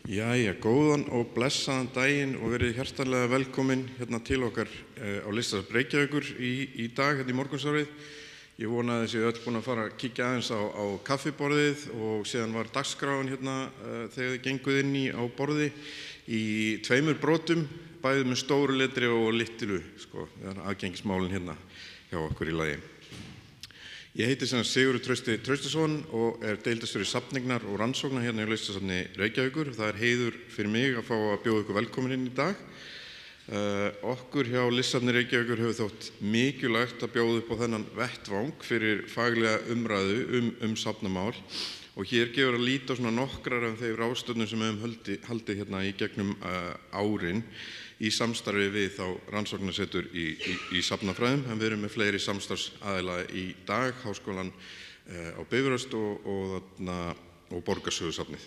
Jæja, góðan og blessaðan daginn og verið hjartanlega velkomin hérna til okkar á Listasafn Reykjavíkur í dag, hérna í morgunsárið. Ég vona að þið séu öll búin að fara að kíkja aðeins á kaffiborðið og síðan var dagskráin hérna þegar þið genguð inn á borði í 2 brotum, bæði með stóru letri og litlu, það er aðgengismálin hérna hjá okkur í lagi. Ég heiti Sigurður Trausti Traustason og deildarstjóri safningar og rannsókna hérna í Listasafni Reykjavíkur. Það er heiður fyrir mig að fá að bjóða ykkur velkomin inn í dag. Okkur hjá Listasafni Reykjavíkur hefur þótt mikilvægt að bjóða upp á þennan vettvang fyrir faglega umræðu safnamál og hér gefur að líta svona nokkrar af þeim ráðstöfunum sem við höfum haldið hérna í gegnum árin í samstarfi við þá rannsóknarsetur í safnafræðum, en við erum með fleiri samstarfsaðila í dag, Háskólann á Bifröst og Borgarsögusafnið.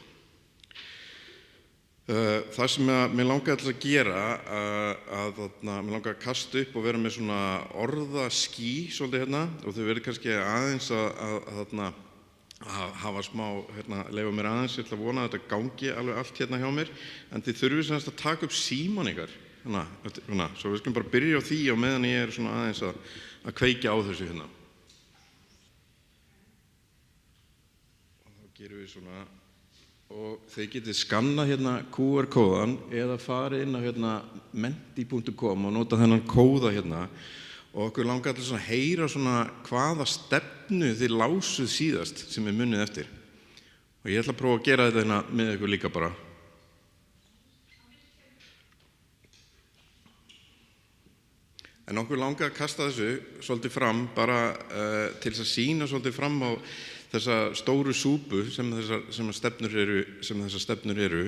Það sem mér langaði til að gera, mér langaði að kasta upp og vera með svona orðaský svolítið hérna og þau verður kannski aðeins að hafa smá, leyfa mér aðeins, ég ætla að vona að þetta gangi alveg allt hérna hjá mér, en þið þurfið semst að taka upp símann ykkar, svo við skulum bara byrja á því á meðan ég er svona aðeins að kveikja á þessu hérna. Og þá gerum við svona, og þeir getið skannað hérna QR-kóðan eða farið inn á hérna menti.com og nota þennan kóða hérna. Og okkur langar allir að heyra svona hvaða stefnu þið lásuð síðast sem við munnið eftir. Og ég ætla að prófa að gera þetta hérna með ykkur líka bara. En okkur langar að kasta þessu svolítið fram bara til þess að sýna svolítið fram á þessa stóru súpu sem þessar stefnur eru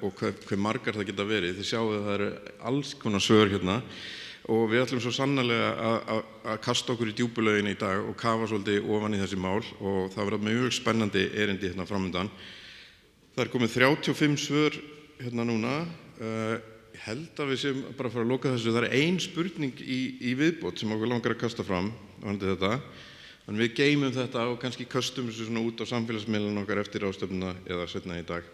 og hve margar það geta verið. Þið sjáu að það eru alls konar svör hérna. Og við ætlum svo sannarlega að kasta okkur í djúpulaugina í dag og kafa svolítið ofan í þessi mál og það verður mjög spennandi erindi hérna framundan. Það er komið 35 svör hérna núna. Ég held að við séum bara að fara að loka þessu. Það er ein spurning í viðbót sem okkur langar að kasta fram varðandi þetta. En við geymum þetta og kannski köstum þessu svona út á samfélagsmiðlunum okkar eftir ráðstefnuna eða seinna í dag.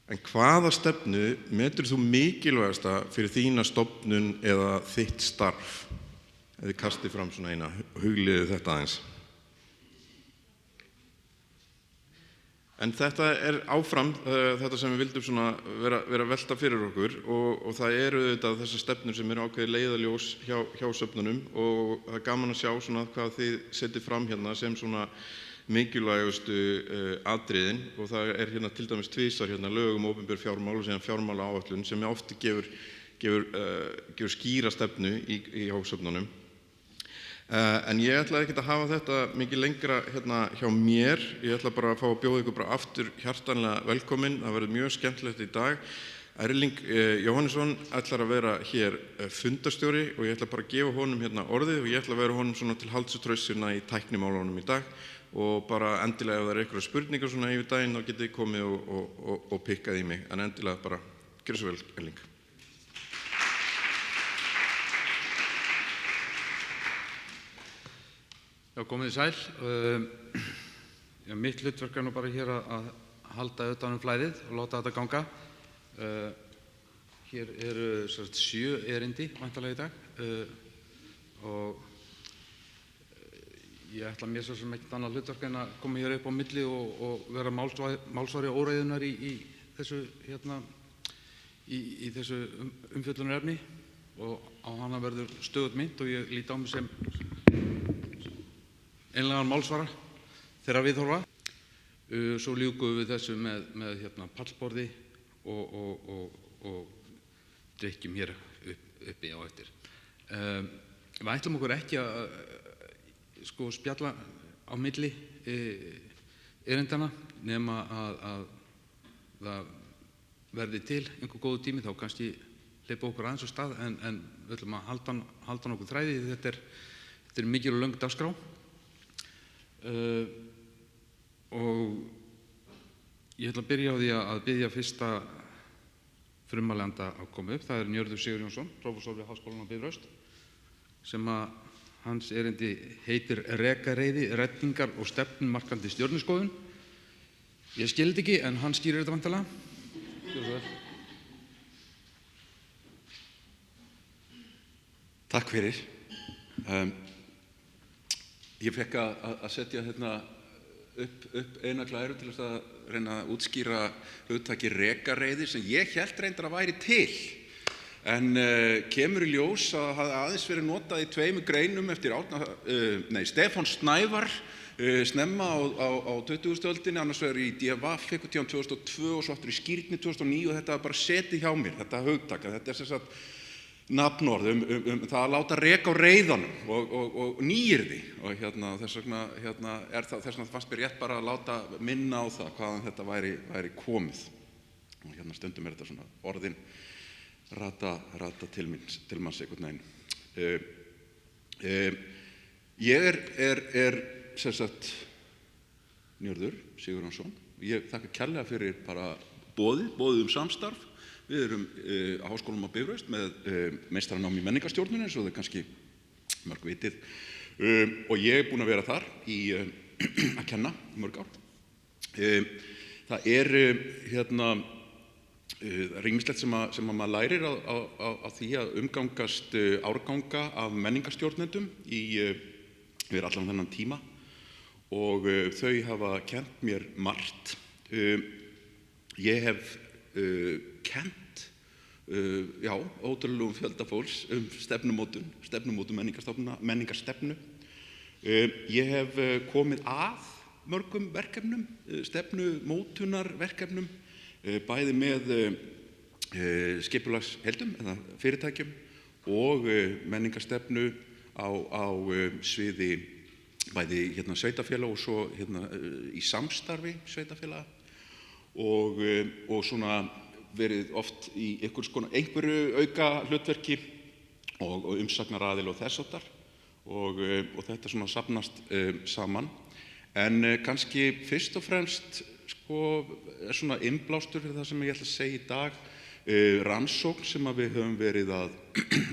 En hvaða stefnu metur þú mikilvægasta fyrir þína stofnun eða þitt starf? Ef þið kastið fram svona eina, hugliðið þetta aðeins. En þetta er áfram þetta sem við vildum svona vera að velta fyrir okkur og það eru þetta þessar stefnur sem eru ákveðið leiðarljós hjá söfnunum og það er gaman að sjá svona hvað þið setið fram hérna sem svona mikilvægustu atriðin og það er hérna til dæmis tvisvar hérna lög opinber fjármál og síðan fjármálaáætlun sem oft gefur skýra stefnu í hópsöfnunum. En ég ætla ekki að hafa þetta mikið lengra hérna hjá mér. Ég ætla bara að fá að bjóða ykkur bara aftur hjartanlega velkomin. Það verður mjög skemmtilegt í dag. Erling Jóhannesson ætlar að vera hér fundarstjóri og ég ætla bara að gefa honum hérna orðið og ég ætla að vera honum svona til halds og trausts hérna í tæknimálunum í dag. Og bara endilega ef það eru einhverjar spurningar svona yfir daginn þá getið þið komið og pikkað í mig, en endilega bara gjörðu svo vel, Erling. Já, komið sæl. Mitt hlutverk er nú bara hér að halda utan flæðið og láta þetta ganga. Hér eru 7 erindi væntanlega í dag og ég ætla mér svo sem ekkert annað hlutverk en að koma hér upp á milli og vera málsvari óreiðunar í þessu í þessu umfjöllunarefni og á hana verður stöðugt minnt og ég lít á mig sem einlegan málsvara þeirra viðhorfa. Svo ljúkum við þessu með pallborði og drikkjum hér uppi á eftir. Við ætlum okkur ekki að spjalla á milli erindana nema að það verði til einhver góður tími þá kannski hleypa okkur aðeins á stað en við ætlum að halda nokkuð þræði því þetta er mikil og löng dagskrá og ég ætla að byrja á því að biðja fyrsta frummælanda að koma upp. Það er Njörður Sigurjónsson, prófessor við Háskólann á Bifröst sem að hans erindi heitir Rekareiði, redningar og stefnumarkandi stjörnuskoðun. Ég skil þetta ekki, en hann skýrir þetta væntanlega. Gjörðu svo vel. Takk fyrir. Ég fekk að setja hérna upp eina glæru til þess að reyna að útskýra hugtakið rekareiði sem ég hélt reyndar að væri til. En kemur í ljós að það hafði aðeins verið notað í 2 greinum eftir Stefán Snævar snemma á 20. öldinni, annars vegar í DVF 2002 og svo aftur í Skírni 2009 og þetta var bara setið hjá mér, þetta hugtak. Þetta sem sagt nafnorð það að láta reka á reiðanum og nýyrði og þess vegna fannst mér rétt bara að láta minna á það hvaðan þetta væri komið. Og stundum þetta svona orðin rata til manns einhvern veginn. Ég er sem sagt Njörður Sigurjónsson. Ég þakka kærlega fyrir bara boðið samstarf. Við erum á Háskólanum á Bifröst með meistaranám í menningarstjórnun eins og þau kannski mörg vitið. Og ég búinn að vera þar að kenna í mörg ár. Það er ýmislegt sem að maður lærir á því að umgangast árganga af menningarstjórnendum yfir allan þennan tíma og þau hafa kennt mér margt. Ég hef kennt ótrúlegum fjölda fólks stefnumótun menningarstefnu. Ég hef komið að mörgum verkefnum, stefnumótunarverkefnum, bæði með skipulagsheildum eða fyrirtækjum og menningarstefnu á sviði bæði sveitarfélaga og svo í samstarfi sveitarfélaga og svona verið oft í einhverju auka hlutverki og umsagnaraðili og þess háttar og þetta svona safnast saman. En kannski fyrst og fremst er svona innblástur fyrir það sem ég ætla að segja í dag, rannsókn sem við höfum verið að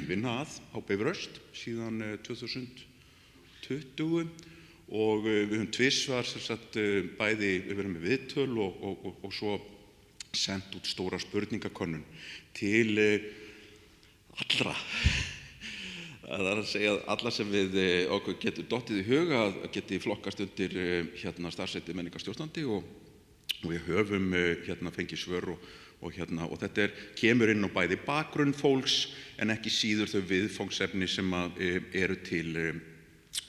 vinna að á Bifröst síðan 2020 og við höfum tvisvar bæði við verðum með viðtöl og svo sendt út stóra spurningakönnun til allra. Það er að segja að alla sem við okkur getur dottið í huga að geti flokkast undir starfsheitið menningarstjórnandi og við höfum fengið svör og þetta kemur inn á bæði bakgrunn fólks en ekki síður þau viðfangsefni sem eru til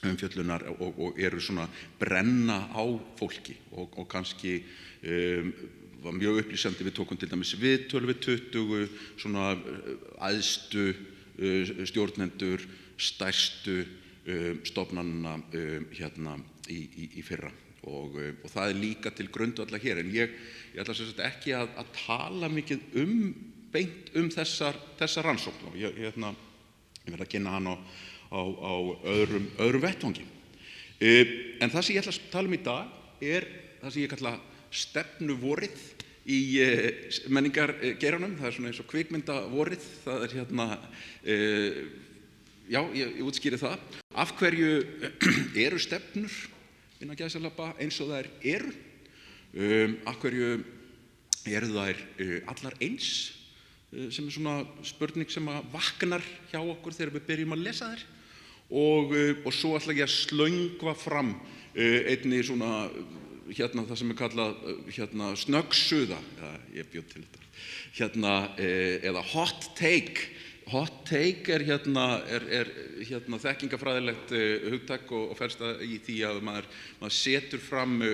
umfjöllunar og eru svona brenna á fólki og kannski var mjög upplýsandi. Við tókum til dæmis viðtöl við 20 svona æðstu stjórnendur stærstu stofnanna í fyrra og það líka til grundvallar hér en ég ætla sem sagt ekki að tala mikið beint þessa rannsókn og ég verð að kynna hann á öðrum vettvangi. En það sem ég ætla að tala í dag er það sem ég kalla stefnuvorið í menningargeiranum. Það svona eins og kvikmyndavorið. Það ég útskýri það. Af hverju eru stefnur innan gæsalappa eins og þær eru? Af hverju eru þær allar eins? Sem svona spurning sem vaknar hjá okkur þegar við byrjum að lesa þær. Og svo ætla ég að slöngva fram einni svona það sem kallað snöggsuða, ég bjó til þetta, eða hot take. Hot take er þekkingafræðilegt hugtak og felst í því að maður setur fram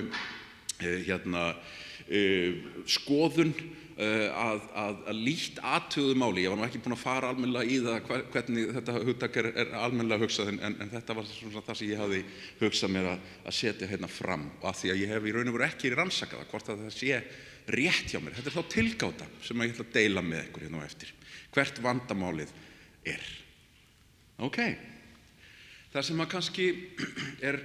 skoðun að lítt athuguðu máli. Ég var nú ekki búinn að fara almennilega í það hvernig þetta hugtak er almennilega hugsað en þetta var svona það sem ég hafði hugsað mér að setja fram og af því að ég hef í raun og veru ekki rannsakað það hvort að það sé rétt hjá mér. Þetta er þá tilgáta sem ég ætla að deila með ykkur á eftir. Hvert vandamálið er. Okay. Það sem kannski er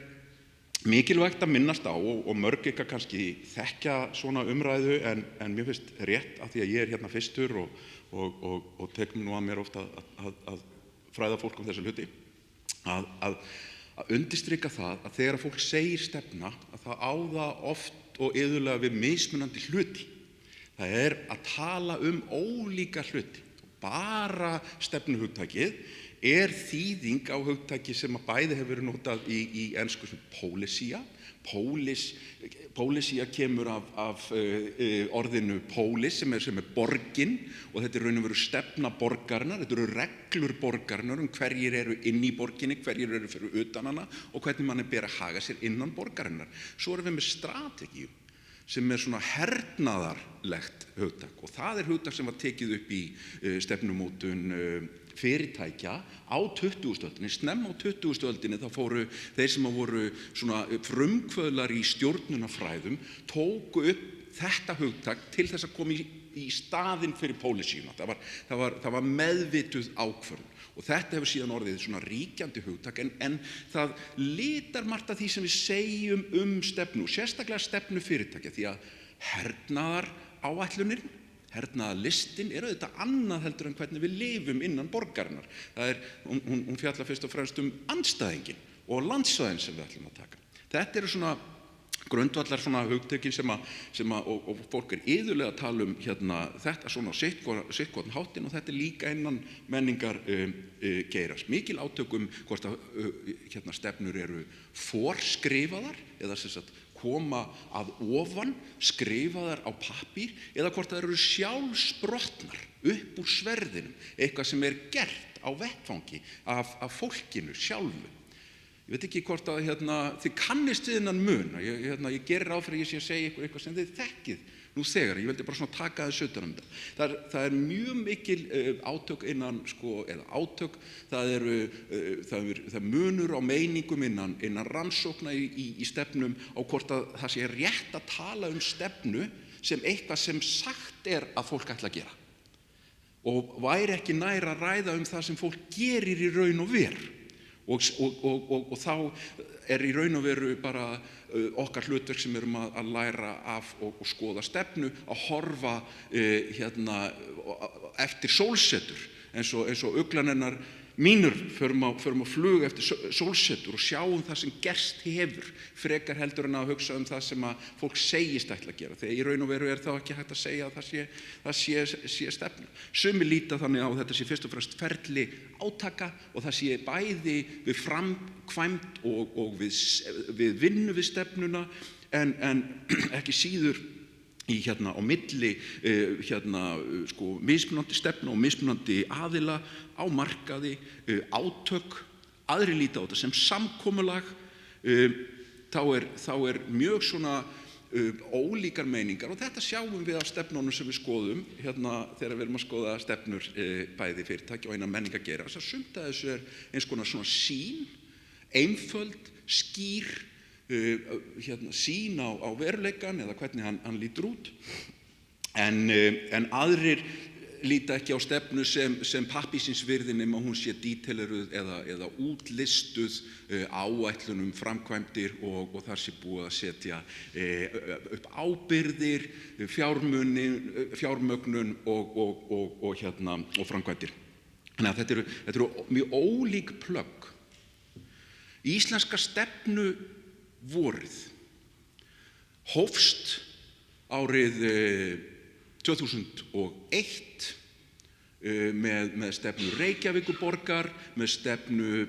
mikilvægt að minnast á og mörg ykkar kannski þekkja svona umræðu en mér finnst rétt af því að ég er fyrstur og tek nú að mér ofta að fræða fólk þessa hluti að undirstrika það að þegar fólk segir stefna að það á það og iðulega við mismunandi hluti. Það að tala ólíka hluti. Bara stefnuhugtakið þýðing á hugtaki sem að bæði hefur verið notað í ensku sem pólisía. Pólisía kemur af orðinu polis sem er borgin, og þetta raun og veru stefna borgarinnar, þetta eru reglur borgarinnar hverjir eru inn í borginni, hverjir eru fyrir utan hana og hvernig manni ber að haga sér innan borgarinnar. Svo erum við með strategíu sem er svona hernaðarlegt hugtak, og það hugtak sem var tekið upp í stefnumótun fyrirtækja á 20. öldinni. Snemma á 20. öldinni þá fóru þeir sem voru svona frumkvöðlar í stjórnunarfræðum tóku upp þetta hugtak til þess að koma í staðinn fyrir pólisíuna. Það var meðvituð ákvörðun, og þetta hefur síðan orðið svona ríkjandi hugtak, en það litar margt af því sem við segjum stefnu, sérstaklega stefnu fyrirtækja, því að hernaðaráætlunin, hernaðarlistin auðvitað annað heldur en hvernig við lifum innan borgarinnar. Hún fjallar fyrst og fremst andstæðinginn og landsvæðin sem við ætlum að taka. Þetta eru svona grundvallar svona hugtökin sem og fólk iðulega að tala þetta svona á sitt háttinn, og þetta líka innan menningar geiras. Mikil átök hvort að stefnur eru forskrifaðar eða sem sagt koma að ofan, skrifaðar á pappír, eða hvort það eru sjálfsbrotnar upp úr sverðinum, eitthvað sem gert á vettfangi af fólkinu sjálfu. Ég veit ekki hvort að þið kannist við þennan mun. Ég gerir ráð fyrir að ég sé að segja ykkur eitthvað sem þið þekkið nú þegar. Ég vildi bara svona taka þess utan þetta. Það mjög mikil átök innan, eða átök, það munur á meiningum innan rannsókna í stefnum á hvort að það sé rétt að tala stefnu sem eitthvað sem sagt að fólk ætla að gera. Og væri ekki nær að ræða það sem fólk gerir í raun og veru. Og þá í raun og veru bara okkar hlutverk sem erum að læra af og skoða stefnu, að horfa eftir sólsetur, eins og uglan hennar Mínur förum á flug eftir sólsetur og sjáum það sem gerst hefur, frekar heldur en að hugsa það sem að fólk segist ætla að gera. Þegar í raun og veru þá ekki hægt að segja að það sé stefnu. Sumir líta þannig á að þetta sé fyrst og fremst ferli átaka, og það sé bæði við framkvæmd og við vinnu við stefnuna, en ekki síður á milli mismunandi stefnu og mismunandi aðila á markaði, átök. Aðrir líta á þetta sem samkomulag. Þá mjög svona ólíkar meiningar, og þetta sjáum við af stefnunum sem við skoðum þegar við erum að skoða stefnur bæði fyrirtækja og innan menningargeira. Þess að sumt af þessu eins konar svona sýn, einföld, skýr sýn á veruleikann eða hvernig hann lítur út, en aðrir líta ekki á stefnu sem pappírsins virði nema hún sé detaileruð eða útlistuð áætlun framkvæmdir, og þar sé búið að setja upp ábyrgðir, fjármögnun og framkvæmdir. Þannig að þetta eru mjög ólík plögg. Íslenska stefnu vorið hófst árið 2001 með stefnu Reykjavíkurborgar, með stefnu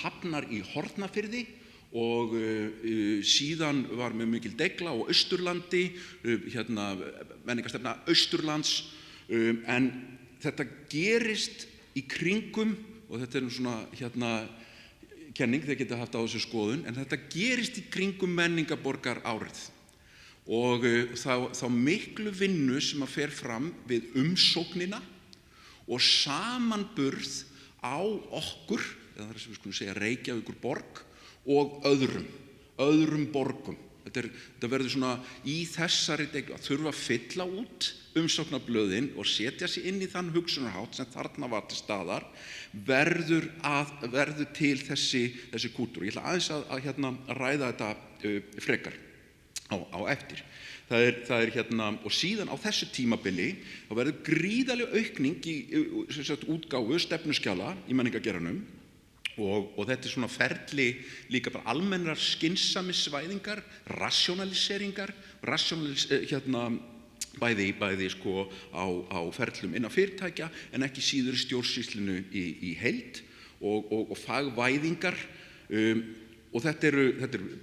Hafnar í Hornafirði, og síðan var með mikil deigla á Austurlandi, menningarstefna Austurlands, en þetta gerist í kringum, og þetta nú svona kenning, þeir geta haft á þessu skoðun, en þetta gerist í kringum menningarborgar árið, og þá miklu vinnu sem að fer fram við umsóknina og samanburð á okkur, eða það sem við skulum segja Reykjavíkurborg, og öðrum borgum. Þetta verður svona í þessari deiglu að þurfa að fylla út umsóknarblöðin og setja sig inn í þann hugsunarhátt sem þarna var til staðar, verður til þessi kúltúr. Ég ætla aðeins að ræða þetta frekar á eftir. Það er og síðan á þessu tímabili þá verður gríðarleg aukning í útgáfu stefnuskjala í menningargeiranum, og þetta svona ferli líka bara almennrar skynsamisvæðingar, rationaliseringar, bæði sko á ferlum innan fyrirtækja en ekki síður í stjórnsýslinu í heild og fagvæðingar. Og þetta eru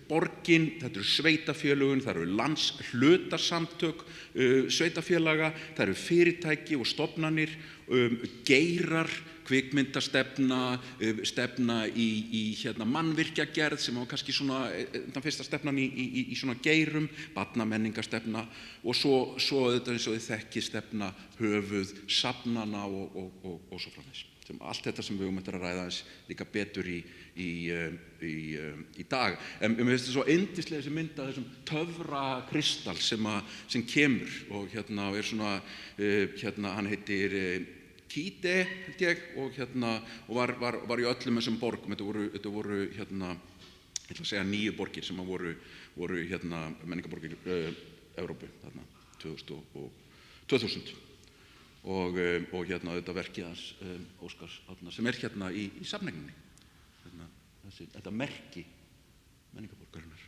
borgin, þetta eru sveitafélögin, það eru landshlutasamtök sveitafélaga, það eru fyrirtæki og stofnanir, geirar, kvikmyndastefna, stefna í mannvirkjagerð sem var kannski svona þann fyrsta stefnan í svona geirum, barnamenningarstefna og svo þetta eins og þið þekkið stefna höfuð safnana og svo framvegis. Allt þetta sem við höfum eftir að ræða aðeins líka betur í dag. En mér finnst þetta svo yndislega þessi mynd af þessum töfrakristall sem kemur og er svona, hann heitir Kíte, held ég, og var í öllum þessum borgum. Þetta voru ég ætla að segja 9 borgir sem voru menningarborgir Evrópu, 2000. Og þetta verkið hans Óskars sem í safneininni, þetta merki menningarborgarinnar.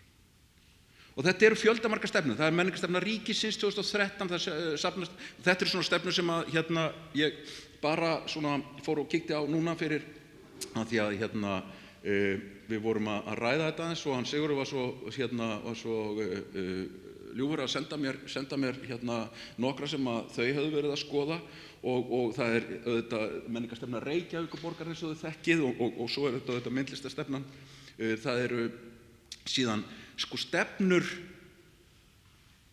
Og þetta eru fjöldamargar stefnur, það menningarstefna ríkisins 2013, þetta eru svona stefnur sem ég bara svona fór og kíkti á núna fyrir að því að við vorum að ræða þetta aðeins og hann Sigurður var svo ljúfur að senda mér nokkra sem að þau höfðu verið að skoða og það auðvitað menningarstefna Reykjavíkurborgar eins og þau þekkið og svo þetta myndlistastefnan. Það eru síðan sko stefnur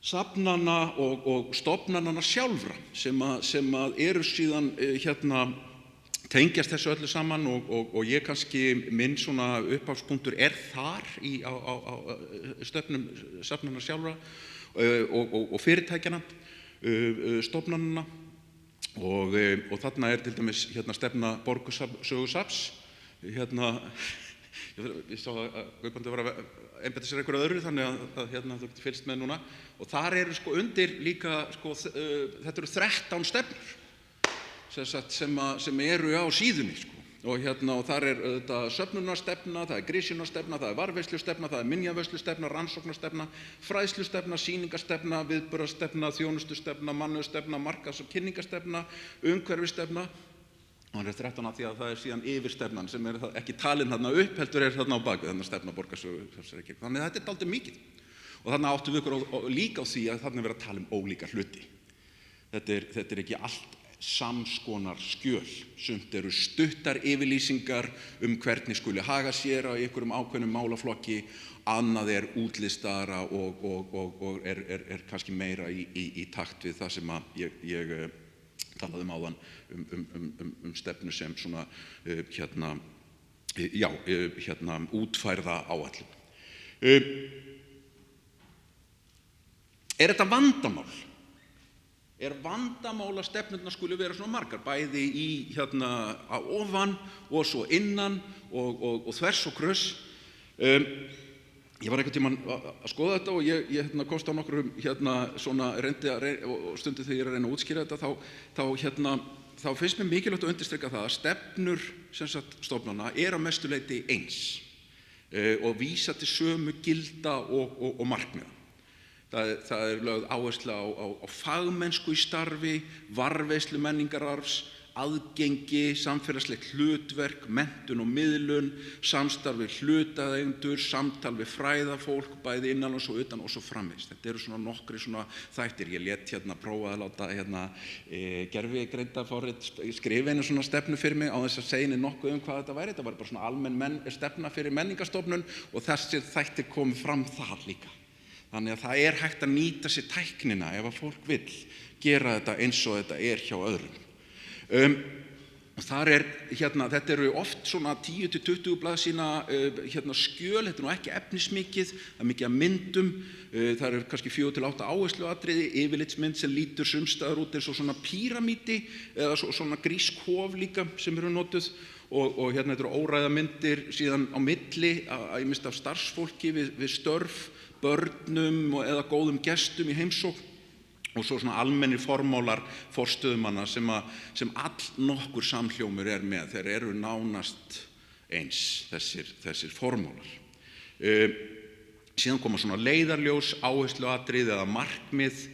safnana og stofnanana sjálfra sem að eru síðan tengjast þessu öllu saman og ég kannski minn svona upphafspunktur þar á stefnum safnana sjálfra og fyrirtækjana, stofnanana og þarna til dæmis stefna Borgarsögusafns. Ég sá að Guðbrandur var að einbeita sér einhverju öðru þannig að þú getur fylgst með núna og þar eru sko undir líka þetta eru 13 stefnur sem eru á síðunni sko. Og þar þetta söfnunarstefna, það grisjunarstefna, það varðveislustefna, það minjavörslustefna, rannsóknarstefna, fræðslustefna, sýningarstefna, viðburðarstefna, þjónustustefna, mannauðsstefna, markaðs- og kynningarstefna, umhverfisstefna. Og hann 13 af því að það síðan yfirstefnan sem ekki talin þarna upp heldur þarna á bakvið, þarna stefna Borgarsögu. Þannig að þetta dálítið mikið. Og þarna áttum við ykkur líka á því að þarna verið að tala ólíka hluti. Þetta ekki allt samskonar skjöl. Sumt eru stuttar yfirlýsingar hvernig skuli haga sér á einhverjum ákveðnum málaflokki, annað útlistara og kannski meira í takt við það sem að ég talaði áðan stefnu sem svona útfærða áætlun. Þetta vandamál? Vandamál að stefnurnar skuli vera svona margar, bæði að ofan og svo innan og þvers og kröss. Ég var einhvern tímann að skoða þetta og ég komst á nokkrum svona reyndi og stundum þegar ég að reyna að útskýra þetta þá finnst mér mikilvægt að undirstrika það að stefnur stofnana að mestu leyti eins og vísa til sömu gilda og markmiða. Það lögð áhersla á fagmennsku í starfi, varðveislu menningararfs, aðgengi, samfélagslegt hlutverk, menntun og miðlun, samstarf við hlutaðeigendur, samtal við fræðafólk, bæði innanlands og utan og svo framvegis. Þetta eru svona nokkri svona þættir. Ég lét prófa að láta gervigreindarforrit skrifa einu svona stefnu fyrir mig á þess að segja nokkuð hvað þetta væri. Þetta var bara svona almenn stefna fyrir menningarstofnun og þessir þættir komu fram þar líka. Þannig að það hægt að nýta sér tæknina ef að fólk vill gera þetta eins og þetta hjá öðrum. Þetta eru oft svona 10-20 blaðsíðna skjöl, þetta er ekki efnismikið, það mikið af myndum, það eru kannski 4-8 áhersluatriði, yfirlitsmynd sem lítur sumstaðar út eins og svona píramídi eða svona grísk hof líka sem eru notuð og þetta eru óræðamyndir síðan á milli, ýmist af starfsfólki við störf, börnum eða góðum gestum í heimsókn og svo svona almennir formálar forstöðumanna sem all nokkur samhljómur með. Þeir eru nánast eins, þessir formúlar. Síðan koma svona leiðarljós, áhersluatriði eða markmið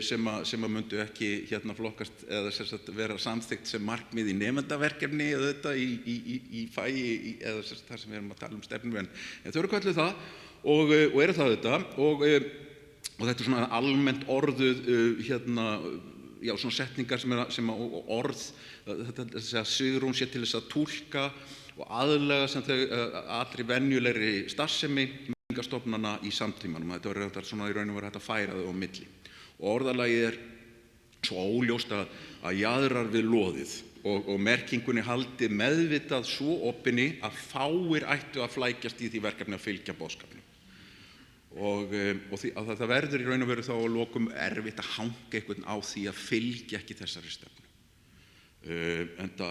sem myndu ekki flokkast eða sem sagt vera samþykkt sem markmið í nemendaverkefni eða þetta í fagi eða sem sagt þar sem við erum að tala stefnu en þau eru kölluð það og eru það þetta og þetta er svona almennt orðuð svona setningar sem orð þess að svigrúm sé til þess að túlka og aðlaga sem þau allri venjulegri starfsemi menningarstofnana í samtímanum. Þetta verður svona í raun og veru hægt að færa þau á milli. Og orðalagið er svo óljóst að jaðrar við loðið og merkingunni haldið meðvitað svo opinni að fáir ættu að flækjast í því verkefni að fylgja boðskapnum. Og það verður í raun og veru þá að lokum erfitt að hanga einhvern á því að fylgja ekki þessari stefnu. Enda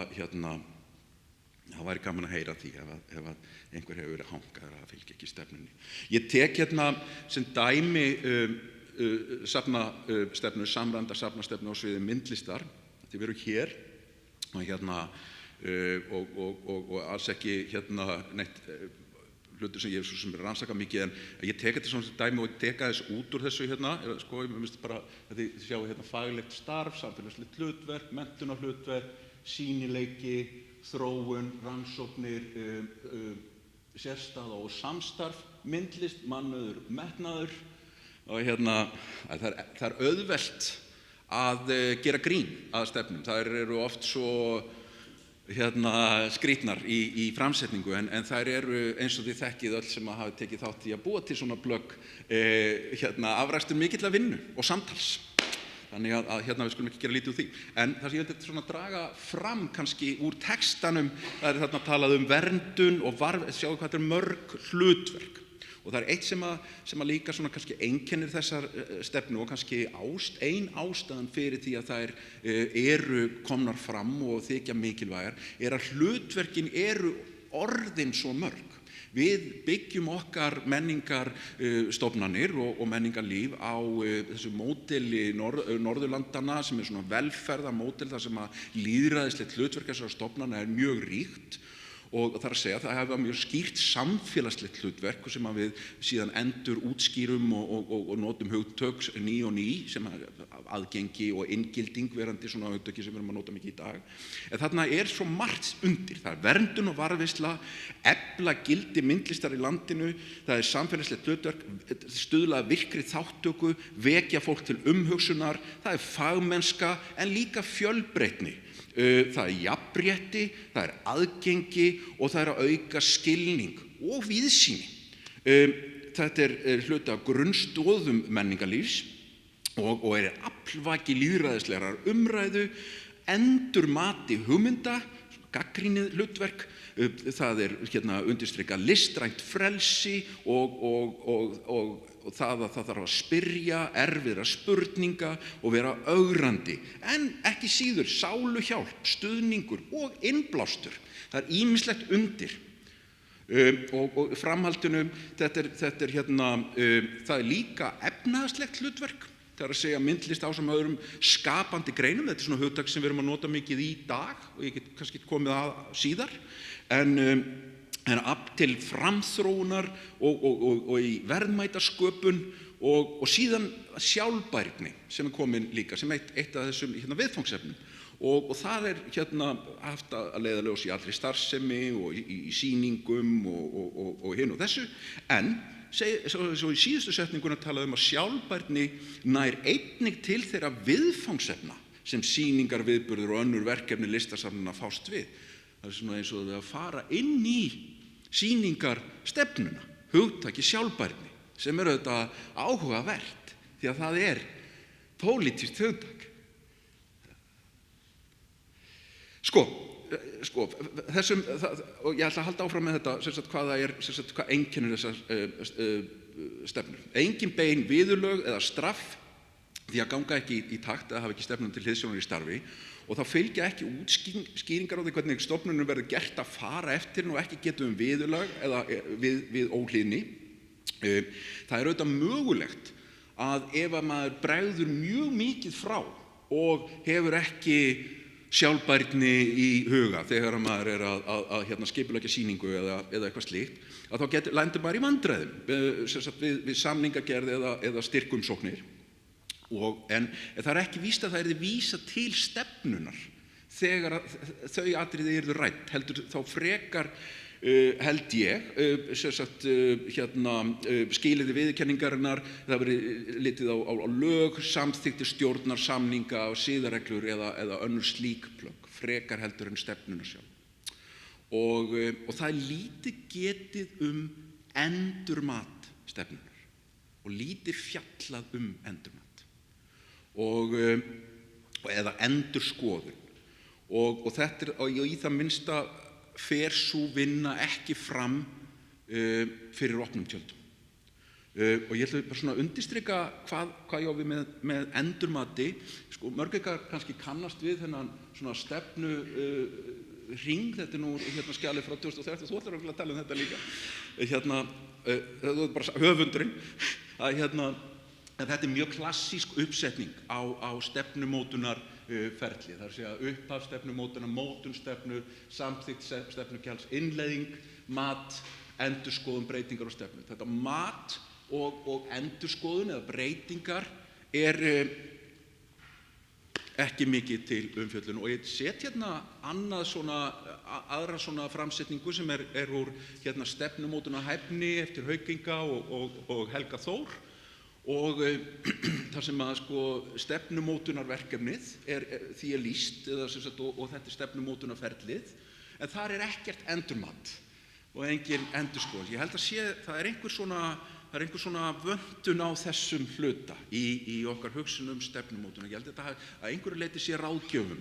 það væri gaman að heyra því ef einhver hefur verið hangaður að fylgja ekki stefnunni. Ég tek sem dæmi safnastefnu, samræmda safnastefnu á sviði myndlistar. Við erum hér og alls ekki neitt hlutur sem ég svo sem rannsaka mikið en ég tek þetta svona dæmi og teka þess út úr þessu sko, ég myndi bara að þið sjáu faglegt starf, samfélagslegt hlutverk, menntunarhlutverk, sýnileiki, þróun, rannsóknir, sérstaða og samstarf, myndlist, mannauður, metnaður og það er auðvelt að gera grín að stefnum. Þær eru oft svo skrýtnar í framsetningu en þær eru eins og þið þekkið öll sem hafa tekið þátt í að búa til svona plögg afrakstur mikilla vinnu og samtals. Þannig að við skulum ekki gera lítið úr því. En það sem ég vildi svona draga fram kannski úr textanum, það er þarna talað verndun og sjáu hvað þetta er mörg hlutverk. Og það er eitt sem að líka svona kannski einkennir þessar stefnu og kannski ein ástæðan fyrir því að þær eru komnar fram og þykja mikilvægar er að hlutverkin eru orðin svo mörg. Við byggjum okkar menningarstofnanir og menningarlíf á þessu módeli Norðurlandanna sem er svona velferðarmódel þar sem að lýðræðislegt hlutverk þessara stofnana er mjög ríkt. Og það er að segja að það hefur mjög skýrt samfélagslegt hlutverk sem að við síðan endur útskýrum og notum hugtök ný og ný sem aðgengi og inngilding verandi svona hugtöki sem við erum að nota mikið í dag. En þarna er svo margt undir. Það er verndun og varðveisla, efla gildi myndlistar í landinu, það er samfélagslegt hlutverk, stuðla að virkri þátttöku, vekja fólk til umhugsunar, það er fagmennska en líka fjölbreytni. Það er jafnrétti, það er aðgengi og það er að auka skilning og víðsýni. Þetta er hluti af grunnstoðum menningarlífs og er aflvaki lýðræðislegrar umræðu, endurmati hugmynda, gagnrýnið hlutverk, það er undirstrikað listrænt frelsi og það að það þarf að spyrja erfiðra spurninga og vera ögrandi, en ekki síður sáluhjálp, stuðningur og innblástur. Það er ýmislegt undir. Og framhaldinu, það er líka efnahagslegt hlutverk. Það er að segja myndlist á sem öðrum skapandi greinum. Þetta er svona hugtak sem við erum að nota mikið í dag og ég get kannski komið að síðar. En afl til framþróunar og í verðmætasköpun og síðan sjálfbærni sem er komin líka sem eitt af þessum viðfangsefnum. Og það er haft að leiðarljós í allri starfsemi og í sýningum og hinu og þessu. En svo í síðustu setninguna talaði að sjálfbærni nær einnig til þeirra viðfangsefna sem sýningar, viðburður og önnur verkefni listasafnanna fást við. Það er svona eins og við að fara inn í sýningarstefnuna, hugtaki sjálfbærni, sem er auðvitað áhugavert því að það er pólitískt hugtak. Og ég ætla að halda áfram með þetta, hvað einkennir þessar stefnur. Engin bein viðurlög eða straff því að ganga ekki í takt eða hafa ekki stefnum til hliðsjónar í starfi og þá fylgja ekki útskýringar á því hvernig stofnunum verður gert að fara eftir og ekki getum viðurlög eða við óhlýðni. Það er auðvitað mögulegt að ef að maður bregður mjög mikið frá og hefur ekki sjálfbærni í huga þegar maður er að skipuleggja sýningu eða eitthvað slíkt, að þá lendir maður í vandræðum við samningagerð eða styrkumsóknir. En það er ekki víst að það yrði vísa til stefnunar þegar þau atriði yrðu rædd, heldur þá frekar held ég skilyrði viðurkenningarinnar, það verið litið á lög, samþykktir stjórnar, samninga og siðareglur eða önnur slík plögg, frekar heldur en stefnuna sjálf. Og það er lítið getið endurmat stefnunar og lítið fjallað endurmat eða endurskoðun. Og þetta í það minnsta fer sú vinna ekki fram fyrir opnum tjöldum. Og ég ætla bara svona að undirstrika hvað ég á við með endurmati. Sko, mörg ykkar kannski kannast við þennan svona stefnu hring, þetta nú skjalið frá 2013, þú ætlar að tala þetta líka. Það er bara höfundurinn, að þetta mjög klassísk uppsetning á stefnumótunar ferli, þar segja upphaf stefnumótunar, mótunstefnu, samþykkt stefnugjalds, innleiðing, mat, endurskoðun, breytingar og stefnu. Þetta mat og endurskoðun eða breytingar ekki mikið til umfjöllun, og ég set aðra svona framsetningu sem úr stefnumótunarhæfni eftir Haukinga og Helga Þór. Og þar sem að stefnumótunarverkefnið því lýst og þetta stefnumótunarferlið, en þar ekkert endurmat og engin endurskoðun. Ég held að það einhver svona vöntun á þessum hluta í okkar hugsun stefnumótun. Ég held að einhverju leyti sé ráðgjöfum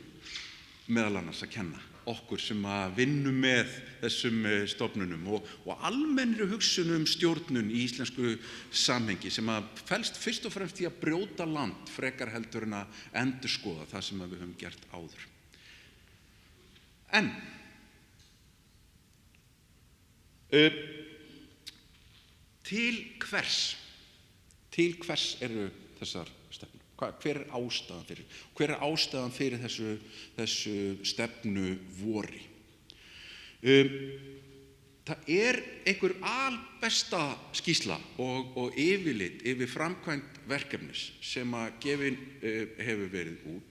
meðal annars að kenna okkur sem að vinnum með þessum stofnunum og almennri hugsun stjórnun í íslensku samhengi sem að felst fyrst og fremst í að brjóta land frekar heldur en að endurskoða það sem við höfum gert áður. En til hvers eru þessar stefnur? Hver ástæðan fyrir þessu stefnuvori? Það einhver albesta skýrsla og yfirlit yfir framkvæmd verkefnis sem að gefin hefur verið út,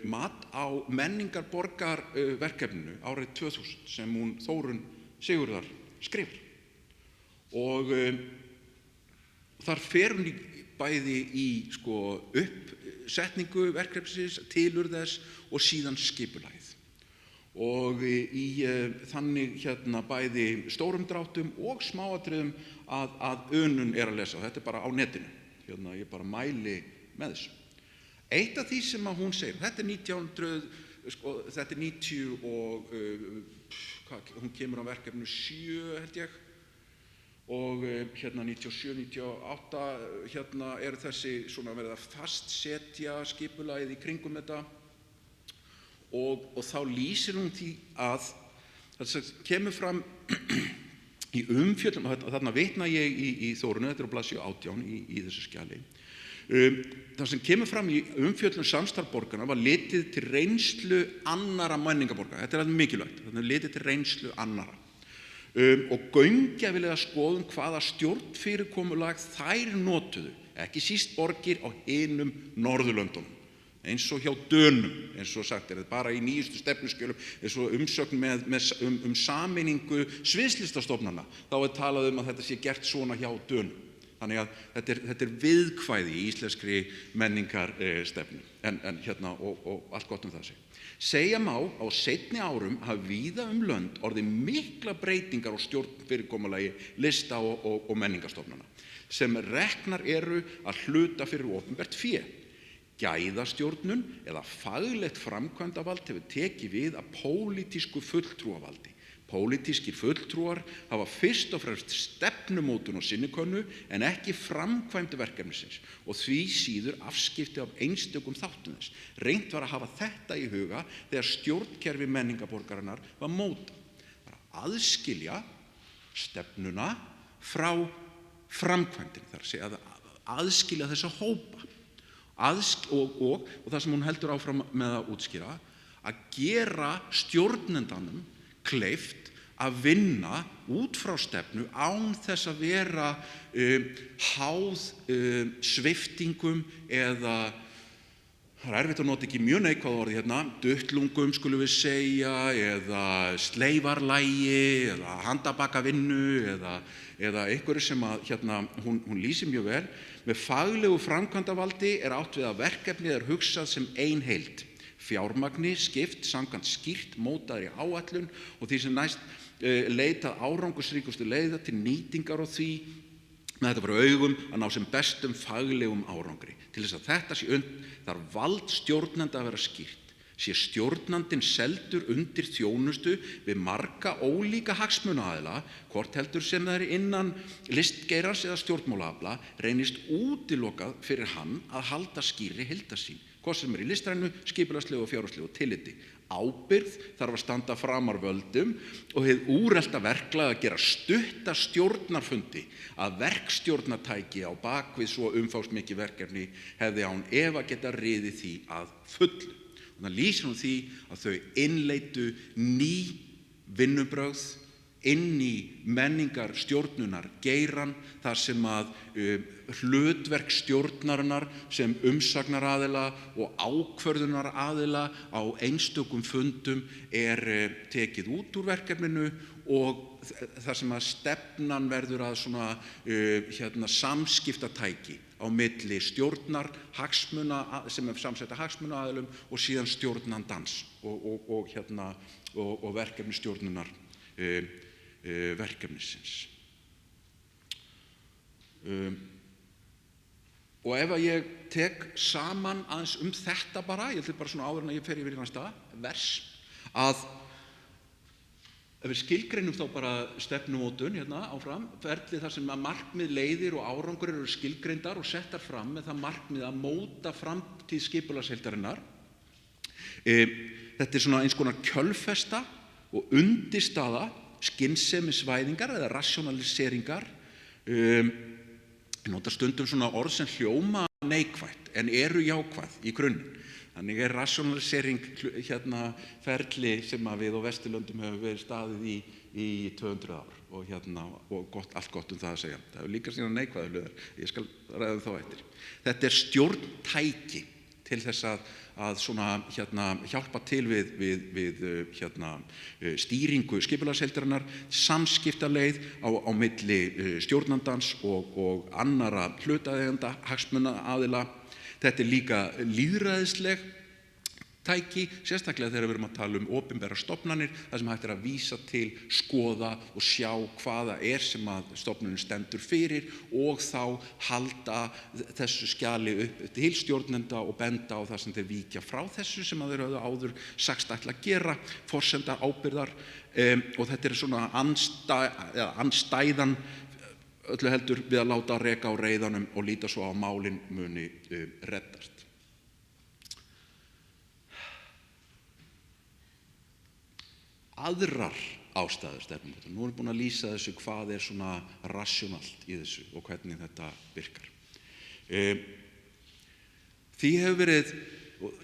mat á menningarborgarverkefninu árið 2000 sem hún Þórunn Sigurðar skrifar. Og þar fer hún bæði í uppsetningu verkefnisins, tilurð þess og síðan skipulagið. Og í þannig bæði stórum dráttum og smáatriðum að unun að lesa. Þetta bara á netinu. Ég bara mæli með þessu. Eitt af því sem að hún segir, þetta 90 og hún kemur á verkefnu 7 held ég. Og 97, 98 þessi svona verið að fastsetja skipulagið í kringum þetta og þá lýsir hún því að það kemur fram í umfjöllun, og þarna vitna ég í Þórunni, þetta á blaðsíðu 18 í þessu skjali. Það sem kemur fram í umfjöllun samstarfsborganna var litið til reynslu annarra menningarborga. Þetta alveg mikilvægt, þannig að litið til reynslu annarra. Og gaumgæfilega skoðun hvaða stjórnfyrirkomulag þær notuðu, ekki síst borgir á hinum Norðurlöndunum, eins og hjá Dönum, eins og sagt þetta bara í nýjustu stefnuskjölum, eins og umsögn sameiningu sviðslistastofnana, þá talað að þetta sé gert svona hjá Dönum. Þannig að þetta viðkvæði í íslenskri menningarstefnu og allt gott það sig. Segja má á seinni árum hafa víða lönd orðið mikla breytingar á stjórnfyrirkomulagi lista og menningarstofnana sem reknar eru að hluta fyrir opinbert fé. Gæðastjórnun eða faglegt framkvæmdavald hefur tekið við af pólitísku fulltrúavaldi. Pólitískir fulltrúar hafa fyrst og fremst stefnumótun og sinnukönnu en ekki framkvæmd verkefnisins og því síður afskipti af einstökum þáttum þess. Reynt var að hafa þetta í huga þegar stjórnkerfi menningarborgarinnar var mótað. Að aðskilja stefnuna frá framkvæmdinni, þar að segja að aðskilja þessa hópa og það sem hún heldur áfram með að útskýra, að gera stjórnendanum kleift að vinna út frá stefnu án þess að vera háð sviptingum eða, það er erfitt að nota ekki mjög neikvæð orð hérna, duttlungum skulum við segja, eða sleifarlægi, eða handabakavinnu, eða einhverju sem að hún lýsir mjög vel. Með faglegu framkvæmdavaldi átt við að verkefnið hugsað sem ein heild. Fjármagni skipt samkvæmt skýrt mótaðri áætlun og því sem næst leitað árangursríkustu leiða til nýtingar og því með þetta fyrir augum að ná sem bestum faglegum árangri. Til þess að þetta sé þarf vald stjórnanda að vera skýrt. Sé stjórnandinn seldur undir þjónustu við marga ólíka hagsmunaaðila, hvort heldur sem það innan listgeirans eða stjórnmálaafla, reynist útilokað fyrir hann að halda skýrri heildarsýn, hvort sem í listrænu, skipulagslegu og fjárhagslegu tilliti. Ábyrgð þarf að standa framar völdum og hið úrelta verklag að gera stutta stjórnarfundi að verkstjórnartæki á bakvið svo umfangsmikið verkefni hefði án efa geta riðið því að fullu. Og það lýsir því að þau innleitu ný vinnubrögð inn í menningar stjórnunar geiran þar sem að hlutverk stjórnarinnar sem umsagnaraðila og ákvörðunaraðila á einstökum fundum tekið út úr verkefninu og þar sem að stefnan verður að svona samskiptatæki á milli stjórnar hagsmuna sem samsetta hagsmunaaðilum og síðan stjórnandans og verkefnisstjórnunar verkefnisins. Og ef að ég tek saman aðeins þetta bara, ég ætla bara svona áður en að ég fer yfir í næsta vers, að ef við skilgreinum þá bara stefnumótun áfram, ferli þar sem að markmið, leiðir og árangur eru skilgreindar og settar fram með það markmið að móta framtíð skipulagsheildarinnar. Þetta svona eins konar kjölfesta og undirstaða skynsemisvæðingar eða rationaliseringar. Ég nota stundum svona orð sem hljóma neikvætt en eru jákvæð í grunninn. Þannig rationalisering ferli sem að við á Vesturlöndum hefur verið staðið í 200 ár og allt gott það að segja. Það hefur líka sína neikvæðu hliðar, ég skal ræða þá eftir. Þetta stjórntæki til þess að svona hjálpa til við stýringu skipulagsheildarinnar, samskiptaleið á milli stjórnandans og annarra hlutaðeigenda, hagsmunaaðila. Þetta líka lýðræðisleg tæki, sérstaklega þegar við erum að tala opinberar stofnanir, þar sem hægt að vísa til, skoða og sjá hvaða sem að stofnunin stendur fyrir og þá halda þessu skjali upp til stjórnenda og benda á það sem þeir víkja frá þessu sem að þeir höfðu áður sagst ætla að gera, forsenda ábyrgðar og þetta svona andstæðan öllu heldur við að láta reka á reiðanum og líta svo á málin muni reddast. Aðrar ástæður stefnumótunar. Nú erum við búin að lýsa þessu hvað svona rationalt í þessu og hvernig þetta virkar. Því hefur verið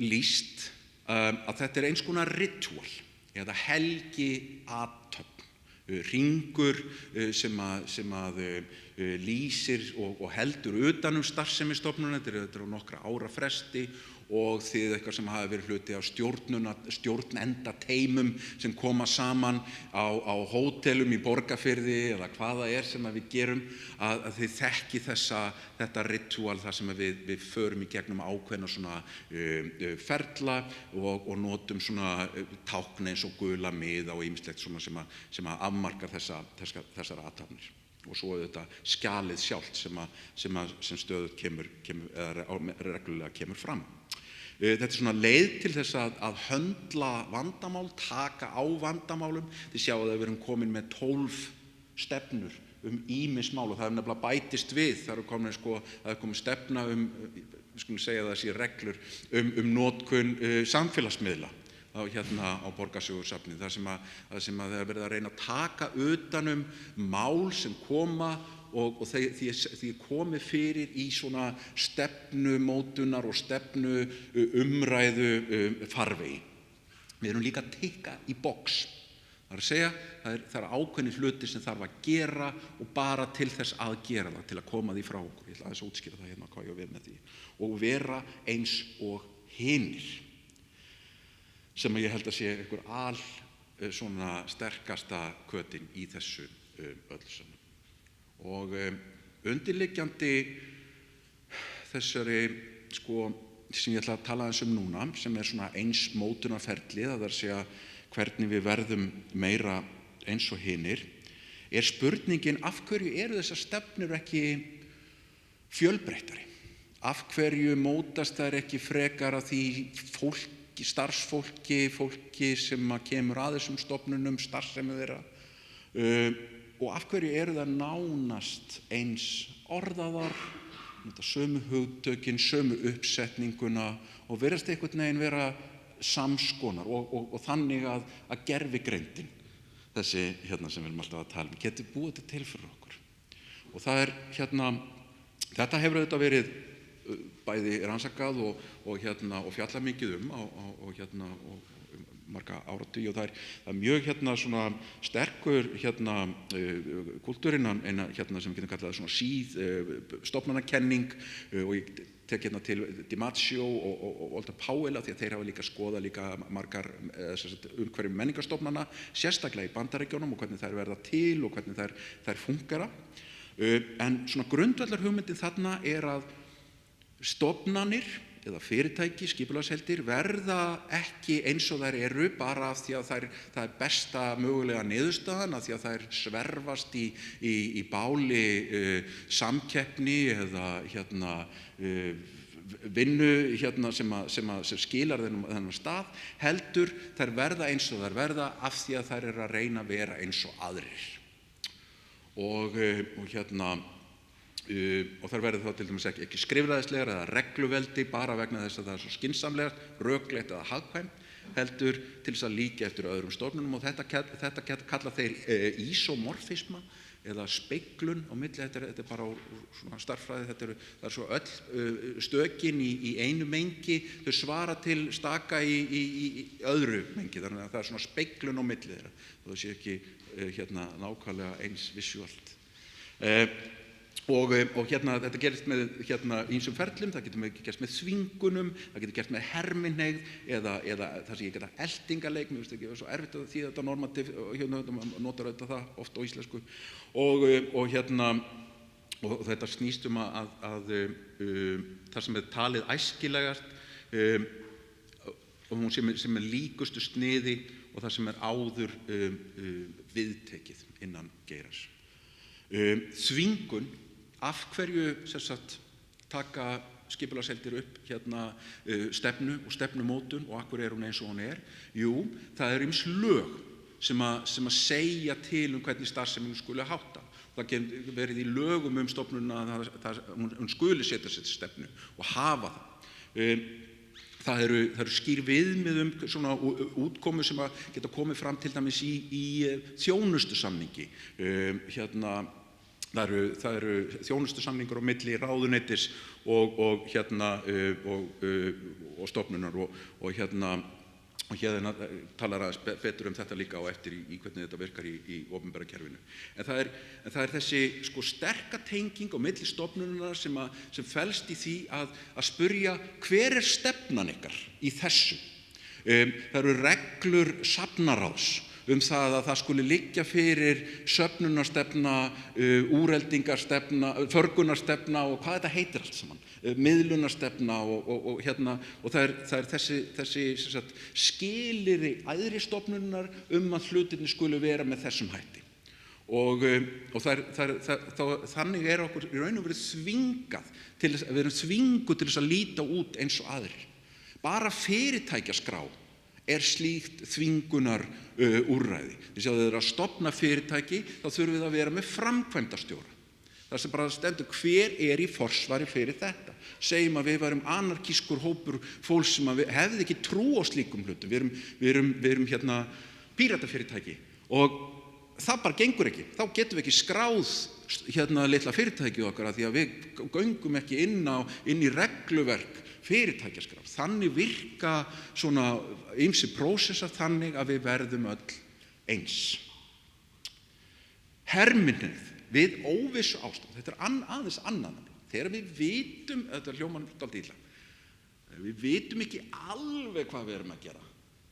lýst að þetta eins konar ritual eða helgi athöfn, hringur sem að lýsir og heldur utan starfsemi stofnunar. Þetta á nokkra ára fresti og þið eitthvað sem hafi verið hluti af stjórnendateymum sem koma saman á hótelum í Borgarfirði eða hvaða sem að við gerum, að þið þekki þetta ritual þar sem við förum í gegnum ákveðna svona ferla og notum svona tákn eins og gula miða og ýmislegt svona sem að afmarkar þessar athafnir. Og svo þetta skjalið sjálft sem stöðugt kemur eða reglulega kemur fram. Þetta svona leið til þess að höndla vandamál, taka á vandamálum. Þið sjáu að við erum komin með 12 stefnur ýmis mál og það nefnilega bætist við. Það er komin stefna við skulum segja það sé reglur notkun samfélagsmiðla á Borgarsögusafni, þar sem að það er verið að reyna að taka utan mál sem koma og því komið fyrir í svona stefnumótunar og stefnu umræðu farvegi. við erum líka að tikka í box. Það er að segja, það er ákveðnir hlutir sem þarf að gera og bara til þess að gera það, til að koma því frá okkur. Ég ætla aðeins að útskýra það hérna hvað ég á við með því. Og vera eins og hinir, sem ég held að sé einhver svona sterkasta hvötin í þessu öllu saman. Og undirliggjandi þessari, sem ég ætla að tala aðeins núna, sem er svona eins mótunarferli, það er að segja hvernig við verðum meira eins og hinir, er spurningin af hverju eru þessar stefnur ekki fjölbreyttari? Af hverju mótast þær ekki frekar af því fólki, fólki sem kemur að þessum stofnunum, starfsemi þeirra, og af hverju eru það nánast eins orðaðar, sömu hugtökin, sömu uppsetninguna og virðast einhvern veginn vera samskonar og þannig að gervigreindin, þessi sem við erum alltaf að tala getur búið þetta til fyrir okkur. Og það er þetta hefur auðvitað verið bæði rannsakað og fjallað mikið og marga áratugi og það er mjög svona sterkur kúltúr innan sem við getum kallað svona síð stofnanakenning og ég tek til DiMaggio og Walter Powell því að þeir hafa líka skoðað margar umhverfi menningarstofnana, sérstaklega í Bandaríkjunum og hvernig þær verða til og hvernig þær fúnkera. En svona grundvallar hugmyndin þarna er að stofnanir eða fyrirtæki, skipulagsheildir verða ekki eins og þær eru bara af því að það er besta mögulega niðurstaðan, af því að þær sverfast í báli samkeppni eða vinnu sem skilar þennan stað, heldur þær verða eins og þær verða af því að þær eru að reyna að vera eins og aðrir. Og þær verður þá til dæmis ekki skrifræðislegar eða regluveldi bara vegna þess að það er svo skynsamlegt, röklegt eða hagkvæmt, heldur til þess að líka eftir öðrum stofnunum og þetta kalla þeir ísomorfisma eða speglun á milli, þetta er bara svona starffræði, það er svo öll stökin í einu mengi, þau svara til staka í öðru mengi, þannig að það er svona speglun á milli þeirra, það sé ekki nákvæmlega eins visuált. Og þetta gerist með ýmsum ferlum, það getur gerst með þvingunum, það getur gerst með herminhneigð eða það sem ég geta eltingaleik, mér finnst ekki svo erfitt að þýða þetta normativ, notar auðvitað það oft á íslensku og þetta snýst að það sem er talið æskilegast og hún sem er líkustu sniði og það sem er áður viðtekið innan geirans. Þvingun, af hverju taka skipulagsheildir upp stefnu og stefnumótun og af hverju er hún eins og hún er? Jú, það eru ýmis lög sem að segja til hvernig starfseminu skuli hátta. Það getur verið í lögum stofnunina að hún skuli setja sér stefnu og hafa það. Það eru skýr viðmið svona útkomu sem að geta komið fram til dæmis í þjónustusamningi. Það eru þjónustusamningur á milli ráðuneytis og stofnunar og hérna talar aðeins betur þetta líka á eftir í hvernig þetta virkar í opinbera kerfinu. En það er þessi sterka tenging á milli stofnunarinnar sem felst í því að spyrja hver er stefnan ykkar í þessu. Það eru reglur safnaráðs það að það skuli liggja fyrir söfnunarstefna, úreldingarstefna, förgunarstefna og hvað þetta heitir allt saman, miðlunarstefna og það er þessi skilyrði æðri stofnunar að hlutirnir skuli vera með þessum hætti. Og þannig er okkur í raun og veru þvingað við erum þvinguð til þess að líta út eins og aðrir. Bara fyrirtækjaskrá er slíkt þvingunar úrræði. Við sjáum þegar að stofna fyrirtæki, þá þurfum við að vera með framkvæmdastjóra. Það sem bara stendur hver er í forsvari fyrir þetta. Segjum að við varum anarkískur hópur fólks sem hefði ekki trú á slíkum hlutum. Við erum píratafyrirtæki og það bara gengur ekki. Þá getum við ekki skráð litla fyrirtæki okkar því að við göngum ekki inn í regluverk fyrirtækjaskrár. Þannig virka svona ýmsir prósessar þannig að við verðum öll eins. Herminnið við óvissu ástand, þetta aðeins annan. Þegar við vitum, þetta hljómar dálítið illa, við vitum ekki alveg hvað við erum að gera,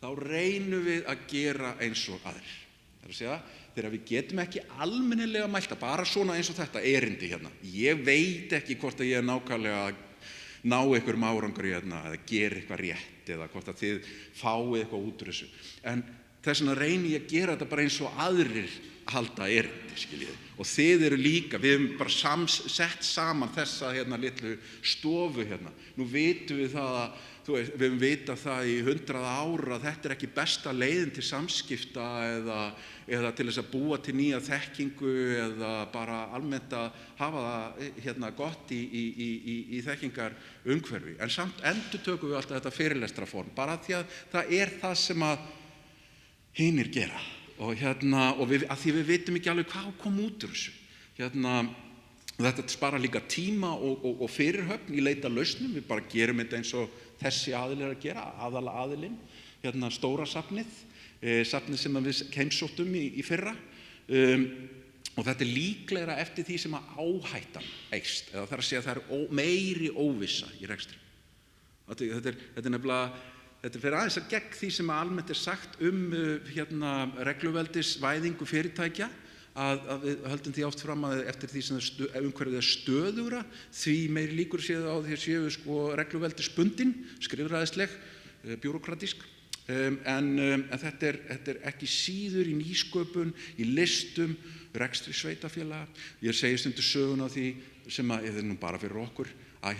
þá reynum við að gera eins og aðrir. Það er að segja, þegar við getum ekki almennilega mælta, bara svona eins og þetta erindi hérna. Ég veit ekki hvort að ég er nákvæmlega að ná einhverjum árangri hérna, eða gera eitthvað rétt, eða hvort að þið fáið eitthvað út úr þessu. En þess vegna reyni ég að gera þetta bara eins og aðrir halda erindi, skiljiði. Og þið eru líka, við hefum bara sett saman þessa hérna litlu stofu hérna. Nú vitum við það að, við hefum vitað það í 100 ára að þetta er ekki besta leiðin til samskipta eða til þess að búa til nýja þekkingu eða bara almennt að hafa það hérna gott í þekkingar umhverfi. En samt endurtökum við alltaf þetta fyrirlestraform, bara því að það er það sem að hinir gera. Og að því við vitum ekki alveg hvað kom út úr þessu. Þetta sparar líka tíma og fyrirhöfn í leita lausnum. Við bara gerum þetta eins og þessi aðili er að gera, aðalinn, stóra safnið sem við heimsóttum í fyrra. Og þetta er líklegra eftir því sem að áhættan eykst, eða það er að segja að það er meiri óvissa í rekstri. Þetta er nefnilega, þetta fer aðeins að gegn því sem almennt er sagt regluveldisvæðingu fyrirtækja, að við höldum því oft fram að eftir því sem umhverfið er stöðugra, því meiri líkur séu á því að séu regluveldisbundin, skrifræðisleg, bjúrókratísk. En þetta er ekki síður í nýsköpun, í listum, rekstri sveitarfélaga. Ég segi stundum söguna á því sem að, eða nú bara fyrir okkur, að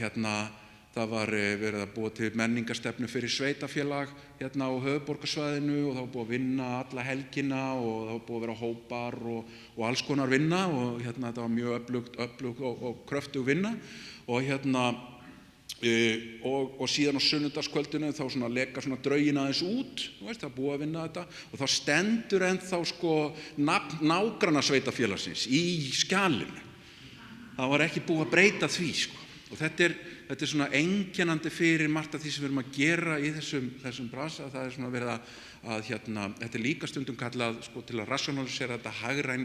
það var verið að búa til menningarstefnu fyrir sveitafélag á höfuðborgarsvæðinu og það var búið að vinna alla helgina og það var búið að vera hópar og alls konar vinna og þetta var mjög öflug og kröftug vinna og síðan á sunnudagskvöldinu þá svona leka svona draugin aðeins út, það er búið að vinna þetta og þá stendur ennþá nafn nágrannasveitafélagsins í skjalinu. Það var ekki búið að breyta því og þetta er svona einkennandi fyrir margt af því sem við erum að gera í þessum brasa. Það er svona verið að þetta er líka stundum kallað til að rationalisera þetta hagræn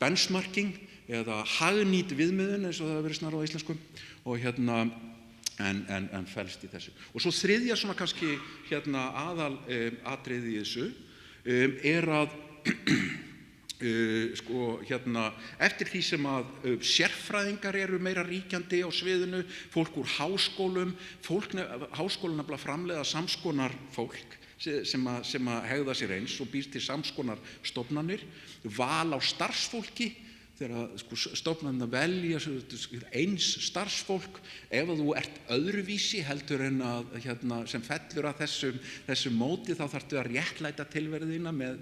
benchmarking eða hagnýt viðmiðun eins og það hefur verið snarað á íslensku og en felst í þessu. Og svo þriðja svona kannski aðal atriði í þessu er að eftir því sem að sérfræðingar eru meira ríkjandi á sviðinu, fólk úr háskólum, háskólinn nefnilega framleiða samskonar fólk sem að hegða sér eins og býr til samskonar stofnanir, val á starfsfólki, þegar stofnanirnar velja eins starfsfólk, ef þú ert öðruvísi heldur en að sem fellur að þessu móti þá þarftu að réttlæta tilverðina með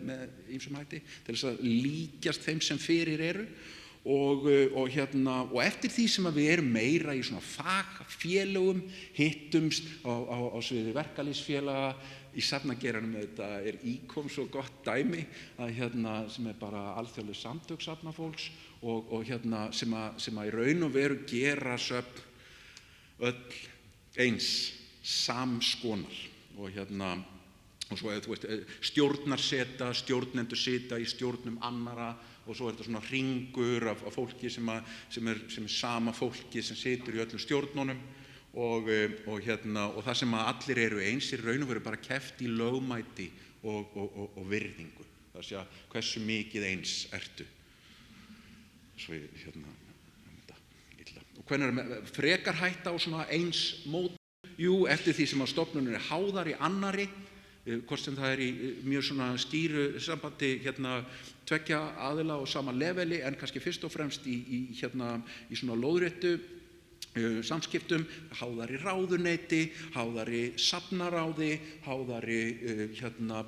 ýmsum hætti til þess að líkjast þeim sem fyrir eru og eftir því sem að við erum meira í svona fagfélögum, hittumst á sviði verkalýðsfélaga. Í safnageiranum þetta er ICOM svo gott dæmi að sem er bara alþjóðleg samtök safnafólks og sem að í raun og veru gera söfn öll eins samskonar og svo stjórnarseta, stjórnendur sita í stjórnum annara og svo er þetta svona hringur af fólki sem er sama fólki sem situr í öllum stjórnunum og það sem að allir eru eins í raun og veru bara keppt í lögmæti og virðingu. Það sé að hversu mikið eins ertu. Svo illa. Og hvernig er frekar hætta á svona eins móti? Jú, eftir því sem að stofnunin er háðar í annarri, hvort sem það er í mjög svona skýru sambandi tveggja aðila og sama leveli en kannski fyrst og fremst í svona lóðréttu samskiptum, háðari ráðuneyti, háðari safnaráði, háðari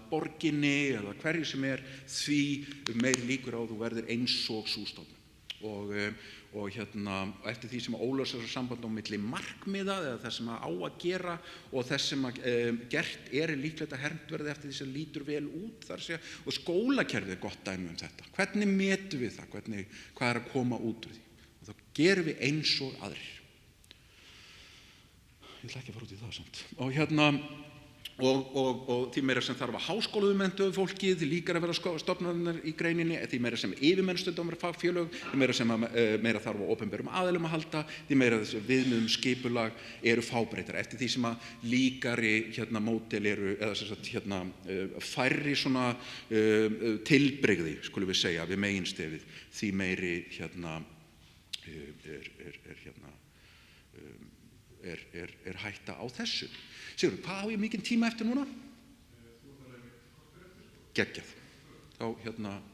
borginni eða hverju sem er, því meiri líkur á að þú verður eins og sú stofnun. Og eftir því sem óljósara samband á milli markmiða eða það sem á að gera og þess sem gert er líklegt að hermt verði eftir því sem lítur vel út þar sé, og skólakerfið er gott dæmi þetta. Hvernig metum við það? Hvað er að koma út úr því? Og þá gerum við eins og aðrir. ég ætla ekki að fara út í það samt. Og því meira sem þarf að háskólaumenntuðu fólki, því líkar að vera stofnanir í greininni, því meira sem yfirmennstöndum vera fagfélög, því meira sem meira þarf á opinberum aðilum að halda, því meira þessi viðmiðum skipulag eru fábreytar. Eftir því sem að líkari módel eru, eða sem sagt færri svona tilbrigði, skulum við segja, við meginstefið, því meiri er hætta á þessu. Sigurður, hvað á ég mikinn tíma eftir núna? Geggjað. Þá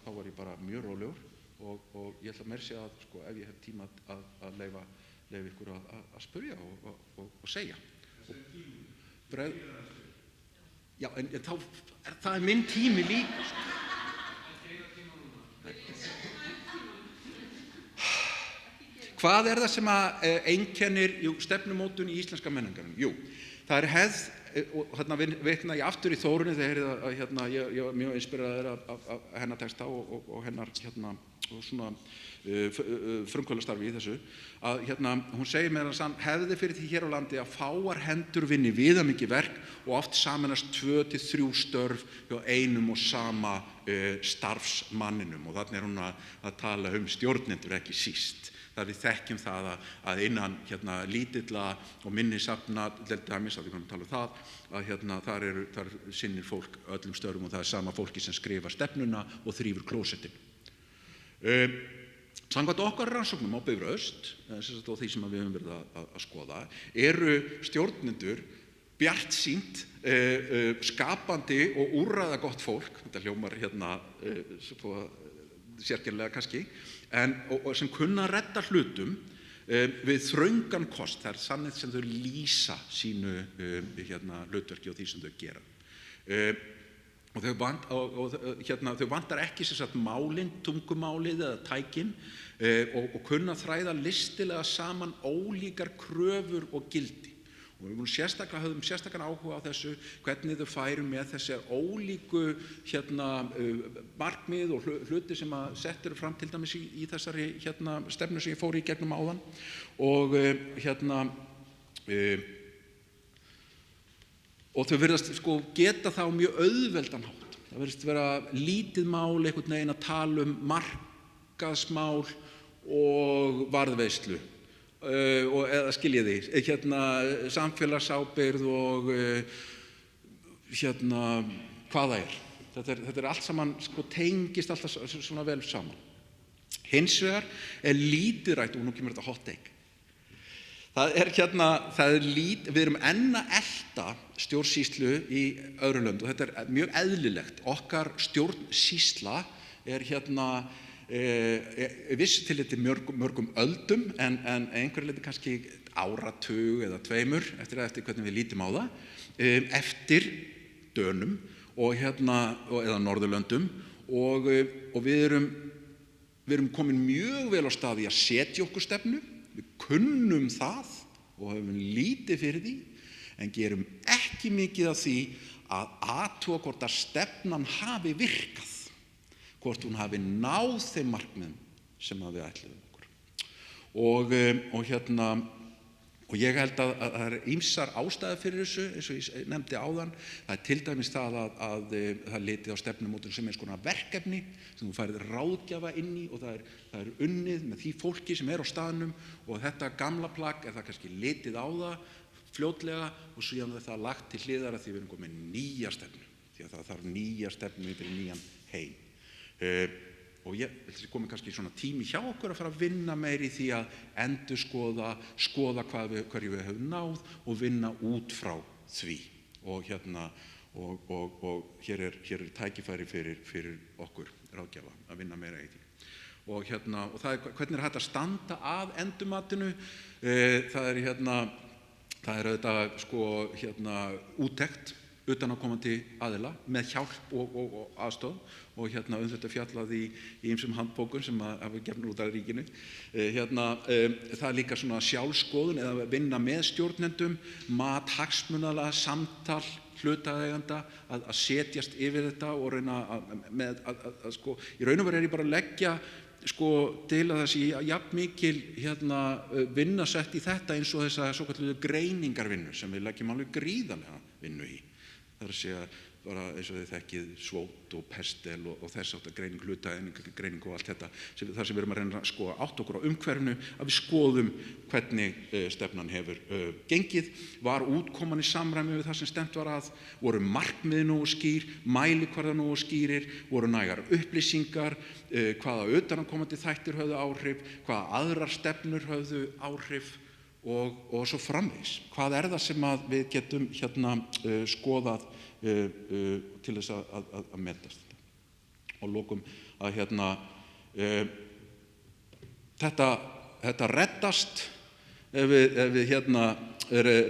var ég bara mjög rólegur og ég ætla meira að segja að ef ég hef tíma að leyfa ykkur að spyrja og segja. Já, en það er minn tími líka. Hvað er það sem að einkennir stefnumótun í íslenska menningarnum? Jú, það er hefð, og þarna vitna ég aftur í Þórunni þegar ég var mjög inspireraður af hennar texta og hennar og svona frumkvöðlastarfi í þessu, að hún segir meðal annars hefði fyrir því hér á landi að fáar hendur vinni viðamikið verk og oft sameinast 2 til 3 störf hjá einum og sama starfsmanninum, og þannig er hún að tala stjórnendur ekki síst. Það við þekkjum það að innan lítilla og minni safna, til dæmis að við kannum tala um það, að þar sinnir fólk öllum störfum og það er sama fólki sem skrifar stefnuna og þrífur klósettin. Samkvæmt okkar rannsóknum á Bifröst, og því sem við höfum verið að skoða, eru stjórnendur bjartsýnt, skapandi og úrræðagott fólk, þetta hljómar sérkennilega kannski, og sem kunna að redda hlutum við þröngan kost. Það er þannig sem þau lýsa sínu hlutverki og því sem þau gera. Og þau vantar ekki sem sagt málin, tungumálið eða tækin, og kunna þræða listilega saman ólíkar kröfur og gildi. Og við höfum sérstakann áhuga á þessu, hvernig þau færu með þessi ólíku markmið og hluti sem að sett eru fram til dæmis í þessari stefnu sem ég fór í gegnum áðan. Og þau virðast geta það á mjög auðveldan hátt. Það virðist vera lítið mál einhvern veginn að tala markaðsmál og varðveislu. Eða skiljiði, samfélagsábyrgð og hvað það er. Þetta er allt saman, tengist alltaf svona vel saman. Hins vegar er lítið rætt, og nú kemur þetta hot take. Við erum enn að elta stjórnsýslu í öðrum löndum, og þetta er mjög eðlilegt. Okkar stjórnsýsla er vissu tilliti mörgum öldum, en einhverju leyti kannski áratug eða 2 eftir hvernig við lítum á það, eftir Dönum eða Norðurlöndum, og við erum komin mjög vel á stað í að setja okkur stefnu. Við kunnum það og höfum lítið fyrir því, en gerum ekki mikið af því að athuga hvort að stefnan hafi virkað, hvort hún hafi náð þeim markmiðum sem við ætluðum okkur. Og ég held að það er ýmsar ástæður fyrir þessu, eins og ég nefndi áðan. Það er til dæmis það að það er litið á stefnumótun sem eins konar verkefni sem þú færð ráðgjafa inn í, og það er unnið með því fólki sem er á staðnum, og þetta gamla plagg er það kannski litið á það fljótlega, og síðan er það lagt til hliðar að því við erum komið nýja stefnu, því að það þarf nýja stefnu fyrir nýjan heim. Og ég komi kannski svona tími hjá okkur að fara að vinna meir í því að endurskoða hverju við höfum náð og vinna út frá því. Og hér er tækifæri fyrir okkur ráðgjafa að vinna meira í því. Og það er hvernig er hægt að standa að endurmatinu. Það er auðvitað úttekt utanaðkomandi aðila með hjálp og aðstoð, og þetta fjallað í ýmsum handbókum sem hafa gefnir út af ríkinu. Það er líka svona sjálfskoðun eða vinna með stjórnendum, mat hagsmunaaðila, samtal hlutaðeigenda, að setjast yfir þetta og reyna í raun og veru er ég bara að leggja sko til að það sé jafn mikil vinna sett í þetta eins og þessa svokölluðu greiningarvinnu sem við leggjum alveg gríðarlega vinnu í. Það er að segja bara eins og þið þekkið SWOT og PESTEL og þess áttar greining, hlutaeiningargreining og allt þetta, þar sem við erum að reyna að átta okkur á umhverfinu, að við skoðum hvernig stefnan hefur gengið, var útkoman í samræmi við það sem stefnt var að, voru markmið nógu skýr, mælikvarðar nógu skýrir, voru nægar upplýsingar, hvaða utanaðkomandi þættir höfðu áhrif, hvaða aðrar stefnur höfðu áhrif og svo framvegis. Hvað er það sem að við getum skoðað til þess að metast þetta. Og lokum að þetta reddast ef við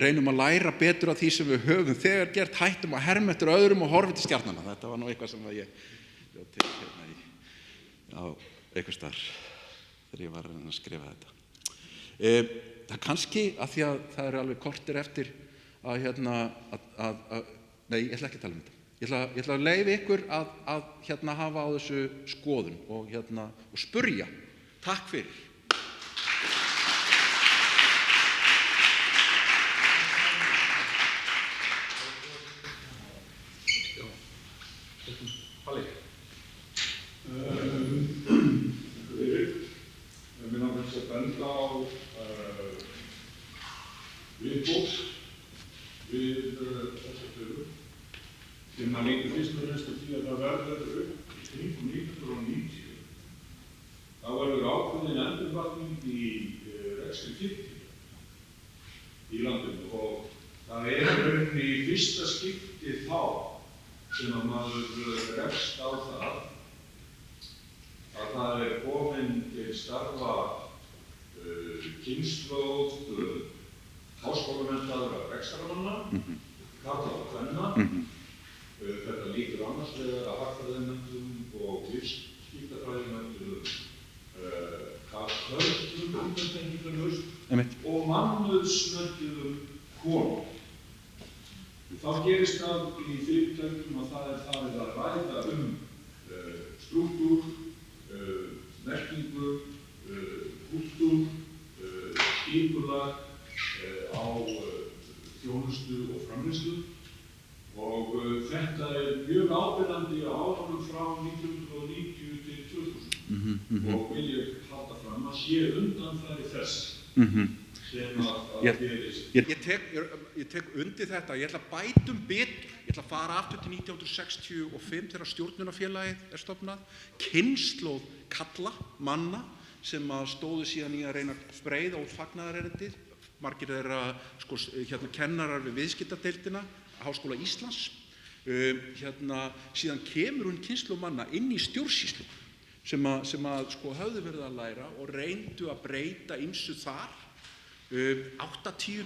reynum að læra betur af því sem við höfum þegar gert, hættum að herma eftir öðrum og horfa til stjarnanna. Þetta var nú eitthvað sem ég bjó til á einhvers staðar þegar ég var að skrifa þetta. Það kannski að því að það er alveg kortir eftir að nei, ég ætla ekki að tala um þetta. Ég ætla að leyfa ykkur að hafa á þessu skoðun og spurja. Takk fyrir. Mér langar að benda á viðbót við þessa tölu sem að líka fyrst og fremst til því að það verður upp í kringum 1990. Þá verður ákveðin endurvakning í rekstri kirkju í landinu og það rauninni í fyrsta skipti þá sem að maður rekst á það að það komin til starfa kynslóð háskólamenntaðra rekstrarmanna, karla og kvenna. Þetta lítur annars vegar að hagfræðimenntum og viðskiptafræðimenntum, körlum undantekningarlaust og mannauðsmenntuðum konum. Þá gerist það í fyrirtækjum að það farið að ræða strúktúr, merkingu, kúltúr, skipulag á þjónustu og framleiðslu og þetta mjög áberandi á árunum frá 1990 til 2000 og vil ég halda fram að sé undanfari þess sem að gerist. Ég tek undir þetta, ég ætla að bæta betur, ég ætla að fara aftur til 1965 þegar stjórnunarfélagið stofnað, kynslóð kalla, manna sem stóðu síðan í að reyna að spreyða út fagnaðarerindið, margir þeirra kennarar við viðskiptadeildina, Háskóla Íslands, síðan kemur hún kynslóð manna inn í stjórnsýslu sem höfðu verið að læra og reyndu að breyta ýmsu þar, 80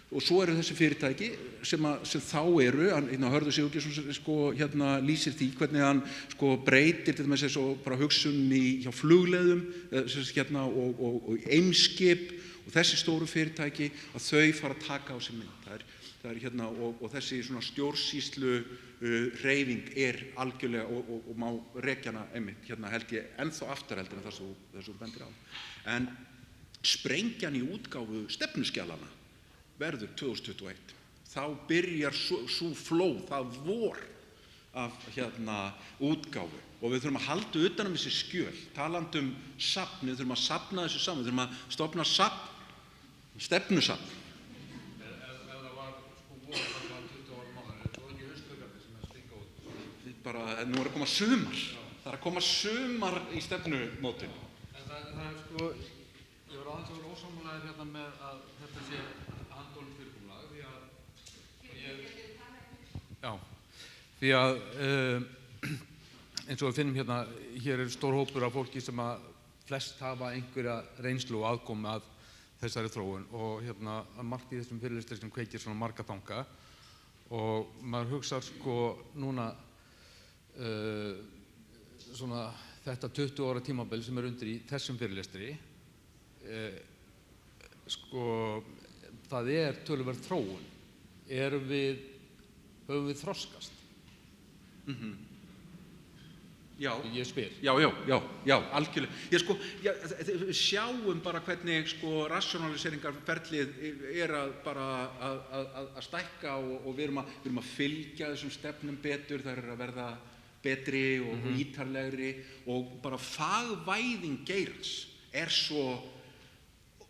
og svo eru þessi fyrirtæki sem þá eru, Hörður Sigurgeirsson lýsir því hvernig hann breytir til dæmis eins og bara hugsunni hjá flugleiðum og Eimskip og þessi stóru fyrirtæki að þau fara að taka á sig mynd. Það er og þessi svona stjórnsýslu hreyfing algjörlega og má rekja hana einmitt held ég ennþá afturheldur en þessu bendir á. En sprengjan í útgáfu stefnuskjalanna verður 2021. Þá byrjar sú flóð, það vor af útgáfu og við þurfum að halda utan þessi skjöl, talandi safn, við þurfum að safna þessu saman, við þurfum að stofna safn, stefnusafn. Bara, nú að koma sumar. Það að koma sumar í stefnumótinu. En það ég var aðeins að vera ósammála með að þetta sé handólinn fyrirkomulag því að eins og við finnum hér stór hópur af fólki sem að flest hafa einhverja reynslu og aðkomu að þessari þróun og margt í þessum fyrirlestri sem kveikir svona marga þanga og maður hugsar núna svona þetta 20 ára tímabil sem undir í þessum fyrirlestri það töluverð þróun. Höfum við þroskast? Já. Ég spyr. Já, algjörlega. Sjáum bara hvernig rationaliseringarferlið að stækka og við erum að fylgja þessum stefnum betur, þær að verða betri og ítarlegri og bara fagvæðing geirans svo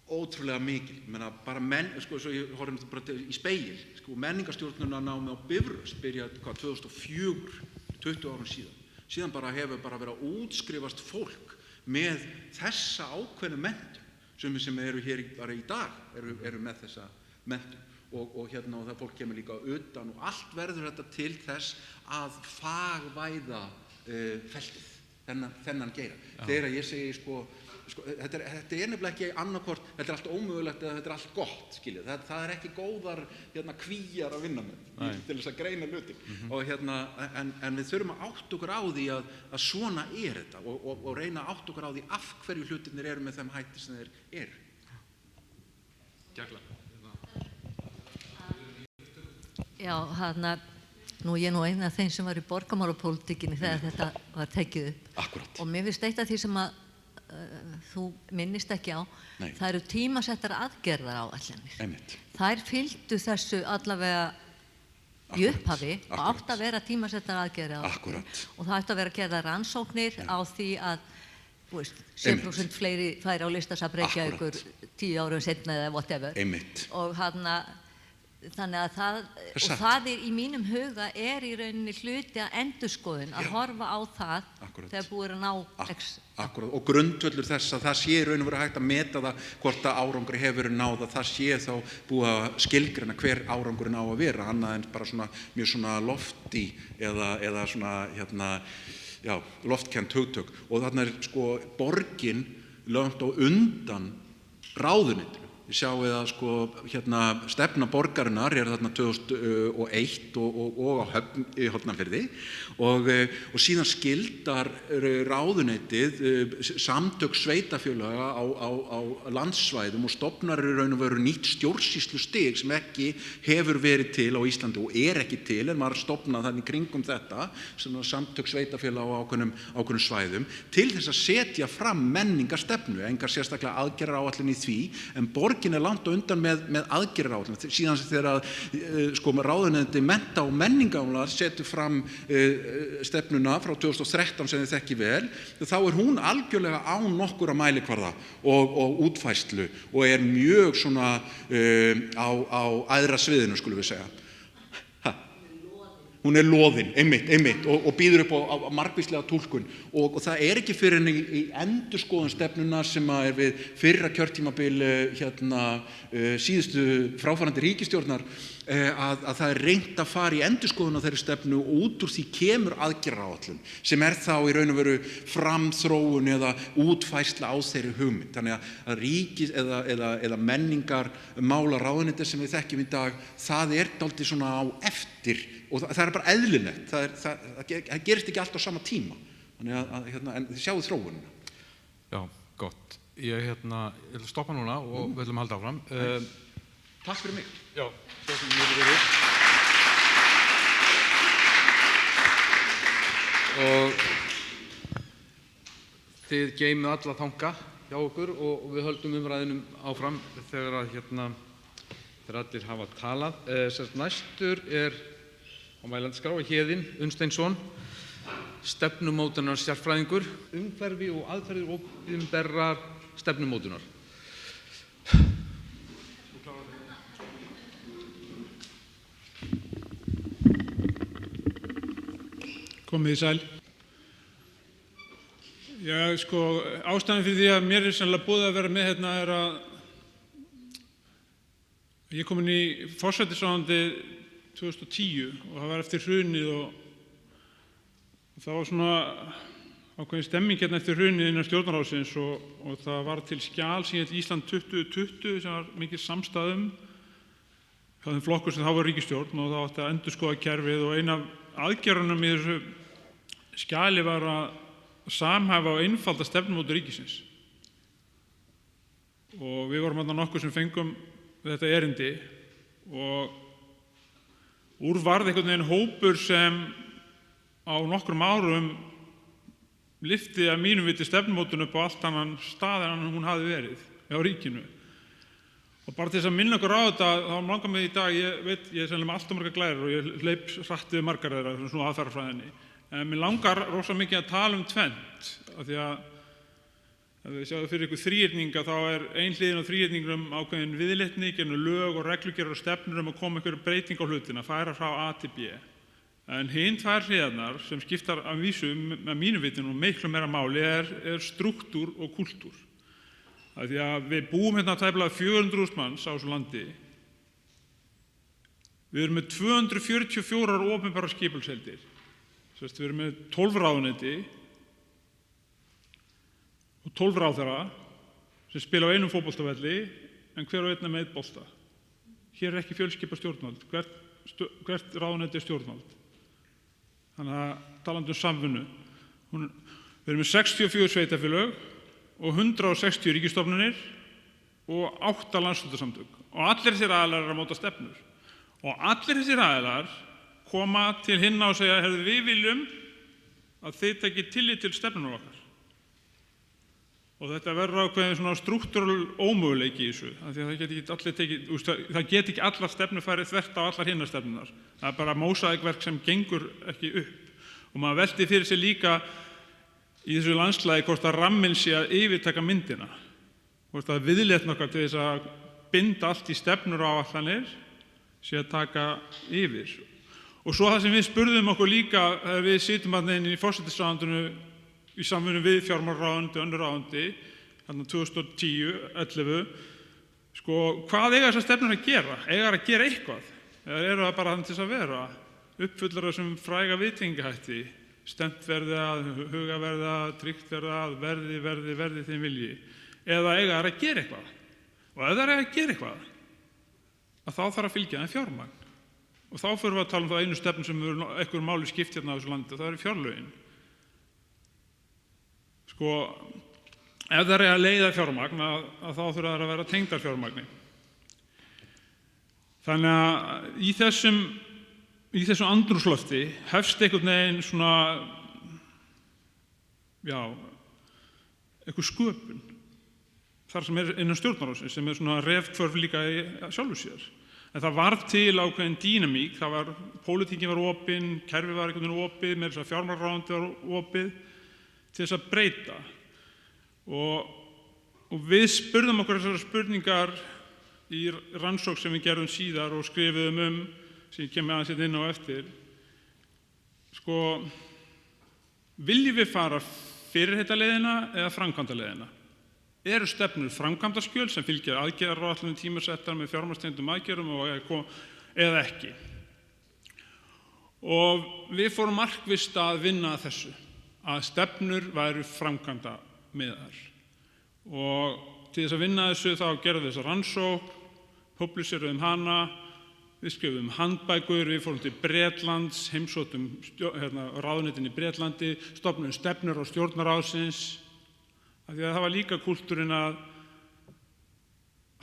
ótrúlega mikil. Ég meina bara svo ég horfum bara í spegil, menningarstjórnunarnámi á Bifröst byrjaði 2004, 20 árum síðan bara hefur bara verið að útskrifast fólk með þessa ákveðnu menntun sem eru hér bara í dag eru með þessa menntun og það fólk kemur líka utan og allt verður þetta til þess að fagvæða feltið, þennan geira. Þegar ég segi þetta nefnilega ekki annarkvort, þetta allt ómögulegt eða þetta allt gott, skiljið. Það ekki góðar kvíjar að vinna með til þess að greina hlutin. Og en við þurfum að átta okkur á því að svona þetta og reyna að átta okkur á því af hverju hlutirnir eru með þeim hætti sem þeir eru. Gægla. Já, ég einn af þeim sem var í borgarmálapólitíkinni þegar þetta var tekið upp. Akkúrat. Og mér finnst eitt af því sem að þú minnist ekki á, Nei. það eru tímasettar aðgerðaráætlanir. Einmitt. Þær fylgdu þessu allavega í upphafi og átt að vera tímasettar aðgerðaráætlanir. Akkúrat. Og það átt að vera að gera rannsóknir á því að 7% fleiri færi á listasafn Reykjavíkur 10 árum seinna eða whatever. Einmitt. Og þannig að það í mínum huga í rauninni hluti að endurskoðun að horfa á það þegar búið að ná Akkúrat, og grundvöllur þess að það sé í raun og veru hægt að meta það hvort að árangri hefur náð, að það sé þá búið að skilgreina hver árangurinn á að vera, annað en bara mjög lofti eða loftkennt hugtök. Og þarna borgin langt á undan ráðuneytinu. Ég sjáið að stefna borgarinnar þarna 2001 og á Höfn í Hornafirði og síðan skildar ráðuneytið samtök sveitafélaga á landsvæðum og stofnar í raun og veru nýtt stjórnsýslustig sem ekki hefur verið til á Íslandi og ekki til en var stofnað þannig kringum þetta samtök sveitafélaga á ákveðnum svæðum til þess að setja fram menningarstefnu, engar sérstaklega aðgerðaráætlun í því, en borgin langt á undan með aðgerðaráætlun. Síðan þegar ráðuneyti mennta- og menningarmála setur fram stefnuna frá 2013 sem þið þekki vel, þá hún algjörlega án nokkurra mælikvarða og útfærslu og mjög á æðra sviðinu, skulum við segja. Hún loðin, einmitt og býður upp á margvíslega túlkun og það ekki fyrir henni í endurskoðun stefnuna sem við fyrra kjörtímabil síðustu fráfarandi ríkisstjórnar að það reynt að fara í endurskoðun á þeirri stefnu og út úr því kemur aðgerðaráætlun sem þá í raun og veru framþróun eða útfærsla á þeirri hugmynd. Þannig að ríkis eða menningarmála ráðuneyti sem við þekkjum í dag, það dálítið á eftir og það bara eðlilegt. Það gerist ekki allt á sama tíma. Þannig en þið sjáu þróunina. Já, gott. Ég vil stoppa núna og við ætlum að halda áfram. Takk fyrir mig. Já, þessum mjög verið. Og þið geymið alla þanga hjá okkur og við höldum umræðinum áfram þegar allir hafa talað. Næstur á mælendaskrá Héðinn Unnsteinsson, stefnumótunar sérfræðingur, umhverfi og aðferðir opinberrar stefnumótunar. Komið í sæl. Ástæðan fyrir því að mér sennilega boðið að vera með hérna að ég kom inn í forsætisráðuneytið 2010 og það var eftir hrunið og það var ákveðin stemming hérna eftir hrunið innan stjórnarráðsins og það var til skjal sem hét Ísland 2020 sem var mikil samstaða hjá þeim flokkur sem þá var ríkisstjórn og það átti að endurskoða kerfið og ein af aðgerðunum í þessu skjali var að samhæfa og einfalda stefnumótun ríkisins. Og við vorum þarna nokkuð sem fengum þetta erindi og úr varð einhvern veginn hópur sem á nokkrum árum lyfti að mínum viti stefnumótun upp á allt annan stað en hún hafði verið hjá ríkinu. Og bara til þess að minna okkur á þetta, þá langar mig í dag, ég er sennilega með allt margar glærur og ég hleyp hratt við margar þeirra, svona aðferðafræðinni. En mér langar rosa mikið að tala tvennt, af því að ef við sjáum fyrir ykkur þríhyrninga, þá ein hliðin á þríhyrningnum ákveðin viðleitni, gerðum lög og reglugerðar og stefnur að koma einhverju breyting á hlutina, færa frá A til B. En hinn tvær hliðarnar sem skiptar að vísu með mínu vitinu og miklu meira máli strúktúr og kúltúr. Af því að við búum hérna tæplega 400.000 manns á þessu landi. Við erum með 244 opinberar skipulagsheildir. Við erum með 12 ráðuneyti og 12 ráðherra sem spila á einum fótboltavelli en hver og einn með einn bolta. Hér ekki fjölskipað stjórnvald. Hvert ráðuneyti stjórnvald. Þannig að talandi samvinnu. Við erum með 64 sveitarfélög og 160 ríkisstofnanir og 8 landshlutasamtök. Og allir þessir aðilar að móta stefnur. Og allir þessir aðilar koma til hinna og segja, við viljum að þið tekið tillit til stefnunum okkar. Og þetta verður ákveðin svona struktúral ómöguleiki í þessu. Því að það get ekki allar stefnur farið þvert á allar hinnar stefnunar. Það bara mósaíkverk sem gengur ekki upp. Og maður velti fyrir sig líka í þessu landslagi hvort að ramminn sé að yfirtaka myndina. Hvort að viðleitni okkar til þess að binda allt í stefnur og áætlanir sé að taka yfir. Og svo það sem við spurðum okkur líka þegar við sitjum þarna inn í forsætisráðuneytinu í samvinnu við fjármálaráðuneyti og önnur ráðuneyti, þarna 2010-11, hvað eiga þessar stefnur að gera? Eiga að gera eitthvað? Eða eru það bara þannig til þess að vera? Uppfullar þessum fræga viðtengihætti, stefnt verði að, huga verði að, tryggt verði að, verði þeim vilji. Eða eiga að gera eitthvað? Og ef það eiga að gera eitthvað, að þá þarf að fylgja þeim fjármagn. Og þá förum við að tala um það einu stefnu sem við einhverju máli skipt hérna á þessu landi, og það eru fjárlögin. Ef það að leiða fjármagn, að þá þurfa það að vera tengdar fjármagni. Þannig að í þessu andrúmslofti hefst einhvern veginn svona, einhver sköpun. Þar sem innan stjórnarráðsins, sem svona refkvörf líka í sjálfu sér. En það var til ákveðin dýnamík, pólitíkin var opin, kerfið var einhvern veginn opið, með þess að fjármálaráðuneytið var opið til þess að breyta. Og við spurðum okkur þessar spurningar í rannsókn sem við gerðum síðar og skrifuðum sem ég kem aðeins inn á eftir. Viljum við fara fyrirheitaleiðina eða framkvæmdaleiðina? Eru stefnur framkvæmdaskjöl sem fylgja aðgerðaráætlunum tímasettar með fjármagnstengdum aðgerðum eða ekki? Og við fórum markvisst að vinna að þessu, að stefnur væru framkvæmdamiðaðar. Og til þess að vinna þessu þá gerðum við þessa rannsókn, publiseruðum hana, við skrifuðum handbækur, við fórum til Bretlands, heimsóttum ráðuneytin í Bretlandi, stofnuðum stefnur á stjórnarráðsins, af því að það var líka kúltúrinn að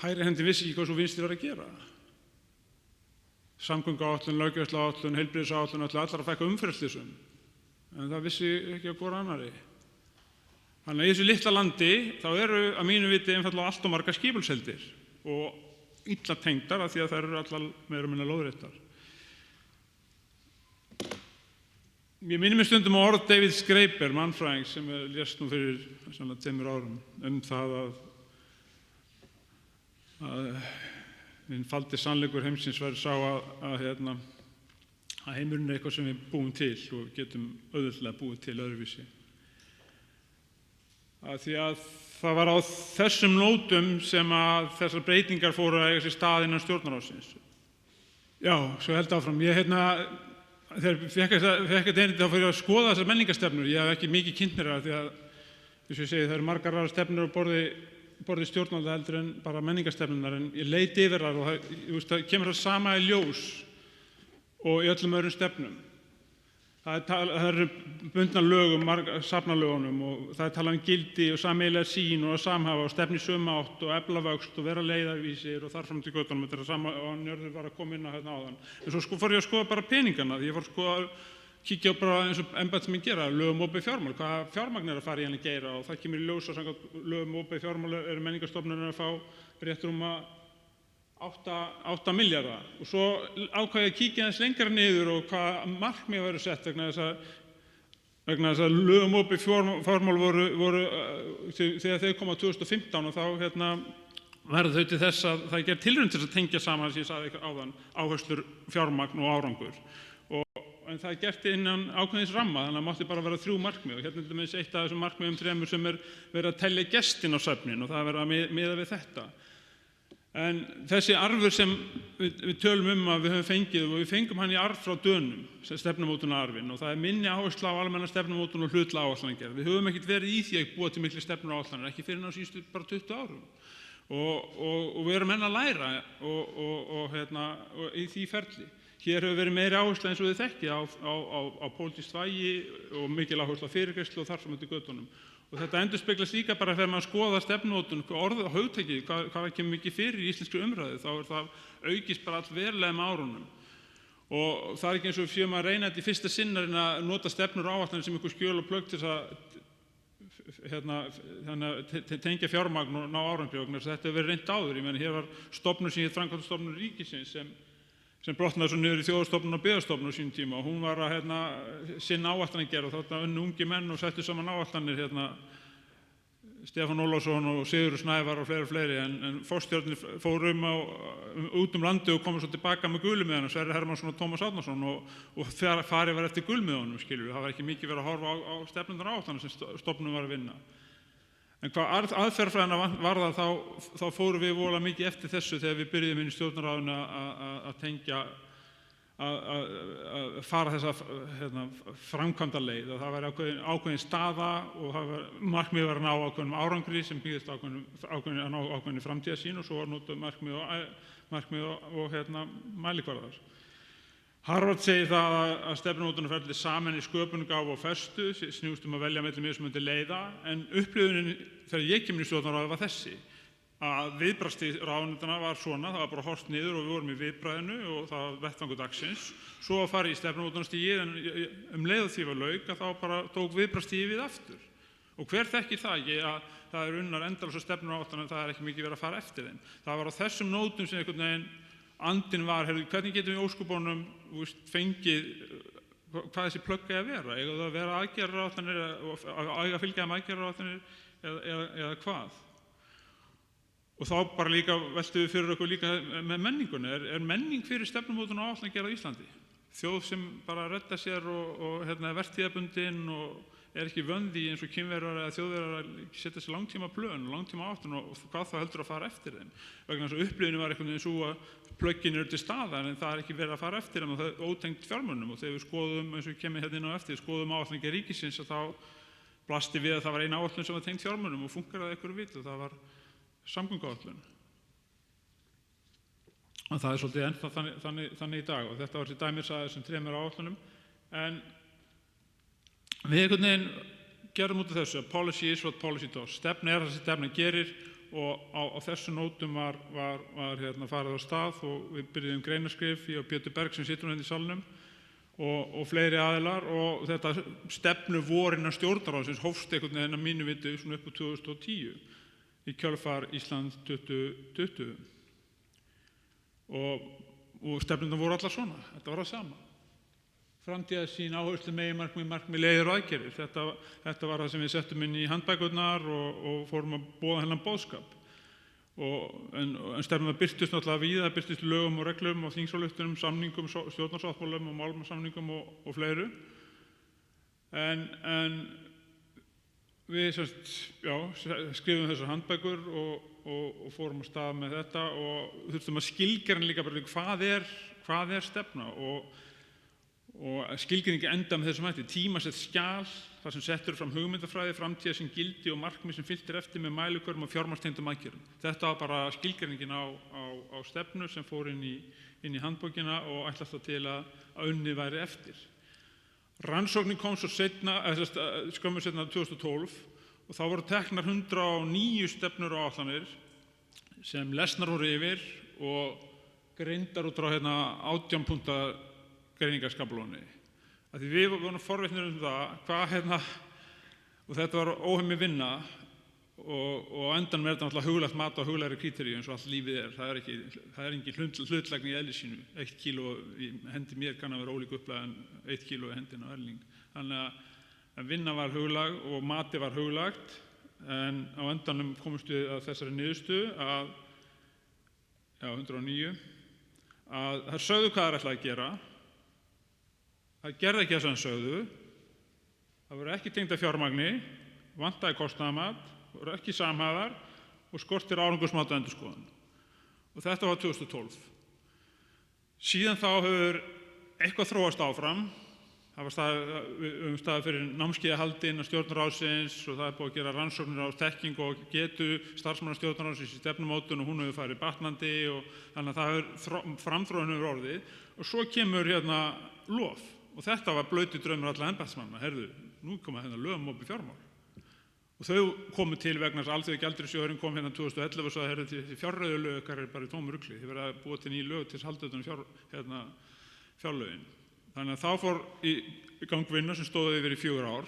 hægri hendi vissi ekki hvað svo vinstri var að gera. Samgönguáætlun, löggæsluáætlun, heilbrigðisáætlun, allar að fækka umferðarslysum. En það vissi ekki að hvora annarri. Þannig að í þessu litla landi þá eru að mínu viti einfaldlega allt og margar skipulagsheildir og illa tengdar af því að þær eru allar meira og minna lóðréttar. Ég minni mig stundum á orð David Graeber, mannfræðings sem lést nú fyrir 2 árum það að hinn faldi sannleikur heimsins væri sá að heimurinn er eitthvað sem við búum til og getum auðveldlega búið til öðruvísi. Því að það var á þessum nótum sem að þessar breytingar fóru að eiga sér stað innan stjórnarráðsins. Já, svo held áfram. Þegar fékk þetta einnig þá fyrir að skoða þessar menningarstefnur. Ég hef ekki mikið kynnt mér því að, eins og ég segi, það eru margar aðrar stefnur á borði stjórnvalda heldur en bara menningarstefnunar, en ég leit yfir þar og það kemur það sama í ljós og í öllum öðrum stefnum. Það eru bundnar lögum, safnalögunum og það talað gildi og sameiginlega sýn og að samhafa og stefni sömu átt og efla vöxt og vera leiðarvísir og þar fram til götunum. Þetta er sama og Njörður var að koma inn á hérna áðan. En svo fór ég að skoða bara peningana, því ég fór að skoða kíkja á bara eins og embættismenn gera, lög opinber fjármál, hvað fjármagn að fara í hann að geira og það kemur í ljós að samkvæmt lögum opinber fjármál eru menningarstofnanir að fá rétt rúma 8 milljarða og svo ákvað ég að kíkja aðeins lengra niður og hvað markmið verður sett vegna þess að lögum opinber fjármál voru þegar þau koma 2015 og þá verða þau til þess að það er gerð tilraun til þess að tengja saman sem ég sagði áðan áherslur, fjármagn og árangur. En það er gert innan ákveðins ramma, þannig að það mátti bara vera 3 markmið og hérna er til dæmis eitt af þessum markmiðum 3 sem er verið að telja gestin á söfnin og það er verið að miða við þetta. En þessi arfur sem við tölum að við höfum fengið og við fengum hann í arf frá Dönum, stefnumótunararfinn og það er minni áhersla á almenna stefnumótun og hlutlæga áætlanagerð. Við höfum ekkert verið í því að búa til miklu stefnur og áætlanir, ekki fyrir á síðustu bara 20 árum. Og við erum enn að læra og í því ferli. Hér hefur verið meiri áhersla eins og þið þekkið á pólitískt vægi og mikil áhersla á fyrirgreiðslu og þar fram eftir götunum. Og þetta endurspeglast líka bara þegar maður skoðar stefnumótun, orðið og hugtakið, hvað kemur mikið fyrir í íslenskri umræðu, þá er það aukist bara allverulega með árunum. Og það er ekki eins og við séum að reyna þetta í fyrsta sinn að nota stefnur og áætlanir sem einhver skjöl og plögg til að tengja fjármagn og ná árangri vegna þess að þetta hefur verið reynt áður. Ég meina, hér var stofnun sem hét Framkvæmdastofnun ríkisins sem brotnaði svo niður í Þjóðhagsstofnun og Byggðastofnun á sínum tíma og hún var að sinna áætlanagerð og þarna unnu ungi menn og settu saman áætlanir Stefán Ólafsson og Sigurður Snævar og fleiri en forstjórnir fóru út landi og komu svo tilbaka með gulmiðana, Sverrir Hermannsson og Tómas Árnason og farið var eftir gulmiðunum, skilur við. Það var ekki mikið verið að horfa á stefnurnar og áætlanir sem stofnun var að vinna. En hvað aðferðafræðina varðar þá fórum við voðalega mikið eftir þessu þegar við byrjuðum inn í stjórnarráðinu að tengja að fara þessa framkvæmdaleið og það var ákveðin staða og markmið var að ná ákveðnum árangri sem byggðist að ná ákveðinni framtíðarsýn og svo var notuð markmið og mælikvarðar. Harvard segir það að stefnumótunarferli sameini sköpunargáfu og festu, snúist að velja milli mismunandi leiða, en upplifunin þegar ég kemur í stjórnarráðið var þessi, að viðbragðsstig ráðuneytanna var svona, það var bara horft niður og við vorum í viðbragðinu og það var vettvangur dagsins, svo að fara í stefnumótunarstigið en leið því var lauk að þá bara tók viðbragðsstigið við aftur. Og hver þekkir það ekki að það er unnar endalausar stefnur áætlanir en það er ekki mikið verið að fara eftir þeim. Það var á þessum nótum sem einhvern veginn andinn var, hvernig getum við óskupunum fengið hvað þessi plögg eigi að vera? Eiga það að vera aðgerðaráætlanir eiga að fylgja þeim aðgerðaráætlanir eða hvað? Og þá bara líka veltum við fyrir okkur líka með menningunni. Er menning fyrir stefnumótun og áætlanagerð á Íslandi? Þjóð sem bara redda sér og vertíðabundin og er ekki vönd í eins og kynverjar eða þjóðverjar að setja sér langtíma plön og langtíma áætlun og hvað það heldur að fara eftir þeim. Vegna þess að upplifinu var einhvern veginn svo að plöggin eru til staðar en það er ekki verið að fara eftir þeim og það er ótengt fjármunum og þegar við skoðum, eins og við kemur hérna inn á eftir, skoðum áætlanagerð ríkisins að þá blasti við að það var ein áætlun sem var tengt fjármunum og funkaraði einhverju vit og það var samgönguáætlun. Og það er svolítið ennþá þannig í dag og þetta var til dæmis að þessum 3 áætlunum en við einhvern veginn gerum út af þessu að policy is what policy does. Stefna er það sem stefna gerir og á þessu nótum var farið á stað og við byrjuðum greinaskrif, ég og Pétur Berg sem situr hérna í salnum og fleiri aðilar og þetta stefnu vorinnar stjórnarráðsins hófst einhvern veginn að mínu viti svona upp á 2010 í kjölfar Ísland 2020 og stefnurnar voru allar svona, þetta var það sama. Framtíðarsýn, áherslu, meginmarkmið, leiðir og aðgerðir. Þetta var það sem við settum inn í handbækurnar og fórum að boða hennan boðskap. En stefnurnar birtust náttúrulega víða, birtust lögum og reglum og þingsályktunum, samningum, stjórnarsáttmálum og málsamningum og fleiru. En við skrifum þessar handbækur og fórum að stað með þetta og þurftum að skilgreina líka bara hvað er stefna og skilgreiningi enda með þessum hætti, tímasett skjal þar sem settur fram hugmyndafræði, framtíðar sem gildi og markmið sem fylgir eftir með mælikvörðum og fjármagnstengdum aðgerðum. Þetta var bara skilgreiningin á stefnu sem fór inn í handbókina og ætlast það til að unnið væri eftir. Rannsóknin kom svo skömmu seinna 2012 og þá voru teknar 109 stefnur og áætlanir sem lesnar voru yfir og greindar út frá 18 punkta greiningarskablóni. Því við vorum forvitnir það hvað og þetta var óheimil vinna og á endanum þetta náttúrulega huglægt mat og huglægri kríteríu eins og allt lífið það er engin hlutlægni í eðli sínu. 1 kíló í hendi mér kann að vera ólík upplag en 1 kíló í hendina á Erling. Þannig að vinna var huglæg og mati var huglægt, en á endanum komumst við að þessari niðurstöðu að 109 að þær sögðu hvað þær ætlaði að gera. Það gerði ekki þess að sögðu. Það voru ekki tengd af fjármagni, vantaði kostnaðarmat, voru ekki samhæfðar og skortir árangursmat og endurskoðun. Og þetta var 2012. Síðan þá hefur eitthvað þróast áfram. Það var staðið fyrir námskeiðahaldi innan Stjórnarráðsins og það er búið að gera rannsóknir á þekkingu og getu starfsmanna Stjórnarráðsins í stefnumótun og hún hefur farið batnandi og þannig að það hefur framþróun hefur orðið. Og svo kemur lof og þetta var blauti draumur alla embættismanna. Heyrðu, nú koma lög um opinber fjármál. Og þau komu til vegna þess að Alþjóðagjaldeyrissjóðurinn kom 2011 og sagði, heyrðu, þessi fjárreiðulög ykkar bara í tómu rugli. Þið verða að búa til ný lög til að halda utan fjárlögin. Þannig að þá fór í gang vinna sem stóð yfir í 4 ár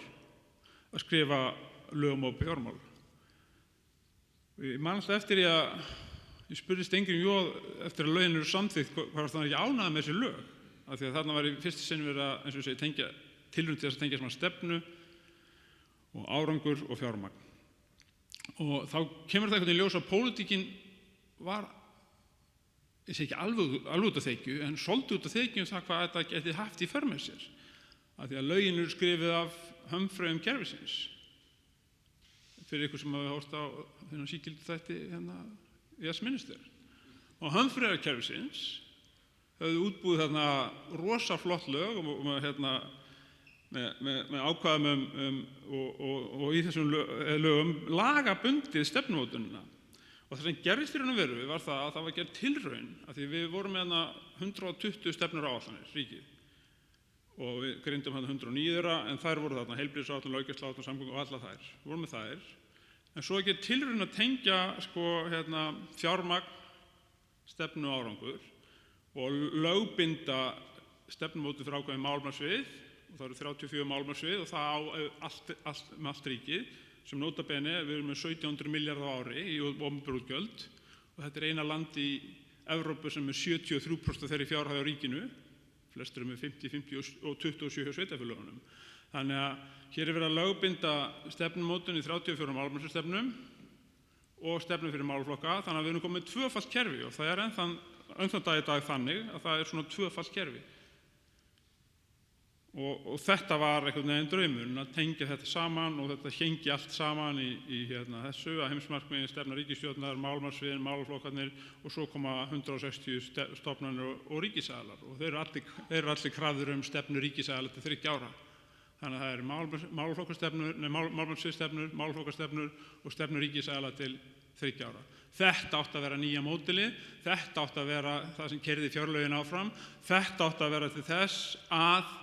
að skrifa lög um opinber fjármál. Ég man alltaf eftir ég spurði Steingrímur J eftir að lögin eru samþykkt hvað það ekki ánægði með þessi lög. Af því að þarna var í fyrsta sinn verið að, eins og ég segi, tilraun til þess að tengja saman stefnu og árangur og fjármagn. Og þá kemur það einhvern veginn ljós að pólitíkin var, ég segi ekki alveg út af þekju, en svolítið út af þekju um það hvað þetta geti haft í för með sér. Af því að lögin eru skrifið af hömfröðum kerfisins. Fyrir ykkur sem hafi horft á þennan sígildu þætti Yes Minister. Og hömfröðar kerfisins höfðu útbúið þarna rosa flott lög með ákvæðum og í þessum lögum lagabundið stefnumótunina. Og það sem gerðist í raun og veru var það að það var gerð tilraun, af því við vorum með 120 stefnur áætlanir, ríkið. Og við greindum 109 þeirra, en þær voru þarna heilbrigðisáætlun, löggæsluáætlun, samgöngu og allar þær. Við vorum með þær. En svo gerð tilraun að tengja fjármagn, stefnu og árangur og lögbinda stefnumótun fyrir ákveðin málefnasvið, og það eru 34 málefnasvið og það á með allt ríkið, sem nota bene, við erum með 1700 milljarða á ári í opinber útgjöld og þetta er eina land í Evrópu sem er 73% þeirri fjárhæð á ríkinu, flestir eru með 50 og 27 hjá sveitarfélögunum. Þannig að hér er verið að lögbinda stefnumótun í 34 málefnasvið og stefnum fyrir málaflokka, þannig að við erum komið með tvöfalt kerfi og það er ennþá dag í dag þannig að það er svona tvöfalt kerfi. Og þetta var einhvern veginn draumurinn að tengja þetta saman og þetta hengi allt saman í þessu að heimsmarkmiðin, stefna ríkisstjórnar, málefnasviðin, málaflokkarnir og svo koma 160 stofnanir og ríkisaðilar og þeir eru allir krafðir stefnu ríkisaðilar til 3 ára. Þannig að það eru málefnasviðstefnur, málaflokkastefnur og stefnu ríkisaðilar til 3 ára. Þetta átti að vera nýja módelið, þetta átti að vera það sem keyrði fjárlögin áfram, þetta átti að vera til þess að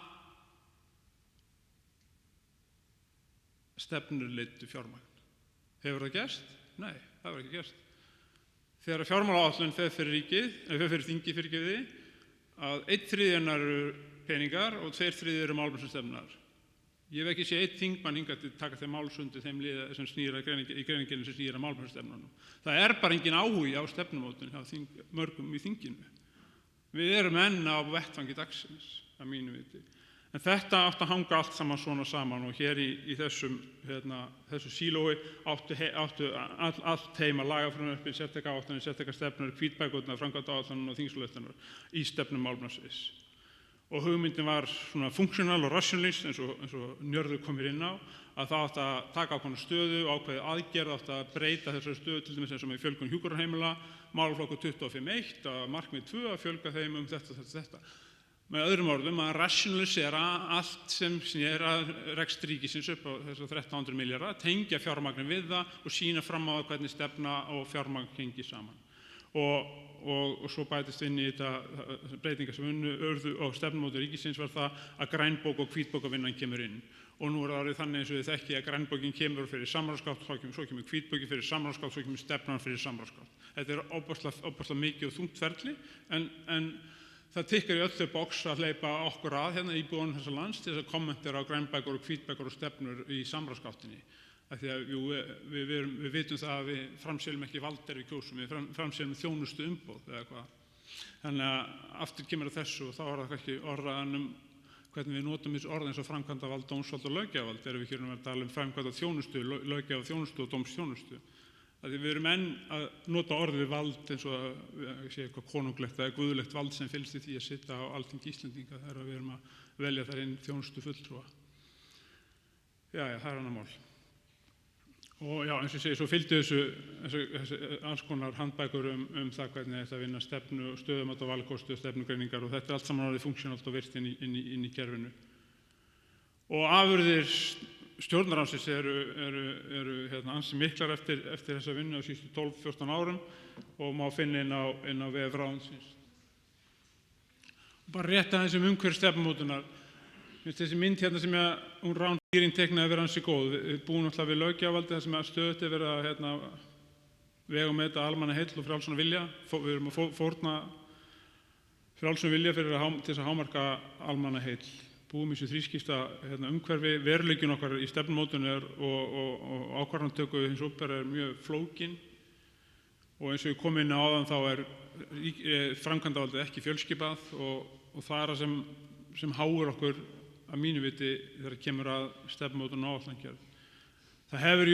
stefnur leiddu fjármagn. Hefur það gerst? Nei, það hefur ekki gerst. Þegar fjármálaáætlun fer fyrir þingið að 1/3 eru peningar og 2/3 eru málefnasviðstefnurnar. Ég hef ekki séð 1 þingmann hingað til að taka þeim máls undir þeim liða sem snýr að greinargerðinni sem snýr að málefnasviðstefnunum. Það er bara engin áhugi á stefnumótun hjá mörgum í þinginu. Við erum enn á vettvangi dagsins, að mínu viti. En þetta átti að hanga allt svona saman og hér í þessu sílói áttu allt heima lagafrumvörpin, sértækar áætlanir, sértækar stefnur, hvítbækurnar, framkvæmdaáætlanir og þingsályktanir í stefnum málefnasviðs. Og hugmyndin var svona functional og rationalist eins og Njörður komir inn á, að það átti að taka ákveðna stöðu og ákveðið aðgerð átti að breyta þessari stöðu, til dæmis eins og með fjölgun hjúkrunarheimila, málaflokkur 25.1 að markmið 2 að fjölga þeim þetta. Með öðrum orðum að rationalisera allt sem snýr að rekstri ríkisins upp á þessar 1300 milljarða, tengja fjármagnin við það og sýna fram á hvernig stefna og fjármagn gengi saman. Og svo bætist inn í þetta breytingar sem urðu og stefnumótun ríkisins var það að grænbók og hvítbókavinnan kemur inn. Og nú er það orðið þannig eins og þið þekkið að grænbókin kemur fyrir samráðsgátt, svo kemur hvítbókin fyrir samráðsgátt, svo kemur stefnan fyrir samráðsgátt. Þetta er óbærslega mikið og þungt ferli en það tikkar í öllu box að hleypa okkur að hérna íbúum þessa lands til þess að kommentera á grænbækur og hvítbækur og stefnur í samráðsgáttinni. Af því að við vitum það að við framselum ekki vald við kjósum, við framselum þjónustu umboð eða hvað. Þannig að aftur kemur að þessu og þá það kannski orðaðan hvernig við notum þessu orð eins og framkvæmdavald, dómsvald og löggjafavald þegar við hér að tala framkvæmda þjónustu, löggjafað þjónustu og dómsþjónustu. Við erum enn að nota orðið vald eins og að sé eitthvað konunglegt eða guðlegt vald sem fylgst í því að sitja á Alþingi Íslendinga þegar við erum að velja þar inn þjónustu fulltrúa. Það er annað mál. Og eins og ég segi, svo fylgdi þessu alls konar handbækur það hvernig þetta vinna stefnu, stöðumat og valkostu, stefnugreiningar og þetta allt saman orðið funksjónalt og virt inn í kerfinu. Og afurðir stjórnarráðsins eru ansi miklar eftir þessa vinnu á síðustu 12-14 árum og má finna inn á vef ráðuneytisins. Bara rétt aðeins umhverfis stefnumótunar. Þessi mynd hérna sem hún Rán Dýrin teiknaði vera ansi góð. Við búum alltaf við löggjafarvaldið þar sem stöðugt verið að vega og meta almannaheill og frjálsan vilja. Við erum að fórna frjálsan vilja til þess að hámarka almannaheill. Búum í þessu þrískipta umhverfi. Veruleikinn okkar í stefnumótun og ákvarðanatöku hins opinbera mjög flókin og eins og ég kom inn á áðan þá framkvæmdavaldið ekki fjölskipað og það sem háir okkur að mínu viti þegar kemur að stefnumótun og áætlanagerð. Það hefur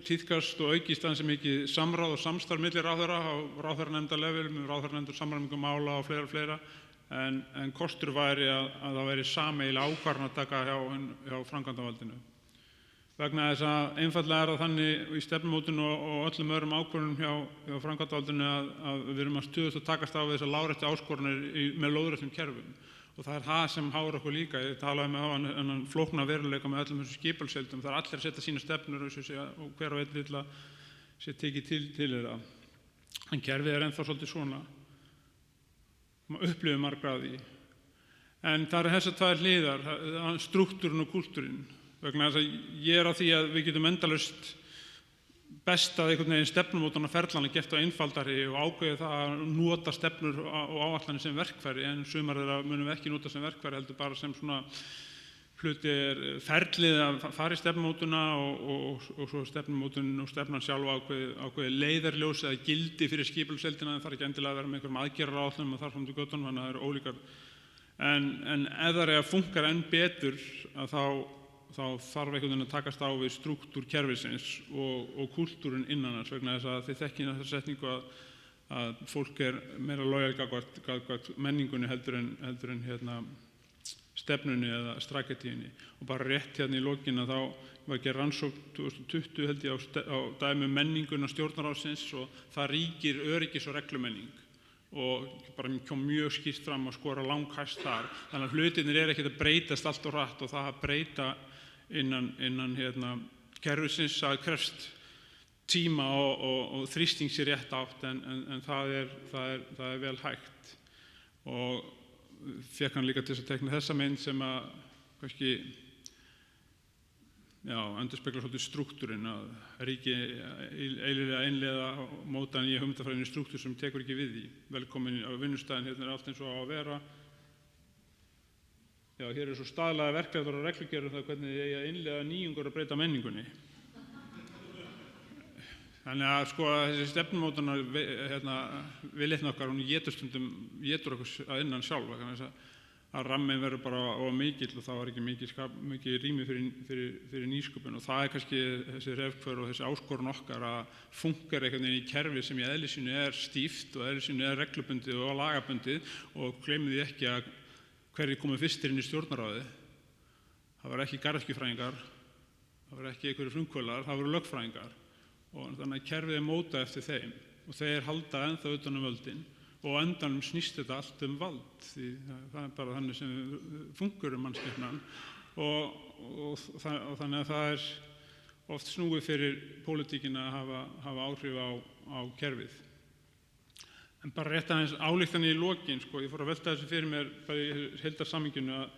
tíðkast og aukist aðeins mikið samráð og samstarf milli ráðherra á ráðherranefndarlevel, ráðherranefndar samræmingu mála og fleira, en kostur væri að það væri sameiginleg ákvarðanataka hjá framkvæmdavaldinu. Vegna þess að einfaldlega það þannig í stefnumótun og öllum öðrum ákvörðunum hjá framkvæmdavaldinu að við erum að stöðugt að takast á við þessar láréttu áskoranir með lóðréttum kerfum. Og það það sem háir okkur líka. Ég talaði með þennan flókna veruleika með öllum þessum skipulagsheitum. Það allir að setja sína stefnur og hver og einn vill að sé tekið til þeirra. En kerfið ennþá svolítið svona. Maður upplifir margra af því. En það þessar tvær hliðar, strúktúrinn og kúltúrinn. Vegna þess að ég á því að við getum endalaust best að einhvern veginn stefnumótunarferlana gert á einfaldari og ákveðið það að nota stefnur og áætlanir sem verkfæri en sumar þeirra munum við ekki nota sem verkfæri heldur bara sem svona hluti ferlið að fara í stefnumótuna og svo stefnumótun og stefnan sjálf ákveðið leiðarljós eða gildi fyrir skipulagsheitina en það ekki endilega að vera með einhverjum aðgerðaráætlunum og þar fram til göttunum þannig að það eru ólíkar en ef það að funkar enn betur að þá þarf einhvern veginn að takast á við strúktúr kerfisins og kúltúrinn innan hans vegna þess að þið þekkið þessa setningu að fólk meira lojal gagnvart menningunni heldur en stefnunni eða strategíunni og bara rétt í lokin að þá var gerð rannsókn 2020 held ég á dæmi menninguna stjórnarráðsins og það ríkir öryggis- og reglumenning og bara kom mjög skýrt fram að skora langhæst þar þannig að hlutirnir ekkert að breytast allt og hratt og það að breyta innan kerfisins að krefst tíma og þrýstings í rétt átt en það er vel hægt og fékk hann líka til að tekna þessa mynd sem að kannski endurspeglar svolítið strúktúrinn að ríki eiginlega einleiða móta nýja hugmyndafræðinni strúktúr sem tekur ekki við því. Velkomin á vinnustæðin, hérna allt eins og á að vera. Hér svo staðlaða verkefnar og reglugerðir það hvernig þið eigi að innleiða nýjungur að breyta menningunni. Þannig að þessi stefnumótunar viðleitni okkar, hún étur okkur að innan sjálf þannig að ramminn verður bara of mikill og þá er ekki mikið rými fyrir nýsköpun og það kannski þessi refkvör og þessi áskorun okkar að funkar einhvern veginn í kerfi sem í eðli sínu stíft og eðli sínu reglubundið og lagabundið og gleymið því ekki að hverjir komið fyrstir inn í stjórnarráðið. Það var ekki garðyrkjufræðingar, það var ekki einhverjir frumkvöðlar, það voru lögfræðingar og þannig að kerfið mótað eftir þeim og þeir halda ennþá utan völdin og á endanum snýst þetta allt vald því það er bara þannig sem við fungurum mannskepnan og þannig að það oft snúið fyrir pólitíkina að hafa áhrif á kerfið. En bara rétt aðeins ályktanir í lokin, ég fór að velta þessu fyrir mér bara í heildarsamhenginu að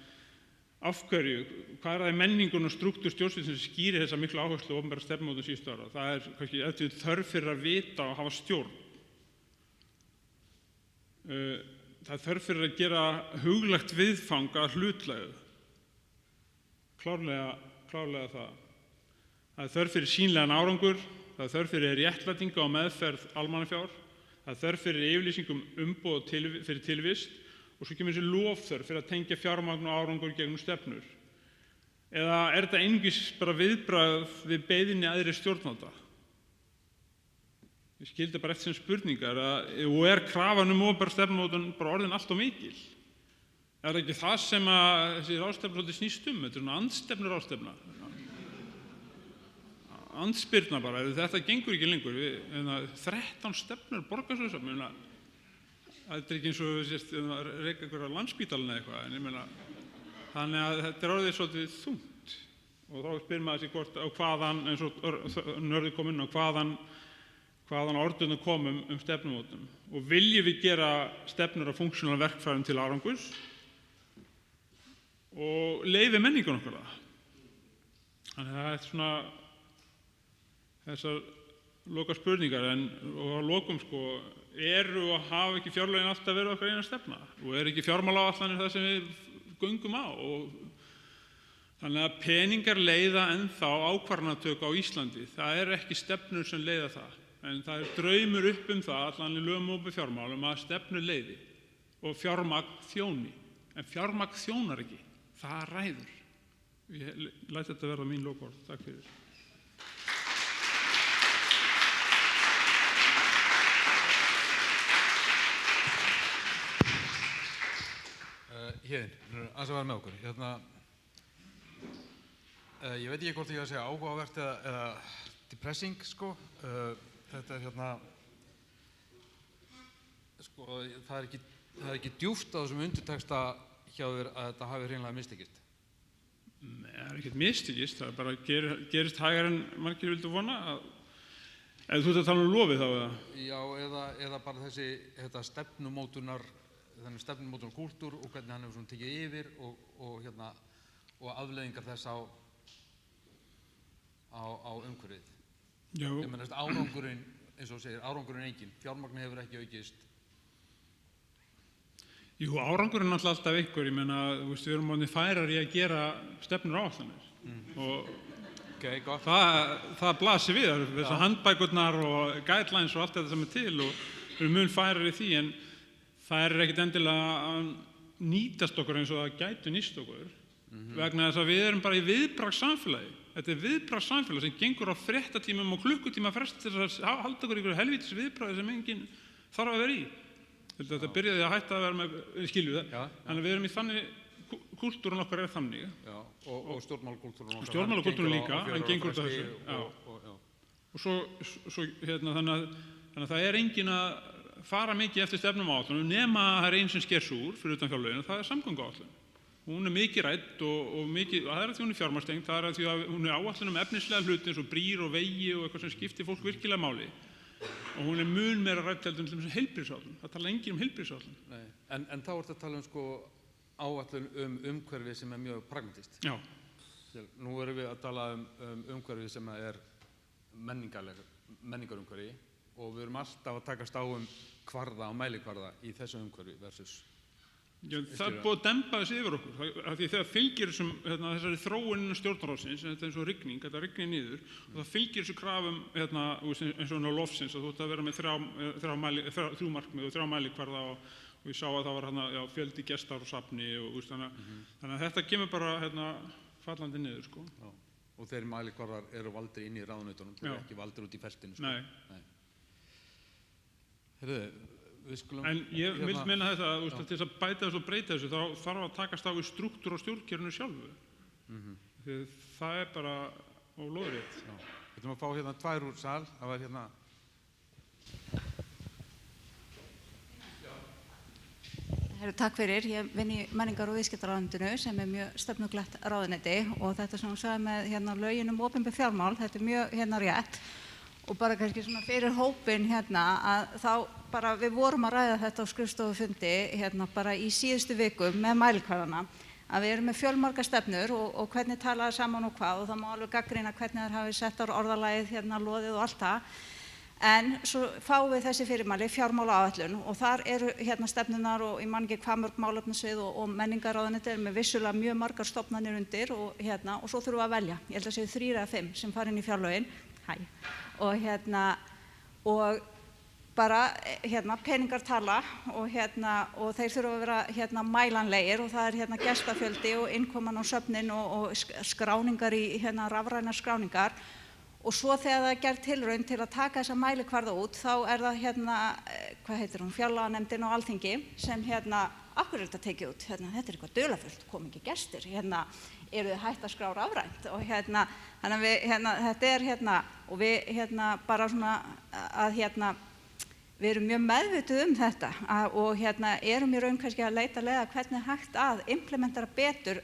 af hverju, hvað það menningun og strúktúr stjórnsýslu sem skýrir þessa miklu áherslu á opinbera stefnumótun síðustu ára. Það kannski eftir þörf fyrir að vita og hafa stjórn. það er þörf fyrir að gera huglegt viðfang að hlutlægu. Klárlega það. Það er þörf fyrir sýnilegan árangur, það er þörf fyrir réttlætingu á meðferð almannafjár, það er þörf fyrir yfirlýsingum umboð fyrir tilvist og svo kemur þessi lofþörf fyrir að tengja fjármagn og árangur gegnum stefnur. Eða er þetta einungis bara viðbragð við beiðni æðri stjórnvalda? Ég skildi bara eftir sem spurningar og er krafan opinbera stefnumótun bara orðin allt of mikil? Er ekki það sem að þessi ráðstefna svolítið snýst þetta er svona andstefnu ráðstefna. Andspyrna bara, þetta gengur ekki lengur. 13 stefnur borgarsjóðsöfn, það er ekki eins og reka einhverja Landspítalann eða eitthvað, en ég meina, þannig að þetta er orðið svolítið þungt og þá spyr maður sig hvort á hvaðan, eins og Nörður kom inn á, hvaðan orðunum komum stefnumótum og viljum við gera stefnur af funksjónal verkfærum til árangurs og leyfi menningun okkar það. Þannig að það er svona þessar loka spurningar og að lokum eru og hafa ekki fjárlögin alltaf verið okkar eina stefna og er ekki fjármálaáætlanir það sem við göngum á og þannig að peningar leiða ennþá ákvarðanatöku á Íslandi. Það er ekki stefnur sem leiða það en það er draumur upp það allan í lögum og opinberum fjármálum að stefnur leiði og fjármagn þjóni en fjármagn þjónar ekki, það ræður. Ég læt þetta verða mín lokaorð. Takk fyrir. Héðinn, aðeins að vera með okkur. Ég veit ekki hvort ég að segja áhugavert eða depressing, Þetta er það er ekki djúpt á þessum undirteksta hjá þér að þetta hafi hreinlega mistekist. Nei, það er ekkert mistekist, það er bara gerist hægar en margir vildu vona. Eða þú ert að tala lofið þá eða? Já, eða bara þetta stefnumótunar kúltúr og hvernig hann hefur tekið yfir og afleiðingar þess á umhverfið. Já. Ég meina árangurinn, eins og segir, árangurinn enginn, fjármagn hefur ekki aukist. Jú, árangurinn alltaf einhver, ég meina, við erum orðnir færar í að gera stefnur áætlanir og gott. Það blasir við, þessar handbækurnar og guidelines og allt þetta sem er til og við erum mun færar í því en það er ekkert endilega að nýtast okkur eins og það gætu nýst okkur vegna þess að við erum bara í viðbragðssamfélagi. Þetta er viðbragðssamfélag sem gengur á fréttatímum og klukkutíma frest til að halda okkur í einhverju helvítis viðbragði sem enginn þarf að vera í. Þetta byrjaði að hætta að vera með, skilju það, þannig að við erum í þannig, kúltúrun okkar er þannig. Já, og stjórnmálakúltúrun okkar. Stjórnmálakúltúrun líka, hann gengur út af þessu. Og svo þannig að það er enginn að fara mikið eftir stefnumáætlunum nema að það er einn sem sker sig úr fyrir utan fjárlögin og það er samgönguáætlun. Hún er mikið rædd og mikið, það er að því hún er fjármagnstengd, það er að því að hún er áætlun efnislega hluti eins og brýr og vegi og eitthvað sem skiptir fólk virkilega máli. Og hún er mun meira rædd heldur en heilbrigðisáætlun. Það tala enginn heilbrigðisáætlun. Nei, en þá ertu að tala áætlun umhverfi sem er mjög pragmatist. Já. Nú erum við að tala umhverfi sem er menningarumhverfi og við erum alltaf að takast á kvarða og mælikvarða í þessu umhverfi versus. Já, það er búið að dempa þessi yfir okkur, af því þegar fylgir þessari þróun innan stjórnarráðsins, þetta er eins og rigning, þetta rignir niður og það fylgir þessu krafum eins og lofsins að þú ætti að vera með þrjú markmið og 3 mælikvarða og ég sá að það var fjöldi gestar og safni og þannig að þetta kemur bara fallandi niður. Já. Og þeir mælikvarðar eru valdir inn í ráðunautunum, þeir eru ekki valdir út í feltinu. Nei. En ég vil meina þetta að til þess að bæta þessu og breyta þessu þá þarf að takast á við strúktúr á stjórnkerfinu sjálfu. Því það er bara ólóðrétt. Við ætlum að fá 2 úr sal. Það var Takk fyrir. Ég vinn í menningar- og viðskiptaráðuneytinu sem er mjög stefnuglætt ráðuneyti og þetta sem hún sagði með lögin opinber fjármál, þetta er mjög rétt. Og bara kannski svona fyrir hópinn að þá bara við vorum að ræða þetta á skrifstofufundi bara í síðustu viku með mælikvarðana að við erum með fjölmargar stefnur og hvernig talaði saman og hvað og það má alveg gagnrýna hvernig þær hafi sett á orðalagið loðið og allt það En svo fáum við þessi fyrirmæli, fjármálaáætlun, og þar eru stefnunar og ég man ekki hvað mörg málefnasvið og menningarráðuneyti með vissulega mjög margar stofnanir undir og svo þurfum við að velja. Ég held að séu 3 eða 5 sem fara inn í fjárlögin. Og bara peningar tala og þeir þurfa að vera mælanlegir og það gestafjöldi og innkoman á söfnin og skráningar í rafrænar skráningar. Og svo þegar það gerð tilraun til að taka þessa mælikvarða út, þá það hvað heitir hún, fjárlaganefndin og Alþingi sem af hverju þetta tekið út? Þetta eitthvað dularfullt, kom ekki gestir, eru þið hætt að skrá rafrænt? Og þannig að við, þetta og við bara svona að við erum mjög meðvituð þetta og erum í raun kannski að leita leiða hvernig hægt að implementera betur.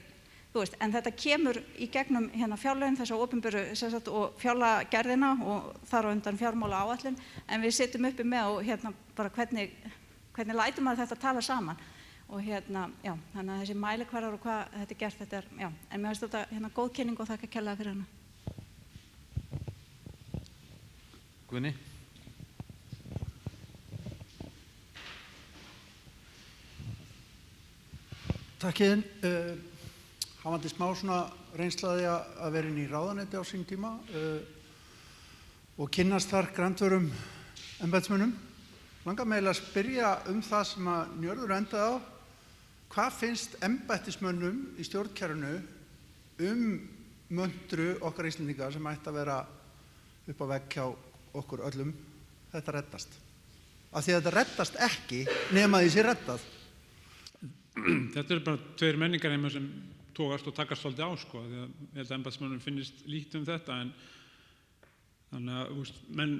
En þetta kemur í gegnum fjárlögin, þessa opinberu og fjárlagagerðina og þar á undan fjármálaáætlun, en við sitjum uppi með og bara hvernig lætur maður þetta tala saman. Og já, þannig að þessi mælikvarðar og hvað þetta gert, þetta já, en mér finnst þetta góð kynning og þakka kærlega fyrir hana. Guðni? Takk Iðunn. Hafandi smá svona reynslaði að vera inn í ráðuneyti á sín tíma og kynnast þar grandvörum embættismönnum. Langar mig að spyrja það sem að Njörður endaði á. Hvað finnst embættismönnum í stjórnkerfinu möntru okkar Íslendinga sem ætti að vera upp á vegg hjá okkur öllum? Þetta reddast. Af því að þetta reddast ekki nema því sé reddað. Þetta eru bara 2 menningarheimar sem tókast og takast svolítið á, sko, því að ég held að embættismönnum finnist líkt þetta, en þannig að menn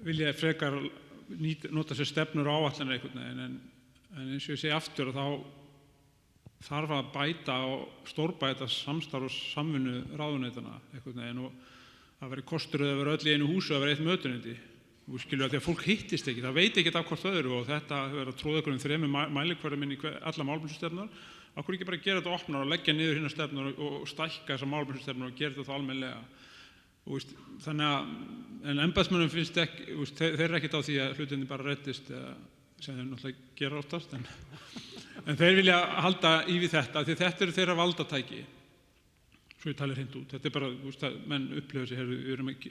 vilja frekar nota sér stefnur og áætlanir einhvern veginn, en eins og ég segi aftur þá þarf að bæta og stórbæta samstarf og samvinnu ráðuneytanna einhvern veginn og það verður kostur að vera öll í einu húsi og að vera eitt mötuneyti. Skilur að því að fólk hittist ekki, það veit ekki af hvort öðru og þetta hefur að tróða ykkur 3 mælikvörðum inn í alla málefnastefnur. Af hverju ekki bara gera þetta opnar og leggja niður hinna stefnur og stækka þessar málefnastefnur og gera þetta almennilega. Þannig að, en embættismönnum finnst ekki, þeir eru ekkert á því að hlutinni bara reddist, sem þeir náttúrulega gera oftast, en þeir vilja halda í við þetta, því þetta eru þeirra valdatæki. Svo ég tali hreint út. Þetta bara, menn upplifa sig,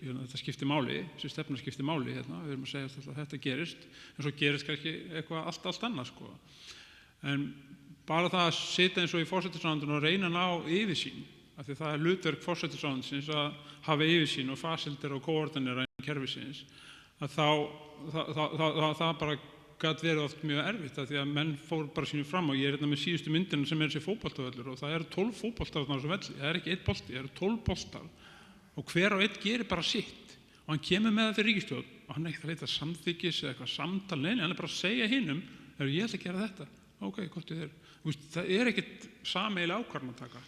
þetta skiptir máli, þessi stefna skiptir máli, við erum að segja að þetta gerist, en svo gerist kannski eitthvað allt annað, sko. En bara það að sitja eins og í forsætisráðuneytinu og reyna að ná yfirsýn, af því það er hlutverk forsætisráðuneytisins að hafa yfirsýn og fasilitera og koordinera innan kerfisins, að það bara gat verið oft mjög erfitt af því að menn fór bara sínum fram og ég er með síðustu myndina sem þessi fótboltavöllur og það eru 12 fótboltar á þessu velli, það er ekki 1 bolti, það eru 12 boltar og hver og einn gerir bara sitt og hann kemur með það fyrir ríkisstjórn og hann er ekkert að leita samþykkis eða eitthvað samtal, nei, hann er bara að segja hinum, ég ætla að gera þetta, ok, gott í þér. Það er ekkert sameiginleg ákvarðanataka.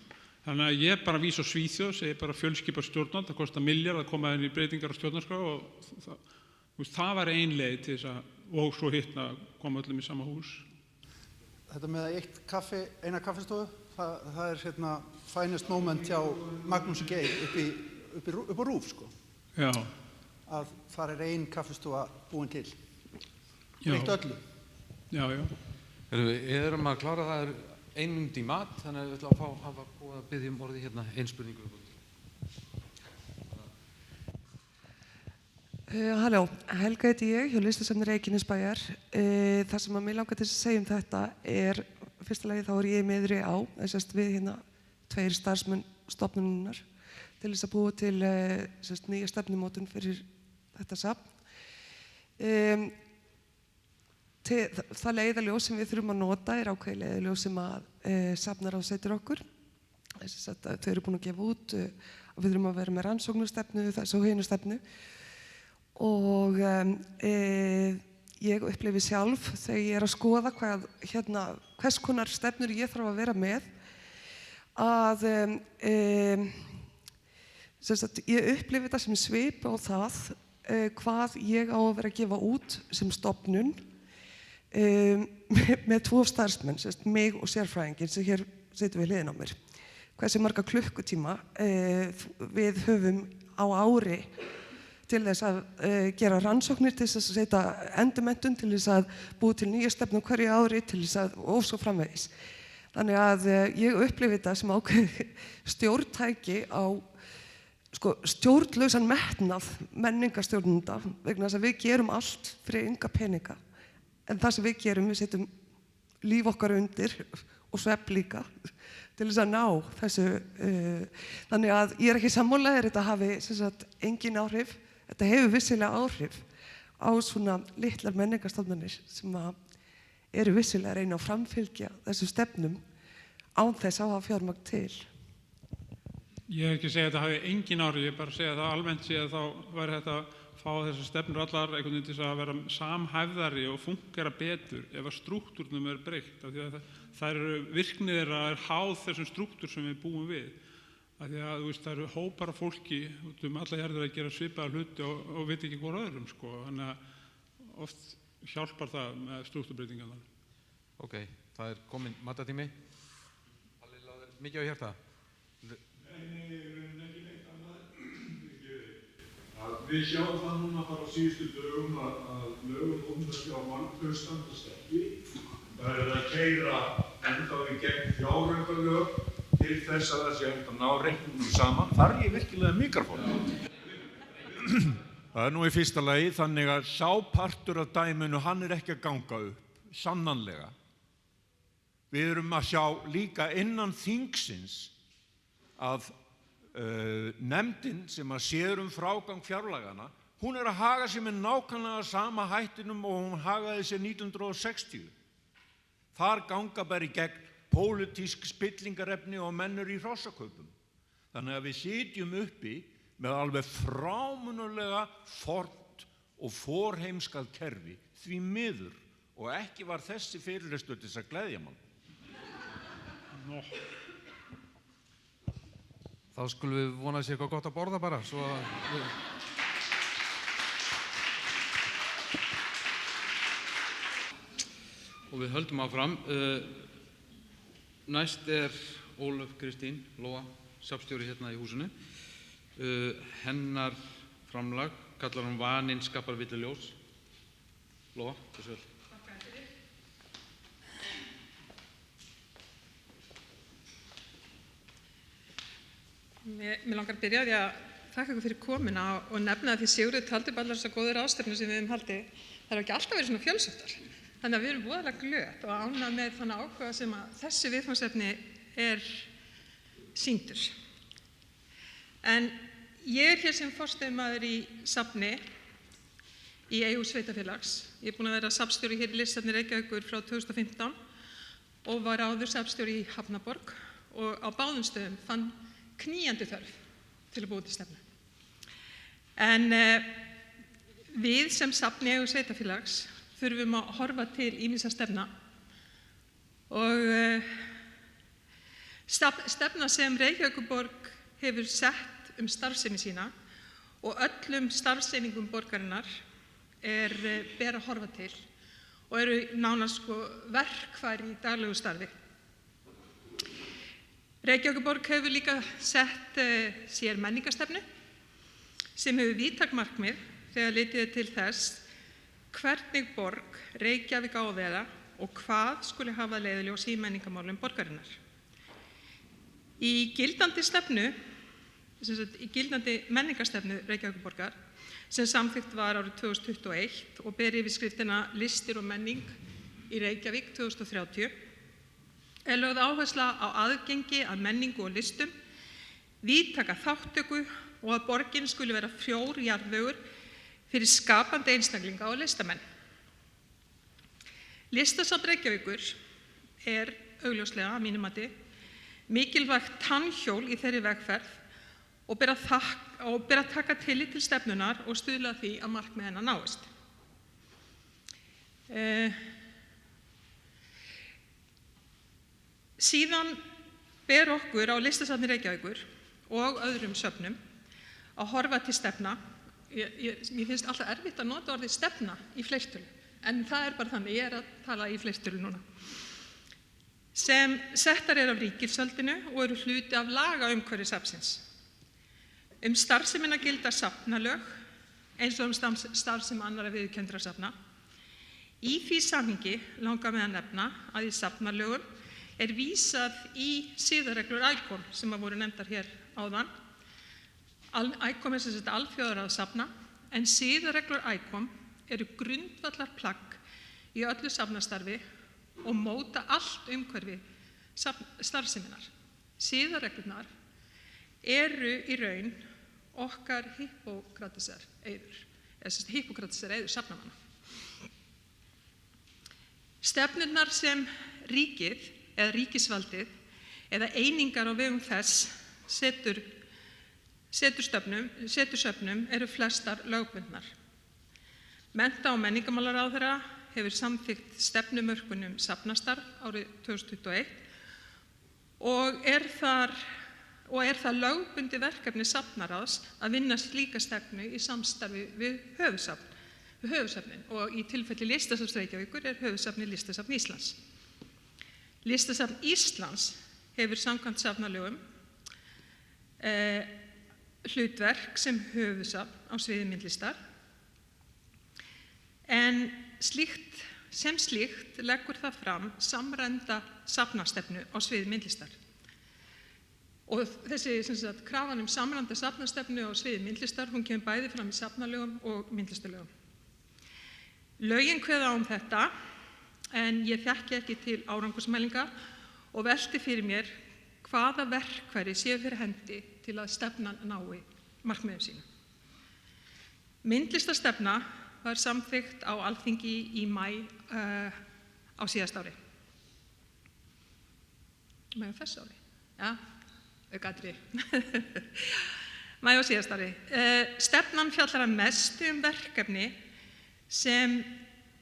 Þannig að ég bara vísa á Svíþjóð, segi bara fjölskipað stjórnvald, það kostar milljarð að koma inn í breytingar á stjórnarskrá og það var ein leið til þess að og svo hittna koma öllum í sama hús. Þetta með eina kaffistofu, það er finest moment hjá Magnúsi Geir upp á RÚV, sko. Já. Að þar er ein kaffistofa búin til. Eitt öllu. Já. Við erum að klára það 1 mínúta í mat, þannig að við ætlum að hafa búið að biðja orði ein spurningu. Halló, Helga heiti ég hjá Listasafni Reykjanesbæjar. Það sem að mig langar til að segja þetta er, fyrsta lagi þá ég meðri á, við 2 starfsmenn stofnunarinnar til þess að búa til nýja stefnumótun fyrir þetta safn. Það leiðarljós sem við þurfum að nota er ákveðið leiðarljós sem að safnaráð setur okkur. Þau eru búin að gefa út og við þurfum að vera með rannsóknarstefnu, þessu og hinu stefnu. Og ég upplifi sjálf þegar ég er að skoða hvers konar stefnur ég þarf að vera með að ég upplifi þetta sem svip á það hvað ég á að vera að gefa út sem stofnun með 2 starfsmenn, mig og sérfræðinginn sem hér situr við hliðina á mér. Hversu marga klukkutíma við höfum á ári til þess að gera rannsóknir, til þess að setja endurmenntun, til þess að búa til nýja stefnu hverju ári, til þess að og svo framvegis. Þannig að ég upplifi þetta sem ákveðið stjórntæki á stjórnlausan metnað menningarstjórnenda, vegna þess að við gerum allt fyrir enga peninga. En það sem við gerum, við setjum líf okkar undir og svefn líka til þess að ná þessu. Þannig að ég ekki sammála þetta hafi engin áhrif. Þetta hefur vissilega áhrif á svona litlar menningarstofnanir sem eru vissilega að reyna að framfylgja þessu stefnum án þess að hafa fjármagn til. Ég hef ekki að segja að þetta hafi engin áhrif, ég er bara að segja að það almennt sé að þá væri þetta að fá þessar stefnur allar einhvern veginn til að vera samhæfðari og fúnkera betur ef að strúktúrnum breytt. Af því að það eru virknið þeirra háð þessum strúktúr sem við búum við. Af því að það eru hópar af fólki út alla jarðir að gera svipaða hluti og veit ekki hvor öðrum. Þannig að oft hjálpar það með strúktúrbreytingarnar. Ok, það komin matatími. Halli laður mikið á hjarta. Við sjáum það núna bara á síðustu dögum að lögum opinbera fjármál standast ekki. Það að keyra enda við gegn fjáraukalög til þess að það sé hægt að ná reikningum saman. Þarf ég virkilega mikrofón? Það nú í fyrsta lagi þannig að sá partur af dæminu hann ekki að ganga upp, sannanlega. Við erum að sjá líka innan þingsins að nefndin sem að sér frágang fjárlagana, hún að haga sér með nákvæmlega sama hættinum og hún hagaði sér 1960. Þar ganga bara í gegn pólitísk spillingarefni og mennur í hrossakaupum. Þannig að við sitjum uppi með alveg frámunulega fornt og forheimskað kerfi því miður og ekki var þessi fyrirlestur til þess að gleðja mann. Þá skulum við vona sér eitthvað gott að borða bara, svo að... Og við höldum áfram. Næst Ólöf Kristín Lóa, safnstjóri hérna í húsinu. Hennar framlag kallar hún Vaninn skapar villuljós. Lóa, þessu vel. Mér langar að byrja á því að þakka ykkur fyrir komuna og nefna að því Sigurður taldi bara þessar góðu ráðstefnur sem við höfum haldið. Það hafa ekki alltaf verið svona fjölsóttar. Þannig að við erum voðalega glöð og ánægð með þann áhuga sem að þessi viðfangsefni sýndur. En ég hér sem forstöðumaður í safni í eigu sveitarfélags. Ég búin að vera safnstjóri hér í Listasafni Reykjavíkur frá 2015 og var áður safnstjóri í Hafnarborg og á báðum stöðum fann knýjandi þörf til að búa til stefnu. En við sem safn í eigu sveitarfélags þurfum að horfa til ýmissa stefna og stefna sem Reykjavíkurborg hefur sett starfsemi sína og öllum starfseiningum borgarinnar ber að horfa til og eru nánast verkfæri í daglegu starfi. Reykjavíkurborg hefur líka sett sér menningarstefnu sem hefur víðtæk markmið þegar litið til þess hvernig borg Reykjavík á að vera og hvað skuli hafa leiðarljós í menningarmálum borgarinnar. Í gildandi menningarstefnu Reykjavíkurborgar sem samþykkt var árið 2021 og ber yfirskriftina Listir og menning í Reykjavík 2030 lögð áhersla á aðgengi að menningu og listum, víðtæka þátttöku og að borgin skuli vera frjór jarðvegur fyrir skapandi einstaklinga og listamenn. Listasafn Reykjavíkur augljóslega að mínu mati mikilvægt tannhjól í þeirri vegferð og ber að taka tillit til stefnunar og stuðla að því að markmið hennar náist. Síðan ber okkur á Listasafni Reykjavíkur og öðrum söfnum að horfa til stefna. Mér finnst alltaf erfitt að nota orðið stefna í fleirtölu, en það bara þannig, ég að tala í fleirtölu núna. Sem settar af ríkisvaldinu og eru hluti af lagaumhverfi safnsins. Starfsemina gilda safnalög eins og starfsemi annarra viðurkenndra safna. Í því samhengi langar mig að nefna að í safnalögum er vísað í siðareglur ICOM sem voru nefndar hér áðan. ICOM er sem sagt alþjóðaráð safna, en siðareglur ICOM eru grundvallarplagg í öllu safnastarfi og móta allt umhverfi starfseminnar. Siðareglurnar eru í raun okkar Hippókratesar eiður safnamanna. Stefnurnar sem ríkið eða ríkisvaldið eða einingar á vegum þess setur söfnum eru flestar lögbundnar. Mennta- og menningarmálaráðherra hefur samþykkt stefnumörkun safnastarf árið 2021 og er það lögbundið verkefni safnaráðs að vinna slíka stefnu í samstarfi við höfuðsöfnin og í tilfelli Listasafns Reykjavíkur er höfuðsöfnið Listasafn Íslands. Listasafn Íslands hefur samkvæmt safnalögum hlutverk sem höfuðsafn á sviði myndlistar, en sem slíkt leggur það fram samræmda safnastefnu á sviði myndlistar. Og þessi krafan samræmda safnastefnu á sviði myndlistar, hún kemur bæði fram í safnalögum og myndlistarlögum. Lögin kveða á þetta, en ég þekki ekki til árangursmælinga og velti fyrir mér hvaða verkfæri séu fyrir hendi til að stefnan nái markmiðum sínum. Myndlistarstefna var samþykkt á Alþingi í maí á síðasta ári. Maí á þessu ári? Já, aukatriði. Maí á síðasta ári. Stefnan fjallar að mestu verkefni sem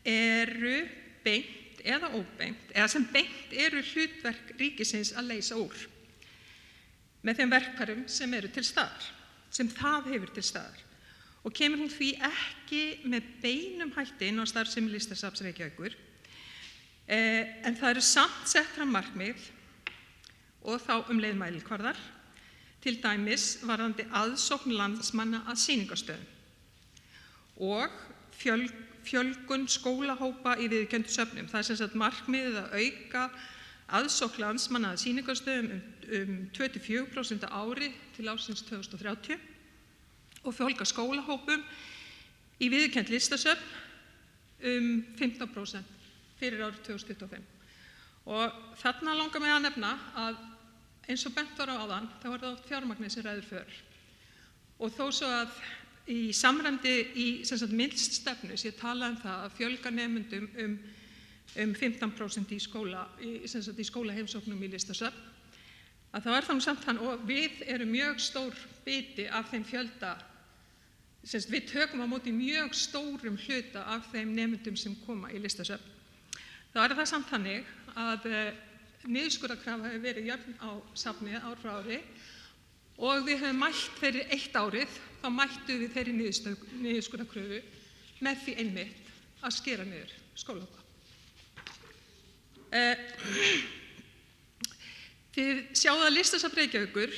eru beint eða óbeint, eða sem beint eru hlutverk ríkisins að leysa úr með þeim verkfærum sem eru til staðar, sem það hefur til staðar, og kemur hún því ekki með beinum hætti inn á starfsemi Listasafns Reykjavíkur, en það eru samt sett fram markmið og þá leið mælikvarðar, til dæmis varðandi aðsókn landsmanna að sýningarstöðum og fjölgun skólahópa í viðurkenndu söfnum. Það er sem sagt markmiðið að auka aðsókn landsmanna að sýningarstöðum 2–4% á ári til ársins 2030 og fjölga skólahópum í viðurkennd listasöfn 15% fyrir árið 2025. Og þarna langar mig að nefna að eins og bent var á áðan, þá er það oft fjármagnið sem ræður för. Og þó svo að í samræmdi í myndlistarstefnu sé talað það að fjölga nemendum 15% í skólaheimsóknum í listasöfn, að það er þannig samt þannig, og við erum mjög stór biti af þeim fjölda, við tökum á móti mjög stórum hluta af þeim nemendum sem koma í listasöfn. Þá er það samt þannig að niðurskurðarkrafa hefur verið jöfn á safnið ár frá ári og við höfum mætt þeirri eitt árið, þá mættum við þeirri niðurskurðarkröfu með því einmitt að skera niður skólahópa. Þið sjáðu að Listasafn Reykjavíkur,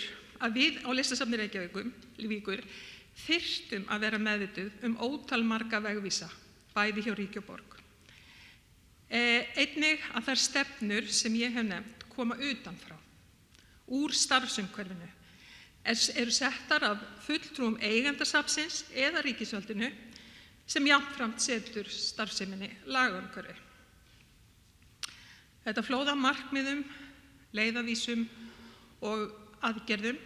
að við á Listasafni Reykjavíkur þyrftum að vera meðvituð ótal marga vegvísa, bæði hjá ríki og borg. Einnig að þær stefnur sem ég hef nefnt koma utanfrá, úr starfsumhverfinu, eru settar af fulltrúum eigendasafnsins eða ríkisvaldinu sem jafnframt setur starfseminni lagaumhverfi. Þetta flóð af markmiðum, leiðavísum og aðgerðum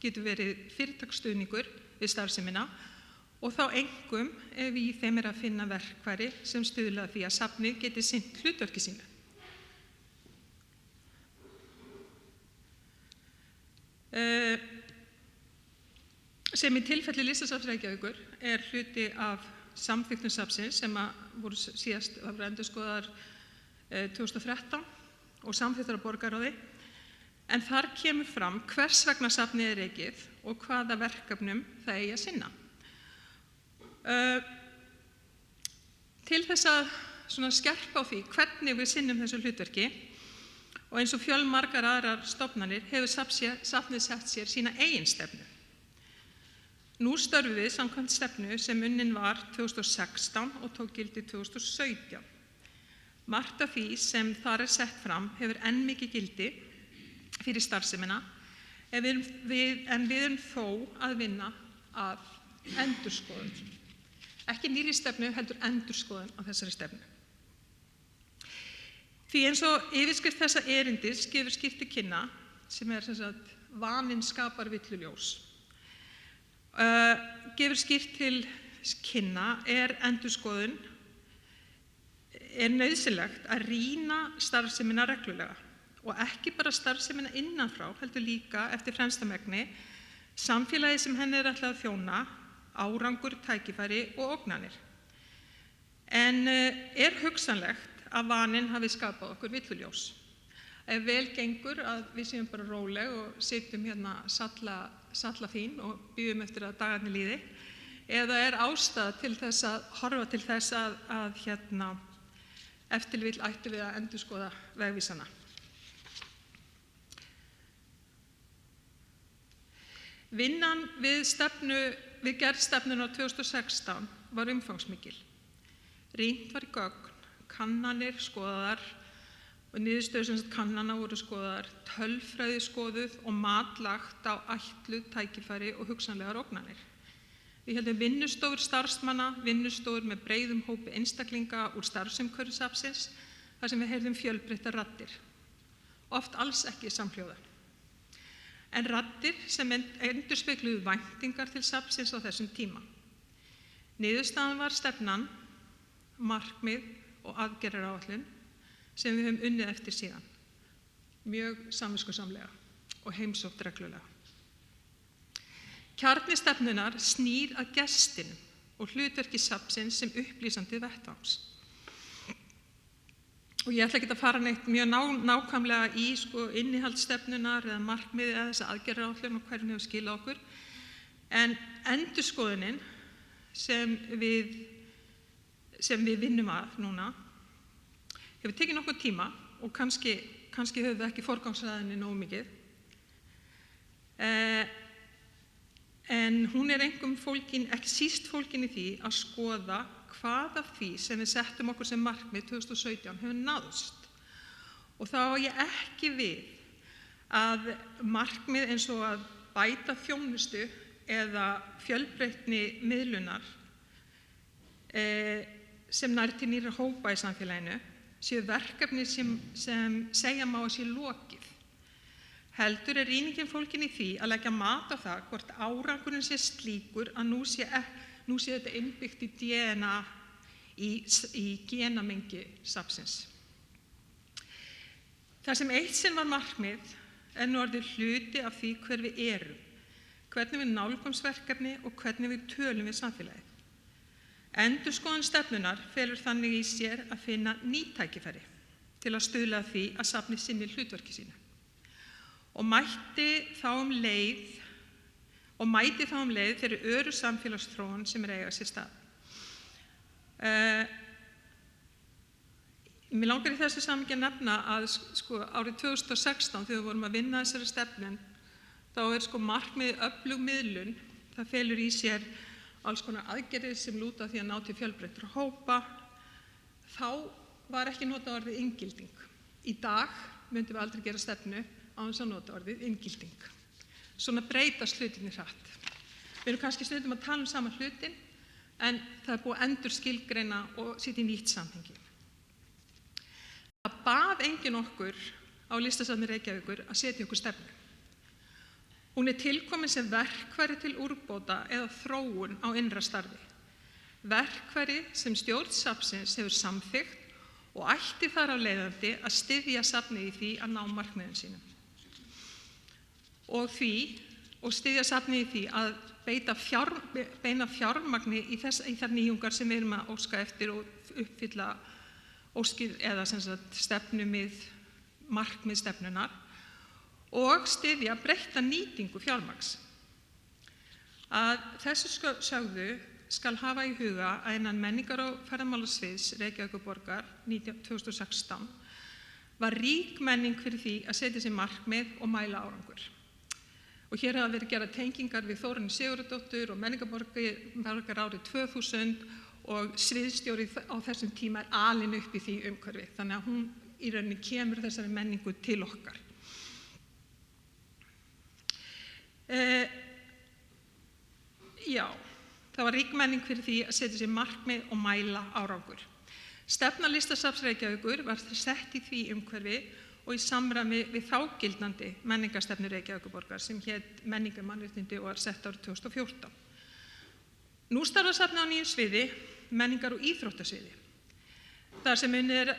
getur verið fyrirtaksstuðningur við starfsemina og þá einkum ef í þeim að finna verkfæri sem stuðla að því að safnið geti sinnt hlutverki sínu. Sem í tilfelli Listasafns Reykjavíkur er hluti af samþykktum safnsins sem voru síðast endurskoðaðar 2013 og samþykktar af borgarráði, en þar kemur fram hvers vegna safnið er rekið og hvaða verkefnum það eigi að sinna. Til þess að skerpa á því hvernig við sinnum þessu hlutverki og eins og fjölmargar aðrar stofnanir hefur safnið sett sér sína eigin stefnu. Nú störfum við samkvæmt stefnu sem unnin var 2016 og tók gildi 2017. Margt af því sem þar sett fram hefur enn mikið gildi fyrir starfsemina, en við erum þó að vinna að endurskoðun. Ekki nýrri stefnu, heldur endurskoðun á þessari stefnu. Því eins og yfirskrift þessa erindis gefur skýrt til kynna, sem sem sagt vaninn skapar villuljós, gefur skýrt til kynna endurskoðun nauðsynlegt að rýna starfsemina reglulega og ekki bara starfsemina innanfrá, heldur líka eftir fremsta megni samfélagi sem henni ætlað að þjóna, árangur, tækifæri og ógnanir. En hugsanlegt að vaninn hafi skapað okkur villuljós. Ef vel gengur að við séum bara róleg og sitjum hérna salla fín og bíðum eftir að dagarnir líði, eða ástæða til þess að horfa til þess að ef til vill ættum við að endurskoða vegvísana. Vinnan við gerð stefnunnar 2016 var umfangsmikil. Rýnt var í gögn, kannanir skoðaðar og niðurstöður sem kannana voru skoðaðar, tölfræði skoðuð og mat lagt á ætluð tækifæri og hugsanlegar ógnanir. Við heldum vinnustofur starfsmanna, vinnustofur með breiðum hópi einstaklinga úr starfsumhverfi safnsins, þar sem við heyrðum fjölbreyttar raddir, oft alls ekki samhljóða. En raddir sem endurspegluðu væntingar til safnsins á þessum tíma. Niðurstaðan var stefnan, markmið og aðgerðaráætlun sem við höfum unnið eftir síðan, mjög samviskusamlega og heimsótt reglulega. Kjarni stefnunar snýr að gestinum og hlutverki safnsins sem upplýsandi vettvangs. Og ég ætla ekki að fara neitt mjög nákvæmlega í innihald stefnunar eða markmiði eða þessa aðgerðaráætlun og hvernig hefur skilað okkur, en endurskoðunin sem við vinnum að núna hefur tekið nokkuð tíma og kannski höfum við ekki forgangsraðinni nógu mikið. En hún einkum fólgin, ekki síst fólgin í því að skoða hvað af því sem við settum okkur sem markmið 2017 hefur náðst. Og þá á ég ekki við að markmið eins og að bæta þjónustu eða fjölbreytni miðlunar sem nær til nýrra hópa í samfélaginu séu verkefni sem segja má að sé lokið. Heldur rýningin fólgin í því að leggja mat á það hvort árangurinn sé slíkur að nú sé þetta innbyggt í DNA í genamengi safnsins. Það sem eitt sinn var markmið nú orðið hluti af því hver við erum, hvernig við nálgumst verkefni og hvernig við tölum við samfélagið. Endurskoðun stefnunar felur þannig í sér að finna ný tækifæri til að stuðla að því að safnið sinni hlutverki sínu. Og mæti þá leið þeirri öru samfélagsþróun sem eiga sér stað. Mér langar í þessu samhengi að nefna að árið 2016 þegar við vorum að vinna þessari stefnu, þá markmið öflug miðlun, það felur í sér alls konar aðgerðir sem lúta því að ná til fjölbreyttra hópa. Þá var ekki notað orðið inngilding. Í dag myndum við aldrei gera stefnu á þess að nota orðið inngilding. Svona breytast hlutinni hratt. Við erum kannski stundum að tala sama hlutin, en það búið að endurskilgreina og setja í nýtt samhengi. Það bað enginn okkur á Listasafni Reykjavíkur að setja okkur stefnu. Hún tilkomin sem verkfæri til úrbóta eða þróun á innra starfi. Verkfæri sem stjórn safnsins hefur samþykkt og ætti þar af leiðandi að styðja safnið í því að ná markmiðum sínum. Og styðja safnið í því að beina fjármagni í þær nýjungar sem við erum að óska eftir og uppfylla óskir eða stefnumið markmið stefnunar og styðja breytta nýtingu fjármagns. Að þessu sögðu skal hafa í huga að innan menningar- og ferðamálasviðs Reykjavíkurborgar 2016 var rík menning fyrir því að setja sér markmið og mæla árangur. Og og hér hafa verið gera tengingar við Þórunni Sigurðardóttur og menningarborgar árið 2000 og sviðsstjóri á þessum tíma alin upp í því umhverfi. Þannig að hún í rauninni kemur þessari menningu til okkar. Já, það var rík menning fyrir því að setja sér markmið og mæla árangur. Stefna Listasafns Reykjavíkur var sett í því umhverfi og í samræmi við þágildandi menningarstefnu Reykjavíkurborgar sem hét Menningar mannréttindi og var sett árið 2014. Nú starfar safnið á nýju sviði, menningar- og íþróttasviði. þar sem unnið er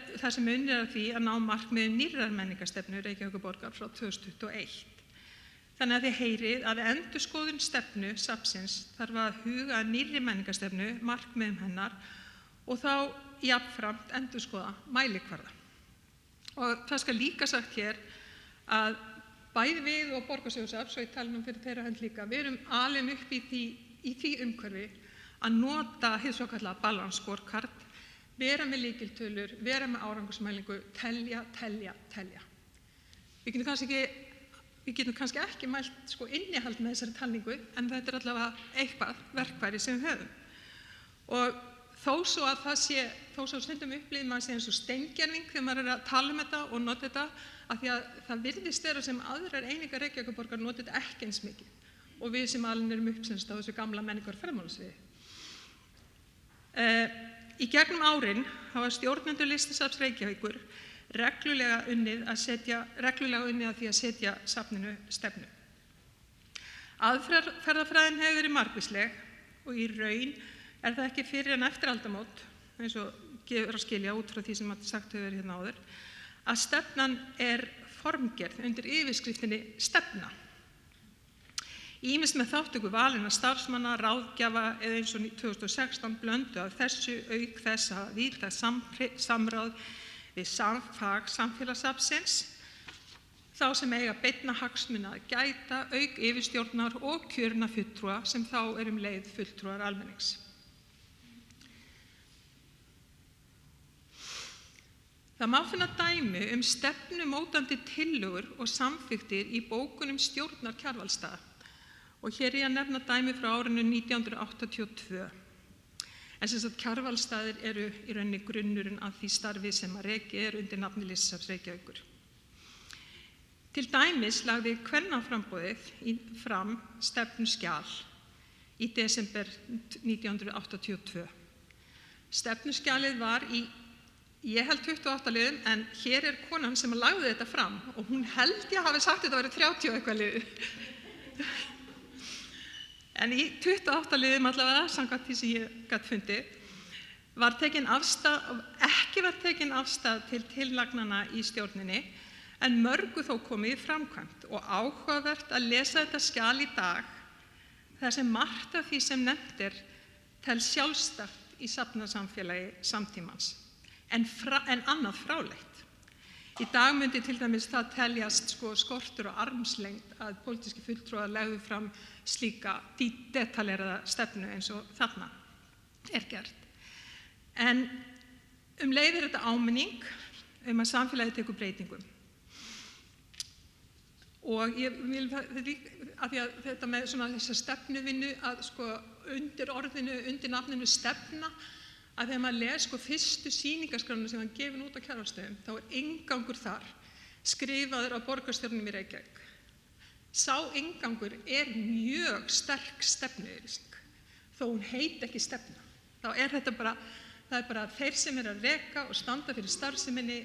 að því að ná markmiðum nýrrar menningarstefnu Reykjavíkurborgar frá 2021. Þannig að þið heyrið að við endurskoðun stefnu safnsins þarf að huga að nýrri menningarstefnu, markmiðum hennar og þá jafnframt endurskoða mælikvarða. Og það skal líka sagt hér að bæði við og Borgarstjórasafn, svo ég tala nú fyrir þeirra hönd líka, við erum alin upp í því umhverfi að nota hið svokallaða balance scorecard, vera með lykiltölur, vera með árangursmælingu, telja. Við getum kannski ekki mælt innihald með þessari talningu, en þetta er allavega eitthvað verkfæri sem við höfum. Og þó svo stundum upplifir maður sé eins og steingerving þegar maður er að tala um þetta og nota þetta, af því að það virðist vera sem aðrar einingar Reykjavíkurborgar nota þetta ekki eins mikið og við sem alin erum uppsennst á þessu gamla menningar- og ferðamálasviði. Í gegnum árin hafa stjórnendur Listasafns Reykjavíkur reglulega unnið að því að setja safninu stefnu. Aðferðafræðin hefur verið margvísleg og í raun er það ekki fyrir en eftir aldamót, eins og gefur að skilja út frá því sem sagt hefur verið hérna áður, að stefnan er formgerð undir yfirskriftinni stefna. Ýmist með þátttöku valinna starfsmanna, ráðgjafa eða eins og 2016 blöndu af þessu auk þess að víta samráð við samfélagssafnsins, þá sem eiga beinna hagsmuna að gæta auk yfirstjórnar og kjörinna fulltrúa sem þá er leið fulltrúar almennings. Það má finna dæmi stefnumótandi tillögur og samþykktir í bókunum stjórnar Kjarvalsstaða. Og hér er ég að nefna dæmi frá árinu 1982. En sem sagt Kjarvalsstaðir eru í rauninni grunnurinn að því starfi sem að rekið undir nafni Listasafns Reykjavíkur. Til dæmis lagði kvennaframboðið fram stefnuskjal í desember 1982. Stefnuskjalið var ég held 28 liðum, en hér er konan sem lagði þetta fram og hún held ég hafi sagt þetta verið 30 eitthvað liður. En í 28 liðum allavega, samkvæmt því sem ég gat fundið, ekki var tekin afstæð til tillagnanna í stjórninni, en mörgu þó komið í framkvæmt og áhugavert að lesa þetta skjal í dag, þar sem margt af því sem nefnt er telst sjálfstætt í safnasamfélagi samtímans, en annað fráleitt. Í dag myndi til dæmis það teljast skortur og armslengd að pólitíski fulltrúar legðu fram slíka detaljeraða stefnu eins og þarna er gert. En leið er þetta áminning að samfélagið tekur breytingum. Og ég vil, af því að þetta með þessa stefnuvinnu, að undir nafninu stefna, að þegar maður les fyrstu sýningarskrána sem var gefin út á Kjarvalsstöðum, þá er inngangur þar skrifaður af borgarstjórnum í Reykjavík. Sá inngangur er mjög sterk stefnuyfirlýsing, þó hún heit ekki stefna. Þá er þetta bara þeir sem eru að reka og standa fyrir starfseminni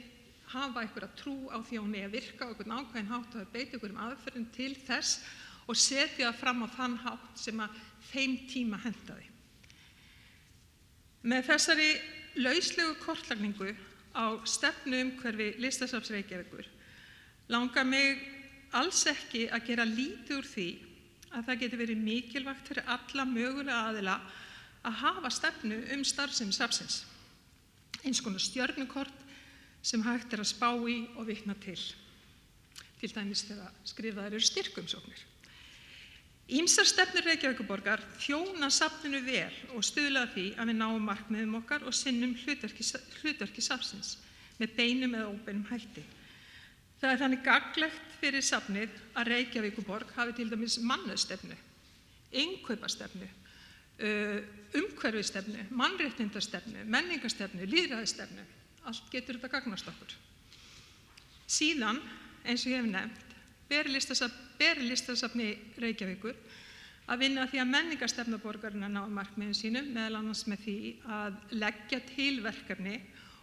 hafa einhverja trú á því að hún er að virka á einhvern ákveðinn hátt og að beita einhverjum aðferðum til þess og setja það fram á þann hátt sem að þeim tíma hentaði. Með þessari lauslegu kortlagningu á stefnuumhverfi Listasafns Reykjavíkur langar mig alls ekki að gera lítið úr því að það geti verið mikilvægt fyrir alla mögulega aðila að hafa stefnu starfsemi safnsins, eins konar stjörnukort sem hægt er að spá í og vitna til dæmis þegar skrifaðar eru styrkumsóknir. Ýmsar stefnur Reykjavíkurborgar þjóna safninu vel og stuðla að því að við náum markmiðum okkar og sinnum hlutverki safnsins með beinum eða óbeinum hætti. Það er þannig gagnlegt fyrir safnið að Reykjavíkurborg hafi til dæmis mannauðsstefnu, innkaupastefnu, umhverfisstefnu, mannréttindastefnu, menningarstefnu, lýðræðisstefnu. Allt getur þetta gagnast okkur. Síðan, eins og ég hef nefnt, ber Listasafni Reykjavíkur að vinna að því að menningarstefna borgarinnar nái markmiðum sínum, meðal annars með því að leggja til verkefni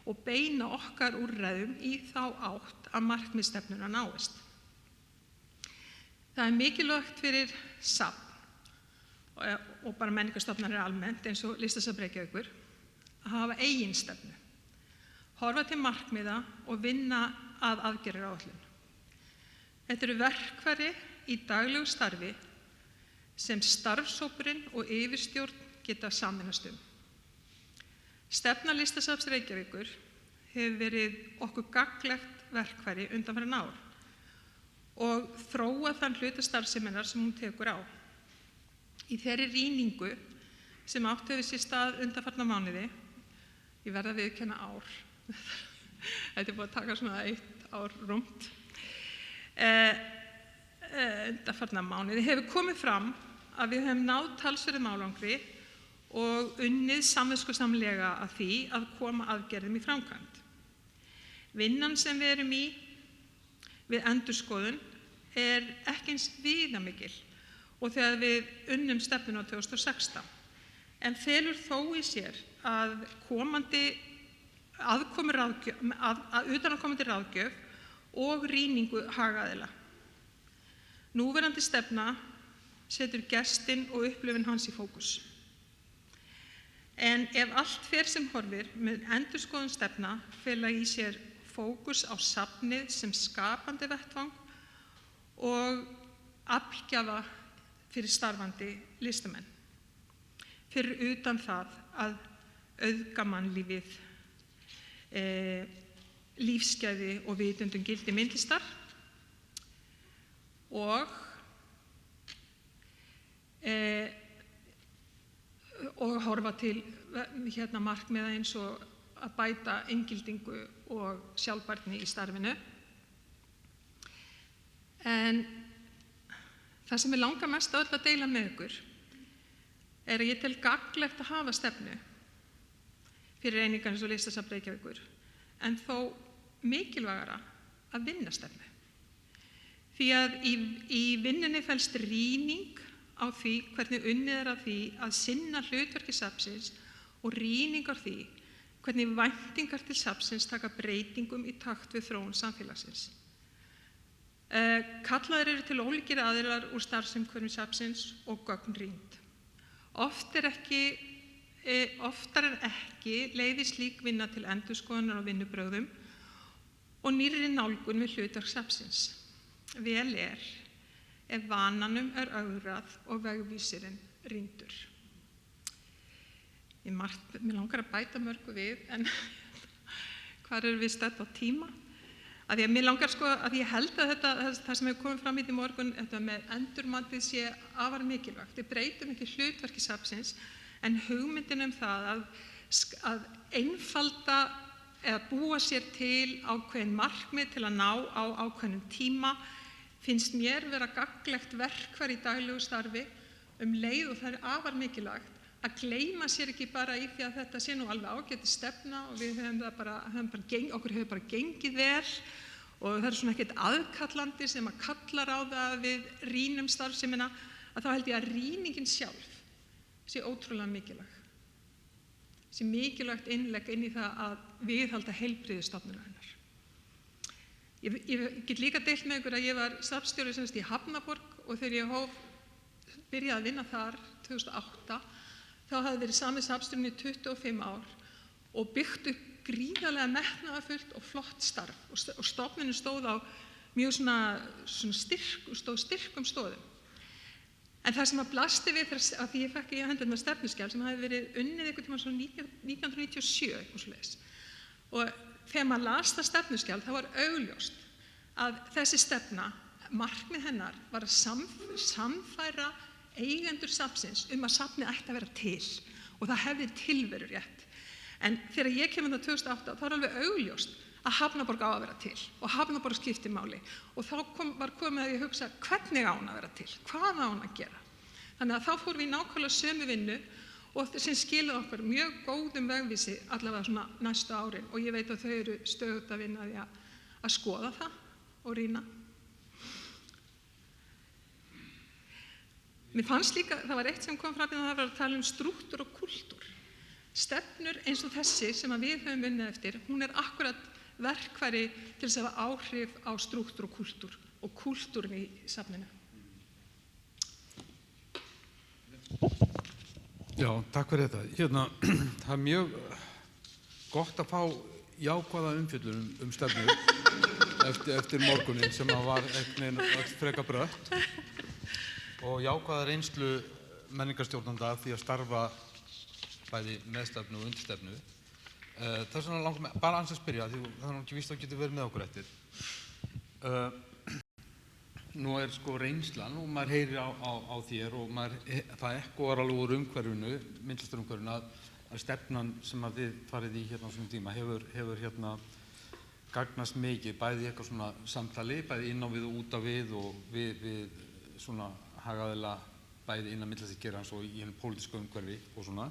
og beina okkar úrræðum í þá átt að markmiðsstefnuna náist. Það er mikilvægt fyrir safn og bara menningarstofnanir almennt eins og Listasafn Reykjavíkur að hafa eigin stefnu, horfa til markmiða og vinna að aðgerðaráætlun. Þetta eru verkfæri í daglegu starfi sem starfshópurinn og yfirstjórn geta sameinast um. Stefna Listasafns Reykjavíkur hefur verið okkur gagnlegt verkfæri undanfarin ár og þróa þann hluta starfseminnar sem hún tekur á. Í þeirri rýningu sem átt hefur sér stað undanfarna mánuði, ég verð að viðurkenna ár, þetta er búið að taka svona 1 ár rúmt, undanfarna mánuði, hefur komið fram að við höfum náð talsverðum árangri og unnið samviskusamlega að því að koma aðgerðum í framkvæmd. Vinnan sem við erum í við endurskoðun er ekki eins viðamikil og þegar við unnum stefnuna á 2016, en felur þó í sér að utanaðkomandi ráðgjöf og rýningu hagaðila. Núverandi stefna setur gestinn og upplifun hans í fókus. En ef allt fer sem horfir með endurskoðun stefna fela í sér fókus á safnið sem skapandi vettvang og aflgjafa fyrir starfandi listamenn. Fyrir utan það að auðga mannlífið, lífsgæði og vitundum gildi myndlistar og horfa til markmiða eins og að bæta inngildingu og sjálfbærni í starfinu. En það sem ég langar mest að deila með ykkur er að ég tel gagnlegt að hafa stefnu fyrir einingar eins og Listasafn Reykjavíkur, en þó mikilvægara að vinna stefnu. Því að í vinnunni felst rýning á því hvernig unnið er að því að sinna hlutverki safnsins og rýning á því hvernig væntingar til safnsins taka breytingum í takt við þróun samfélagsins. Kallaðir eru til ólíkir aðilar úr starfsumhverfi safnsins og gögn rýnd. Oftar en ekki leiðir slík vinna til endurskoðunar á vinnubrögðum og nýrri nálgun við hlutverk safnsins. Vel er ef vananum er ögrað og vegvísirinn rýndur. Mér langar að bæta mörgu við, en hvar erum við stödd á tíma? Að ég held að það sem hefur komið fram í því morgun, þetta með endurmatið sé afar mikilvægt. Við breytum ekki hlutverki safnsins, en hugmyndin það að einfalda eða búa sér til ákveðin markmið til að ná á ákveðnum tíma finnst mér vera gagnlegt verkfæri í daglegu starfi leið, og það er afar mikilvægt að gleyma sér ekki bara í því að þetta sé nú alveg ágætis stefna og við okkur hefur bara gengið vel og það er svona ekkert aðkallandi sem að kallar á það að við rýnum starfsemina, að þá held ég að rýningin sjálf sé ótrúlega mikilvæg. Sé mikilvægt innlegg inn í það að viðhalda heilbrigði stofnunarinnar. Ég get líka deilt með ykkur að ég var safnstjóri í Hafnarborg og þegar ég byrjaði að vinna þar 2008 þá hafði verið sami safnstjórinn í 25 ár og byggt upp gríðarlega metnaðarfullt og flott starf og stofnunin stóð á mjög styrkum stóðum. En það sem að blasti við að því ég fekk í hendur með stefnuskjal sem hafi verið unnið einhvern tímann svona 1997 eitthvað svoleiðis. Og þegar maður las það stefnuskjal þá var augljóst að þessi stefna, markmið hennar var að samfæra eigendur safnsins að safnið ætti að vera til og það hefði tilveru rétt. En þegar ég kemur það 2008 þá er alveg augljóst að Hafnarborg á að vera til og Hafnarborg skiptir máli og þá var komið að ég hugsa hvernig á hún að vera til, hvað á hún að gera. Þannig að þá fórum við í nákvæmlega sömu vinnu og sem skilaði okkur mjög góðum vegvísi allavega svona næstu árin og ég veit að þau eru stöðugt að vinna því að skoða það og rýna. Mér fannst líka, það var eitt sem kom fram í það var að tala um strúktúr og kúltúr. Stefnur eins og þessi sem að við höfum unnið eftir, hún er akkurat verkfæri til þess að hafa áhrif á strúktúr og kúltúrin í safninu. Já, takk fyrir þetta. Það er mjög gott að fá jákvæða umfjöllun stefnu eftir morgunin sem var frekar brött og jákvæða reynslu menningarstjórnanda því að starfa bæði með stefnu og undir stefnu. Þess vegna langar mig bara aðeins að spyrja, því það er ekki víst að geta verið með okkur eftir. Nú er sko reynslan og maður heyrir á þér og það ekkoar alveg úr umhverfinu, myndlistarumhverfinu að stefnan sem að þið farið í hérna á svona tíma hefur hérna gagnast mikið, bæði eitthvað svona samtali, bæði inn á við og út á við og við svona hagaðila bæði innan myndlistargeirans og í henni pólitísku umhverfi og svona.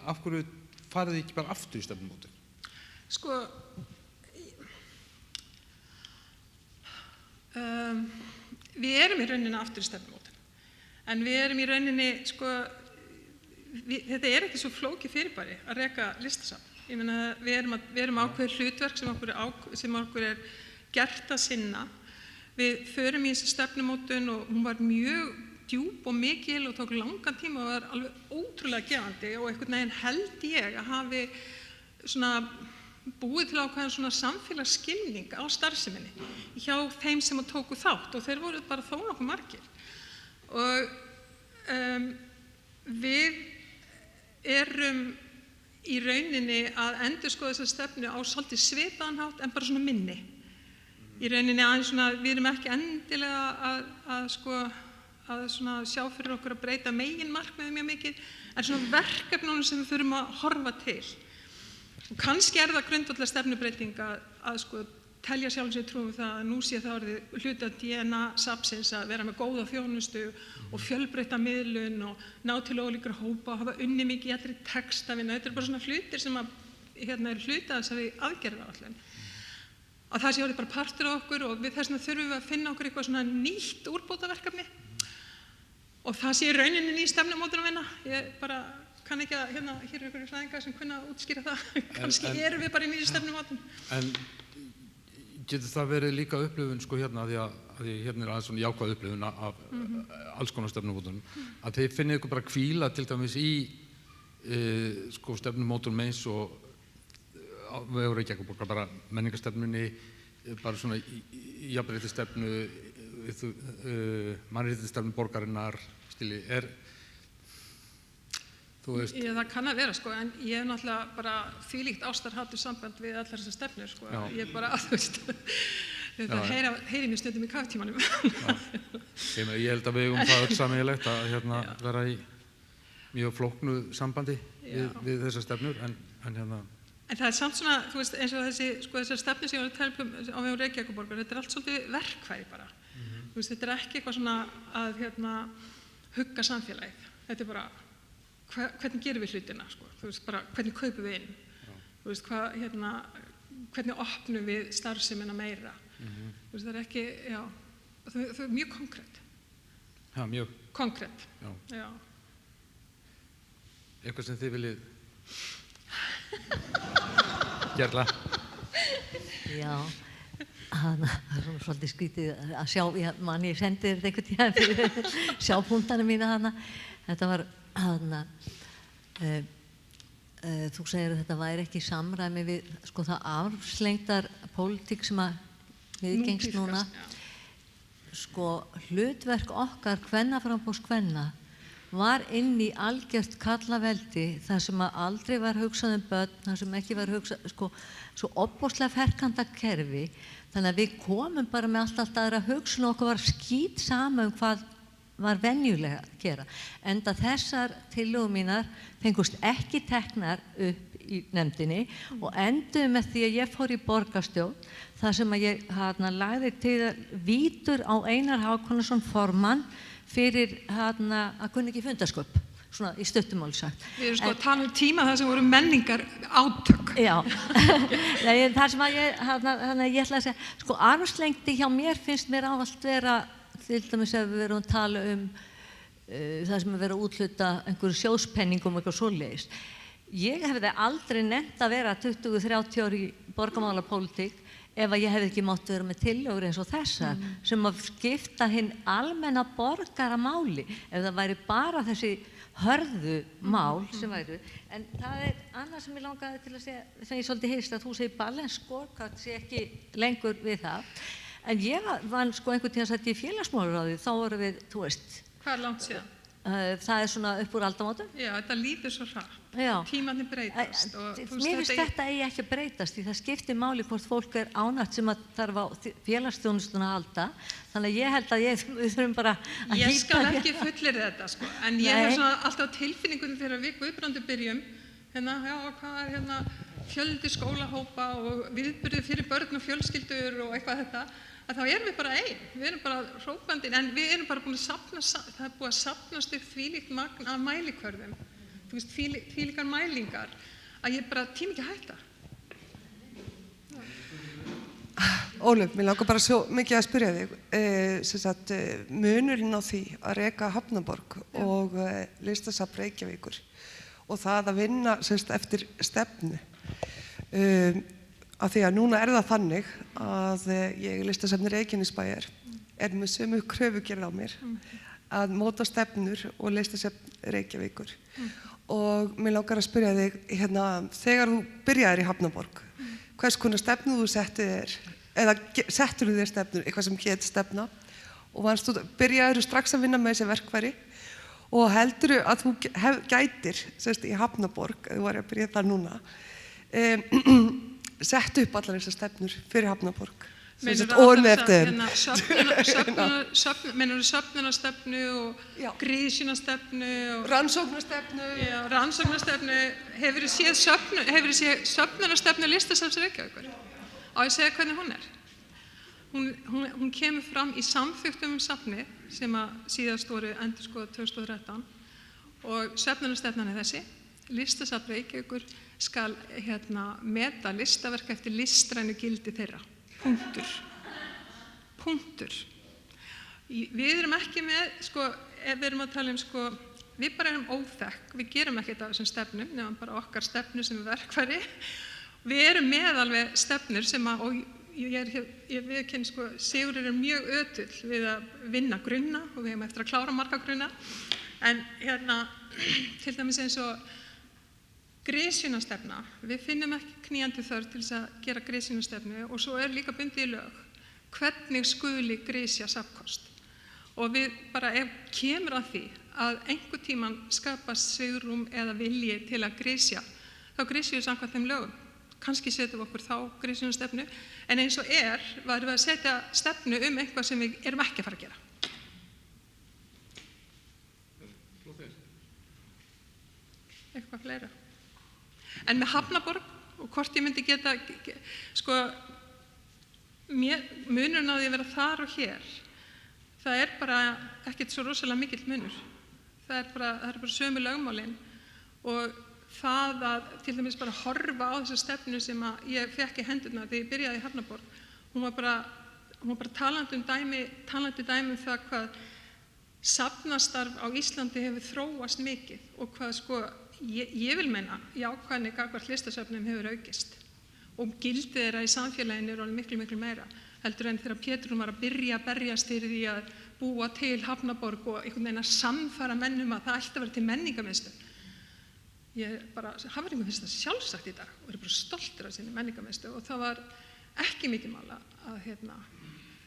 Af hverju farið þið ekki bara aftur í stefnumótun? Sko, við erum í rauninni aftur í stefnumótun, en við erum í rauninni, sko, þetta er ekki svo flókið fyrirbæri að reka listasafn. Ég meina, við erum ákveðið hlutverk sem okkur er gert að sinna. Við förum í þessi stefnumótun og hún var mjög djúp og mikil og tók langan tíma og var alveg ótrúlega gefandi og einhvern veginn held ég að hafi svona búið til ákveðin svona samfélagsskilning á starfseminni hjá þeim sem tóku þátt og þeir voru bara þó nokkuð margir. Og við erum í rauninni að endurskoða þessa stefnu á svolítið svipaðan hátt en bara svona minni. Í rauninni aðeins svona, við erum ekki endilega að svona sjá fyrir okkur að breyta meginmarkmiðið mjög mikið, en svona verkefnunum sem við þurfum að horfa til. Og kannski er það grundvallar stefnubreyting að sko telja sjálfum sér trú um það að nú sé það orðið hluti af DNA safnsins að vera með góða þjónustu og fjölbreytta miðlun og ná til ólíkra hópa og hafa unnið mikið í allri textavinnu. Þetta er bara svona hlutir sem að eru hluti af þessari aðgerðaáætlun. Að það sé orðið bara partur af okkur og við þess vegna þurfum við að finna okkur eitthvað svona nýtt úrbótaverkefni og það sé í rauninni ný stefnumótunarvinna. Ég bara kann ekki að hér eru einhverjir fræðingar sem kunna að útskýra það. Kannski erum við bara í nýri stefnumótun. En getur það verið líka upplifun sko hérna því að hérna er aðeins svona jákvæð upplifun af alls konar stefnumótunum að þið finnið ykkur bara hvíla til dæmis í sko stefnumótunum eins og við hefur ekki eitthvað bara menningarstefnunni, bara svona jafnréttisstefnu, mannréttindastefnu borgarinnar, stili, þú veist. Það kann að vera sko, en ég hef náttúrulega bara þvílíkt ástarhatur samband við allar þessar stefnur sko. Ég bara, þú veist, þetta heyri mér stundum í kaftímanum. Ég held að við eigum það öll sameiginlegt að vera í mjög flóknu sambandi við þessar stefnur, En það er samt svona, þú veist, eins og þessar stefnur sem ég var að tala um á vegum Reykjavíkurborgar, þetta er allt svolítið verkfæri bara. Þú veist, þetta er ekki eitthvað svona að hugga samfélagið. Þetta er bara, hvernig gerum við hlutina, sko? Þú veist, bara hvernig kaupum við inn? Þú veist, hvernig opnum við starfsemina meira? Þú veist, það er ekki, það er mjög konkrétt. Já, mjög. Konkrétt, já. Eitthvað sem þið viljið Gerla. Já, það er svolítið skrítið að sjá, ég sendi þér þetta einhvern tíðan fyrir sjápunktana mína hana. Þetta var hana, þú segir að þetta væri ekki í samræmi við sko það arfslengdar pólitík sem að viðgengst núna. Sko hlutverk okkar kvennaframboðs kvenna var inn í algjört karlaveldi þar sem að aldrei var hugsað börn, þar sem ekki var hugsað sko, svo ofboðslega ferkanta kerfi þannig að við komum bara með allt aðra hugsun og okkur var skít sama hvað var venjulega að gera. Enda þessar tillögur mínar fengust ekki teknar upp í nefndinni og enduðu með því að ég fór í borgarstjórn þar sem að ég lagði til vítur á Einar Hákonarson formann fyrir að kunna ekki fundarsköp, svona í stuttumáli sagt. Við erum að tala tíma þar sem voru menningar átök. Já, þar sem að ég ætla að segja, armslengdi hjá mér finnst mér ávallt vera, til dæmis ef við erum að tala það sem er verið að úthluta einhverju sjóðspenningum og eitthvað svoleiðis. Ég hefði aldrei nefnt að vera 20-30 ári í borgarmálapólitík ef að ég hefði ekki mátt vera með tillögur eins og þessar sem að skipta hinn almenna borgaramáli ef það væri bara þessi hörðu mál sem væru. En það annað sem ég langaði til að segja, sem ég svolítið heyrst að þú segir balance scorecard sé ekki lengur við það. En ég var einhvern tíðan satt í félagsmálaráði, þá voru við, þú veist. Hvað er langt síðan? Það er svona upp úr aldamótum. Já, þetta líður svo hratt. Já. Tímarnir breytast. Mér finnst þetta eigi ekki að breytast því það skiptir máli hvort fólk er ánægt sem að þarf á félagsþjónustuna að halda. Þannig að ég held að við þurfum bara að Ég skal ekki fullyrða þetta, sko. En ég hef svona alltaf tilfinningunni þegar við Guðbrandur byrjum, hvað er fjöldi skólahópa og viðburði fyrir börn og fjölskyldur og eitthvað þetta, að þá erum við bara við erum bara hrópandi, en við erum bara búin að safna, það er búið að safnast upp þvílíkt magn af mælikvörðum, þú veist, þvílíkar mælingar, að ég bara tími ekki að hætta. Ólöf, mér langar bara svo mikið að spyrja þig, munurinn á því að reka Hafnarborg og Listasafn Reykjavíkur og það að vinna eftir stefnu. Af því að núna er það þannig að ég Listasafn Reykjanesbæjar er með sömu kröfugerð á mér að móta stefnur og Listasafn Reykjavíkur. Og mér langar að spyrja þig, þegar þú byrjaðir í Hafnarborg, hvers konar stefnu þú settir þér, eða settur þú þér stefnur, eitthvað sem hét stefna, og byrjaðir þú strax að vinna með þessi verkfæri og heldur að þú gætir í Hafnarborg, þú var að byrja það núna, sett upp allar þessar stefnur fyrir Hafnarborg og með eftir Meinarðu söfnunarstefnu og grísjunarstefnu og rannsóknarstefnu. Hefurðu séð söfnunarstefnu Listasafns Reykjavíkur? Á ég að segja hvernig hún er? Hún kemur fram í samþykktum safni sem að síðast voru endurskoðað 2013 og söfnunarstefnan er þessi: Listasafn Reykjavíkur skal meta listaverk eftir listrænu gildi þeirra. Punktur. Við erum ekki með, ef við erum að tala við bara erum óþekk, við gerum ekkert af þessum stefnum, nema bara okkar stefnu sem er verkfæri. Við erum með alveg stefnur sem að, og ég viðurkenni, Sigurður er mjög ötull við að vinna grunna og við hefum eftir að klára marga grunna, en til dæmis eins og grisjunarstefna, við finnum ekki knýjandi þörf til þess að gera grisjunarstefnu og svo er líka bundið í lög hvernig skuli grisja safnkost. Og við bara, ef kemur að því að einhver tíman skapast svigrúm eða vilji til að grisja, þá grisjum við samkvæmt þeim lögum. Kannski setjum við okkur þá grisjunarstefnu, en eins og varum við að setja stefnu eitthvað sem við erum ekki að fara að gera. Eitthvað fleira. En með Hafnarborg, og hvort ég myndi geta, munurinn á því að vera þar og hér, það er bara ekkert svo rosalega mikill munur. Það er bara sömu lögmálin og það að til dæmis bara horfa á þessa stefnu sem að ég fekk í hendurnar þegar ég byrjaði í Hafnarborg, hún var bara talandi dæmi það hvað safnastarf á Íslandi hefur þróast mikið og hvað ég vil meina jákvæðni gagnvart listasöfnum hefur aukist og gildið þeirra í samfélaginu er alveg miklu meira heldur en þegar Pétur var að byrja að berjast fyrir því að búa til Hafnarborg og einhvern veginn að sannfæra mennum að það ætti að vera til menningarmiðstöð. Hafnfirðingum finnst það sjálfsagt í dag og eru bara stoltir af sinni menningarmiðstöð og það var ekki mikið mál að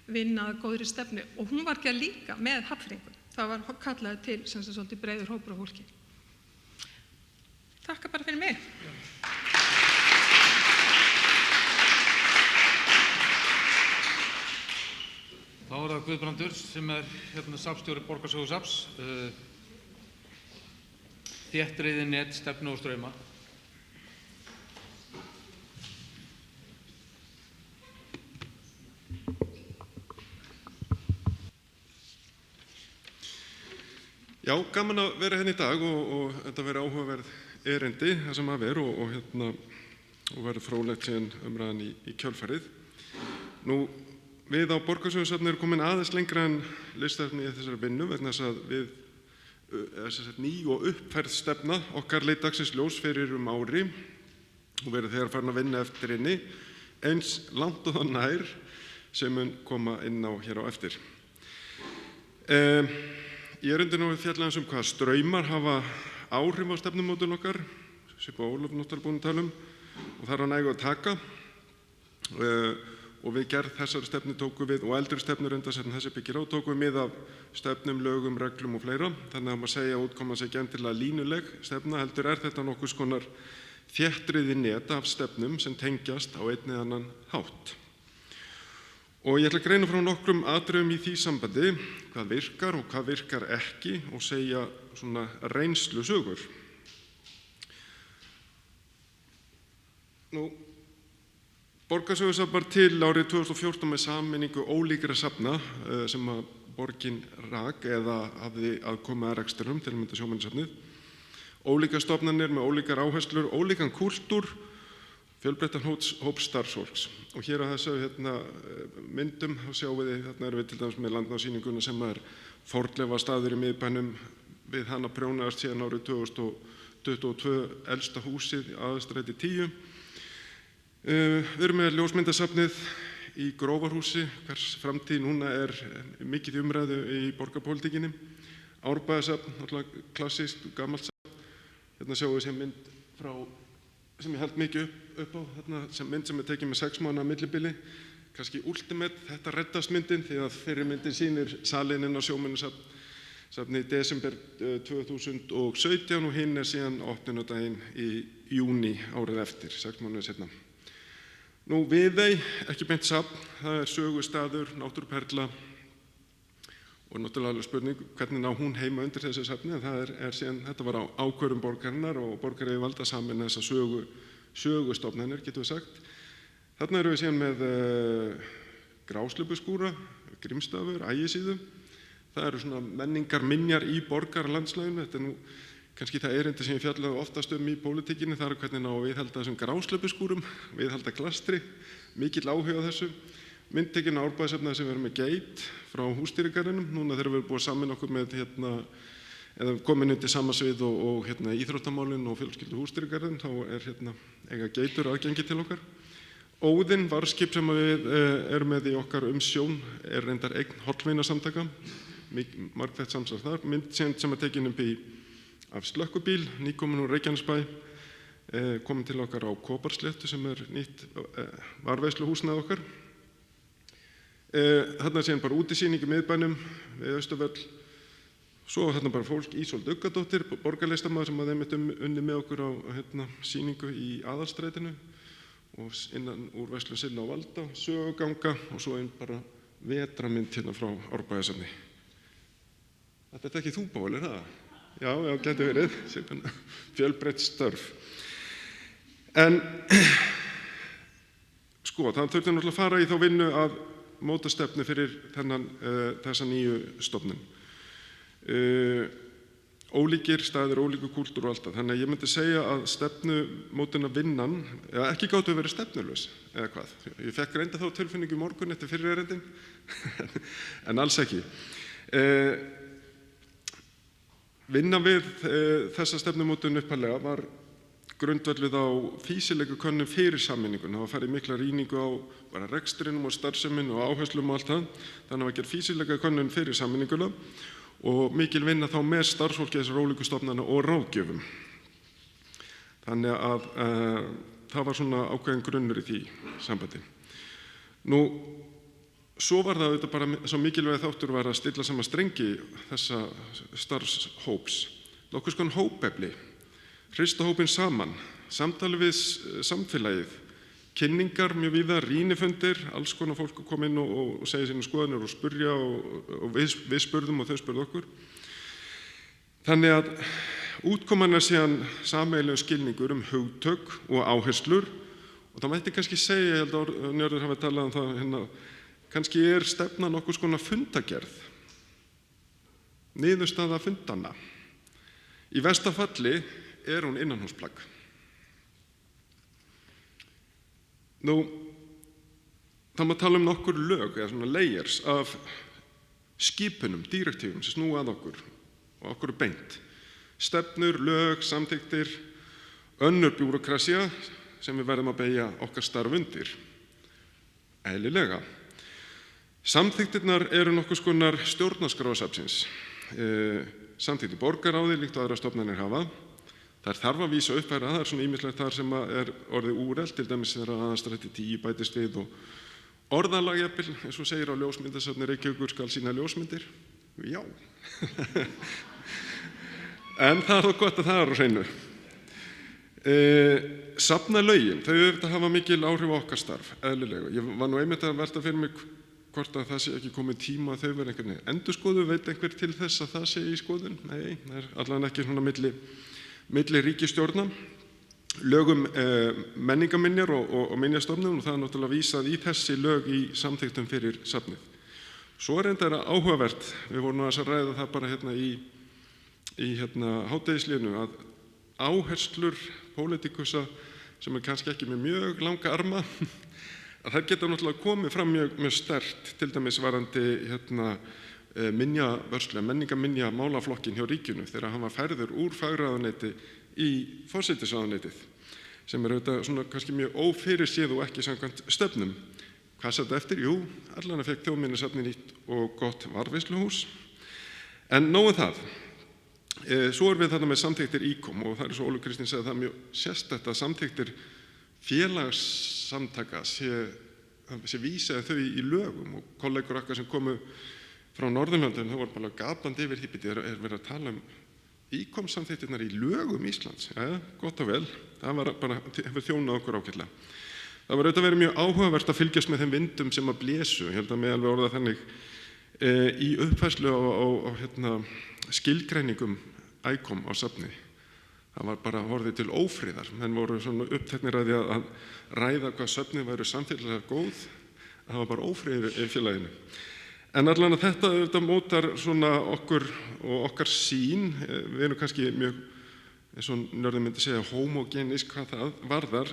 vinna að góðri stefnu og hún var ekki að líka með Hafnfirðingum. Það var kallaði til svolítið breiður hópur af fólki. Takk bara fyrir mig. Þá er það Guðbrandur sem safnstjóri Borgarsögusafns, þéttriðið net, stefnu og strauma. Já, gaman að vera hérna í dag og þetta verið áhugaverð erindi það sem að vera og verið fróðlegt síðan umræðan í kjölfarið. Nú, við á Borgarsögusafni erum komin aðeins lengra en listefni í þessari vinnu vegna þess að við ný og uppfærð stefna okkar leit dagsins ljós fyrir ári og verið þegar farin að vinna eftir henni eins langt og það nær sem mun koma inn á hér á eftir. Í erindinu við fjallaðum um hvað straumar hafa áhrif á stefnumótun okkar, sem Ólöf náttúrulega búin að tala og það er að nægu að taka. Og við gerð þessari stefnu tókum við, og eldri stefnur enda sem þessi byggir á, tókum við mið af stefnum, lögum, reglum og fleira. Þannig að maður segja að útkoman sé ekki endilega línuleg stefna, heldur þetta nokkurs konar þéttriði net af stefnum sem tengjast á einn eða annan hátt. Og ég ætla að greina frá nokkrum atriðum í því sambandi, hvað virkar og hvað virkar ekki og segja svona reynslu sögur. Nú, Borgarsögusafn var til árið 2014 með sameiningu ólíkra safna sem að borgin rak eða hafði aðkoma að rekstrinum, til að mynda Sjómannasafnið. Ólíkar stofnanir með ólíkar áherslur, ólíkan kúltúr, fjölbreyttan hóp starfsfólks. Og hér á þessu myndum sjáum við, þarna erum við til dæmis með landnámssýninguna sem er fornleifastaður í miðbænum, við hana prjónaðist síðan árið 2022 elsta húsið í Aðalstræti 10. Við erum með ljósmyndasafnið í Grófarhúsi, hvers framtíð núna er mikið umræðu í borgarpólitíkinni. Árbæjarsafn, náttúrulega klassískt, gamalt safn. Hérna sjáum við sem mynd frá sem ég held mikið upp á, mynd sem er tekið með 6 mánaða millibili, kannski ultimate, þetta reddast myndin því að fyrir myndin sýnir salinn inn á Sjómannasafni í desember 2017 og hinn er síðan opnunardaginn í júní árið eftir, 6 mánuðir seinna. Nú Viðey, ekki beint safn, það er sögustaður, náttúruperla og náttúrulega alveg spurning hvernig ná hún heima undir þessu safni, en það er síðan, þetta var á ákvörðun borgarinnar og borgaryfirvalda saman þessa sögustofnanir, getum við sagt. Þarna erum við síðan með Gráslöpuskúra, Grímsstafur, Ægisíðu. Það eru svona menningarminjar í borgarlandslaginu, þetta er nú kannski það erindi sem ég fjallaði oftast í pólitíkinni, það er hvernig ná að viðhalda þessum Gráslöpuskúrum, viðhalda klastri, mikill áhuga á þessu. Myndtekinn á Árbæjarsafni sem við erum með geit frá húsdýragarðinum, núna þegar við erum búið saman okkur með eða komin undir sama svið og íþróttamálin og fjölskyldu húsdýragarðin, þá er eiga geitur aðgengi til okkar. Óðinn, varðskip sem við erum með í okkar umsjón, er reyndar eign hollvinasamtaka, margþætt samstarf þar, mynd sem er tekin upp af slökkubíl, nýkomin úr Reykjanesbæ, komin til okkar á Kóparsléttu sem er nýtt varðveisluhúsnæði okkar. Þarna er síðan bara útisýning í miðbænum við Austurvöll. Svo þarna bara fólk, Ísold Uggadóttir, borgarlistamaður sem einmitt unni með okkur á sýningu í Aðalstrætinu og innan úr Verslun Silla og Valda, söguganga og svo einn bara vetramynd frá Árbæjarsafni. Þetta er ekki þú, Pál, er það? Já, getur verið, fjölbreytt störf. En sko, það þurfti náttúrulega að fara í þá vinnu að móta stefnu fyrir þessa nýju stofnun. Ólíkir staðir, ólíkur kúltúr og allt það. Þannig að ég myndi segja að stefnumótuna vinnan, ekki gátu að vera stefnulaus, eða hvað. Ég fekk reynda þá tilfinningu í morgun eftir fyrri erindin, en alls ekki. Vinna við þessa stefnumótun upphaflega var grundvölluð á fýsileikakönnun fyrir sameininguna. Það var farið mikla rýningu á bara rekstrinum og starfsemin og áherslum og allt það. Þannig að gera fýsileikakönnun fyrir sameininguna og mikil vinna þá með starfsfólki þessar ólíku stofnana og ráðgjöfum. Þannig að það var svona ákveðin grunnur í því sambandi. Nú, svo var það auðvitað bara svo mikilvæg þáttur var að stilla saman strengi þessa starfshóps. Nokkurs konar hópefli. Hrista hópinn saman, samtali við samfélagið, kynningar mjög víða, rýnifundir, alls konar fólk að koma inn og segja sínu skoðanir og spurja og við spurðum og þau spurðu okkur. Þannig að útkoman síðan sameiginlegur skilningur hugtök og áherslur og það mætti kannski segja, ég held að Njörður hafi talað það, kannski stefnan nokkuð konar fundagerð, niðurstaða fundana. Í versta falli hún innanhúsplagg. Það má tala nokkur lög, eða svona layers af skipunum, direktífum sem snúa að okkur og okkur beint. Stefnur, lög, samþykktir, önnur bjúrokrasía sem við verðum að beygja okkar starf undir. Eðlilega. Samþykktirnar nokkuð konar stjórnarskrársafnsins. Samþykkt í borgarráði líkt og aðrar stofnanir hafa. Það þarf að vísa uppfæra, það svona ýmislegt þar sem orðið úrelt, til dæmis þegar aðalstræti 10 bætist við og orðalag jafnvel, eins og segir á ljósmyndasafni Reykjavíkur skal sýna ljósmyndir. Já. En það gott að það á hreinu. Safnalögin, þau auðvitað hafa mikil áhrif á okkar starf, eðlilega. Ég var nú einmitt að velta fyrir mig hvort að það sé ekki komið tíma að þau verði einhvern veginn endurskoðuð, veit einhver til þess að það sé í skoðun? Nei, það allavega ekki svona milli ríkisstjórna, lögum menningarminjar og minjastofnun og það náttúrulega vísað í þessi lög í samþykktum fyrir safnið. Svo reyndar áhugavert, við vorum að ræða það bara í hádegisliðinu að áherslur pólitíkusa sem kannski ekki með mjög langa arma, að þær geta náttúrulega komið fram mjög sterkt, til dæmis varandi minjavörslu, menningarminja málaflokkin hjá ríkinu þegar hann var færður úr fagráðuneyti í forsætisráðuneytið sem auðvitað svona kannski mjög ófyrirséð og ekki samkvæmt stefnum. Hvað sat eftir? Jú, allan fekk Þjóðminjasafnið nýtt og gott varðveisluhús. En nóg það. Svo við þarna með samþykktir ICOM og það svo Ólöf Kristín sagði það mjög sérstætt að samþykktir félagssamtaka sé vísa þau í lögum og kollegur okkar sem komu frá Norðurlöndum, þau voru bara gapandi yfir því verið að tala ICOM samþykktirnar í lögum Íslands. Ja, gott og vel, það hefur þjónað okkur ágætlega. Það var auðvitað verið mjög áhugavert að fylgjast með þeim vindum sem að blésu, ég held að með alveg orða þannig, í uppfærslu á skilgreiningum ICOM á safni. Það var bara horfið til ófriðar, menn voru svona uppteknir að því að ræða hvað safnið væru samfélagslega góð, það var bara ófriður í félaginu. En allan að þetta mótar svona okkur og okkar sýn, við erum kannski mjög, eins og Njörður myndi segja, homogenisk hvað það varðar,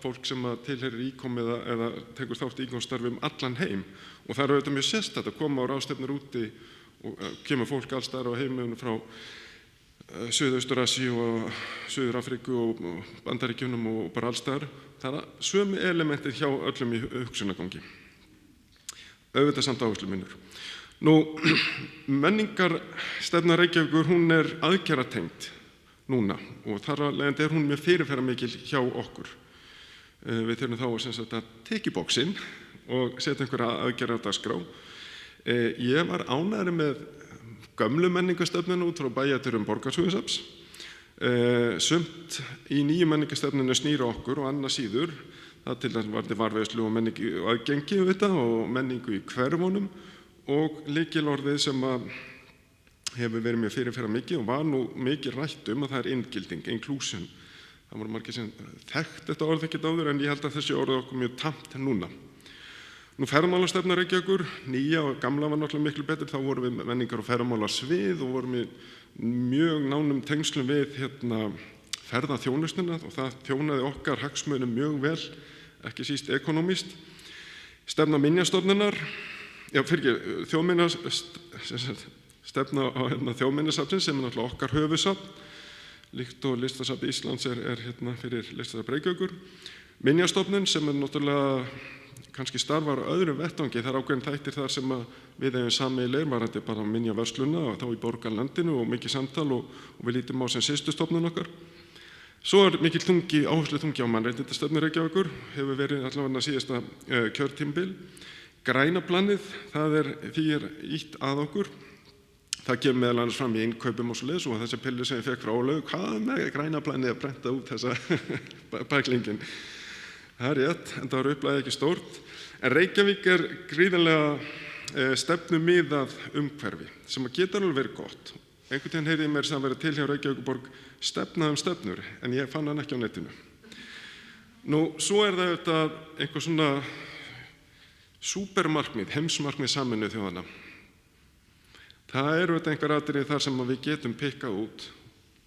fólk sem tilheyrir ICOM eða tekur þátt í ICOM-starfi allan heim. Og það auðvitað mjög sérstætt að koma á ráðstefnur úti og kemur fólk alls staðar á heimum frá Suðaustur-Asíu og Suður-Afríku og Bandaríkjunum og bara alls staðar. Það sömu elementir hjá öllum í hugsunargangi. Auðvitað samt áherslumunur. Menningarstefna Reykjavíkur, hún aðgerðatengd núna og þar af leiðandi hún mjög fyrirferðarmikil hjá okkur. Við þurfum þá að teki boxinn og setja einhverja aðgerða á dagskrá. Ég var ánægður með gömlu menningarstefnuna út frá bæjardyrum Borgarskúðasafns. Sumt í nýju menningarstefnunni snýr okkur og annað síður. Það til dæmis varði varðveislu og menningu og aðgengi og menningu í hverfunum og lykilorðið sem hefur verið mjög fyrirferðarmikið og var nú mikið rætt að það inngilding, inclusion. Það voru margir sem þekkt þetta orð ekkert áður en ég held að þessi orðið okkur mjög tamt núna. Ferðamálastefna Reykjavíkur, nýja og gamla var náttúrulega miklu betur, þá vorum við menningar og ferðamálasvið og vorum við mjög nánum tengslum við ferðaþjónustuna og það þjónaði okkar hagsmunum mjög vel, ekki síst ekonomískt. Stefna minjastofnunar, stefna á Þjóðminjasafnsins sem náttúrulega okkar höfuðsafn, líkt og Listasafn Íslands fyrir Listasafn Reykjavíkur. Minjastofnun sem náttúrulega kannski starfar á öðrum vettvangi, það ákveðin þættir þar sem við eigum sameiginlegir varðandi bara minjavörsluna og þá í borgarlandinu og mikið samtal og við lítum á sem systurstofnun okkar. Svo mikill áhersluþungi á mannréttindastefnu Reykjavíkur, hefur verið allavega síðasta kjörtímabil. Græna planið, því ýtt að okkur. Það kemur meðal annars fram í innkaupum og svoleiðis og þessi pillu sem ég fekk frá Ólöfu, hvað með græna planið að brenta út þessa bæklingin. Það er rétt, en það var upplagið ekki stórt. En Reykjavík er gríðarlega stefnumiðað umhverfi sem að geta alveg verið gott. Einhvern veginn heyrði ég mér sem verið til hjá Reykjavíkurborg stefna stefnur, en ég fann hann ekki á netinu. Nú, svo er það auðvitað einhver svona súpermarkmið, heimsmarkmið Sameinuðu þjóðanna. Það eru auðvitað einhver atriði þar sem við getum pikkað út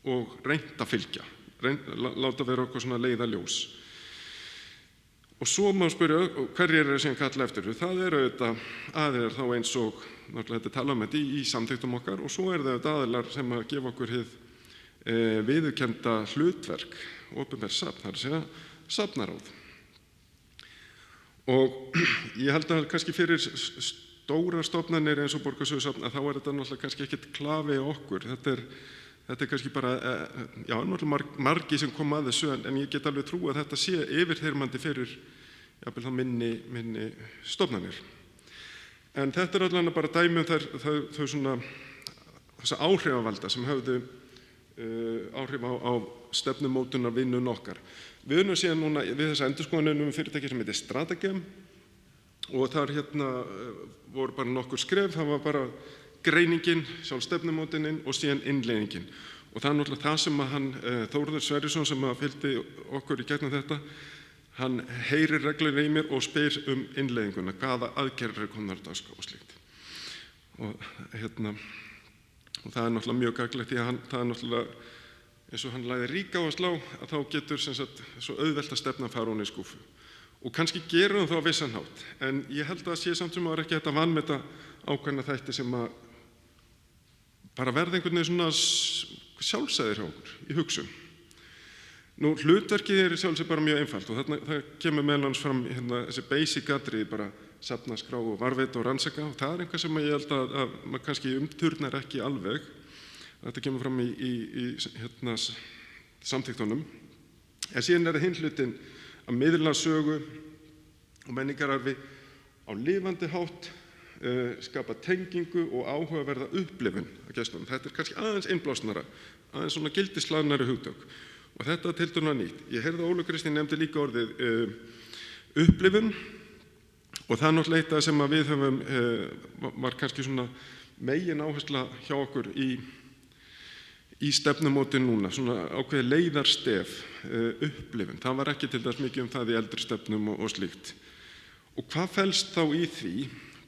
og reynt að fylgja, láta vera okkur svona leiðaljós. Og svo má spyrja hverjir eru sem kalla eftir þessu. Það eru auðvitað aðilar þá eins og, náttúrulega þetta tala um þetta í samþykktum okkar, og svo eru það auðvitað aðilar sem að gefa okkur hið viðurkennda hlutverk, opinbert safn, það er að segja safnaráð. Og ég held að kannski fyrir stórar stofnanir eins og Borgarsögusafn að þá er þetta náttúrulega kannski ekkert klafi okkur. Þetta er kannski bara, já, náttúrulega margi sem kom að þessu, en ég get alveg trú að þetta sé yfirþyrmandi fyrir jafnvel þá minni stofnanir. En þetta er allavega bara dæmi þau svona þessa áhrifavalda sem höfðu áhrif á stefnumótunarvinnun okkar. Við erum síðan núna við þessa endurskoðun fyrirtæki sem heitir Stratagem, og þar voru bara nokkur skref. Það var bara greiningin, sjálf stefnumótunin og síðan innleiðingin. Og það er náttúrulega það sem að Þórður Sverrisson sem að fylgdi okkur í gegnum þetta, hann heyrir reglulega í mér og spyr innleiðinguna, hvaða aðgerðir eru komnar á dagskrá og slíkt. Og það er náttúrulega mjög gagnlegt því að það er náttúrulega, eins og hann lagði ríka á að slá, að þá getur sem sagt svo auðvelt að stefna fara hún í skúfu. Og kannski gerum það á vissan hátt, en ég held að sé samt sem ára ekki þetta vanmeta ákveðna þætti sem að bara verða einhvern veginn svona sjálfsæðir hjá okkur í hugsun. Nú, hlutverkið er sjálfsög bara mjög einfalt, og það kemur meðal annars fram þessi basic atriði, bara safna, skrá og varðveita og rannsaka, og það er einhvað sem ég held að maður kannski umturnar ekki alveg. Þetta kemur fram í samþykktunum. En síðan er það hinn hlutin að miðla sögu og menningararfi á lifandi hátt, skapa tengingu og áhugaverða upplifun af gestunum. Þetta er kannski aðeins innblásnara, aðeins svona gildishlaðnari hugtök. Og þetta er tiltölulega nýtt. Ég heyrði að Ólöf Kristín nefndi líka orðið upplifun, og það er náttúrulega eitt sem að við höfum, var kannski svona megin áhersla hjá okkur í stefnumótin núna, svona ákveðið leiðarstef, upplifun. Það var ekki til dæmis mikið það í eldri stefnum og slíkt. Og hvað felst þá í því?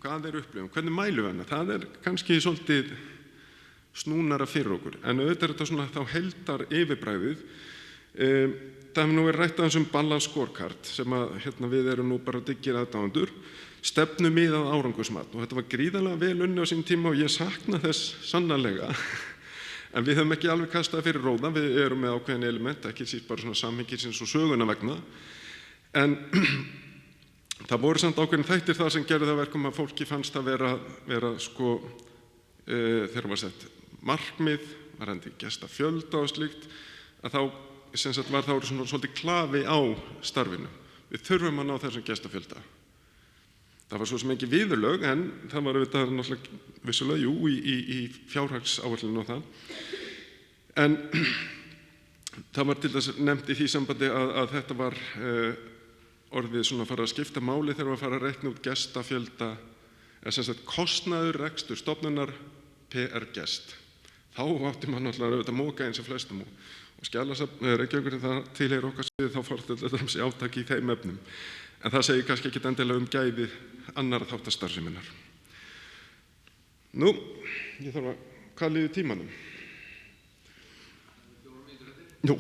Hvað er upplifun? Hvernig mælum við hana? Það er kannski svolítið snúnara fyrir okkur. En auðvitað er þetta svona þá heildar yfirbræðið. Það hefur nú verið rætt aðeins balance scorecard sem að við erum nú bara dyggir aðdáendur. Stefnumiðað árangursmat, og þetta var gríðarlega vel unnið á sín tíma og ég sakna þess sannarlega. En við höfum ekki alveg kastað fyrir róða, við erum með ákveðin element, ekki síst bara svona samhengisins og söguna vegna. En það voru samt ákveðin þættir það sem gerði það verkum að fólki fannst að vera sko, þegar var sett markmið, varðandi gestafjölda og slíkt, að þá sem sagt var það svona svolítið klafi á starfinu. Við þurfum að ná þessum gestafjölda. Það var svo sem ekki viðurlög, en það var auðvitað náttúrulega vissulega, jú, í fjárhagsáætlunum og það. En það var til þess nefnt í því sambandi að þetta var orðið svona að fara að skipta máli þegar að fara að reikna út gestafjölda, eða sem sagt kostnaður rekstur stofnunar PR gest. Þá átti maður náttúrulega auðvitað móka eins og flestum, og Skjalasafn Reykjavíkur það tilheyrir okkar sviði, þá fór þetta þessi átak í þeim efnum. En það segir kannski ekki endilega gæði annarra þáttastarfseminnar. Nú, ég þarf að, hvað líður tímanum? Jú.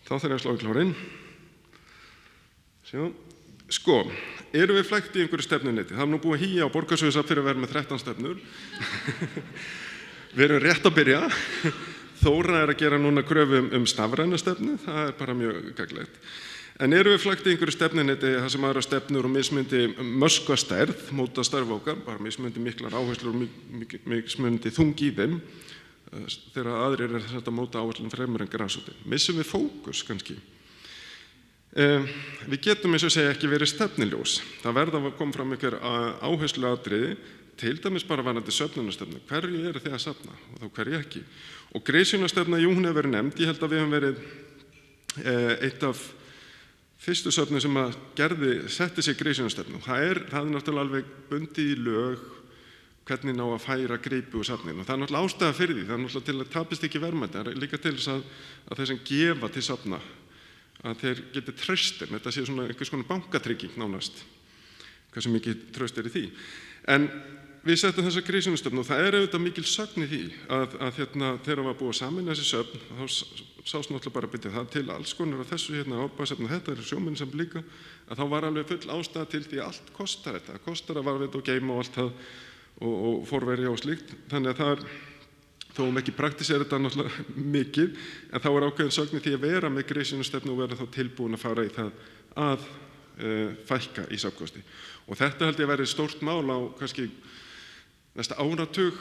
Þá þarf ég að slá í klárinn. Sko, erum við flækt í einhverju stefnuneti? Það er nú búið að hýja á Borgarsögusafn fyrir að vera með 13 stefnur. Við erum rétt að byrja. Þóra er að gera núna kröfu stafræna stefnu, það er bara mjög gagnlegt. En erum við flækt í einhverju stefnuneti það sem aðra stefnur og mismundi möskva stærð, móta starf okkar, bara mismundi miklar áherslur og mismundi þung í þeim, þegar aðrir er þetta móta áherslun fremur en grasrótin. Missum við fókus kannski? Við getum eins og segja ekki verið stefniljós. Það verða að koma fram einhver áhersluatriði, til dæmis bara varðandi söfnunarstefnu. Hverju eru þið að safna og þá hverju ekki? Og greiðsjónastefna, jú, hún hefur verið nefnd. Ég held að við hefum verið eitt af fyrstu söfnu sem að setti sér grísjónastefnu. Það er náttúrulega alveg bundið í lög hvernig ná að færa gripi úr safninu. Og það er náttúrulega ástæða fyrir því, það er náttúrulega til að tapist ekki verðmæti, það er líka til þess að þeir sem gefa til safna, að þeir geti tröstir, þetta sé svona einhvers konar bankatrygging nánast, hversu mikið tröst er í því. En við settum þessa grísjónastefnu og það er auðvitað mikil sögn í því að þegar var búið að sameina þessi söfn, þá sást náttúrulega bara að byrja það til alls konar af þessu árbæðsefnu, þetta eru sjómennsefn líka, að þá var alveg full ástæða til því að allt kostar þetta, kostar að varðveita og geyma og allt það og forverja og slíkt. Þannig að það er, þó ekki praktisera þetta náttúrulega mikið, en þá er ákveðin sögn í því að vera með grísjónastefnu og vera þá tilbúin að fara í það að fækka í safnkosti. Og þetta held ég að vera stórt mál á kannski næsta áratug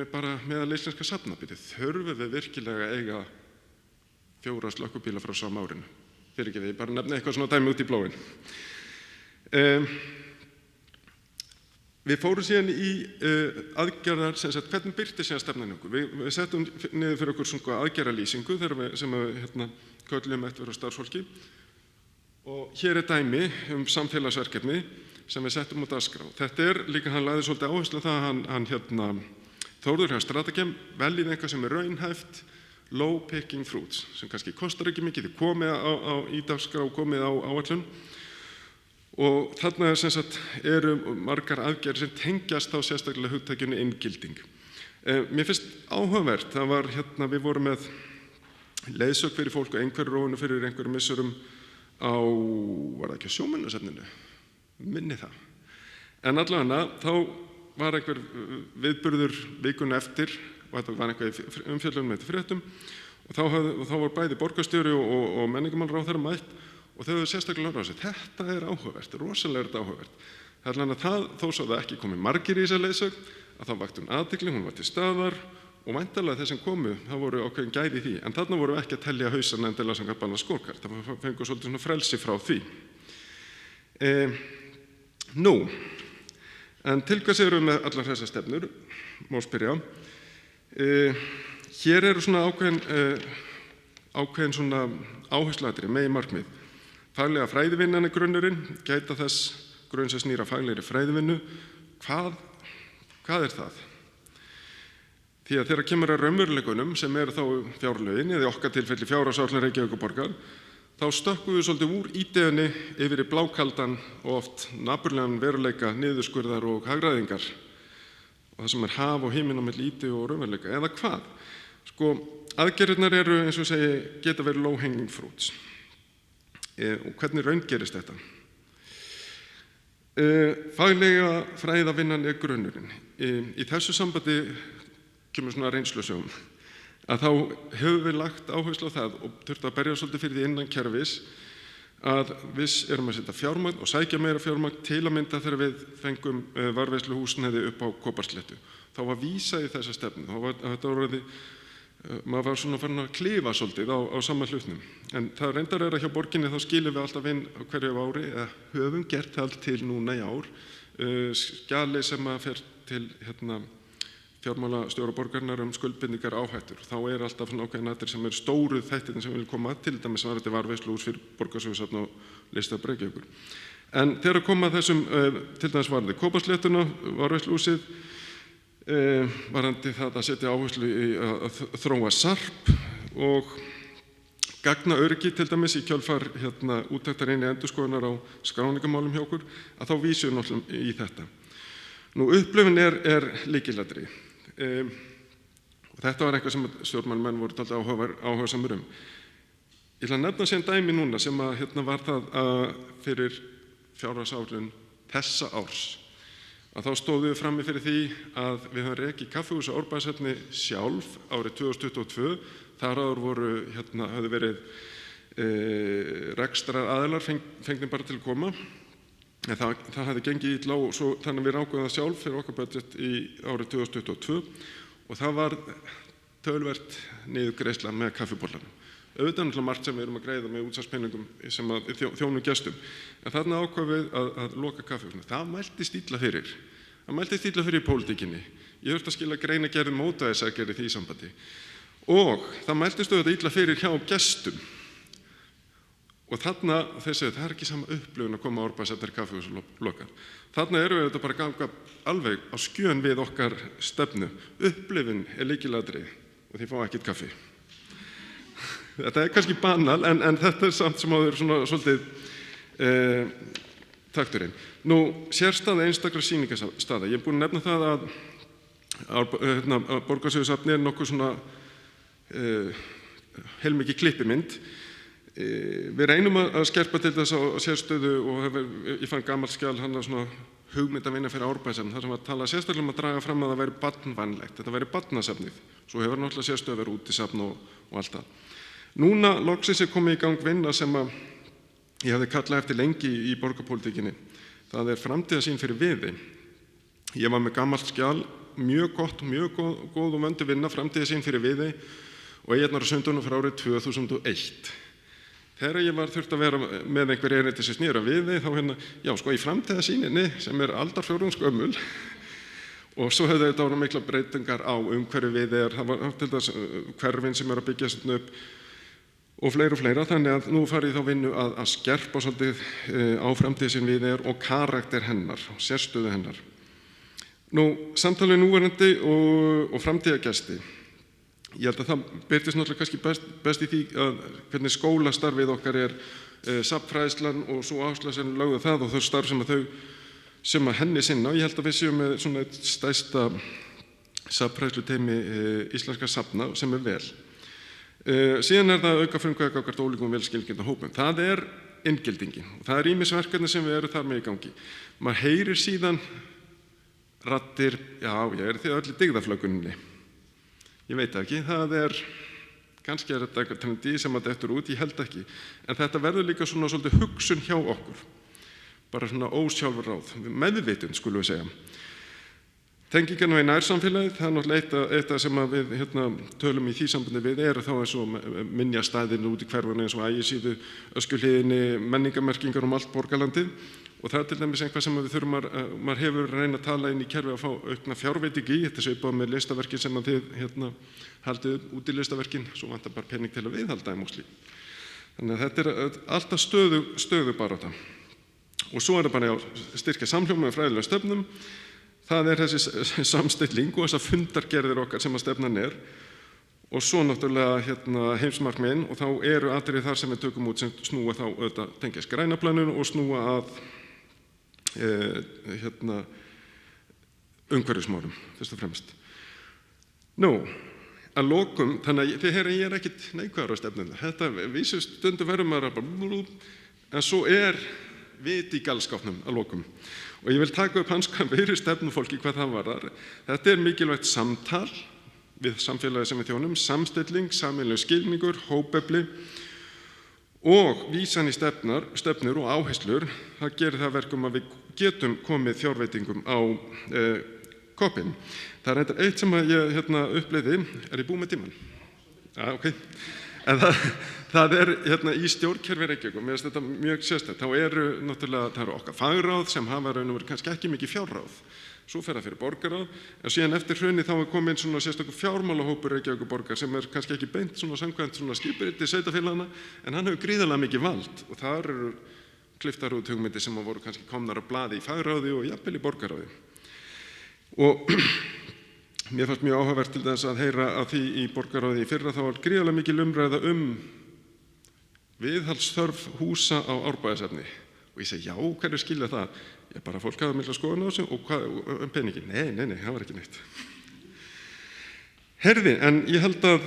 bara meðal íslenska safnabíti. Þurfum við virkilega að eiga 4 slökkubíla frá sama árinu. Fyrirgefið, ég bara nefni eitthvað svona dæmi út í blóin. Við fórum síðan í aðgerðar, sem sagt, hvernig birti síðan stefnan okkur. Við settum niður fyrir okkur svona aðgerðarlýsingu sem við köllum eftir að starfsfólki. Og hér er dæmi samfélagsverkefni sem við settum út dagskrá. Þetta er líka, hann lagði svolítið áherslu á það, hann Þórður hjá Stratagem, veljið eitthvað sem er raunhæft, low picking fruits, sem kannski kostar ekki mikið, þið komið í dagskrá, komið á áætlun. Og þarna sem sagt eru margar aðgerðir sem tengjast á sérstaklega hugtakinu inngilding. Mér finnst áhugavert, það var við vorum með leiðsögn fyrir fólk og einhverju fyrir einhverjum missurum var það ekki á sjómennasafninu? Minni það. En allavega þá var einhver viðburður vikuna eftir og þetta var eitthvað í umfjöllunum með fréttum og þá var bæði borgarstjóri og menningarmálaráðherra mætt og þau höfðu sérstaklega lögð á sig. Þetta er áhugavert, rosalega er þetta áhugavert. Þannig að það, þó svo það ekki komið margir í þessa leiðsögn, að þá vakti hún athygli, hún var til staðar og væntanlega þeir sem komu, það voru ákveðin gæði í því. En þarna voru ekki að telja hausana endilega sem banna skókart. Það fengur svolítið svona frelsi frá því. En til hvers eru við með allar þessar stefnur, má spyrja. Hér eru svona ákveðin svona áhersluatriði, meginmarkmið. Faglega fræðivinnan er grunnurinn, gæta þess grunn sem snýr að faglegri fræðivinnu. Hvað er það? Því að þegar kemur að raunveruleikunum, sem eru þá fjárlögin, eða í okkar tilfelli fjárhagsáætlun Reykjavíkurborgar, þá stökkum við svolítið úr ídeginni yfir í blákaldan og oft napurlegan veruleika niðurskurðar og hagræðingar. Og það sem er haf og himinn á milli ídegu og raunveruleika. Eða hvað? Sko, aðgerðirnar eru, eins og segi, geta verið low hanging fruits. Og hvernig raungerist þetta? Faglega fræðavinnan er grunnurinn. Í þessu sambandi kemur svona reynslusögum að þá höfum við lagt áherslu á það og þurfti að berja svolítið fyrir því innan kerfis að við erum að setja fjármagn og sækja meira fjármagn til að mynda þegar við fengum varðveisluhúsnæði upp á Kóparsléttu. Þá var vísað í þessa stefnu. Maður var svona farin að klifa svolítið á sama hlutnum. En það reyndar er að hjá borginni þá skilum við alltaf inn á hverju ári, eða höfum gert það allt til núna í ár, skjali sem að fer til fjármálastjóra borgarinnar skuldbindingar áhættur. Þá er alltaf ákveðin atriði sem eru stóru þættirnir sem við viljum koma til dæmis varðandi varðveisluhús fyrir Borgarsögusafn og Listasafn Reykjavíkur. En þegar koma þessum til dæmis varðandi Kóparsléttuna, varðveisluhúsið, varðandi það að setja áherslu í að þróa SARP og gagnaöryggi til dæmis í kjölfar úttektar eini endurskoðunar á skráningamálum hjá okkur, að þá vísum við náttúrulega í þetta. Upplifun er lykilatriði. Og þetta var eitthvað sem stjórnmálamenn voru dálítið áhugasamir Ég ætla að nefna síðan dæmi núna sem að var það fyrir fjárhagsáætlun þessa árs. Að þá stóðum við frammi fyrir því að við höfum rekið kaffihús á Árbæjarshöfni sjálf árið 2022. Þar áður höfðu verið rekstraraðilar fengnir bara til að koma. En það hafði gengið illa og svo þannig við ákveðum það sjálf fyrir okkar budget í árið 2022 og það var töluvert niðurgreiðsla með kaffibollanum. Auðvitað náttúrulega margt sem við erum að greiða með útsvarspenningum sem að þjónum gestum. En þarna ákvað við að loka kaffihúsinu. Það mæltist illa fyrir. Það mæltist illa fyrir í pólitíkinni. Ég þurfti að skila greinargerð mótvægisaðgerð í því sambandi. Og það mæltist auðvitað illa fyrir hjá gestum. Og Og þarna, það er ekki sama upplifun að koma á Árbæjarsafn þegar kaffihús er lokað. Þarna erum við þetta bara að ganga alveg á skjön við okkar stefnu. Upplifun er lykilatriði og þið fá ekkert kaffi. Þetta er kannski banal, en þetta er samt sem áður svona svolítið takturinn. Nú, sérstaða einstakra sýningarstaða. Ég er búinn að nefna það að Borgarsögusafn er nokkuð svona heilmikið klippimynd. Við reynum að skerpa til þess á sérstöðu og ég fann gamalt skjal hann að svona hugmynd að vinna fyrir Árbæjarsafn þar sem var að tala sérstaklega að draga fram að það væri barnvænlegt, þetta væri barnasafnið. Svo hefur náttúrulega sérstöðu að vera útisafn og allt það. Núna loksins er komið í gang vinna sem að ég hafði kallað eftir lengi í borgarpólitíkinni. Það er framtíðarsýn fyrir Viðey. Ég var með gamalt skjal, mjög gott, mjög góð og vöndu vinna, framtíðarsýn fyrir Viðey og Eyjarnar á Sundunum frá árið 2001. Þegar ég var þurft að vera með einhver erindi sem snýr að Viðey, þá í framtíðarsýninni sem er aldarfjórðungsgömmul og svo hefði þetta ára mikla breytingar á umhverfi Viðeyjar, það var til þess hverfin sem er að byggja svona upp og fleira, þannig að nú farið þá vinnu að skerpa svolítið á framtíðarsýn Viðeyjar og karakter hennar, sérstöðu hennar. Nú, samtalið núverandi og framtíðargesti. Ég held að það birtist náttúrulega kannski best í því að hvernig skólastarfið okkar er safnfræðslan og svo áhersla sem lögðu það og þau starf sem að henni sinna og ég held að við séum með svona stærsta safnfræðsluteymi íslenska safna sem er vel. Síðan er það auka frumkvæði gagnvart ólíkum vel skilgreinda hópum. Það er inngildingin og það er ýmis verkefni sem við erum þar með í gangi. Maður heyrir síðan raddir, ég er því öll í dygðaflögguninni. Ég veit ekki, kannski er þetta eitthvað trendi sem að dettur út, ég held ekki. En þetta verður líka svona svolítið hugsun hjá okkur. Bara svona ósjálfráð, meðvitund skulum við segja. Tengingarna í nærsamfélagið, það er náttúrulega eitt sem við tölum í því sambandi við þá eins og minjastæðin út í hverfuna eins og Ægisíðu, Öskjuhlíðinni, menningarmerkingar allt borgarlandið. Og það er til dæmis eitthvað sem við þurfum maður hefur reyna að tala inn í kerfi að fá aukna fjárveitingu í, þetta svipað með listaverkin sem að þið haldið út í listaverkin, svo vantar bara pening til að viðhalda þeim og slíkt. Þannig að þetta er alltaf stöðu bara þetta. Og svo er það bara að styrkja samhljóma með fræðilega stefnum, það er þessi samstilling og þessar fundargerðir okkar sem að stefnan er, og svo náttúrulega heimsmarkmiðin og þá eru atriði þar sem við tökum út sem snúa þá auðvitað tengjast grænaplaninu og snúa að umhverfismálum fyrst og fremst. Nú, að lokum, þannig að þið heyra ég er ekkit neikvæður á stefnunni. Þetta vísu stundum verður maður bara en svo er vit í galskapnum að lokum. Og ég vil taka upp hanskan fyrir stefnufólki hvað það varðar. Þetta er mikilvægt samtal við samfélagið sem við þjónum, samstilling, sameiginlegur skilningur, hópefli og vísan í stefnur og áherslur. Það gerir það verkum að við getum komið fjárveitingum á koppinn. Það er eitt sem ég upplifði, er ég búið með tímann? Já, ok. En það er í stjórnkerfi Reykjavíkur, mér finnst þetta mjög sérstakt, þá eru náttúrulega, það eru okkar fagráð sem hafa raun og veru kannski ekki mikið fjárráð. Svo fer það fyrir borgarráð, en síðan eftir hruni þá er komin svona sérstakur fjármálahópur Reykjavíkurborgar sem er kannski ekki beint svona samkvæmt svona skipuriti sveitarfélagana, en hann hefur gríðarlega mikið vald og þar eru kliftar út hugmyndir sem voru kannski komnar á blaði í fagráði og jafnvel í borgarráði. Og mér fannst mjög áhugavert til þess að heyra að því í borgarráði í fyrra þá var gríðarlega mikil umræða viðhaldsþörf húsa á Árbæjarsafni. Og ég segi, já, hverju skilja það? Ég bara, fólk hafði mikla skoðun á þessu og hvað peningin? Nei, það var ekki neitt. Herði, en ég held að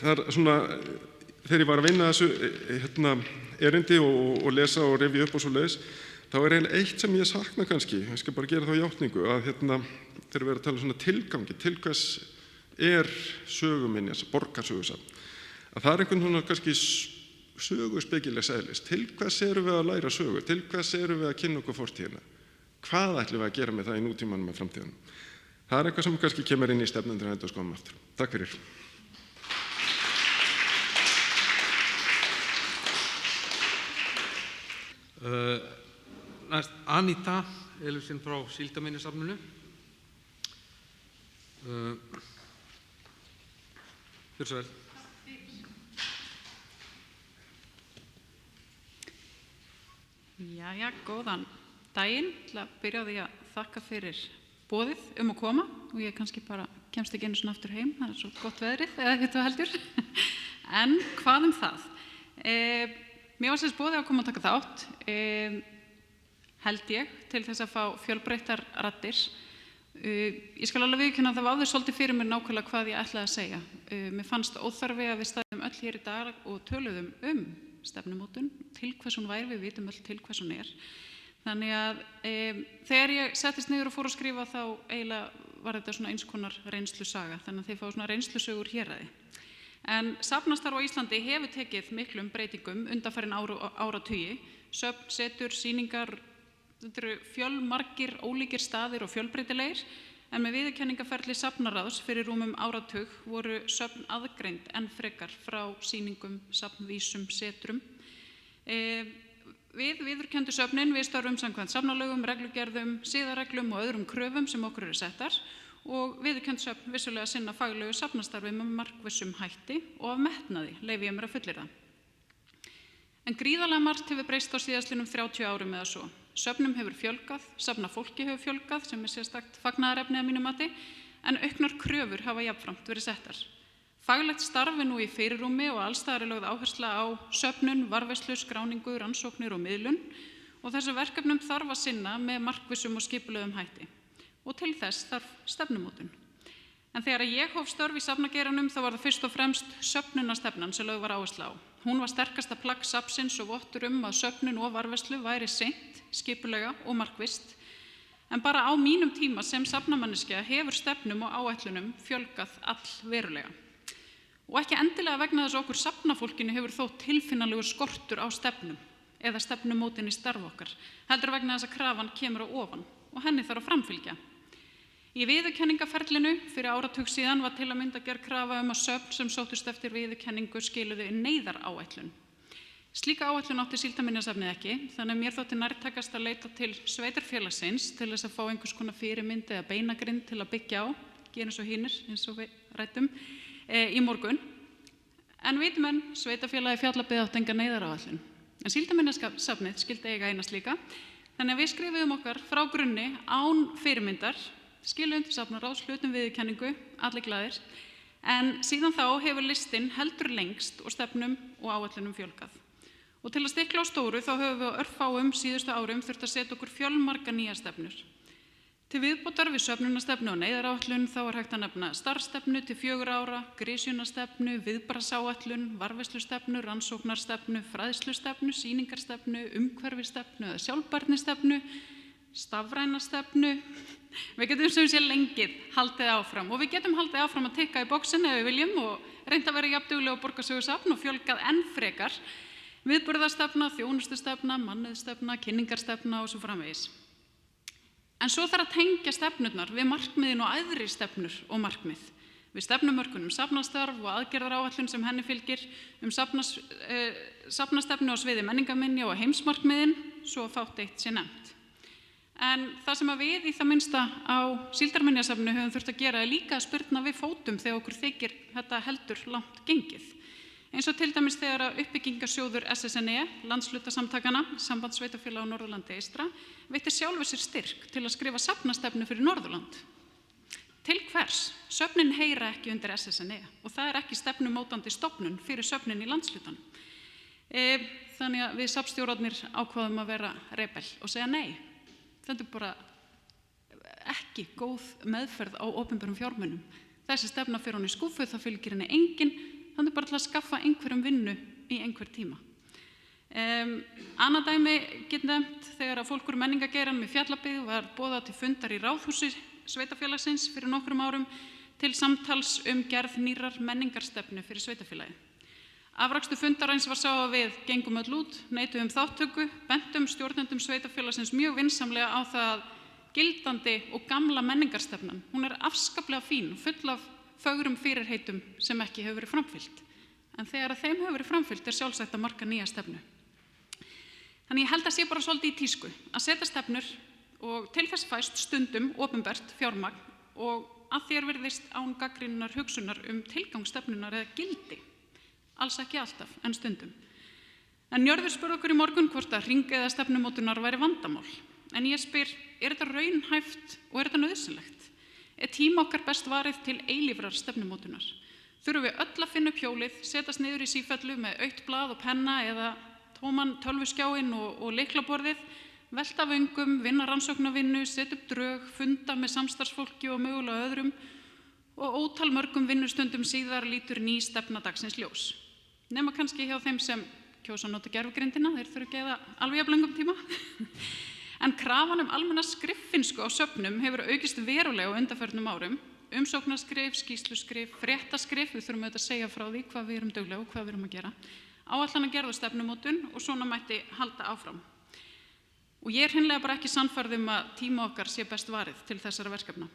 það er svona, þegar ég var að vinna þessu erindi og lesa og rifja upp og svo leiðis, þá er eiginlega eitt sem ég sakna kannski, ég skal bara gera þá játningu, að þegar við erum að tala svona tilgangi, til hvers er söguminjas, borgarsögusafn, að það er einhvern svona kannski söguspekilegs eðlis, til hvers erum við að læra sögu, til hvers erum við að kynna okkur fortíðina, hvað ætlum við að gera með það í nútímanum og framtíðanum. Það er eitthvað sem kannski kemur inn í stefnundir að enda og skoðum aftur. Takk fyrir. Næst Anita Elfsson frá Síldarminjasafninu. Gjörðu svo vel. Jæja, góðan daginn. Til að byrja á því að þakka fyrir boðið að koma og ég kannski bara kemst ekki einu svona aftur heim, það svo gott veðrið eða þetta heldur. En hvað það? Mér var boðið að koma að taka þátt, held ég, til þess að fá fjölbreyttar raddir. Ég skal alveg viðurkenna að það vafði svolítið fyrir mér nákvæmlega hvað ég ætlaði að segja. Mér fannst óþarfi að við stæðum öll hér í dag og töluðum stefnumótun, til hvers hún væri, við vitum öll til hvers hún Þannig að þegar ég settist niður og fór að skrifa þá eiginlega var þetta svona eins konar reynslusaga, þannig að þið fá svona reynslusögur héraði. En safnastarf á Íslandi hefur tekið miklum breytingum undanfarin áratugi, söfn, setur, sýningar, þetta eru fjölmargir ólíkir staðir og fjölbreytilegir, en með viðurkenningaferli safnaráðs fyrir rúmum áratug voru söfn aðgreind enn frekar frá sýningum, safnvísum, setrum. Við viðurkenndu söfnin, við störfum samkvæmt safnalögum, reglugerðum, siðareglum og öðrum kröfum sem okkur eru settar og viðurkennd söfn vissulega sinna faglegu safnastarfi með markvissum hætti og af metnaði, leyfi ég mér að fullyrða. En gríðarlega margt hefur breyst á síðastliðnum 30 árum eða svo. Söfnum hefur fjölgað, safnafólki hefur fjölgað sem sérstakt fagnaðarefni að mínu mati, en auknar kröfur hafa jafnframt verið settar. Faglegt starf nú í fyrirrúmi og allstaðar lögð áhersla á söfnun, varðveislu, skráningu, rannsóknir og miðlun og þessu verkefnum þarf að sinna með markvissum og skipulögðum hætti. Og til þess þarf stefnumótun. En þegar ég hóf störf í safnageiranum þá var það fyrst og fremst söfnunarstefnan sem lögð var áhersla á. Hún var sterkasta plagg safnsins og vottur að söfnun og varðveislu væri seint, skipulega og markvisst. En bara á mínum tíma sem safnamanneskja hefur stefnum og áætlunum fjölgað allverulega. Og ekki endilega vegna þess að okkur safnafólkinu hefur þó tilfinnanlegur skortur á stefnum eða stefnumótin í starf okkar, heldur vegna þess að krafan kemur á ofan og henni þarf að framfylgja. Í viðurkenningaferlinu fyrir áratug síðan var til að mynda gerð krafa að söfn sem sóttust eftir viðurkenningu skiluðu neyðaráætlun. Slíka áætlun átti Síldarminjasafnið ekki, þannig að mér þótti nærtækast að leita til sveitarfélagsins til þess að fá einhvers konar fyrirmynd eða beinagrind til að byggja á, gera eins og hinir, eins og við ræddum, í morgun. En vitum en sveitarfélagi Fjallabyggð átti enga neyðaráætlun. En Síldarminjasafnið skildi eiga eina slíka, þannig að við skrifuðum okkar frá grunni án fyrirmyndar, skiluðum til safnaráðs, hlutum viðurkenningu, allir glaðir, en síðan þá hefur listinn heldur lengst og stefnum og áætlunum fjölgað. Og til að stikla á stóru þá höfum við á örfáum síðustu árum þurft að setja okkur fjölmarga nýja stefnur. Til viðbótar við söfnunarstefnu og neyðaráætlun þá hægt að nefna starfsstefnu til 4 ára, grisjunarstefnu, viðbragðsáætlun, varðveislustefnu, rannsóknarstefnu, fræðslustefnu, sýningarstefnu, umhverfisstefnu eða sjálfbærnistefnu, stafrænastefnu. Við getum sem sé lengið haldið áfram og við getum haldið áfram að tikka í boxin ef við viljum og reynda að vera jafndugleg og borgarsögusafn og fjölgað enn frekar. Viðburðarstefna, þjónustustefna, mannauðsstefna, kynningarstefna og svo framvegis. En svo þarf að tengja stefnurnar við markmiðin og æðri stefnur og markmið. Við stefnumörkun safnastarf og aðgerðaráætlun sem henni fylgir, safnastefnu á sviði menningarminja og heimsmarkmiðin, svo fátt eitt sé nefnt. En það sem að við í það minnsta á Síldarminjasafninu höfum þurft að gera líka að spyrna við fótum þegar okkur þykir þetta heldur langt gengið. Eins og til dæmis þegar að uppbyggingarsjóður SSNE, landshlutasamtakana, Sambandssveitarfélaga á Norðurlandi eystra, veitti sjálfu sér styrk til að skrifa safnastefnu fyrir Norðurland. Til hvers? Söfnin heyra ekki undir SSNE og það ekki stefnumótandi stofnun fyrir söfnin í landslutanum. Þannig að við safnstjórarnir ákváðum að vera rebel og segja nei. Þetta bara ekki góð meðferð á opinberum fjármunum. Þessi stefna fer hún í skúffu, það fylgir henni engin, þannig bara til að skaffa einhverjum vinnu í einhver tíma. Annað dæmi get nefnt þegar að fólk úr menningargeiranum í Fjallabyggð var boðað til fundar í Ráðhúsi sveitarfélagsins fyrir nokkrum árum til samtals gerð nýrrar menningarstefnu fyrir sveitarfélagi. Afrakstur fundarins var sá að við gengum öll út, neituðum þáttöku, bentum stjórnendum sveitarfélagsins mjög vinsamlega á það að gildandi og gamla menningarstefnan, hún afskaplega fín, full af fögrum fyrirheitum sem ekki hefur verið framfylgt. En þegar að þeim hefur verið framfylgt sjálfsagt að marka nýja stefnu. Þannig ég held að sé bara svolítið í tísku að setja stefnur og til þess fæst stundum opinbert fjármagn og að þér virðist án gagnrýninnar hugsunar tilgang stefnunar eða gildi. Alls ekki alltaf, en stundum. En Njörður spurði okkur í morgun hvort að hring eða stefnumótunar væri vandamál. En ég spyr, þetta raunhæft og þetta nauðsynlegt? Tíma okkar best varið til eilífrar stefnumótunar? Þurfum við öll að finna upp hjólið, setjast niður í sífellu með autt blað og penna eða tóman tölvuskjáinn og lyklaborðið, velta vöngum, vinna rannsóknarvinnu, setja upp drög, funda með samstarfsfólki og mögulega öðrum og ótal mörgum vinnustundum síðar lítur ný stefna dagsins ljós. Nema kannski hjá þeim sem kjósa að nota gervigreindina, þeir þurfa ekki eða alveg jafn löngum tíma. En krafan almenna skriffinsku á söfnum hefur aukist verulega á undanförnum árum. Umsóknarskrif, skýrsluskrif, fréttaskrif, við þurfum auðvitað að segja frá því hvað við erum duglega og hvað við erum að gera. Áætlanagerð og stefnumótun og svona mætti halda áfram. Og ég hreinlega bara ekki sannfærð að tíma okkar sé best varið til þessara verkefna.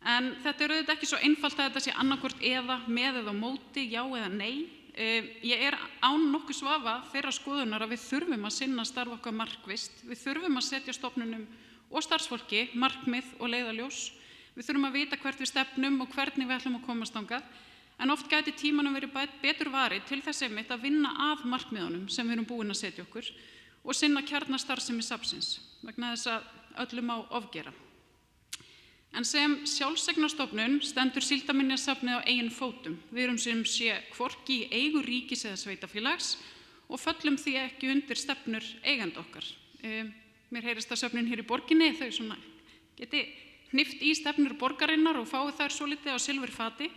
En þetta auðvitað ekki svo einfalt að þetta sé annarkvort eða, með eða á móti, já eða nei. Ég án nokkuð vafa þeirra skoðunar að við þurfum að sinna starf okkar markvisst. Við þurfum að setja stofnunum og starfsfólki markmið og leiðaljós. Við þurfum að vita hvert við stefnum og hvernig við ætlum að komast þangað. En oft gæti tímanum verið betur varið til þess einmitt að vinna að markmiðunum sem við erum búin að setja okkur og sinna kjarnastarfsemi safnsins, vegna þess að öllum á ofgera. En sem sjálfseignarstofnun stendur Síldarminjasafnið á eigin fótum. Við erum sem sé hvorki í eigu ríkis eða sveitafélags og föllum því ekki undir stefnur eigenda okkar. Mér heyrist að söfnin hér í borginni, þau svona geti hnift í stefnur borgarinnar og fái þær svolítið á silfurfati.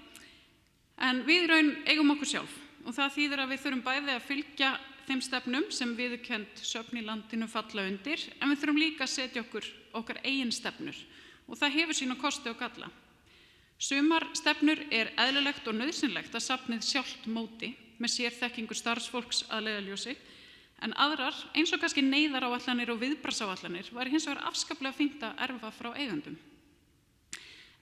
En við raun eigum okkur sjálf og það þýðir að við þurfum bæði að fylgja þeim stefnum sem viðurkennd söfn í landinu falla undir, en við þurfum líka að setja okkar eigin stefnur. Og það hefur sína kosti og galla. Sumar stefnur eðlilegt og nauðsynlegt að safnið sjálft móti með sérþekkingu starfsfólks að leiðarljósi, en aðrar, eins og kannski neyðaráætlanir og viðbragðsáætlanir, væri hins vegar afskaplega fínt að erfa frá eigendum.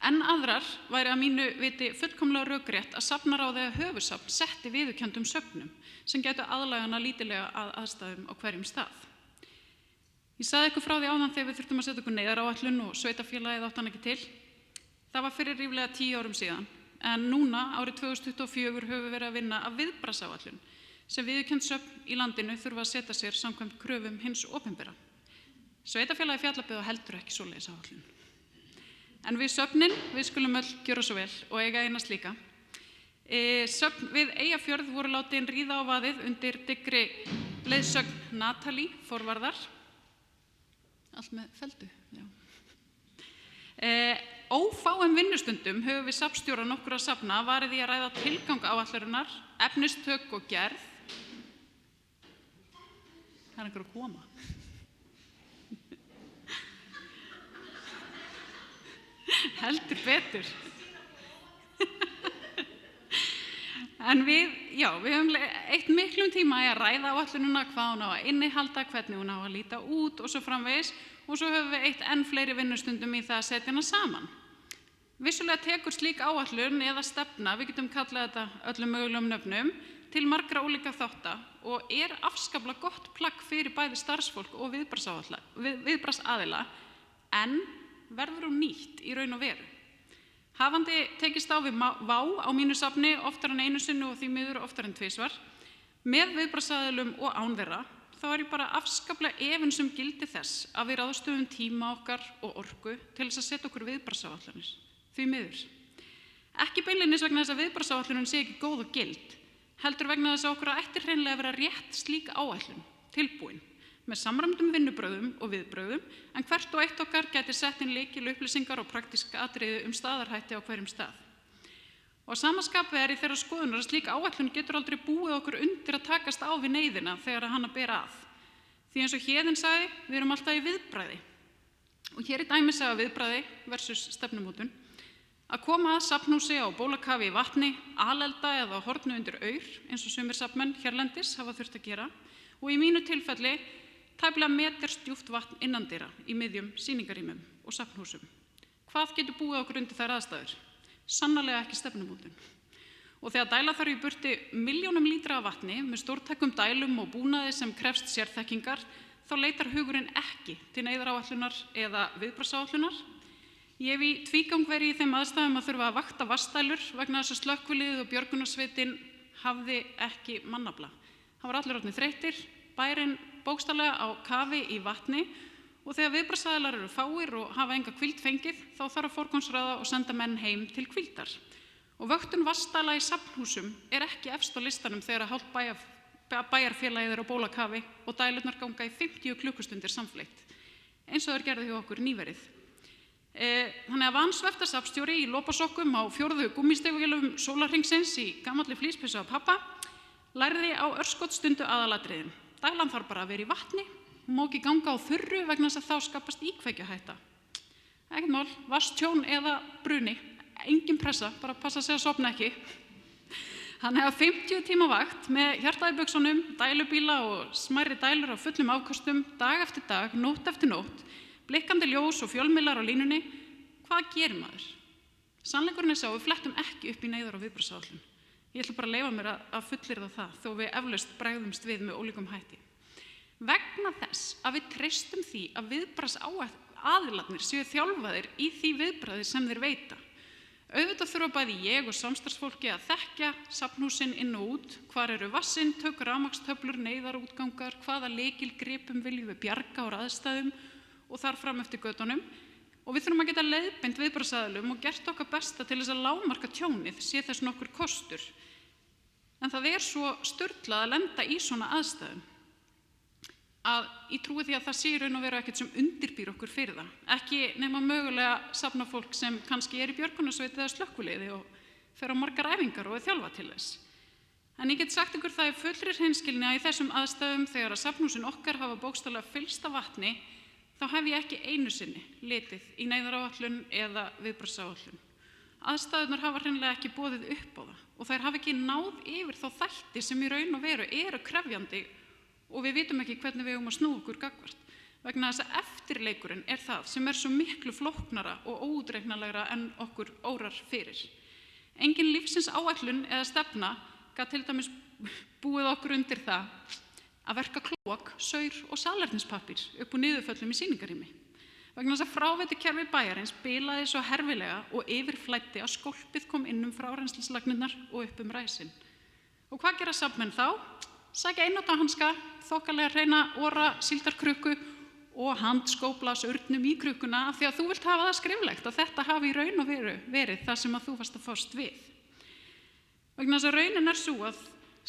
En aðrar væri að mínu viti fullkomlega rökrétt að safnaráðið eða höfuðsafn setti viðurkenndum söfnum sem gætu aðlagana lítillega að aðstæðum á hverjum stað. Ég sagði ykkur frá því áðan þegar við þurftum að setja ykkur neyðaráætlun og sveitafélagið átti hann ekki til. Það var fyrir ríflega 10 árum síðan, en núna árið 2024 höfum við verið að vinna að viðbragðsáætlun sem viðurkennd söfn í landinu þurfa að setja sér samkvæmt kröfum hins opinbera. Sveitafélagið Fjallabyggð heldur ekki svoleiðis áætlun. En við söfnin, við skulum öll gjöra svo vel og eiga eina slíka. Söfn við Eyjafjörð voru látin ríða á vaðið undir dyggri leiðsögn Natalie forvarðar. Allt með feldu, já. Ófáum vinnustundum höfum við safnstjóra nokkurra safna varið í að ræða tilgang áætlunarinnar, efnistök og gerð. Það einhver að koma. Heldur betur. En við höfum eytt miklum tíma í að ræða áætlunina, hvað hún á að innihalda, hvernig hún á að líta út og svo framvegis, og svo höfum við eytt enn fleiri vinnustundum í það að setja hana saman. Vissulega tekur slík áætlun eða stefna, við getum kallað þetta öllum mögulegum nöfnum, til margra ólíka þátta og afskaplega gott plagg fyrir bæði starfsfólk og viðbragðsaðila, en verður hún nýtt í raun og veru. Hafandi tekist á við vá á mínu safni oftar en einu sinni og því miður oftar en tvisvar, með viðbragðsaðilum og án þeirra, þá ég bara afskaplega efins gildi þess að við ráðstöfum tíma okkar og orku til þess að setja okkur viðbragðsáætlanir, því miður. Ekki beinlínis vegna þess að viðbragðsáætlunin sé ekki góð og gild, heldur vegna þess að okkur ætti hreinlega að vera rétt slík áætlun, tilbúin, með samræmdum vinnubrögðum og viðbrögðum, en hvert og eitt okkar gæti sett inn lykilupplýsingar og praktíska atriði staðarhætti á hverjum stað. Og sama skapi í þeirra skoðunar að slík áætlun getur aldrei búið okkur undir að takast á við neyðina þegar hann að bera að. Því eins og Héðinn sagði, við erum alltaf í viðbragði. Og hér dæmisaga viðbragði versus stefnumótun. Að koma að safnhúsi á bólakafi í vatni, alelda eða hornu undir aur, eins og sumir safnmenn hérlendis hafa þurft að gera, og í mínu tilfelli tæplega metersdjúpt vatn innandyra í miðjum sýningarýmum og safnhúsum. Hvað getur búið okkur undir þær aðstæður? Sannarlega ekki stefnumótun. Og þegar dæla þarf í burti milljónum lítra af vatni með stórtækum dælum og búnaði sem krefst sérþekkingar, þá leitar hugurinn ekki til neyðaráætlunar eða viðbragðsáætlunar. Ég hef í tvígang verið í þeim aðstæðum að þurfa að vakta vatnsdælur vegna þess að slökkviliðið og björgunarsveitin hafði ekki mannafla. Það var allir orðnir þreyttir, bærinn bókstaflega á kafi í vatni og þegar viðbragðsaðilar eru fáir og hafa enga hvíld fengið, þá þarf að forgangsraða og senda menn heim til hvíldar. Og vöktun vatnsdæla í safnhúsum ekki efst á listanum þegar hálft bæjarfélagið á bólakafi og dælurnar ganga í 50 klukkustundir samfleytt, eins og þeir gerðu hjá okkur nýverið. Þannig að vansvefta safnstjóri í lopasokkum á 4. gúmmístígvélum sólarhringsins í gamalli flíspeysu af pabba lærði á örskotsstundu aðalatriðin. Dælan þarf bara að vera í vatni, hún má ekki ganga á þurru vegna þess að þá skapast íkveikjuhætta. Ekkert mál, vatnstjón eða bruni, engin pressa, bara passa sig að sofna ekki. Hann hefði 50 tíma vakt með hjartað í buxunum, dælubíla og smærri dælur á fullum afköstum, dag eftir dag, nótt eftir nótt, blikkandi ljós og fjölmiðlar á línunni. Hvað gerir maður? Sannleikurinn sá, við flettum ekki upp í neyðar- og viðbragðsáætlun. Ég ætla bara að leyfa mér að fullyrða það, þó við eflaust bregðumst við með ólíkum hætti. Vegna þess að við treystum því að viðbragðsaðilarnir séu þjálfaðir í því viðbragði sem þeir veita. Auðvitað þurfa bæði ég og samstarfsfólki að þekkja safnhúsin inn og út, hvar eru vassintök, rafmagnstöflur, neyðarútgangar, hvaða lykilgripum viljum við bjarga úr aðstæðum og þar fram eftir götunum. Og við þurfum að geta leiðbeint viðbragðsaðilum og gert okkar besta til þess að lágmarka tjónið, sé þess nokkur kostur. En það svo sturlað að lenda í svona aðstæðum að ég trúi því að það sé í raun og veru ekkert sem undirbýr okkur fyrir það. Ekki nema mögulega safnafólk sem kannski í björgunarsveit eða slökkviliði og fer á margar æfingar og þjálfa til þess. En ég get sagt ykkur það í fullri hreinskilni að í þessum aðstæðum þegar að safnhúsin okkar hafa bókstaflega fyllst af vatni, þá hef ég ekki einu sinni litið í neyðaráætlun eða viðbragðsáætlun. Aðstæðurnar hafa hreinlega ekki boðið upp á það og þær hafa ekki náð yfir þá þætti sem í raun og veru eru krefjandi og við vitum ekki hvernig við að snúa okkur gagnvart. Vegna þess að eftirleikurinn það sem svo miklu flóknara og óútreiknanlegra en okkur órar fyrir. Engin lífsins áætlun eða stefna gat til dæmis búið okkur undir það að verka klóak, saur og salernispappír upp úr niðurföllum í sýningarrými. Vegna þess að fráveitukerfi bæjarins bilaði svo herfilega og yfirflæddi að skólpið kom inn frárennslislagnirnar og upp ræsin. Og hvað gera safnmenn þá? Sækja einnota hanska, þokkalega hreina óra síldarkrukku og handskóplas urnum í krukkuna af því að þú vilt hafa það skriflegt að þetta hafi í raun og veru verið það sem að þú varst að fást við. Vegna þess að raunin sú að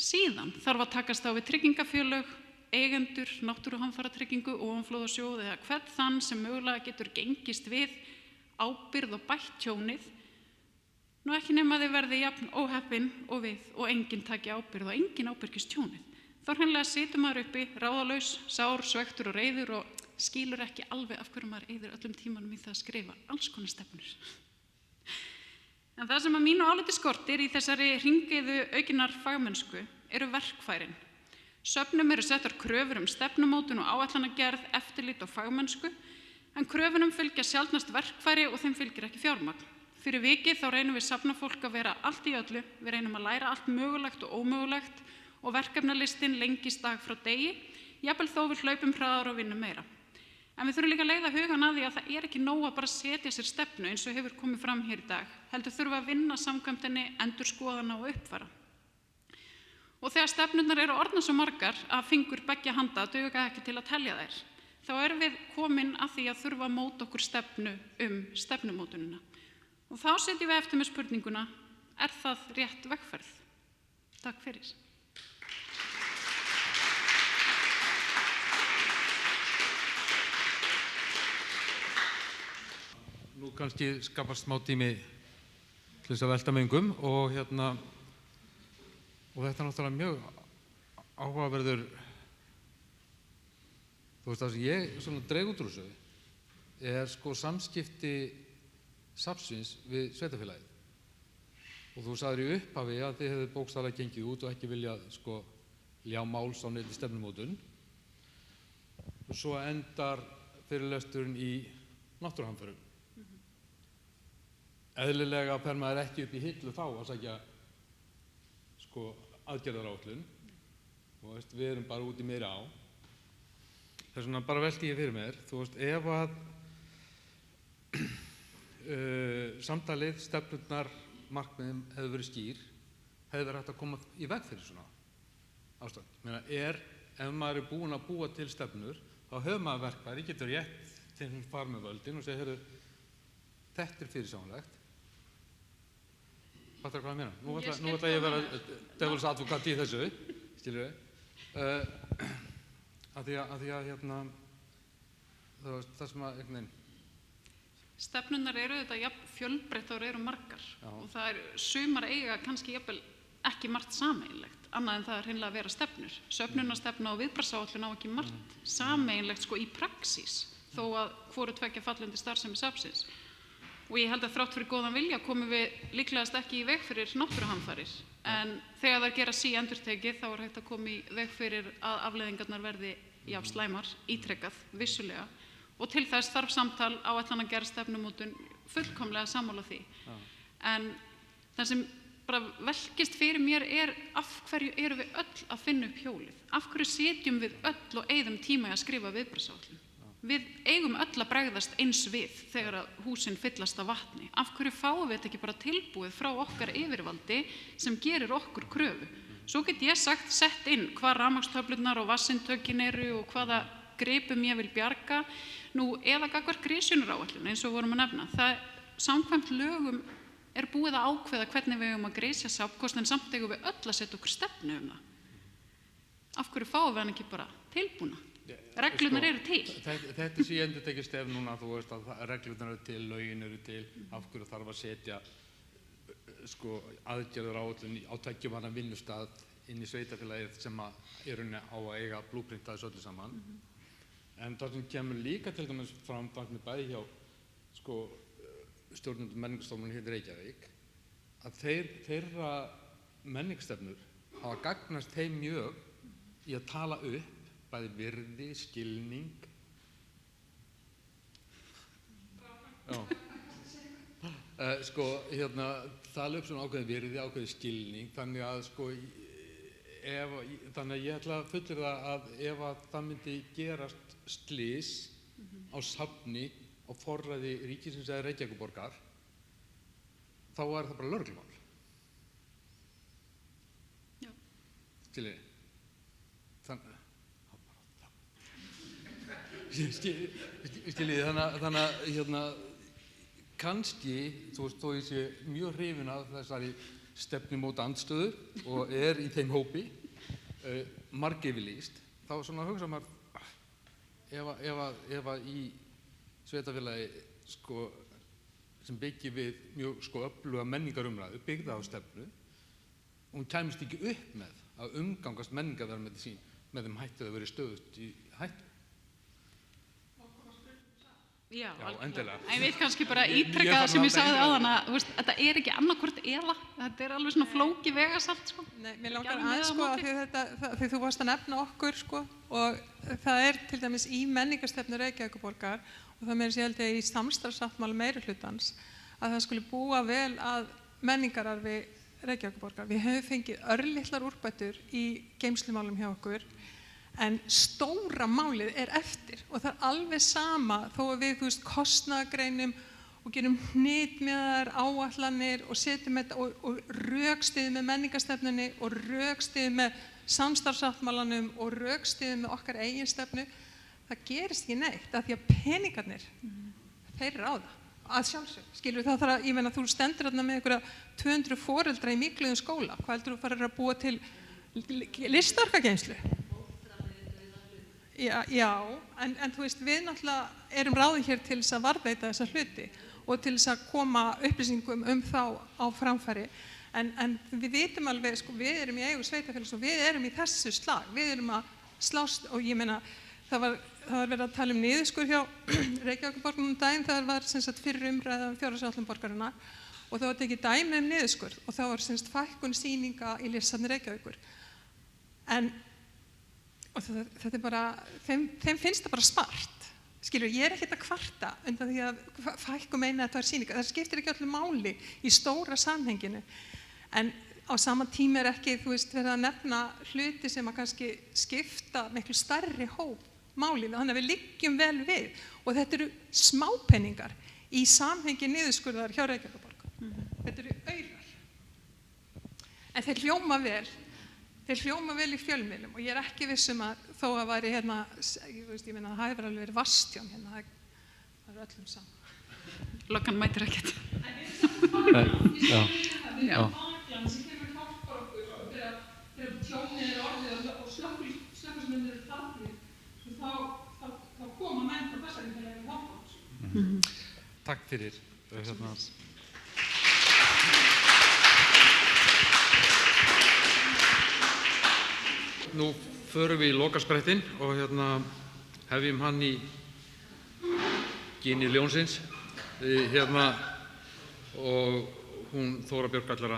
síðan þarf að takast á við tryggingafélög, eigendur, náttúruhamfaratryggingu, ofanflóðasjóð eða hvern þann sem mögulega getur gengist við ábyrgð og bætt tjónið. Nú ekki nema þið verði jafn óheppin og við og enginn taki ábyrgð og enginn ábyrgist tjónið. Þá hreinlega situr maður uppi, ráðalaus, sár, svektur og reiður og skilur ekki alveg af hverju maður eyðir öllum tímanum í það að skrifa alls konar stefnur. En það sem að mínu áliti skortir í þessari hringiðu aukinnar fagmennsku eru verkfærin. Söfnum eru settar kröfur stefnumótun og áætlanagerð, eftirlit og fagmennsku, en kröfunum fylgja sjaldnast verkfæri og þeim fylgir ekki fjármagn. Fyrir vikið þá reynum við safnafólk að vera allt í öllu, við reynum að læra allt mögulegt og ómögulegt og verkefnalistinn lengist dag frá degi, jafnvel þó við hlaupum hraðar og vinnum meira. En við þurfum líka að leiða hugann að því að það ekki nóg að bara setja sér stefnu eins og hefur komið fram hér í dag, heldur þurfum að vinna samkvæmt henni, endurskoðana og uppfæra. Og þegar stefnurnar eru orðnar svo margar að fingur beggja handa duga ekki til að telja þær, þá erum við komin að því að þurfa að móta okkur stefnu stefnumótunina. Og þá setjum við eftir með spurninguna, er það rétt vegferð? Takk fyrir. Nú kannski skapast smá tími til þess að velta mengum og þetta er náttúrulega mjög áhugaverður. Þú veist það sem ég svona dreg út úr þessu samskipti safnsins við sveitarfélagið. Og þú sagðir í upphafi að þið hefðu bókstaflega gengið út og ekki viljað ljá máls á neinni stefnumótun. Og svo endar fyrirlesturinn í náttúruhamförum. Eðlilega fer maður ekki upp í hillu þá að sækja aðgerðaráætlun og við erum bara út í meiri á. Þess vegna bara velti ég fyrir mér, þú veist, ef að samtalið, stefnurnar, markmiðum hefði verið skýr, hefði verið hægt að koma í veg fyrir svona ástand. Ef maður er búinn að búa til stefnur, þá hefur maður verkfæri, getur rétt til að fara með völdin og segja, heyrðu, þetta er fyrirsjáanlegt. Fattar hvað ég meina? Nú ætla ég að vera devil's advocate í þessu, skilur við. Af því að hérna, það sem að einhvern veginn. Stefnurnar eru þetta jafn fjölbreyttar og eru margar og það er sumar eiga kannski jafnvel ekki margt sameiginlegt, annað en það er hreinlega að vera stefnur. Söfnunarstefna og viðbragðsáætlun á ekki margt sameiginlegt sko í praxís, þó að hvoru tveggja falli undir starfsemi safnsins. Og ég held að þrátt fyrir góðan vilja komum við líklegast ekki í veg fyrir náttúruhamfarir, en þegar það gera síendurtekið þá er hægt að koma í veg fyrir að afleiðingarnar verði jafn slæmar, ítrekkað, vissulega. Og til þess þarf samtal áætlanagerð, stefnumótun fullkomlega sammála því. En það sem bara velkist fyrir mér er af hverju erum við öll að finna upp hjólið? Af hverju setjum við öll og eyðum tíma í að skrifa viðbragðsáætlun? Við eigum öll að bregðast eins við þegar að húsin fyllast af vatni. Af hverju fáum við þetta ekki bara tilbúið frá okkar yfirvaldi sem gerir okkur kröfu? Svo get ég sagt sett inn hvað rafmagnstöflurnar og vatnseintökin eru og hvaða gripum ég vil bjarga, eða gagnvart grisjunaráætlun eins og vorum að nefna. Það samkvæmt lögum er búið að ákveða hvernig við eigum að grisja safnkost, en samt eigum við öll að setja okkur stefnu um það. Af hverju fáum við hann ekki bara tilbúna? Reglurnar eru til. Þetta er síendurtekið stef núna, þú veist að reglurnar eru til, lögin eru til, af hverju þarf að setja aðgerður áætlun á tveggjumanna vinnustað inn í sveitarfélagið sem á að eiga blúprint að þessu öllu saman. En það sem kemur líka til dæmis fram með bæði hjá stjórnendum menningarstofnunar hér í Reykjavík, að þeirra menningarstefnur hafa gagnast þeim mjög í að tala upp bæði virði, skilning. Tala upp svona ákveðið virði, ákveðið skilning, þannig að þannig að ég ætla að fullyrða að ef að það myndi gerast slys á safni á forræði ríkisins eða Reykjavíkurborgar, þá er það bara lögreglumál. Já. Skiljið? Þannig að kannski, þú veist, þó ég sé mjög hrifinn af þessari stefnumóta andstöðu og er í þeim hópi margyfirlýst, þá svona hugsa maður ef að í sveitarfélagi sem byggir við mjög öfluga menningarumræðu, byggða á stefnu, og hún kæmist ekki upp með að umgangast menningarverðmæti sín með þeim hættu að vera stöðugt í hættu. Já, endilega. En ég vil kannski bara ítreka það sem ég sagði áðan að þetta er ekki annarkvort eða, þetta er alveg svona flóki vegasalt sko. Nei, mér langar aðeins sko því þú varst að nefna okkur sko og það er til dæmis í menningarstefnu Reykjavíkurborgar og það meira sér held ég í samstarfssáttmála meirihlutans að það skuli búa vel að menningararfi Reykjavíkurborgar. Við höfum fengið örlitlar úrbætur í geymslumálum hjá okkur. En stóra málið er eftir og það er alveg sama þó að við kostnaðargreinum og gerum hnitmiðar áætlanir og setjum þetta og rökstyðum með menningarstefnunni og rökstyðum með samstarfssáttmálanum og rökstyðum með okkar eigin stefnu. Það gerist ekki neitt af því að peningarnir, þeir eru á það. Að sjálfsög, skilur það þarf að, ég meina þú stendur þarna með einhverja 200 foreldra í mikluðum skóla, hvað heldur þú farir að búa til listaverkageymslu? Já, en þú veist, við náttúrulega erum ráðið hér til þess að varðveita þessa hluti og til þess að koma upplýsingum þá á framfæri. En við vitum alveg, við erum í eigu sveitarfélags og við erum í þessu slag. Við erum að slást og ég meina, það var verið að tala niðurskurð hjá Reykjavíkurborg daginn, það var fyrir umræða fjárhagsáætlun borgarinnar og það var tekið dæmi niðurskurð og það var fækkun sýninga í Listasafni Reykjavíkur. Og þetta er bara, þeim finnst það bara smart. Skilur, ég er ekkert að kvarta undan því að fækkum eina að það er sýninga. Það skiptir ekki öllu máli í stóra samhenginu. En á sama tíma er ekki, verið að nefna hluti sem að kannski skipta miklu stærri hóp máli. Þannig að við liggjum vel við. Og þetta eru smápenningar í samhengi niðurskurðar hjá Reykjavíkurborg. Þetta eru aurar. En þeir hljóma vel þeir hljóma vel í fjölmiðlum og ég ekki viss að þó að væri hérna, ég meina það hefur alveg verið Vastjón hérna, það öllum saman. Löggan mætir ekkert. Já. Bakland sem kemur hjálpar okkur þegar tjónið orðið og slökkvismyndir farnir, þá koma menn frá Vestfjarðafélaginu og hjálpa okkur. Takk fyrir. Nú förum við í lokasprettin og hefjum hann í Gini Ljónsins og hún Þóra Björg ætlar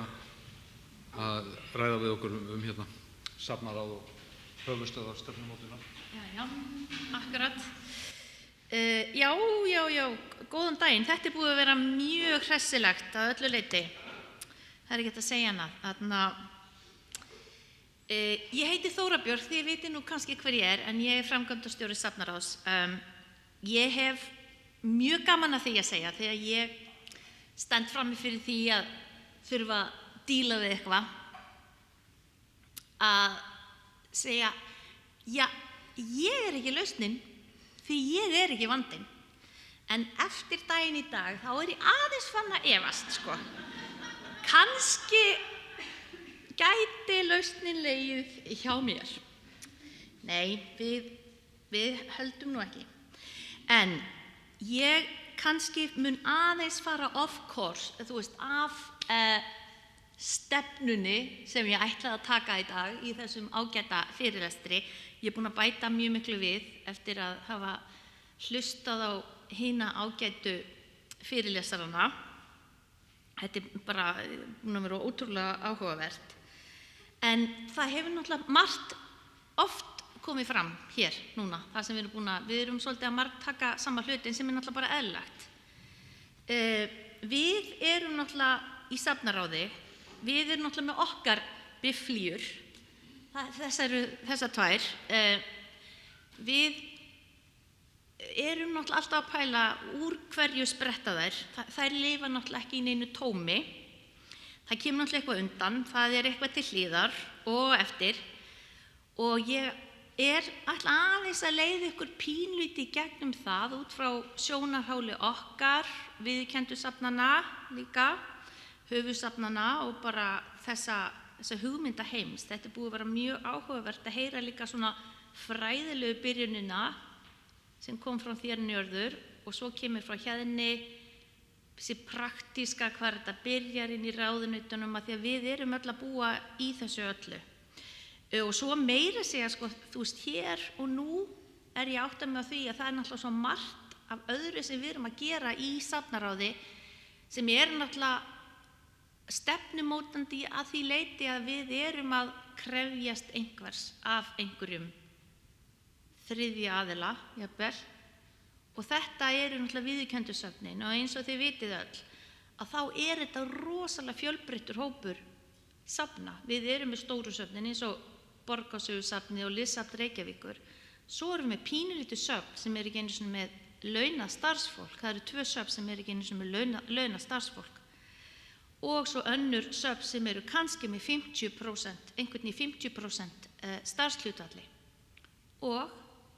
að ræða við okkur safnaráð og höfuðstöðvar stefnumótunar. Já, akkurat. Já, góðan daginn. Þetta búið að vera mjög hressilegt að öllu leyti. Það ekki hægt að segja hana. Ég heiti Þóra Björg, þið viti nú kannski hver ég en ég framkvæmdastjóri Safnaráðs. Ég hef mjög gaman að því að segja þegar ég stend frammi fyrir því að þurfa að díla við eitthvað að segja, já, ég ekki lausnin því ég ekki vandinn. En eftir daginn í dag þá ég aðeins fann að efast, sko. Kannski gæti lausnin legið hjá mér. Nei, við höldum nú ekki. En ég kannski mun aðeins fara off course, þú veist, af stefnunni sem ég ætlaði að taka í dag í þessum ágæta fyrirlestri. Ég búin að bæta mjög miklu við eftir að hafa hlustað á hina ágætu fyrirlesarana. Þetta bara búin að vera ótrúlega áhugavert. En það hefur náttúrulega margt oft komið fram hér núna, það sem við erum svolítið að margtaka sama hlutin sem náttúrulega bara eðlilegt. Við erum náttúrulega í Safnaráði, við erum náttúrulega með okkar bifflíur, þessar tvær. Við erum náttúrulega alltaf að pæla úr hverju spretta þær lifa náttúrulega ekki í neinu tómi. Það kemur náttúrulega eitthvað undan, það eitthvað til hliðar og eftir og ég ætla aðeins að leiða ykkur pínlítið gegnum það út frá sjónarháli okkar, viðurkenndu safnana líka, höfuðsafnana og bara þessa hugmyndaheims. Þetta búið að vera mjög áhugavert að heyra líka svona fræðilegu byrjunina sem kom frá þér Njörður og svo kemur frá Héðni þessi praktíska hvað þetta byrjar inn í ráðunautunum að því að við erum öll að búa í þessu öllu. Og svo meira segja, sko, þú veist, hér og nú ég átta mig á því að það náttúrulega svo margt af öðru sem við erum að gera í Safnaráði sem náttúrulega stefnumótandi að því leyti að við erum að krefjast einhvers af einhverjum þriðja aðila, jafnvel. Og þetta náttúrulega viðurkenndu söfnin og eins og þið vitið öll að þá þetta rosalega fjölbreyttur hópur safna. Við erum með stóru söfnin eins og Borgarsögusafnið og Listasafn Reykjavíkur. Svo erum við pínulítið söfn sem ekki einu sinni með launað starfsfólk. Það eru 2 söfn sem ekki einu sinni með launað starfsfólk. Og svo önnur söfn sem eru kannski með 50%, einhvern í 50% starfshlutfalli. Og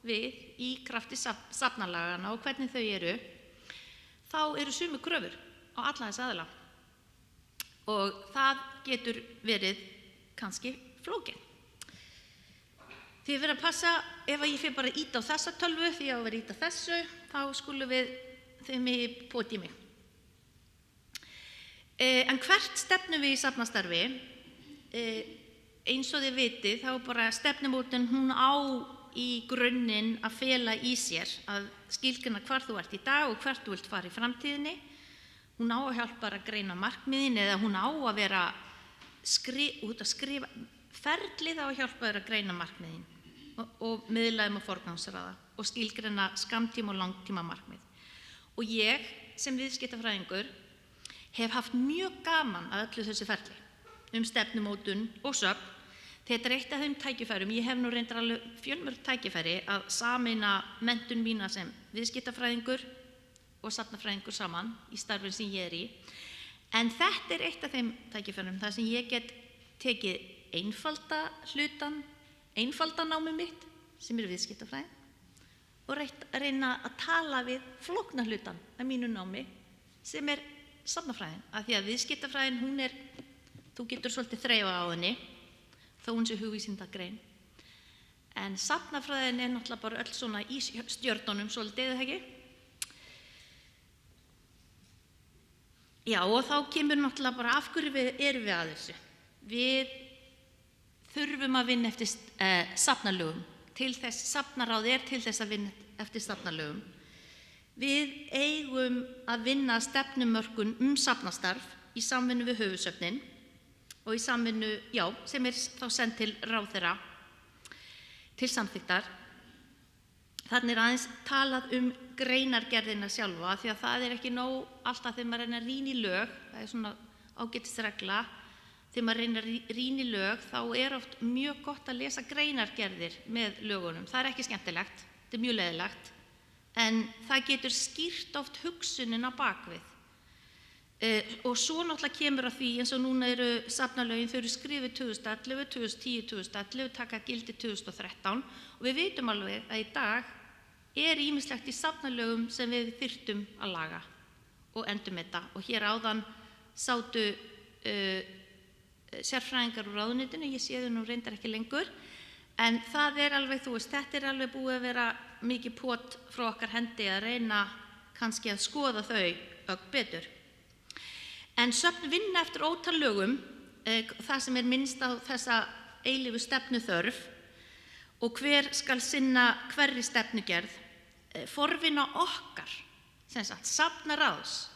við í krafti safnalagana og hvernig þau þá eru sömu kröfur á alla þessa aðila. Og það getur verið kannski flókið. Þið verið að passa, ef ég fyrir bara að íta á þessa tölvu, því að vera að íta þessu, þá skulum við þau mig poti mig. En hvert stefnum við í safnastarfi? Eins og þið vitið, þá bara stefnumótun hún á í grunninn að fela í sér að skilgreina hvar þú ert í dag og hvert þú vilt fara í framtíðinni. Hún á að hjálpa að greina markmiðin eða hún á að vera út að skrifa ferlið á að hjálpa að greina markmiðin og miðla og forgangsraða og skilgreina skammtíma og langtíma markmið. Og ég sem viðskiptafræðingur hef haft mjög gaman að öllu þessu ferli stefnumótun og söfn. Þetta eitt af þeim tækifærum, ég hef nú reyndar alveg fjölmörg tækifæri að sameina menntun mína sem viðskiptafræðingur og safnafræðingur saman í starfin sem ég í. En þetta eitt af þeim tækifærum þar sem ég get tekið einfalda námið mitt sem viðskiptafræðin og reyna að tala við flókna hlutan af mínu námi sem safnafræðin, af því að viðskiptafræðin þú getur svolítið þreifa á henni þó hún sé hugvísindagrein, en safnafræðin náttúrulega bara öll svona í stjörnunum svolítið, eða ekki? Já, og þá kemur náttúrulega bara af hverju erum við að þessu. Við þurfum að vinna eftir safnalögum. Safnaráð til þess að vinna eftir safnalögum. Við eigum að vinna stefnumörkun safnastarf í samvinnu við höfuðsöfnin og í samvinnu, sem þá send til ráðherra til samþykktar. Þannig aðeins talað greinargerðina sjálfa, því að það ekki nóg alltaf þegar maður reynir að rýna í lög, það svona ágætisregla, þegar maður reynir að rýna í lög þá oft mjög gott að lesa greinargerðir með lögunum. Það ekki skemmtilegt, þetta mjög leiðilegt, en það getur skýrt oft hugsunin á bakvið. Og svo náttúrulega kemur að því eins og núna safnalögin, þau skrifið 2011, 2010, 2011, taka gildi 2013 og við vitum alveg að í dag ýmislegt í safnalögum sem við þyrftum að laga og endurmeta, og hér áðan sátu sérfræðingar úr ráðuneytinu, ég sé þau nú reyndar ekki lengur, en það alveg, þetta alveg búið að vera mikið pot frá okkar hendi að reyna kannski að skoða þau betur. En söfn vinna eftir ótal lögum, það sem minnst á þessa eilífu stefnuþörf og hver skal sinna hverri stefnugerð, forvinna okkar, sem sagt, safnaráðs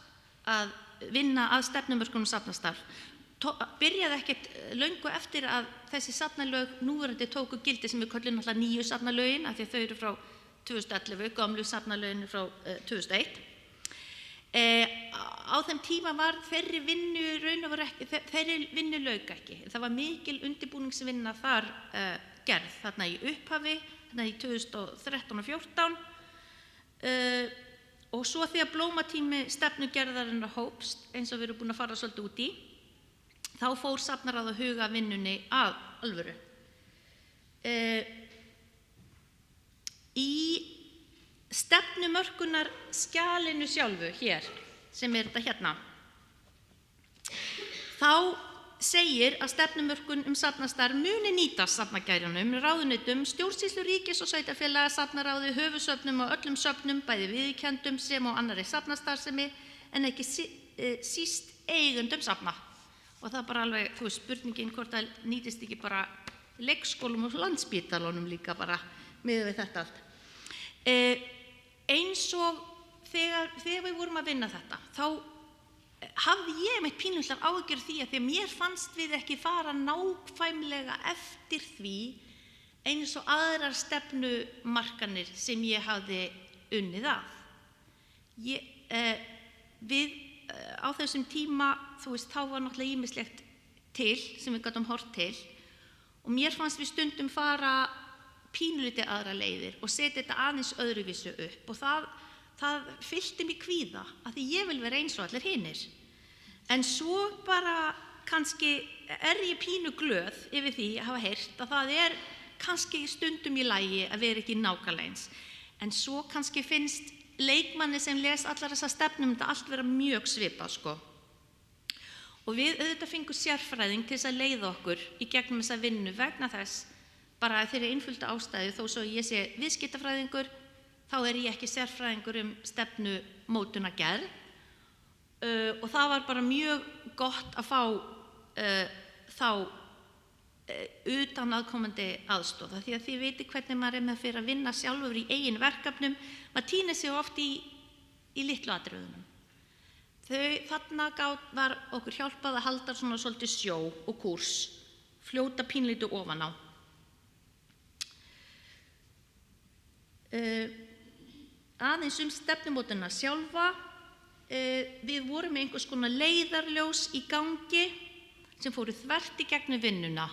að vinna að stefnumörkunum safnastarf, byrjaði ekkert löngu eftir að þessi safnalög núverandi tóku gildi sem við köllum náttúrulega nýju safnalögin, af því að þau eru frá 2011, gömlu safnalögin frá 2001. Á þeim tíma var þeirri vinnu lauk ekki. Það var mikil undirbúningsvinna þar gerð, þarna í upphafi, þarna í 2013 og 2014, og svo þegar blómatími stefnugerðarinnar hófst, eins og við erum búin að fara svolítið út í, þá fór safnaráð að huga vinnunni að alvöru. Í stefnumörkunar skjalinu sjálfu hér, sem þetta hérna, þá segir að stefnumörkun safnastarf muni nýtast safnagæranum, ráðuneytum, stjórnsýslu ríkis og sveitarfélaga, safnaráði, höfuðsöfnum og öllum söfnum, bæði viðurkenndum sem og annarri safnastarfsemi, en ekki síst eigendum safna. Og það bara alveg, spurningin hvort það nýtist ekki bara leikskólum og Landspítalanum líka bara miðað við þetta allt. Eins og þegar við vorum að vinna þetta, þá hafði ég meitt pínullar áhyggjur því að mér fannst við ekki fara nákvæmlega eftir því eins og aðrar stefnumarkanir sem ég hafði unnið að. Við á þessum tíma, þá var náttúrulega ýmislegt til sem við gátum horft til, og mér fannst við stundum fara pínulítið aðra leiðir og setja þetta aðeins öðruvísu upp, og það fyllti mig kvíða að því ég vil vera eins og allir hinir. En svo bara kannski ég pínu glöð yfir því að hafa heyrt að það kannski stundum í lagi að vera ekki nákvæmlega eins. En svo kannski finnst leikmanni sem les allar þessa stefnum þetta allt vera mjög svipað, sko. Og við auðvitað fengum sérfræðing til þess að leiða okkur í gegnum þessa vinnu vegna þess bara þeirri einföldu ástæðu, þó svo ég sé viðskiptafræðingur, þá ég ekki sérfræðingur stefnumótunargerð, og það var bara mjög gott að fá þá utan aðkomandi aðstoð, því að þið viti hvernig maður með fyrir að vinna sjálfur í eigin verkefnum, maður týnir sig oft í litlu atriðunum. Þarna var okkur hjálpað að halda svona svolítið sjó og kúrs, fljóta pínlítið ofan á. Aðeins stefnumótunina sjálfa, við vorum með einhvers konar leiðarljós í gangi sem fóru þvert í gegnum vinnuna,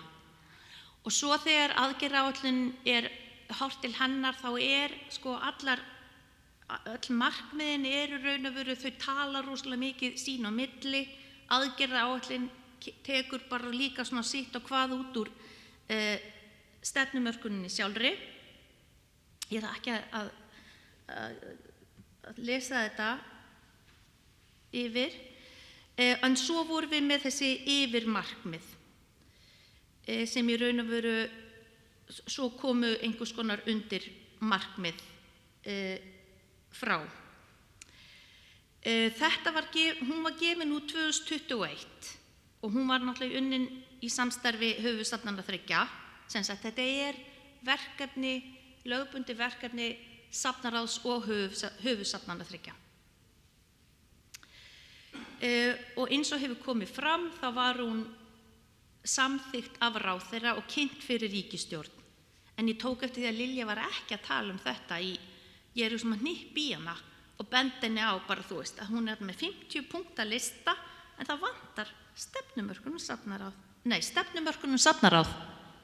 og svo þegar aðgerðaáætlun horft til hennar þá sko öll markmiðin raun og veru, þau tala rosalega mikið sín á milli, aðgerðaáætlun tekur bara líka svona sitt og hvað út úr stefnumörkuninni sjálfri. Ég ætla ekki að lesa þetta yfir, en svo vorum við með þessi yfirmarkmið sem í raun og veru svo komu einhvers konar undir markmið frá. Hún var gefin út 2021 og hún var náttúrulega unnin í samstarfi höfuðsafnanna 3, sem sagt þetta verkefni, lögbundi verkefni safnaráðs og höfuðsafnanna 3. Og eins og hefur komið fram þá var hún samþykkt af ráðherra og kynnt fyrir ríkisstjórn. En ég tók eftir því að Lilja var ekki að tala þetta ég svona hnipp í hana og bendi henni á bara þú veist að hún með 50 punkta lista en það vantar stefnumörkun um safnaráð.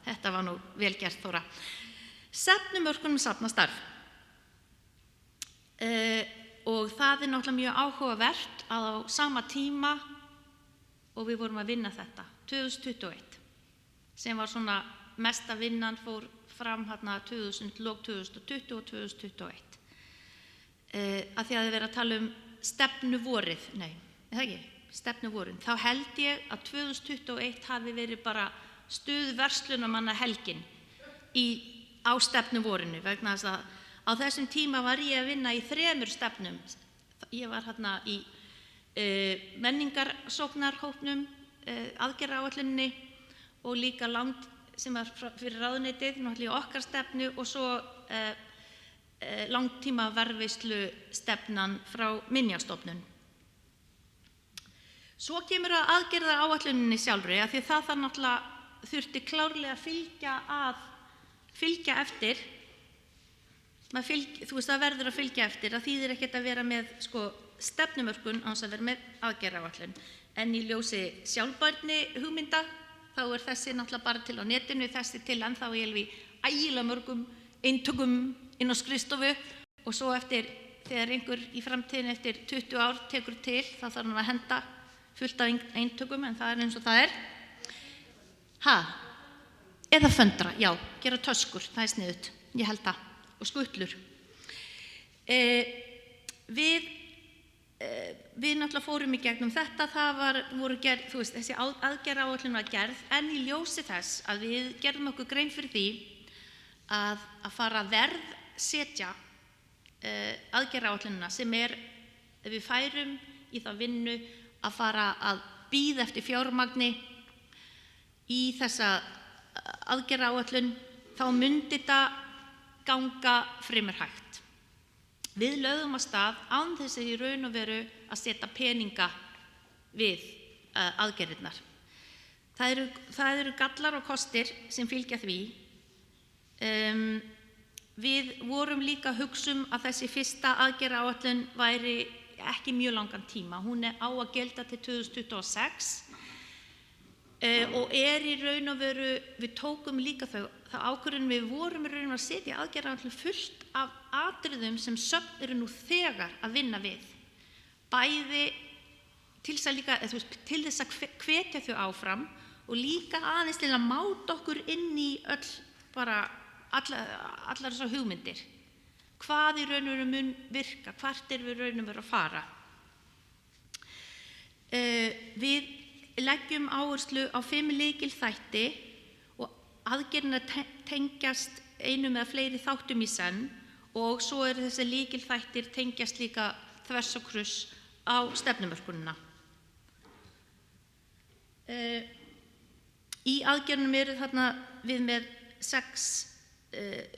Þetta var nú vel gert, Þóra. Stefnumörkun um safnastarf. Og það náttúrulega mjög áhugavert að á sama tíma og við vorum að vinna þetta 2021 sem var svona mesta vinnan fór fram hérna lok 2020 og 2021 að því að þið verið að tala stefnuvorið, stefnuvorið, þá held ég að 2021 hafi verið bara stuðverslunamanna helgin á stefnuvorinu vegna þess að á þessum tíma var ég að vinna í 3 stefnum. Ég var hérna í menningarsóknarhópnum, aðgerðaáætluninni og líka sem var fyrir ráðuneytið, náttúrulega okkar stefnu og svo langtíma varðveislu stefnan frá Minjastofnun. Svo kemur að aðgerðaáætluninni sjálfri að því það náttúrulega þurfti klárlega að fylgja eftir. Þú veist, það verður að fylgja eftir, það þýðir ekkert að vera með stefnumörkun án þess að vera með aðgerðaáætlun. En í ljósi sjálfbærni hugmynda, þá þessi náttúrulega bara til á netinu, þessi til ennþá í ægilega mörgum eintökum inn á skrifstofu og svo þegar einhver í framtíðin eftir 20 ár tekur til, þá þarf hann að henda fullt af eintökum, en það eins og það Eða föndra, já, gera töskur, það sniðugt, ég held það. Og skutlur. Við náttúrulega fórum í gegnum þetta, voru gerð, þú veist, þessi aðgerðaáætlun var gerð, en í ljósi þess að við gerðum okkur grein fyrir því að fara að verðsetja aðgerðaáætlunina sem ef við færum í þá vinnu að fara að bíða eftir fjármagni í þessa aðgerðaáætlun, þá myndi þetta ganga fremur hægt. Við lögðum af stað án þess í raun og veru að setja peninga við aðgerðirnar. Það eru gallar og kostir sem fylgja því. Við vorum líka að hugsa að þessi fyrsta aðgerðaáætlun væri ekki mjög langan tíma. Hún á að gelda til 2026 og í raun og veru, við tókum líka það ákvörðun, við vorum í raun og veru að setja aðgerðaáætlun fullt af atriðum sem söfn eru nú þegar að vinna við. Bæði til þess að hvetja þau áfram og líka aðeins til að máta okkur inn í allar þessar hugmyndir. Hvað í raun og veru mun virka, hvert við raun og veru að fara. Við leggjum áherslu á 5 lykilþætti og aðgerðirnar tengjast einum eða fleiri þáttum í senn og svo þessi lykilþættir tengjast líka þvers og kruss á stefnumörkunina. Í aðgerðunum eru þarna við með 6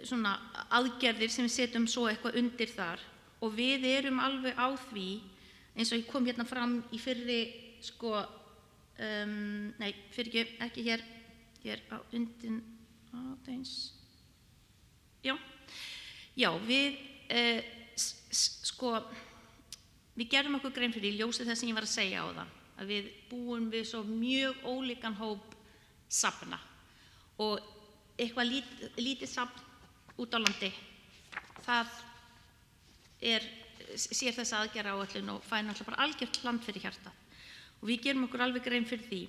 svona aðgerðir sem við setjum svo eitthvað undir þar og við erum alveg á því eins og ég kom hérna fram í fyrri ekki hér á undan aðeins. Já, við gerðum okkur grein fyrir í ljósi þess sem ég var að segja á það, að við búum við svo mjög ólíkan hóp safna og eitthvað lítið safn út á landi, það sér þessa aðgerðaáætlun og fær náttúrulega bara algjört land fyrir hjartað. Og við gerum okkur alveg grein fyrir því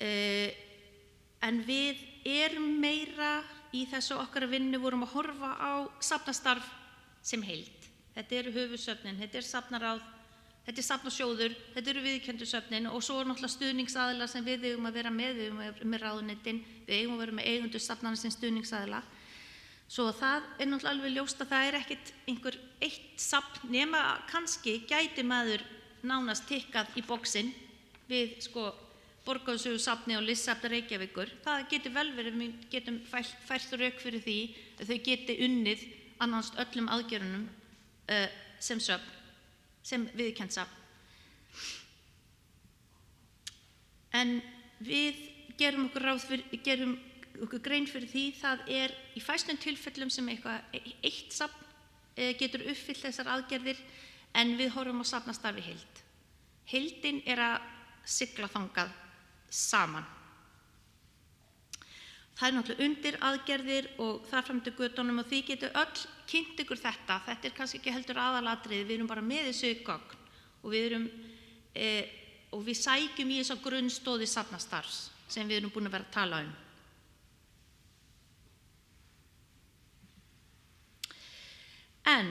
En við erum meira í þessu okkar vinnu, vorum að horfa á safnastarf sem heild. Þetta eru höfuðsöfnin, þetta er safnaráð, þetta er safnasjóður, þetta eru viðurkenndu söfnin og svo er náttúrulega stuðningsaðilar sem við eigum að vera með, við eigum að vera með ráðuneytin, við eigum að vera með eigendur safnana sem stuðningsaðila. Svo það er náttúrulega alveg ljóst að það er ekkert einhver eitt safn nema kannski gæti maður nánast tikkað í boxin við Borgarsögusafni og Listasafni Reykjavíkur. Það getur vel verið, við getum fært rök fyrir því að þau geti unnið annars öllum aðgerðunum sem söfn, sem viðurkennt safn. En við gerum okkur grein fyrir því, það er í fæstum tilfellum sem eitt safn getur uppfyllt þessar aðgerðir en við horfum á safnastarfi heild. Heildin er að sigla þangað saman. Það er náttúrulega undir aðgerðir og þar fram til götunum og því getur öll kynnt ykkur þetta. Þetta er kannski ekki heldur aðalatriði, við erum bara með þessu gögn og við sækjum í þessa grunnstóði safnastarfs sem við erum búin að vera að tala um. En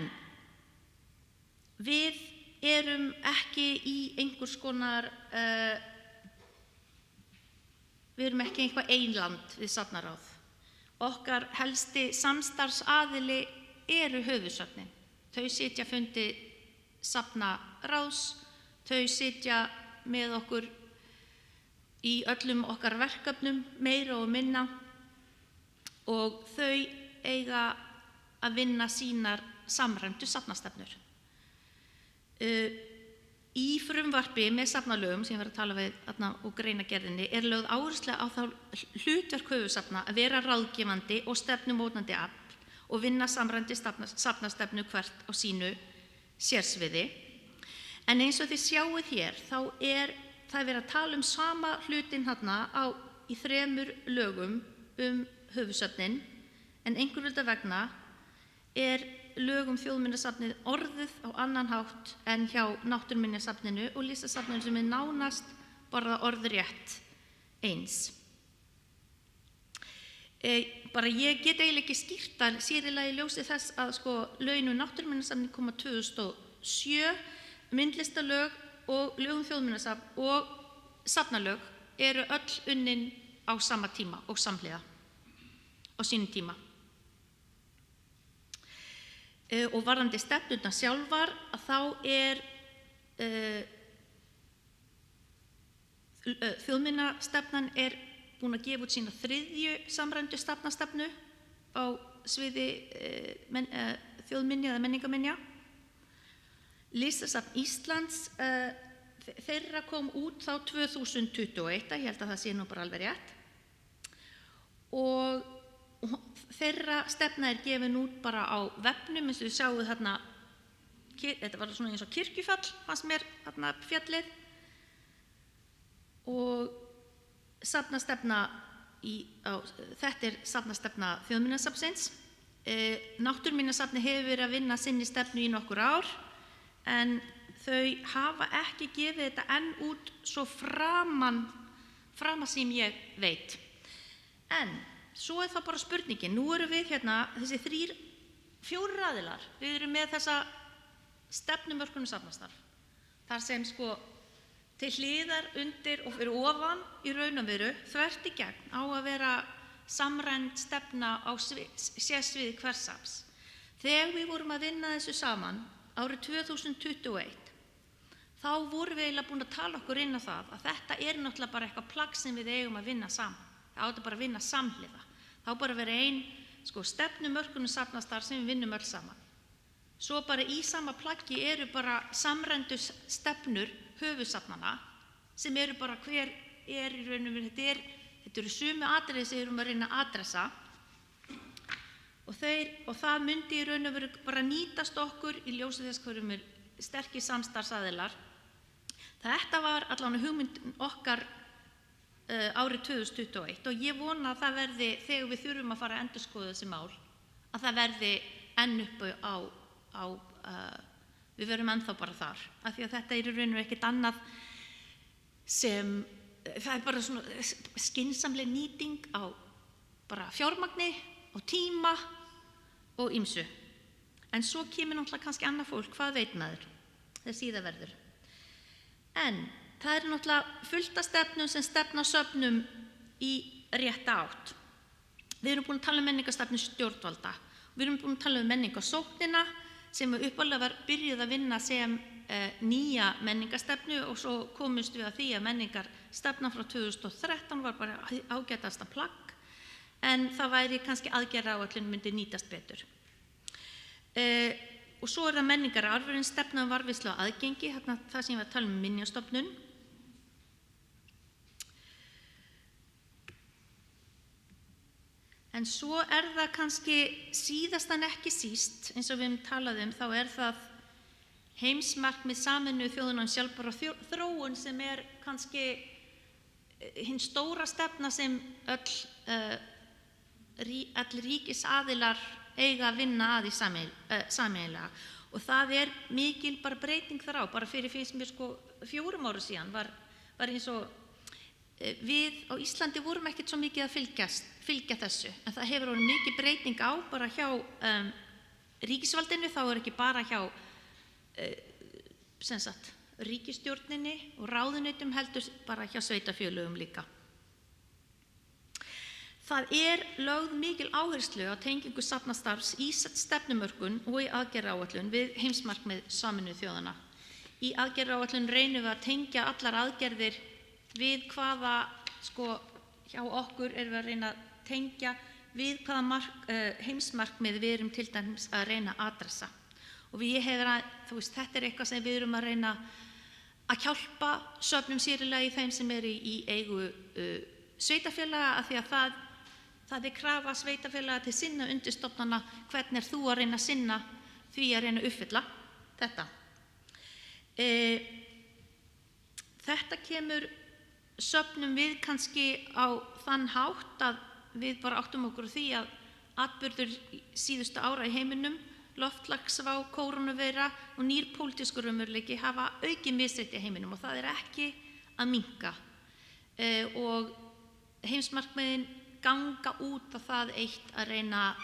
við erum ekki í einhvers konar við erum ekki eitthvað einland við safnaráð. Okkar helsti samstarfsaðili eru höfuðsöfnin. Þau sitja fundi safnaráðs, þau sitja með okkur í öllum okkar verkefnum, meira og minna, og þau eiga að vinna sínar samræmdu safnastefnur. Í frumvarpi með safnalögum sem ég var að tala við og greinagerðinni er lögð áhersla á þá hlutverk höfuðsafna að vera ráðgefandi og stefnumótandi afl og vinna samræmdi safnastefnu hvert á sínu sérsviði. En eins og þið sjáið hér þá er það verið að tala sama hlutin í 3 lögum höfuðsöfnin en einhver hluta vegna er lögum þjóðminjasafnið orðið á annan hátt en hjá Náttúruminjasafninu og Listasafninu sem er nánast bara orðrétt eins. Ég get eiginlega ekki skýrt það, sér í lagi ljósi þess að lögin Náttúruminjasafni koma 2007, myndlistarlög og lögum þjóðminjasafn og safnalög eru öll unnin á sama tíma og samhliða á sínum tíma. Og varðandi stefnurnar sjálfar að þá er þjóðminjastefnan er búin að gefa út sína 3. samræmdu safnastefnu á sviði þjóðminja eða menningarminja. Listasafn Íslands þeirra kom út þá 2021, ég held að það sé nú bara alveg rétt, og þeirra stefna er gefin út bara á vefnum eins og við sjáum þarna, þetta var svona eins og kirkjufall fannst mér þarna fjallið, og safnastefna þetta er safnastefna Þjóðminjasafnsins. Náttúruminjasafni hefur verið að vinna sinni stefnu í nokkur ár en þau hafa ekki gefið þetta enn út svo frama sem ég veit. En svo er það bara spurningin, nú erum við þessi 4 aðilar, við erum með þessa stefnumörkun safnastarf, þar sem til hliðar, undir og fyrir ofan í raun og veru, þvert í gegn á að vera samræmd stefna á sérsviði hvers safns. Þegar við vorum að vinna þessu saman árið 2021, þá vorum við eiginlega búin að tala okkur inn á það að þetta er náttúrulega bara eitthvað plagg sem við eigum að vinna saman. Það átti bara að vinna samhliða. Þá bara vera ein stefnumörkun safnastarf sem við vinnum öll saman. Svo bara í sama plaggi eru bara samræmdu stefnur höfuðsafnanna sem eru bara hver er í raun og veru, þetta eru sömu atriði sem við erum að reyna að adressa og það myndi í raun og veru bara nýtast okkur í ljósi þess hvað erum við sterkir samstarfsaðilar. Þetta var allavega hugmynd okkar árið 2021 og ég vona að það verði, þegar við þurfum að fara að endurskoða þessi mál, að það verði enn uppi við verum ennþá bara þar, af því að þetta er í raun og ekkert annað sem það bara svona skynsamleg nýting á bara fjármagni og tíma og ýmsu. En svo kemur náttúrulega kannski annað fólk, hvað veit maður, þegar síðar verður. En það náttúrulega fullt af stefnum sem stefna söfnum í rétta átt. Við erum búin að tala um menningarstefnu stjórnvalda. Við erum búin að tala um menningarsóknina sem upphaflega var byrjuð að vinna sem nýja menningarstefnu og svo komumst við að því að menningarstefna frá 2013 var bara ágætasta plagg en það væri kannski aðgerðaáætlun myndi nýtast betur. Og svo það menningararfurinn, stefna um varðveislu og aðgengi, þarna það sem ég var að tala um minjastofnun. En svo það kannski síðast en ekki síst, eins og við höfum talað um, þá það heimsmarkmið Sameinuðu þjóðanna um sjálfbæra þróun sem kannski hin stóra stefna sem öll ríkisaðilar eiga að vinna að í sameiginlega. Og það mikil bara breyting þar á, bara finnst mér 4 árum síðan var eins og við á Íslandi vorum ekkert svo mikið að fylgja þessu, en það hefur orðið mikið breyting á bara hjá ríkisvaldinu, þá ekki bara hjá ríkisstjórninni og ráðuneytum heldur bara hjá sveitarfélögum líka. Það lögð mikil áherslu á tengingu safnastarfs í stefnumörkun og í aðgerðaáætlun við heimsmarkmið Sameinuðu þjóðanna. Í aðgerðaáætlun reynum við að tengja allar aðgerðir við hvaða, hjá okkur við að reyna að tengja við hvaða heimsmarkmið við erum til dæmis að reyna að adressa. Og þetta eitthvað sem við erum að reyna að hjálpa söfnum sérílega í þeim sem í eigu sveitarfélaga, af því að það krafa sveitarfélaga til sinna undirstofnana, hvernig þú að reyna að sinna því að reyna að uppfylla þetta. Þetta kemur söfnum við kannski á þann hátt að við bara áttum okkur á því að atburður síðustu ára í heiminum, loftslagsvá, kórónuveira og nýr pólitískur raunveruleiki hafa aukið misrétti í heiminum og það ekki að minnka. Og heimsmarkmiðin ganga út á það eitt að reyna að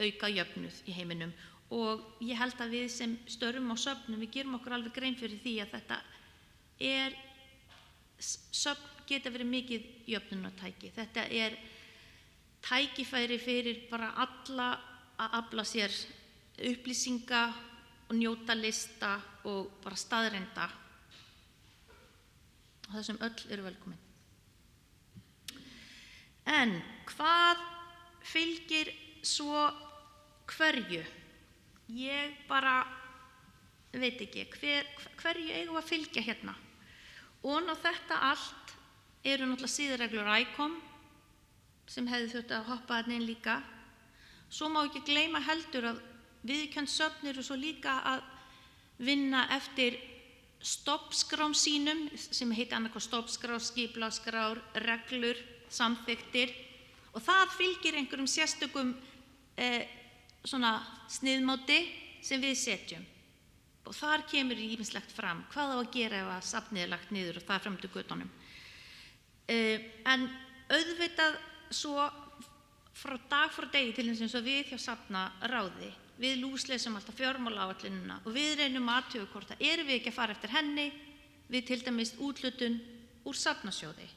auka jöfnuð í heiminum. Og ég held að við sem störfum á söfnum, við gerum okkur alveg grein fyrir því að þetta söfn geta verið mikið jöfnunartæki. Þetta tækifæri fyrir bara alla að afla sér upplýsinga og njóta lista og bara staðreynda. Og það sem öll eru velkomin. En hvað fylgir svo hverju? Ég bara veit ekki, hverju eigum við að fylgja hérna? Og á þetta allt eru náttúrulega siðareglur ICOM sem hefði þurft að hoppa þarna inn líka. Svo má ekki gleyma heldur að viðurkennd söfn eru svo líka að vinna eftir stofnskrám sínum sem heita annarkoð stofnskrár, skipulagsskrár, reglur, samþykktir og það fylgir einhverjum sérstökum sniðmáti sem við setjum. Og þar kemur ýmislegt fram, hvað á að gera ef að safnið lagt niður og það fram til götunum. En auðvitað svo dag frá degi til eins og við hjá Safnaráði, við lúsleysum alltaf fjármálaáætlunina og við reynum að athuga hvort erum við ekki að fara eftir henni, við til dæmis úthlutun úr safnasjóði.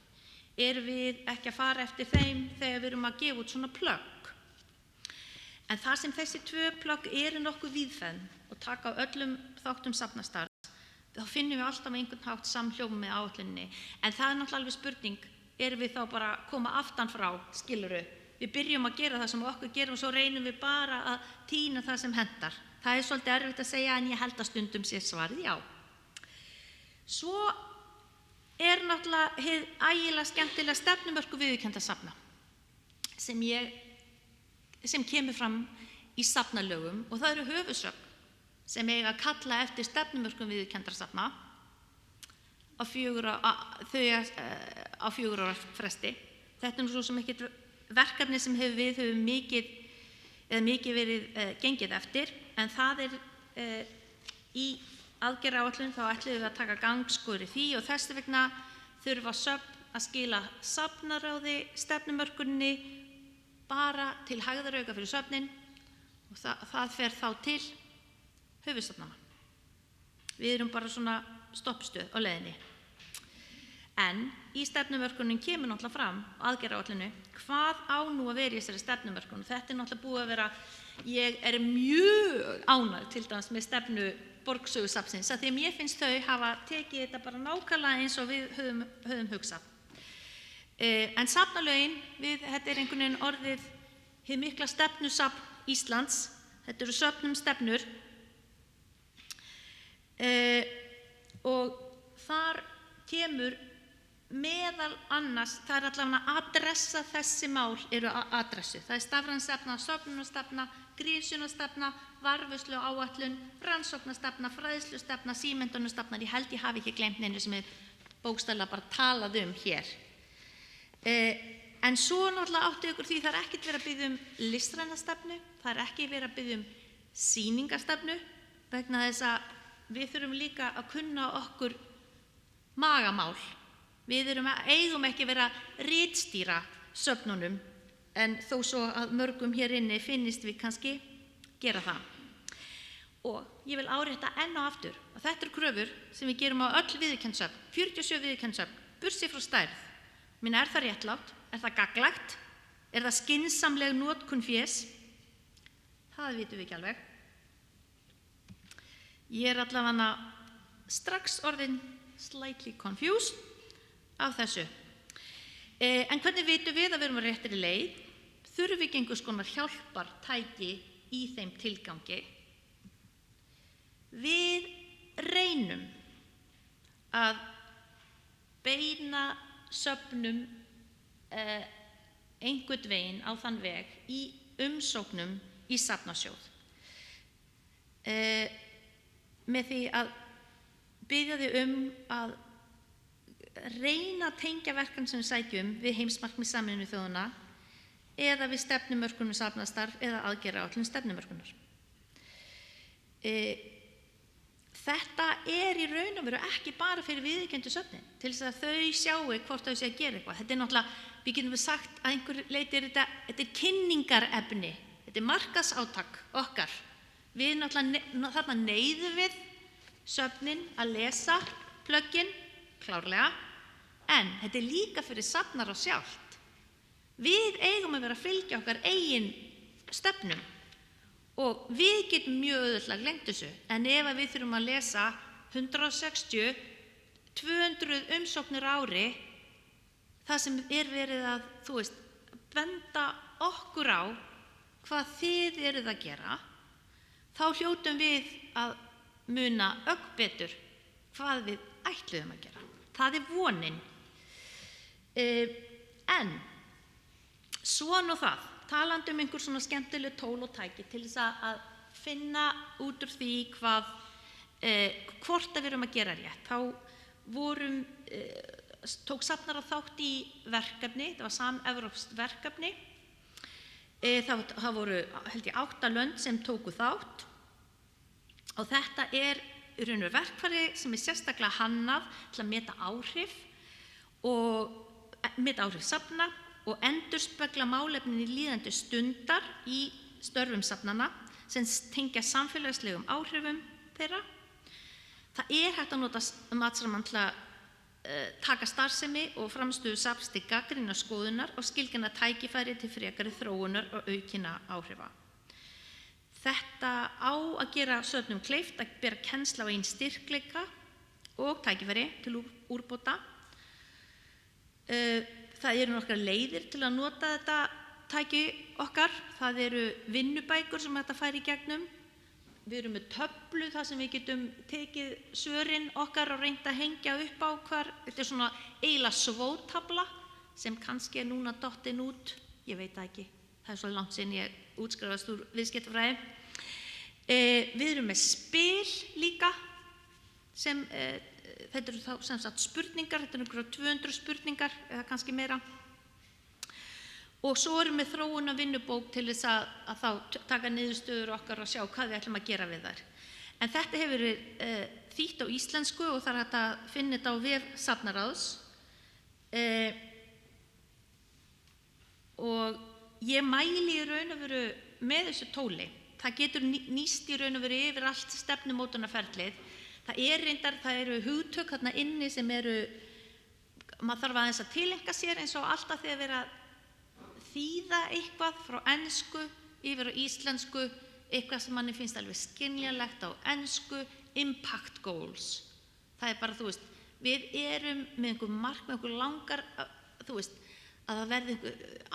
Erum við ekki að fara eftir þeim þegar við erum að gefa út svona plögg. En það sem þessi 2 plögg eru nokkuð víðfeðm og taka á öllum þáttum safnastarfs, þá finnum við alltaf einhvern hátt samhljóma með áætluninni. En það náttúrulega alveg spurning, erum við þá bara að koma aftan frá, skilurðu? Við byrjum að gera það sem okkur gerum og svo reynum við bara að tína það sem hentar. Það svolítið erfitt að segja en ég held að stundum sé svarið já. Svo náttúrulega hið ægilega skemmtilega stefnumörku viðurkennda safna sem kemur fram í safnalögum og það eru höfuðsöfn sem eiga að kalla eftir stefnumörkum viðurkenndra safna á 4 ára fresti. Þetta svo sem ekkert verkefni sem hefur mikið verið gengið eftir, en það í aðgerðaáætlun þá ætlum við að taka gangskör í því og þess vegna þurfa söfn að skila safnaráði stefnumörkunni bara til hægðarauka fyrir söfnin og það fer þá til höfuðstofnana. Við erum bara svona stoppstöð á leiðinni. En í stefnumörkunum kemur náttúrulega fram aðgerðaáætlunu hvað á nú að vera í þessari stefnumörkun. Þetta náttúrulega búið að vera, ég mjög ánægð til dæmis með stefnu Borgsögusafnsins að því að mér finnst þau hafa tekið þetta bara nákvæmlega eins og við höfum hugsað. En safnalögin, þetta einhvern veginn orðið hið mikla stefnusafn Íslands, þetta eru söfnum stefnur og þar kemur meðal annars, það allavega að adressa þessi mál eru adressu. Það stafrænsstefna, söfnunarstefna, grísunarstefna, varðveislu áætlun, rannsóknarstefna, fræðslustefna, símenntunarstefna. Ég held ég hafi ekki gleymt neinu sem bókstaflega bara talað hér. En svo náttúrulega áttu ykkur því það ekkert verið að biðja listræna stefnu, það ekki verið að biðja sýningarstefnu vegna þess að við þurfum líka að kunna okkur magamál. Við eigum ekki vera ritstýra söfnunum en þó svo að mörgum hér inni finnist við kannski gera það. Og ég vil árétta enn og aftur að þetta eru kröfur sem við gerum á öll viðurkennd söfn, 47 viðurkennd söfn, burtséð frá stærð. Er það réttlátt? Er það gagnlegt? Er það skynsamleg notkun fés? Það vitum við ekki alveg. Ég allavega strax orðin slightly confused af þessu. En hvernig vitum við að við erum á réttri leið? Þurfum við ekki einhvers konar hjálpartæki í þeim tilgangi? Við reynum að beina söfnum einhvern veginn á þann veg í umsóknum í safnasjóð. Með því að biðja þau að reyna að tengja verkefni sem við sækjum við heimsmarkmið Sameinuðu þjóðanna eða við stefnumörkun safnastarf eða aðgerðaáætlun stefnumörkunar. Þetta í raun og veru ekki bara fyrir viðurkenndu söfnin til þess að þau sjáu hvort þau sé að gera eitthvað. Þetta náttúrulega, við getum sagt að einhver leyti þetta kynningarefni, þetta markaðsátak okkar. Við náttúrulega þarna neyðum við söfnin að lesa plöggin, klárlega, en þetta líka fyrir safnar á sjálft. Við eigum að vera að fylgja okkar eigin stefnum og við getum mjög auðvitað gleymt þessu, en ef við þurfum að lesa 160, 200 umsóknir á ári, það sem verið að, benda okkur á hvað þið eruð að gera, þá hljótum við að muna betur hvað við ætluðum að gera. Það vonin. En svo nú það, talandi einhver svona skemmtileg tól og tæki til þess að finna út úr því hvort við erum að gera rétt. Þá tók safnara þátt í verkefni, það var samevrópskt verkefni. Það voru, held ég, 8 lönd sem tóku þátt og þetta í raun og veru verkfæri sem sérstaklega hannað til að meta áhrif safna og endurspegla málefnin í líðandi stundar í störfum safnanna sem tengja samfélagslegum áhrifum þeirra. Það hægt að nota matsramann til að taka starfsemi og framstöðu safns til gagnrýnar skoðunar og skilgreina tækifæri til frekari þróunar og aukinna áhrifa. Þetta á að gera söfnum kleift að bera kennsl á eigin styrkleika og tækifæri til úrbóta. Það eru nokkrar leiðir til að nota þetta tæki okkar. Það eru vinnubækur sem þetta fær í gegnum. Við erum með töflu þar sem við getum tekið svörin okkar og reynt að hengja upp á hvar. Þetta svona eiginlega svótabla sem kannski núna dottin út. Ég veit það ekki. Það svo langt síðan ég útskrifast úr viðskiptafræði. Við erum með spil líka sem þetta eru þá sem sagt spurningar, þetta eru einhverjar 200 spurningar eða kannski meira. Og svo erum við þróuna vinnubók til þess að þá taka niðurstöður okkar og sjá hvað við ætlum að gera við þær. En þetta hefur verið þýtt á íslensku og það hægt að finna þetta á vef Safnaráðs. Og ég mæli í raun og veru með þessu tóli. Það getur nýst í raun og veru yfir allt stefnumótunarferlið. Það eru hugtök þarna inni sem eru, maður þarf aðeins að tileinka sér eins og alltaf þegar verið að þýða eitthvað frá ensku yfir á íslensku, eitthvað sem manni finnst alveg skiljanlegt á ensku, impact goals. Það bara, þú veist, við erum með einhver markmið, einhver langar, þú veist, að það verði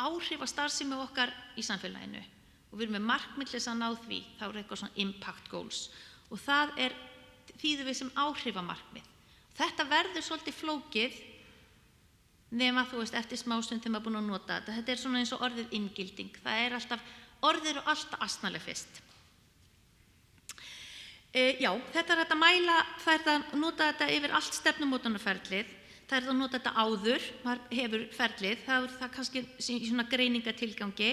áhrif að starfsemi okkar í samfélaginu og við erum með markmið til þess að ná því, þá er eitthvað svona impact goals og það þýðum við sem áhrifamarkmið. Þetta verður svolítið flókið nema, þú veist, eftir smásund þegar maður búin að nota þetta. Þetta svona eins og orðið inngilding. Orðið eru alltaf asnaleg fyrst. Já, þetta hægt að mæla, það að nota þetta yfir allt stefnumótunarferlið. Það að nota þetta áður, maður hefur ferlið, það kannski í svona greiningatilgangi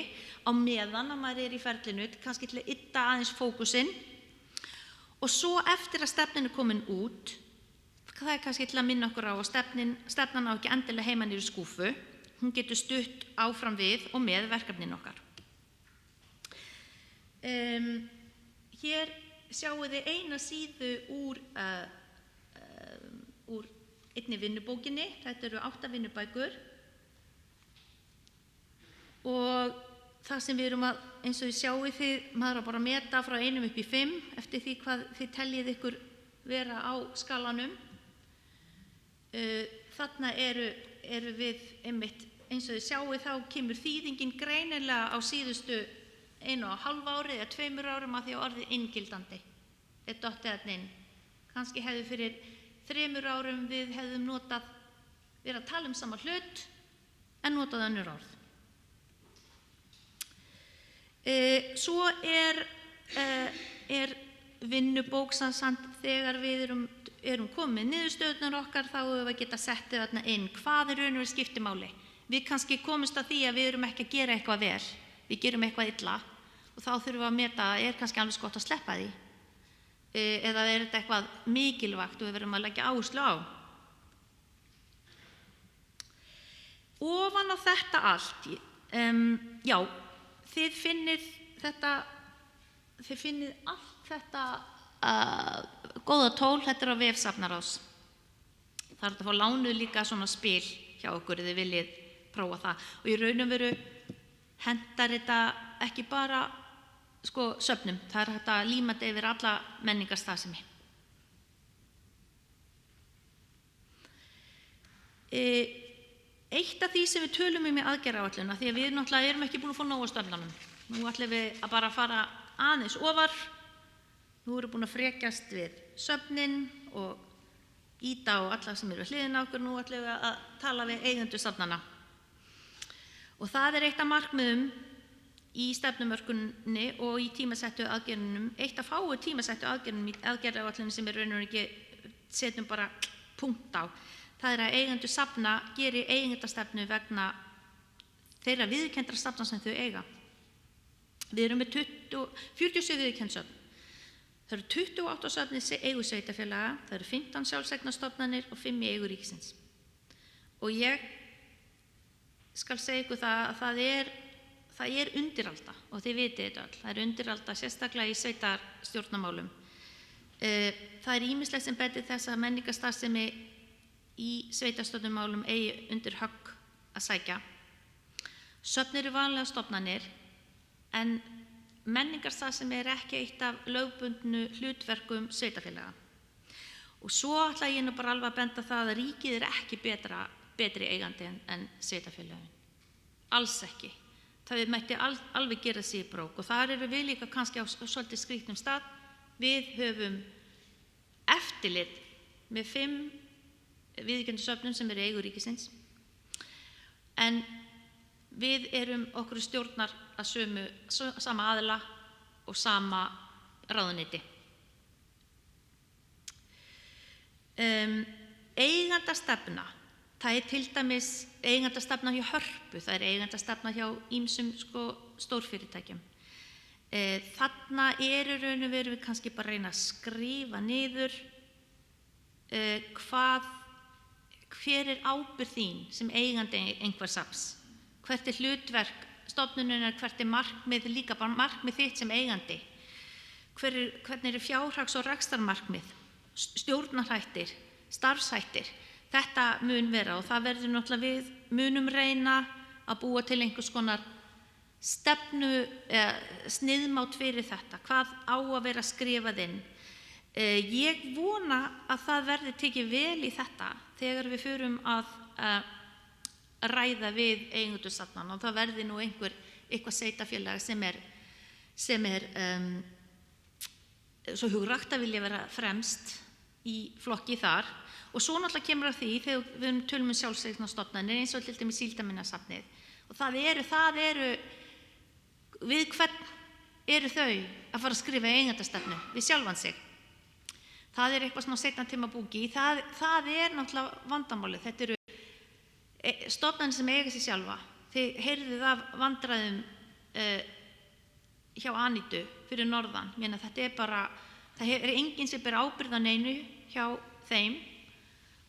á meðan að maður í ferlinu, kannski til að ytta aðeins fókusinn. Og svo eftir að stefnin komin út, það kannski til að minna okkur á að stefnan á ekki endilega heima niður í skúfu, hún getur stutt áfram við og með verkefnin okkar. Hér sjáu þið eina síðu úr einni vinnubókinni, þetta eru 8 vinnubækur og það sem við erum að, eins og þið sjáu þið, maður bara að meta frá 1 upp í 5 eftir því hvað þið teljið ykkur vera á skalanum. Þarna eru við einmitt, eins og þið sjáu þá kemur þýðingin greinilega á síðustu 1,5 ári eða 2 árum að því að orðið inngildandi er dottið þarna inn. Kannski hefði fyrir 3 árum við hefðum verið að tala sama hlut en notað önnur orð. Svo er vinnubók samt þegar við erum komið niðurstöðunar okkar þá höfum við að geta settið þarna inn hvað raun og veru skiptir máli. Við kannski komumst að því að við erum ekki að gera eitthvað vel, við gerum eitthvað illa og þá þurfum við að meta að kannski alveg gott að sleppa því. Eða þetta eitthvað mikilvægt og við verðum að leggja áherslu á. Ofan á þetta allt, já, þið finnið allt þetta góða tól, þetta á vef Safnaráðs. Það hægt að fá lánuð líka svona spil hjá okkur ef þið viljið prófa það. Og í raun og veru hentar þetta ekki bara söfnum, það hægt að líma þetta yfir alla menningarstarfsemi. Eitt af því sem við tölum í aðgerðaáætlunina, því að við náttúrulega erum ekki búin að fá nóg á stofnunum. Nú ætlum við að bara fara aðeins ofar, nú erum við búin að frekjast við söfnin og íta og alla sem eru við hliðina á okkur, nú ætlum við að tala við eigendur stofnana. Og það eitt af markmiðum í stefnumörkunni og í tímasettu aðgerðunum, eitt af fáu tímasettu aðgerðunum í aðgerðaáætlunum sem raun og ekki setjum bara punkt á. Það að eigendur safna geri eigendastefnu vegna þeirra viðurkenndra safna sem þau eiga. Við erum með 47 viðurkennd söfn. Það eru 28 söfn í eigu sveitarfélaga, það eru 15 sjálfseignarstofnanir og 5 í eigu ríkisins. Og ég skal segja ykkur það að það er undiralda og þið vitið þetta öll. Það undiralda sérstaklega í sveitarstjórnarmálum. Það ýmislegt sem bendir þess að menningarstarfsemi í sveitarstjórnarmálum eigi undir högg að sækja. Söfn eru vanlega stofnanir en menningarstarfsemi ekki eitt af lögbundnu hlutverkum sveitarfélaga. Og svo ætla ég nú bara alveg að benda það að ríkið ekki betri eigandi en sveitarfélagin. Alls ekki. Það mætti alveg gera sig í brók og þar eru við líka kannski á svolítið skrýtnum stað. Við höfum eftirlit með 5 viðurkenndu söfnum sem eru í eigu ríkisins en við erum okkur stjórnar að sama aðila og sama ráðuneyti. Eigendastefna. Það til dæmis eigendastefna hjá Hörpu, það eigendastefna hjá ýmsum stórfyrirtækjum. Þarna raun og veru við kannski bara reyna að skrifa niður hver ábyrgð þín sem eigandi einhvers safns? Hvert hlutverk stofnunarinnar, hvert markmið, líka bara markmið þitt sem eigandi? Hvernig fjárhags- og rekstrarmarkmið, stjórnarhættir, starfshættir? Þetta mun vera og það verður náttúrulega við munum reyna að búa til einhvers konar stefnu, sniðmátt fyrir þetta, hvað á að vera skrifað inn. Ég vona að það verði tekið vel í þetta þegar við förum að ræða við eigendur safnanna og það verði nú eitthvað sveitarfélag sem er svo hugrakt að vilja vera fremst í flokki þar. Og svo náttúrulega kemur að því þegar við tölum sjálfseignarstofnanir eins og til dæmis Síldarminjasafnið. Og það eru við hvern eru þau að fara að skrifa eigendastefnu? Við sjálfan sig. Það eitthvað svona seinna tíma búki. Það náttúrulega vandamálið. Þetta eru stofnanir sem eiga sig sjálfa. Þið heyrðuð af vandræðum hjá Anítu fyrir norðan. Mér þetta bara, það enginn sem ber ábyrgð á neinu hjá þeim.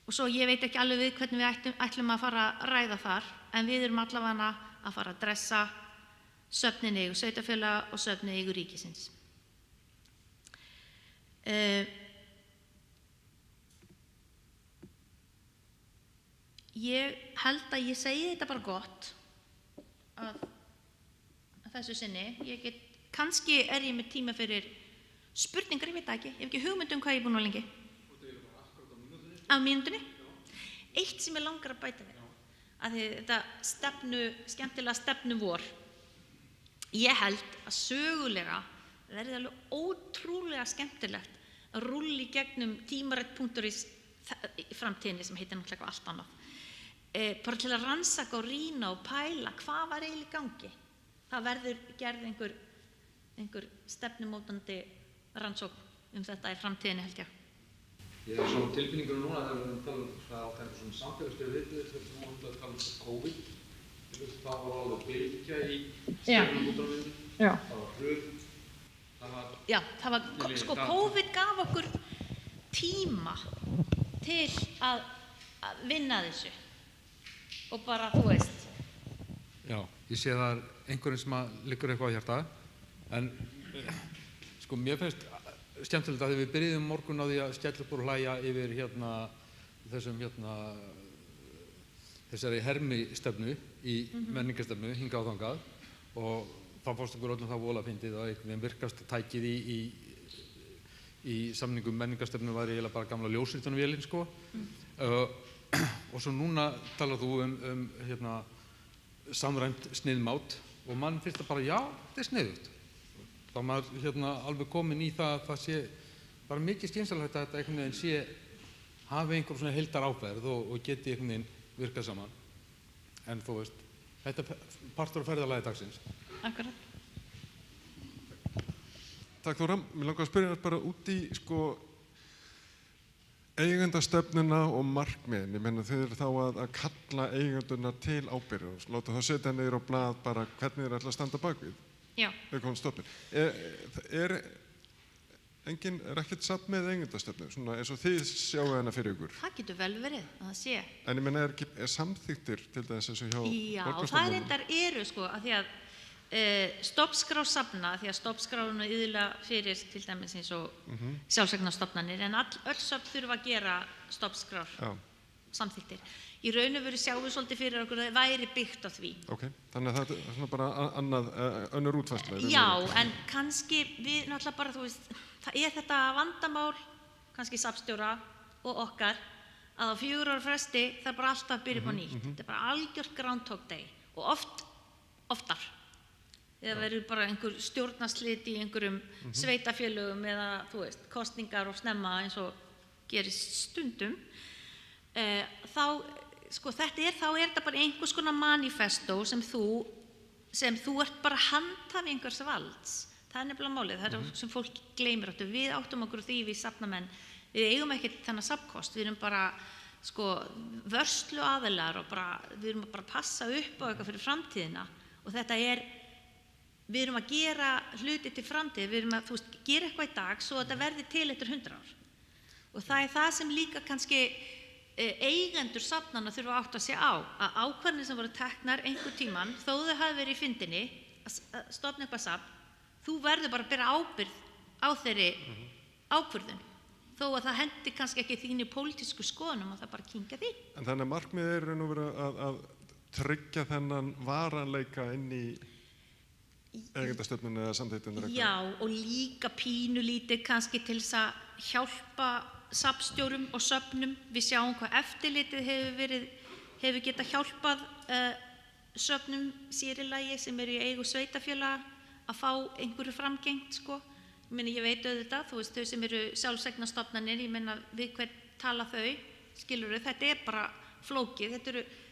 Og svo ég veit ekki alveg við hvernig við ætlum að fara að ræða þar, en við erum allavega að fara að dressa söfnin í eigu sveitarfélaga og söfnin í eigu ríkisins. Ég held að ég segi þetta bara gott að þessu sinni. Kannski ég með tíma fyrir spurningar, ég veit ekki. Ég hef ekki hugmynd hvað ég búin að lengi. Á mínútunni? Eitt sem ég langar að bæta við. Að þetta skemmtilega stefnu vor. Ég held að sögulega verði alveg ótrúlega skemmtilegt að rúlla í gegnum tímarit.is í framtíðinni sem heitir náttúrulega allt annað. Bara til að rannsaka og rýna og pæla hvað var eiginlega í gangi. Það verður gerð einhver stefnumótandi rannsókn þetta í framtíðinni held ég. Ég svona tilfinningur núna þegar við talum á þetta svona samfélagslega viðbyrðir þegar við múlum að tala COVID. Það var alveg bylgja í stefnumótunarvinni. Það var hrun. Já, COVID gaf okkur tíma til að vinna þessu. Og bara, þú veist. Já, ég sé það einhverjum sem liggur eitthvað á hjarta. En sko, mér finnst skemmtilegt að þegar við byrjuðum morgun á því að skella upp og hlæja yfir þessari hermistefnu í menningarstefnu hingað og þangað og þá fórst okkur öllum það vola fyndið að einhvern veginn virkast tækið í samningum menningarstefnu var eiginlega bara gamla ljósritunarvélin sko. Og svo núna talar þú samræmt sniðmát og mann finnst það bara já, þetta er sniðugt. Þá er maður alveg komin í það að það sé bara mikið skynsamlegt að þetta einhvern veginn hafi einhver svona heildarábyrgð og geti einhvern veginn virkað saman. En þú veist, þetta er partur af ferðalagi dagsins. Akkurat. Takk Þóra, mér langar að spyrja þér bara út í eigendastefnuna og markmiðin. Ég meina þið eru þá að kalla eigendurna til ábyrgðar og láta þá setja niður á blað bara hvernig þeir ætla að standa bakvið. Já. Er ekkert samt með eigendastefnu, svona eins og þið sjáu hana fyrir ykkur? Það getur vel verið að það sé. En ég meina er samþykktir til þess eins og hjá Já, það reyndar eru sko að því að stofnskrá safna, því að stofnskráin er iðulega fyrir til dæmis eins og sjálfseignarstofnanir en öll söfn þurfa að gera stofnskrár samþykktir. Í raun og veru sjáum við svolítið fyrir okkur að það væri byggt á því. Ok, þannig að það er svona bara önnur útfærsla. Já, en kannski við náttúrulega bara, þú veist, það er þetta vandamál, kannski safnstjóra og okkar, að á 4 ára fresti það er bara alltaf að byrja upp á nýtt. Þetta er bara algjört Groundhog Day og oftar. Eða verður bara einhver stjórnarslit í einhverjum sveitafélögum eða, þú veist, kosningar og snemma eins og gerist stundum. Þá er þetta bara einhvers konar manifesto sem þú ert bara handhafi einhvers valds. Það er nefnilega málið, það er sem fólk gleymir áttu. Við áttum okkur því við safnamenn, við eigum ekkert þennan safnkost, við erum bara vörslu aðilar og við erum bara að passa upp á eitthvað fyrir framtíðina og við erum að gera hluti til framtíð, við erum að gera eitthvað í dag svo að þetta verði til eftir 100 ár. Og það er það sem líka kannski eigendur safnanna þurfa að átta sig á að ákvarðanir sem voru teknar einhver tíman, þó þau hafi verið í fyndinni að stofna eitthvað safn, þú verður bara að bera ábyrgð á þeirri ákvörðun, þó að það hendi kannski ekki þínu pólitísku skoðunum og það bara kinga því. En þannig að markmiðið er raun og veru að tryggja þennan varanleika inn í eigendastefnunni eða samþykktunni? Já, og líka pínulítið kannski til þess að hjálpa safnstjórum og söfnum. Við sjáum hvað eftirlitið hefur getað hjálpað söfnum sér í lagi sem eru í eigu sveitafélaga að fá einhverju framgengt, sko. Ég veit auðvitað, þú veist, þau sem eru sjálfseignarstofnanir, ég meina við hvern tala þau, skilurðu, þetta er bara flókið,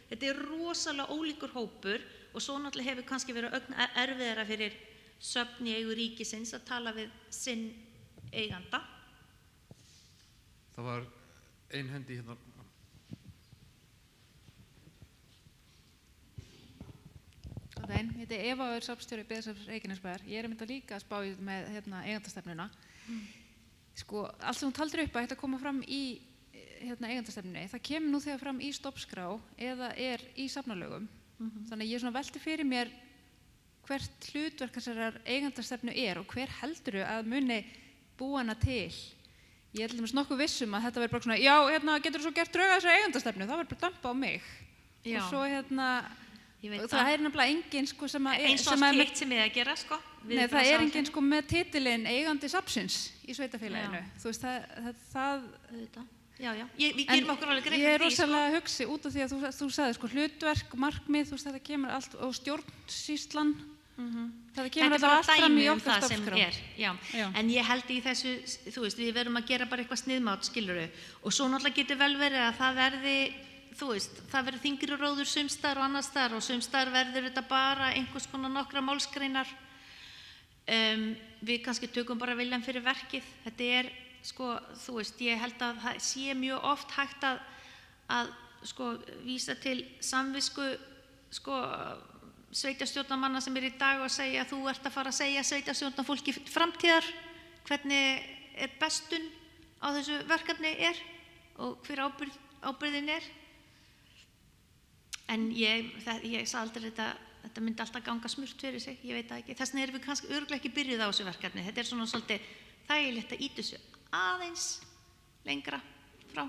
þetta er rosalega ólíkur hópur og svo náttúrulega hefur kannski verið erfiðara fyrir söfn í eigu ríkisins að tala við sinn eiganda. Það var ein hendi hérna. Ég heiti Eva Ör, safnstjóri Byggðasafns Reykjanesbæjar. Ég er mynda líka að spá í með eigendastefnuna. Sko, allt sem þú taldir upp að þetta koma fram í eigendastefnunni, það kemur nú þegar fram í stofnskrá eða er í safnalögum. Þannig ég svona velti fyrir mér hvert hlutverk þessarar eigendastefnu er og hver heldurðu að muni búa hana til. Ég er til dæmis nokkuð viss að þetta verður bara svona, já, getur þú svo gert drauga þessari eigendastefnu, það verður bara dampa á mig. Já. Og svo það er nefnilega enginn sko sem að eins og allt hitt sem við að gera, sko. Nei, það er enginn sko með titilinn eigandi safnsins í sveitafélaginu. Þú veist, það Já, við gerum okkur alveg grein fyrir því. Ég er rosalega hugsi út af því að þú sagði sko hlutverk, markmið, þú veist, þetta kemur allt og stjórnsýslan. Það kemur allt fram í okkar stofnskrá. Já, en ég held í þessu, þú veist, við verum að gera bara eitthvað sniðmátt, skilurðu. Og svo náttúrulega getur vel verið að það verði, þú veist, það verður þyngri róður sumstaðar og annars staðar og sumstaðar verður þetta bara einhvers konar nokkra málsgreinar. Við kannski tökum bara viljan fyrir verkið. Þetta er, sko, þú veist, ég held að það sé mjög oft hægt að sko, vísa til samvisku, sko, sveitarstjórnarmanna sem er í dag og segja að þú ert að fara að segja sveitarstjórnarfólki framtíðar hvernig er bestun á þessu verkefni er og hver ábyrgðin er. En ég sagði aldrei þetta myndi alltaf ganga smurt fyrir sig, ég veit það ekki. Þess vegna erum við kannski örugglega ekki byrjuð á þessu verkefni. Þetta er svona svolítið þægilegt að ýta þessu aðeins lengra frá.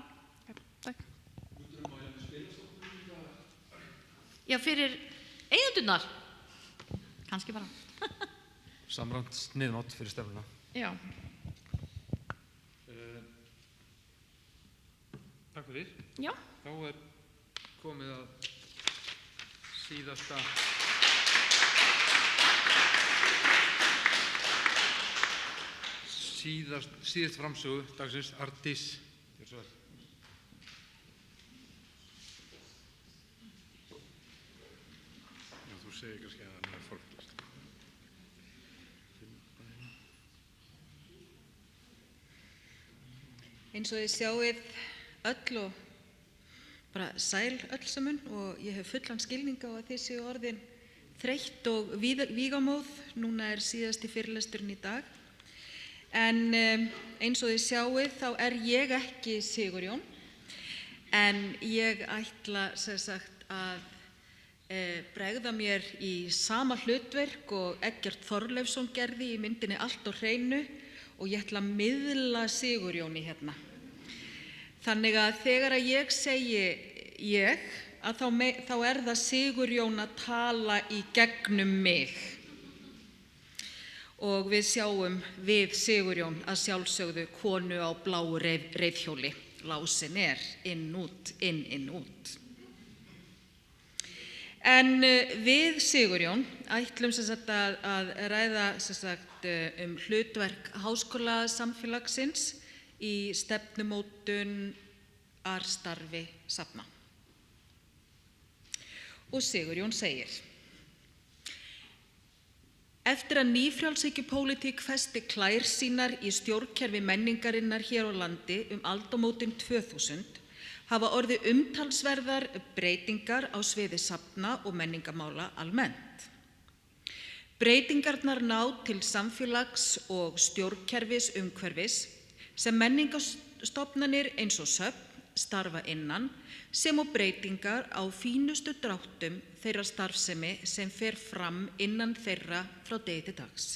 Takk. Já, fyrir eigendurnar. Kannski bara. Samræmt sniðmátt fyrir stefnuna. Já. Takk fyrir. Já. Þá er komið að síðast framsögu dagsins, Arndís. Gjörðu svo vel. Já, þú segir kannski að það er formlust. Eins og þið sjáið öll og bara sæl öll saman og ég hef fullan skilning á að þið séu orðin þreytt og vígamóð. Núna er síðasti fyrirlesturinn í dag. En eins og þið sjáið þá er ég ekki Sigurjón, en ég ætla sem sagt að bregða mér í sama hlutverk og Eggert Þorleifsson gerði í myndinni Allt á hreinu og ég ætla að miðla Sigurjóni hérna. Þannig að þegar að ég segi að þá er það Sigurjón að tala í gegnum mig. Og við sjáum við Sigurjón að sjálfsögðu konu á bláu reiðhjóli. Lásin er inn, út, inn, út. En við Sigurjón ætlum sem sagt að ræða sem sagt hlutverk háskólasamfélagsins í stefnumótun starfi safna. Og Sigurjón segir: Eftir að nýfrjálshyggjupólitík festi klær sínar í stjórnkerfi menningarinnar hér á landi aldamótin 2000 hafa orðið umtalsverðar breytingar á sviði safna og menningarmála almennt. Breytingarnar ná til samfélags- og stjórnkerfis umhverfis sem menningarstofnanir eins og söfn, starfa innan sem og breytingar á fínustu dráttum þeirra starfsemi sem fer fram innan þeirra frá degi til dags.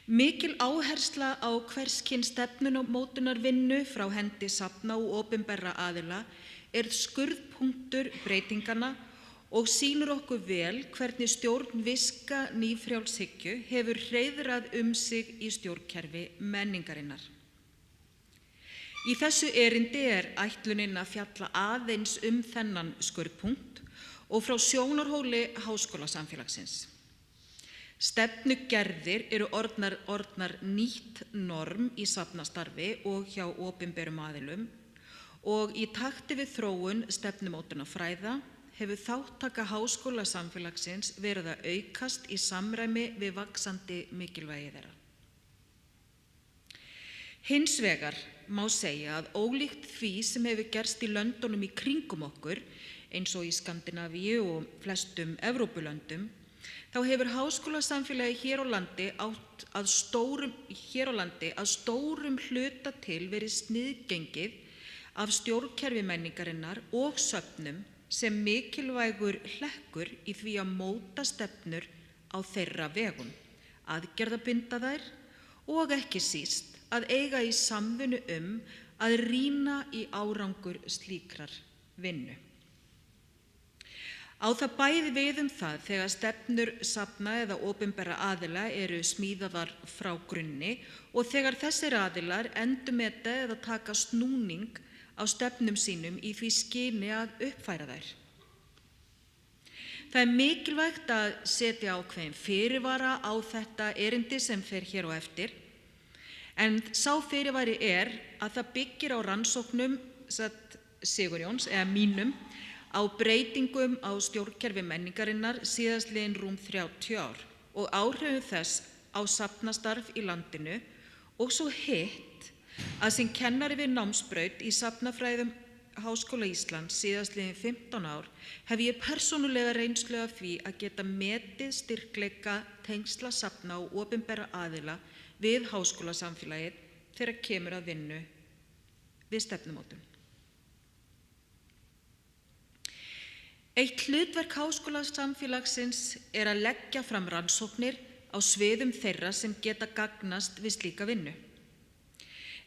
Mikil áhersla á hvers kyns stefnumótunarvinnu frá hendi safna og opinberra aðila skurðpunktur breytingana og sýnir okkur vel hvernig stjórnviska nýfrjálshyggju hefur hreiðrað sig í stjórnkerfi menningarinnar. Í þessu erindi ætlunin að fjalla aðeins þennan skurðpunkt og frá sjónarhóli háskólasamfélagsins. Stefnugerðir eru orðnar nýtt norm í safnastarfi og hjá opinberum aðilum og í takti við þróun stefnumótunarfræða hefur þátttaka háskólasamfélagsins verið að aukast í samræmi við vaxandi mikilvægi þeirra. Hins vegar má segja að ólíkt því sem hefur gerst í löndunum í kringum okkur, eins og í Skandinavíu og flestum Evrópulöndum, þá hefur háskólasamfélagi hér á landi að stórum hluta til verið sniðgengið af stjórnkerfi menningarinnar og söfnum sem mikilvægur hlekkur í því að móta stefnur á þeirra vegum, aðgerðabinda þær og ekki síst að eiga í samvinnu að rýna í árangur slíkrar vinnu. Á það bæði við það þegar stefnur safna eða opinberra aðila eru smíðaðar frá grunni og þegar þessir aðilar endurmeta eða taka snúning á stefnum sínum í því skyni að uppfæra þær. Það mikilvægt að setja ákveðin fyrirvara á þetta erindi sem fer hér á eftir, en sá fyrirvari að það byggir á rannsóknum Sigurjóns eða mínum á breytingum á stjórnkerfi menningarinnar síðastliðin rúm 30 ár og áhrifum þess á safnastarf í landinu og svo hitt að sem kennari við námsbraut í safnafræðum Háskóla Íslands síðastliðin 15 ár hef ég persónulega reynslu af því að geta metið styrkleika tengsla safna og opinberra aðila við háskólasamfélagið þegar kemur að vinnu við stefnumótun. Eitt hlutverk háskólasamfélagsins að leggja fram rannsóknir á sviðum þeirra sem geta gagnast við slíka vinnu.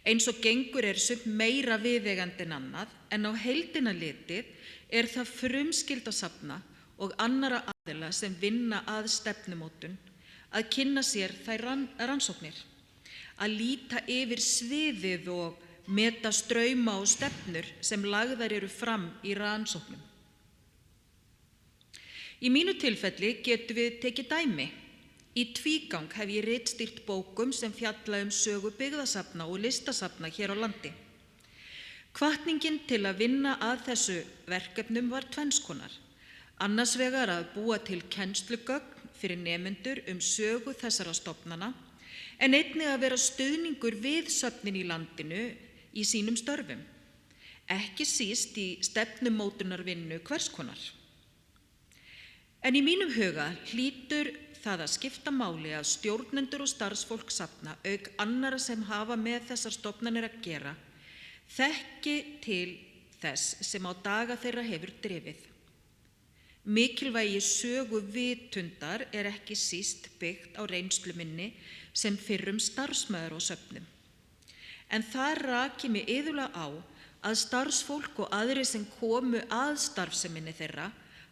Eins og gengur sumt meira viðeigandi en annað, en á heildina litið það frumskylda safna og annarra aðila sem vinna að stefnumótun að kynna sér þær rannsóknir, að líta yfir sviðið og meta strauma og stefnur sem lagðar eru fram í rannsóknum. Í mínu tilfelli getum við tekið dæmi. Í tvígang hef ég ritstýrt bókum sem fjalla sögu byggðasafna og listasafna hér á landi. Hvatningin til að vinna að þessu verkefnum var tvenns konar. Annars vegar að búa til kennslugögn fyrir nemendur sögu þessara stofnana, en einnig að vera stuðningur við söfnin í landinu í sínum störfum, ekki síst í stefnumótunarvinnu hvers konar. En í mínum huga hlýtur það að skipta máli að stjórnendur og starfsfólk safna, auk annarra sem hafa með þessar stofnanir að gera, þekki til þess sem á daga þeirra hefur drifið. Mikilvægi sögu vitundar ekki síst byggt á reynslu minni sem fyrrum starfsmaður á söfnum. En það raki mig iðulega á að starfsfólk og aðrir sem komu að starfseminni þeirra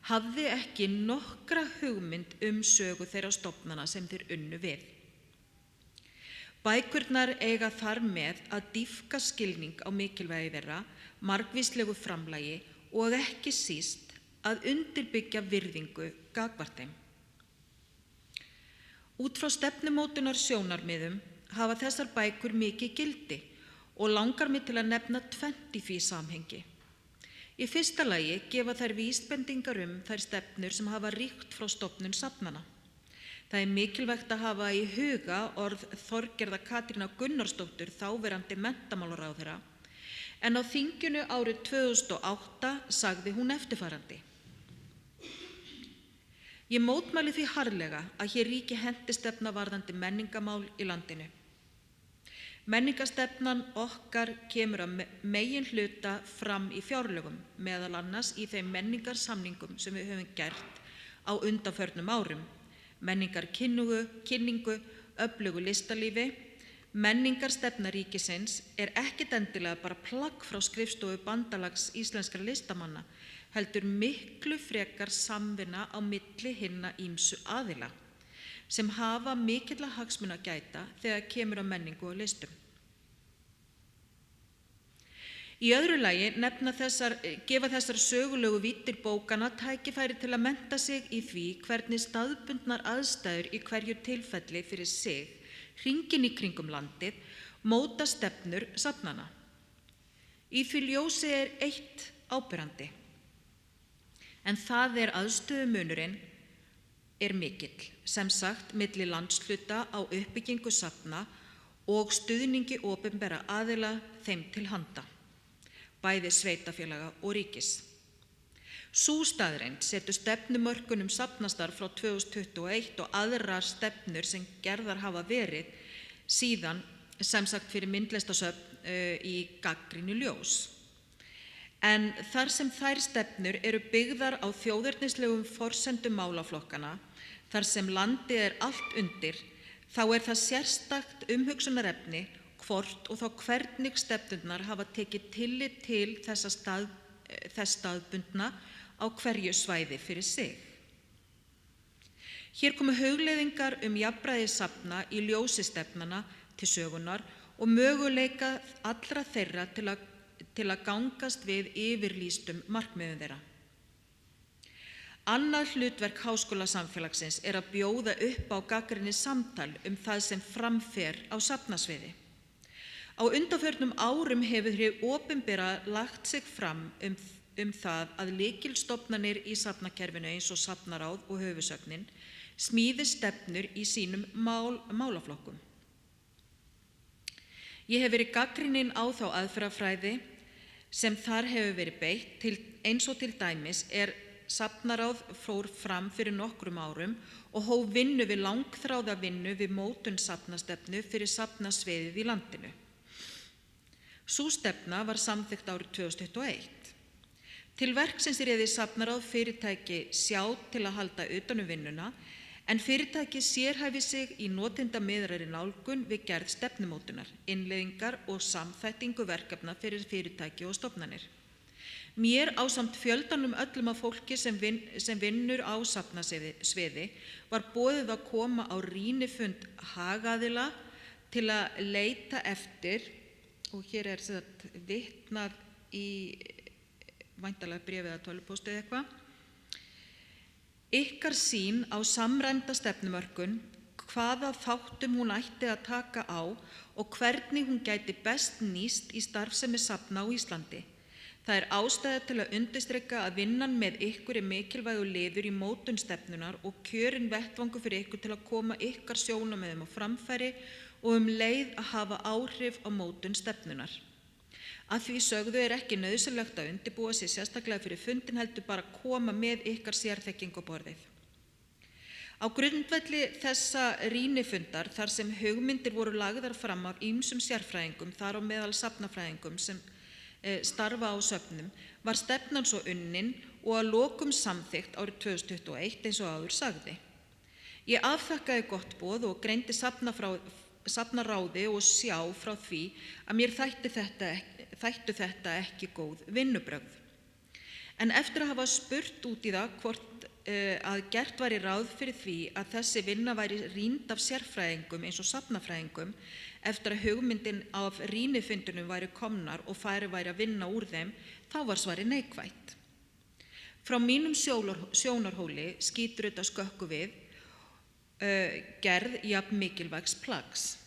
hafði ekki nokkra hugmynd sögu þeirra stofnana sem þeir unnu við. Bækurnar eiga þar með að dýpka skilning á mikilvægi þeirra, margvíslegu framlagi og ekki síst að undirbyggja virðingu gagnvart þeim. Út frá stefnumótunar sjónarmiðum hafa þessar bækur mikið gildi og langar mig til að nefna tvennt í því samhengi. Í fyrsta lagi gefa þær vísbendingar þær stefnur sem hafa ríkt frá stofnun safnana. Það mikilvægt að hafa í huga orð Þorgerðar Katrínar Gunnarsdóttur, þáverandi menntamálaráðherra, en á þinginu árið 2008 sagði hún eftirfarandi: Ég mótmæli því harðlega að hér ríki hentistefna varðandi menningamál í landinu. Menningarstefnan okkar kemur að megin hluta fram í fjárlögum, meðal annars í þeim menningarsamningum sem við höfum gert á undanförnum árum. Menningarkynningu, öflugu listalífi. Menningarstefna ríkisins er ekkert endilega bara plagg frá skrifstofu Bandalags íslenskra listamanna, heldur miklu frekar samvinna á milli hinna ýmsu aðila, sem hafa mikilla hagsmuna að gæta þegar kemur að menningu og listum. Í öðru lagi gefa þessar sögulegu víddir bókana tækifæri til að mennta sig í því hvernig staðbundnar aðstæður í hverju tilfelli fyrir sig, hringinn í kringum landið, móta stefnur safnanna. Í því ljósi er eitt áberandi, en það er aðstöðumunurinn er mikill, sem sagt milli landshluta á uppbyggingu safna og stuðningi opinberra aðila þeim til handa, bæði sveitarfélaga og ríkis. Sú staðreynd setur stefnumörkun safnastarf frá 2021 og aðrar stefnur sem gerðar hafa verið síðan, sem sagt fyrir myndlistasöfn í gagnrýnu ljós. En þar sem þær stefnur eru byggðar á þjóðernislegum forsendum málaflokkana, þar sem landið er allt undir, þá er það sérstakt umhugsunarefni hvort og þá hvernig stefnurnar hafa tekið tillit til þess staðbundna á hverju svæði fyrir sig. Hér komu hugleiðingar jafnræði safna í ljósi stefnanna til sögunar og möguleika allra þeirra til að gangast við yfirlýstum markmiðum þeirra. Annað hlutverk háskólasamfélagsins er að bjóða upp á gagnrýnið samtal það sem fram fer á safnasviði. Á undanförnum árum hefur hið opinbera lagt sig fram það að lykilstofnanir í safnakerfinu eins og Safnaráð og Höfuðsöfnin smíði stefnur í sínum málaflokkum. Ég hef verið gagnrýnin á þá aðferðafræði sem þar hefur verið beitt, eins og til dæmis Safnaráð fór fram fyrir nokkrum árum og hóf vinnu við langþráða vinnu við mótun safnastefnu fyrir safnasviðið í landinu. Sú stefna var samþykkt árið 2021. Til verksins réði Safnaráð fyrirtæki sjá til að halda utan vinnuna, en fyrirtæki sérhæfi sig í notendamiðaðri nálgun við gerð stefnumótunar, innleiðingar og samþættingu verkefna fyrir fyrirtæki og stofnanir. Mér ásamt fjöldanum öllum af fólki sem vinnur á safnasviði var boðið að koma á rýnifund hagaðila til að leita eftir, og hér vitnað í væntanlega bréfið eða tölvupósti eða eitthvað, ykkar sýn á samræmda stefnumörkun, hvaða þáttum hún ætti að taka á og hvernig hún gæti best nýst í starfsemi safna á Íslandi. Það er ástæða til að undirstrika að vinnan með ykkur er mikilvægur liður í mótun stefnunar og kjörinn vettvangur fyrir ykkur til að koma ykkar sjónarmiðum á framfæri og leið að hafa áhrif á mótun stefnunar. Að því sögðu er ekki nauðsynlegt að undirbúa sig sérstaklega fyrir fundin, heldur bara að koma með ykkar sérþekkingu á borðið. Á grundvelli þessa rýnifundar, þar sem hugmyndir voru lagðar fram af ýmsum sérfræðingum, þar á meðal safnafræðingum sem starfa á söfnum, var stefnan svo unnin og að lokum samþykkt árið 2021 eins og áður sagði. Ég afþakkaði gott boð og greindi safnaráði og sjá frá því að mér þættu þetta ekki góð vinnubrögð. En eftir að hafa spurt út í það hvort að gert væri ráð fyrir því að þessi vinna væri rýnd af sérfræðingum eins og safnafræðingum, eftir að hugmyndin af rýnifundunum væri komnar og væri að vinna úr þeim, þá var svarið neikvætt. Frá mínum sjónarhóli skýtur þetta skökku við gerð jafn mikilvægs plaggs.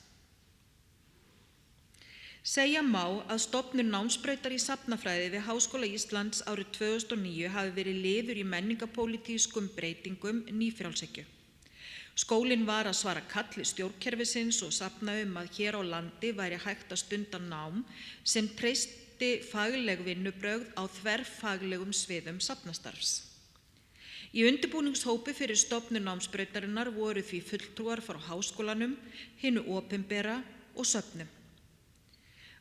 Segja má að stofnun námsbrautar í safnafræði við Háskóla Íslands árið 2009 hafi verið liður í menningapólitískum breytingum nýfrjálshyggju. Skólinn var að svara kalli stjórnkerfisins og safna að hér á landi væri hægt að stunda nám sem treysti fagleg vinnubrögð á þverfaglegum sviðum safnastarfs. Í undirbúningshópi fyrir stofnun námsbrautarinnar voru því fulltrúar frá háskólanum, hinu opinbera og söfnum.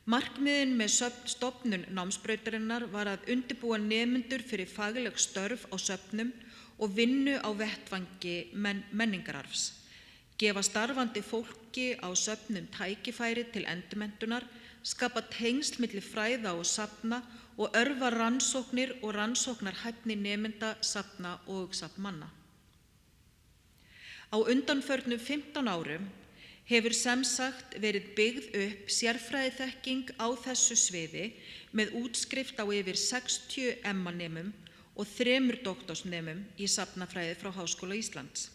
Markmiðin með stofnun námsbrautarinnar var að undirbúa nemendur fyrir fagleg störf á söfnum og vinnu á vettvangi menningararfs, gefa starfandi fólki á söfnum tækifæri til endurmenntunar, skapa tengsl milli fræða og safna og örva rannsóknir og rannsóknarhæfni nemenda, safna og safnmanna. Á undanförnum 15 árum hefur sem sagt verið byggð upp sérfræðiþekking á þessu sviði með útskrift á yfir 60 MA-nemum og 3 doktorsnemum í safnafræði frá Háskóla Íslands.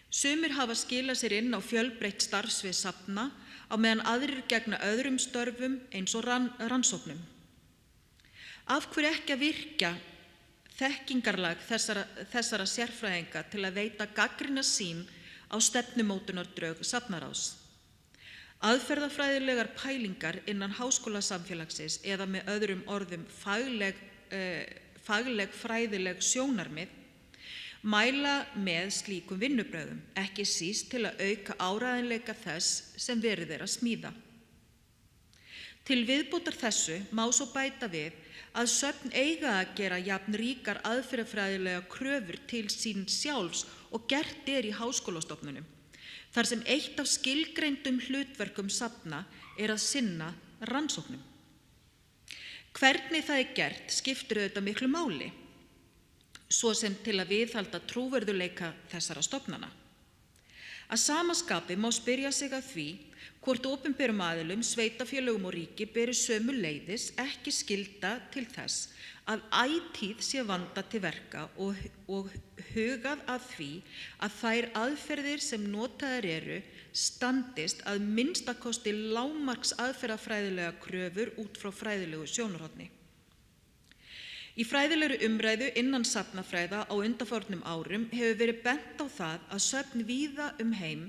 Sumir hafa skilað sér inn á fjölbreytt starfsvið safna á meðan aðrir gegna öðrum störfum eins og rannsóknum. Af hverju ekki að virkja þekkingarlag þessara sérfræðinga til að veita gagnrýna sýn á stefnumótunardrög safnaráðs? Aðferðafræðilegar pælingar innan háskólasamfélagsins eða með öðrum orðum fagleg fræðileg sjónarmið mæla með slíkum vinnubrögðum, ekki síst til að auka áreiðanleika þess sem verið að smíða. Til viðbótar þessu má svo bæta við að söfn eiga að gera jafn ríkar aðferðafræðilega kröfur til sín sjálfs og gert í háskólastofnunum, þar sem eitt af skilgreindum hlutverkum safna að sinna rannsóknum. Hvernig það gert skiptir auðvitað miklu máli, svo sem til að viðhalda trúverðugleika þessara stofnana. Að sama skapi má spyrja sig að því hvort opinberum aðilum, sveitarfélögum og ríki beri sömuleiðis ekki skylda til þess að ætíð sé vandað til verka og hugað að því að þær aðferðir sem notaðar eru standist að minnstakosti lágmarks aðferðafræðilega kröfur út frá fræðilegu sjónarhorni. Í fræðilegri umræðu innan safnafræða á undanförnum árum hefur verið bent á það að söfn víða heim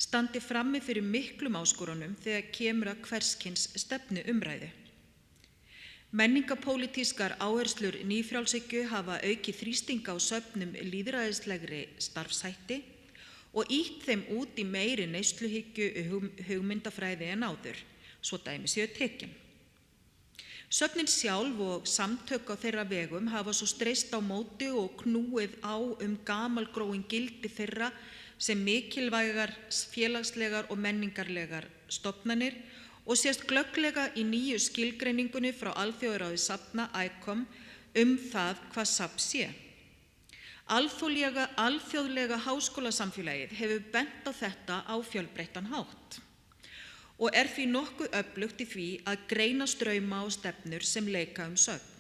standi frammi fyrir miklum áskorunum þegar kemur að hverskyns stefnuumræðu. Menningapólitískar áherslur nýfrjálshyggju hafa aukið þrýsting á söfnum lýðræðislegri starfshætti og ýtt þeim út í meiri neysluhyggju hugmyndafræði en áður, svo dæmi séu tekin. Söfnin sjálf og samtök á þeirra vegum hafa svo streyst á móti og knúið á gamalgróin gildi þeirra sem mikilvægar félagslegar og menningarlegar stofnanir og sést glögglega í nýju skilgreiningunni frá Alþjóðaráði safna ICOM það hvað safn sé. Alþjóðlega háskólasamfélagið hefur bent á þetta á fjölbreyttan hátt og því nokkuð öflugt í því að greina strauma og stefnur sem leika söfn.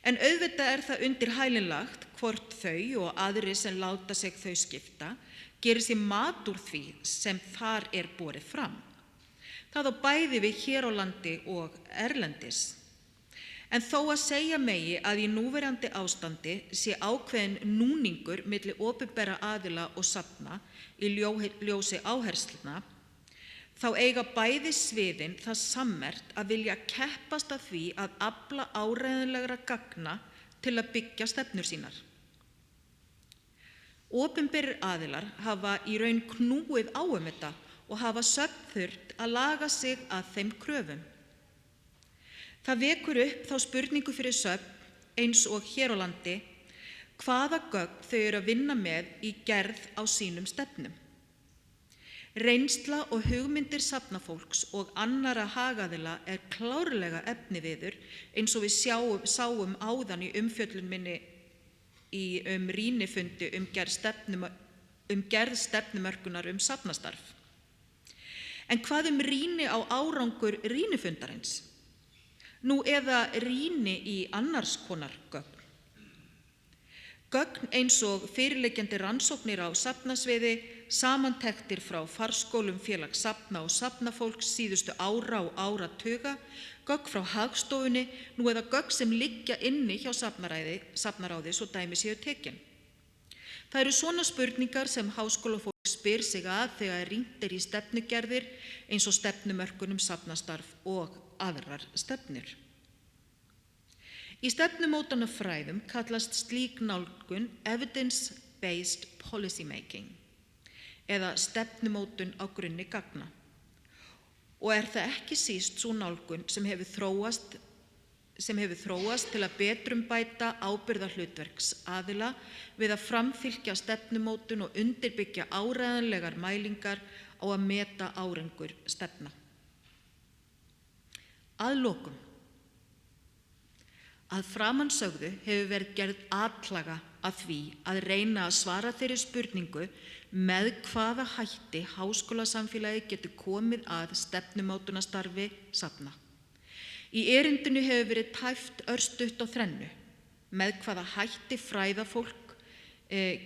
En auðvitað það undir hælinn lagt hvort þau og aðrir sem láta sig þau skipta gerir sér mat úr því sem þar borið fram. Það á bæði við hér á landi og erlendis. En þó að segja megi að í núverandi ástandi sé ákveðin núningur milli opinberra aðila og safna í ljósi áhersluna, þá eiga bæði sviðin það sammerkt að vilja keppast að því að afla áreiðanlegra gagna til að byggja stefnur sínar. Opinberir aðilar hafa í raun knúið á þetta og hafa söfn þurft að laga sig að þeim kröfum. Það vekur upp þá spurningu fyrir söfn eins og hér á landi hvaða gögn þau að vinna með í gerð á sínum stefnum. Reynsla og hugmyndir safnafólks og annara hagaðila klárlega efniviður eins og við sáum áðan í umfjöllun minni rýnifundi gerð stefnumörkunar safnastarf. En hvað rýni á árangur rýnifundarins? Nú eða rýni í annars konar gögn. Gögn eins og fyrirliggjandi rannsóknir á safnasviði, samantektir frá farskólum félags safna og safnafólks síðustu ára og áratuga, gögn frá Hagstofunni, nú eða gögn sem liggja inni hjá safnaráði svo dæmi séu tekin. Það eru svona spurningar sem háskólafólk spyr sig að þegar rýnt í stefnugerðir eins og stefnumörkun safnastarf og aðrar stefnur. Í stefnumótunarfræðum kallast slík nálgun evidence-based policy making eða stefnumótun á grunni gagna. og það ekki síst sú nálgun sem hefur þróast til að betrumbæta ábyrgðarhlutverksaðila við að framfylgja stefnumótun og undirbyggja áreiðanlegar mælingar á að meta árangur stefna. Að lokum. Að framansögðu hefur verið gerð atlaga að því að reyna að svara þeirri spurningu með hvaða hætti háskólasamfélagið getur komið að stefnumótunarstarfi safna. Í erindinu hefur verið tæpt örstutt á þrennu, með hvaða hætti fræðafólk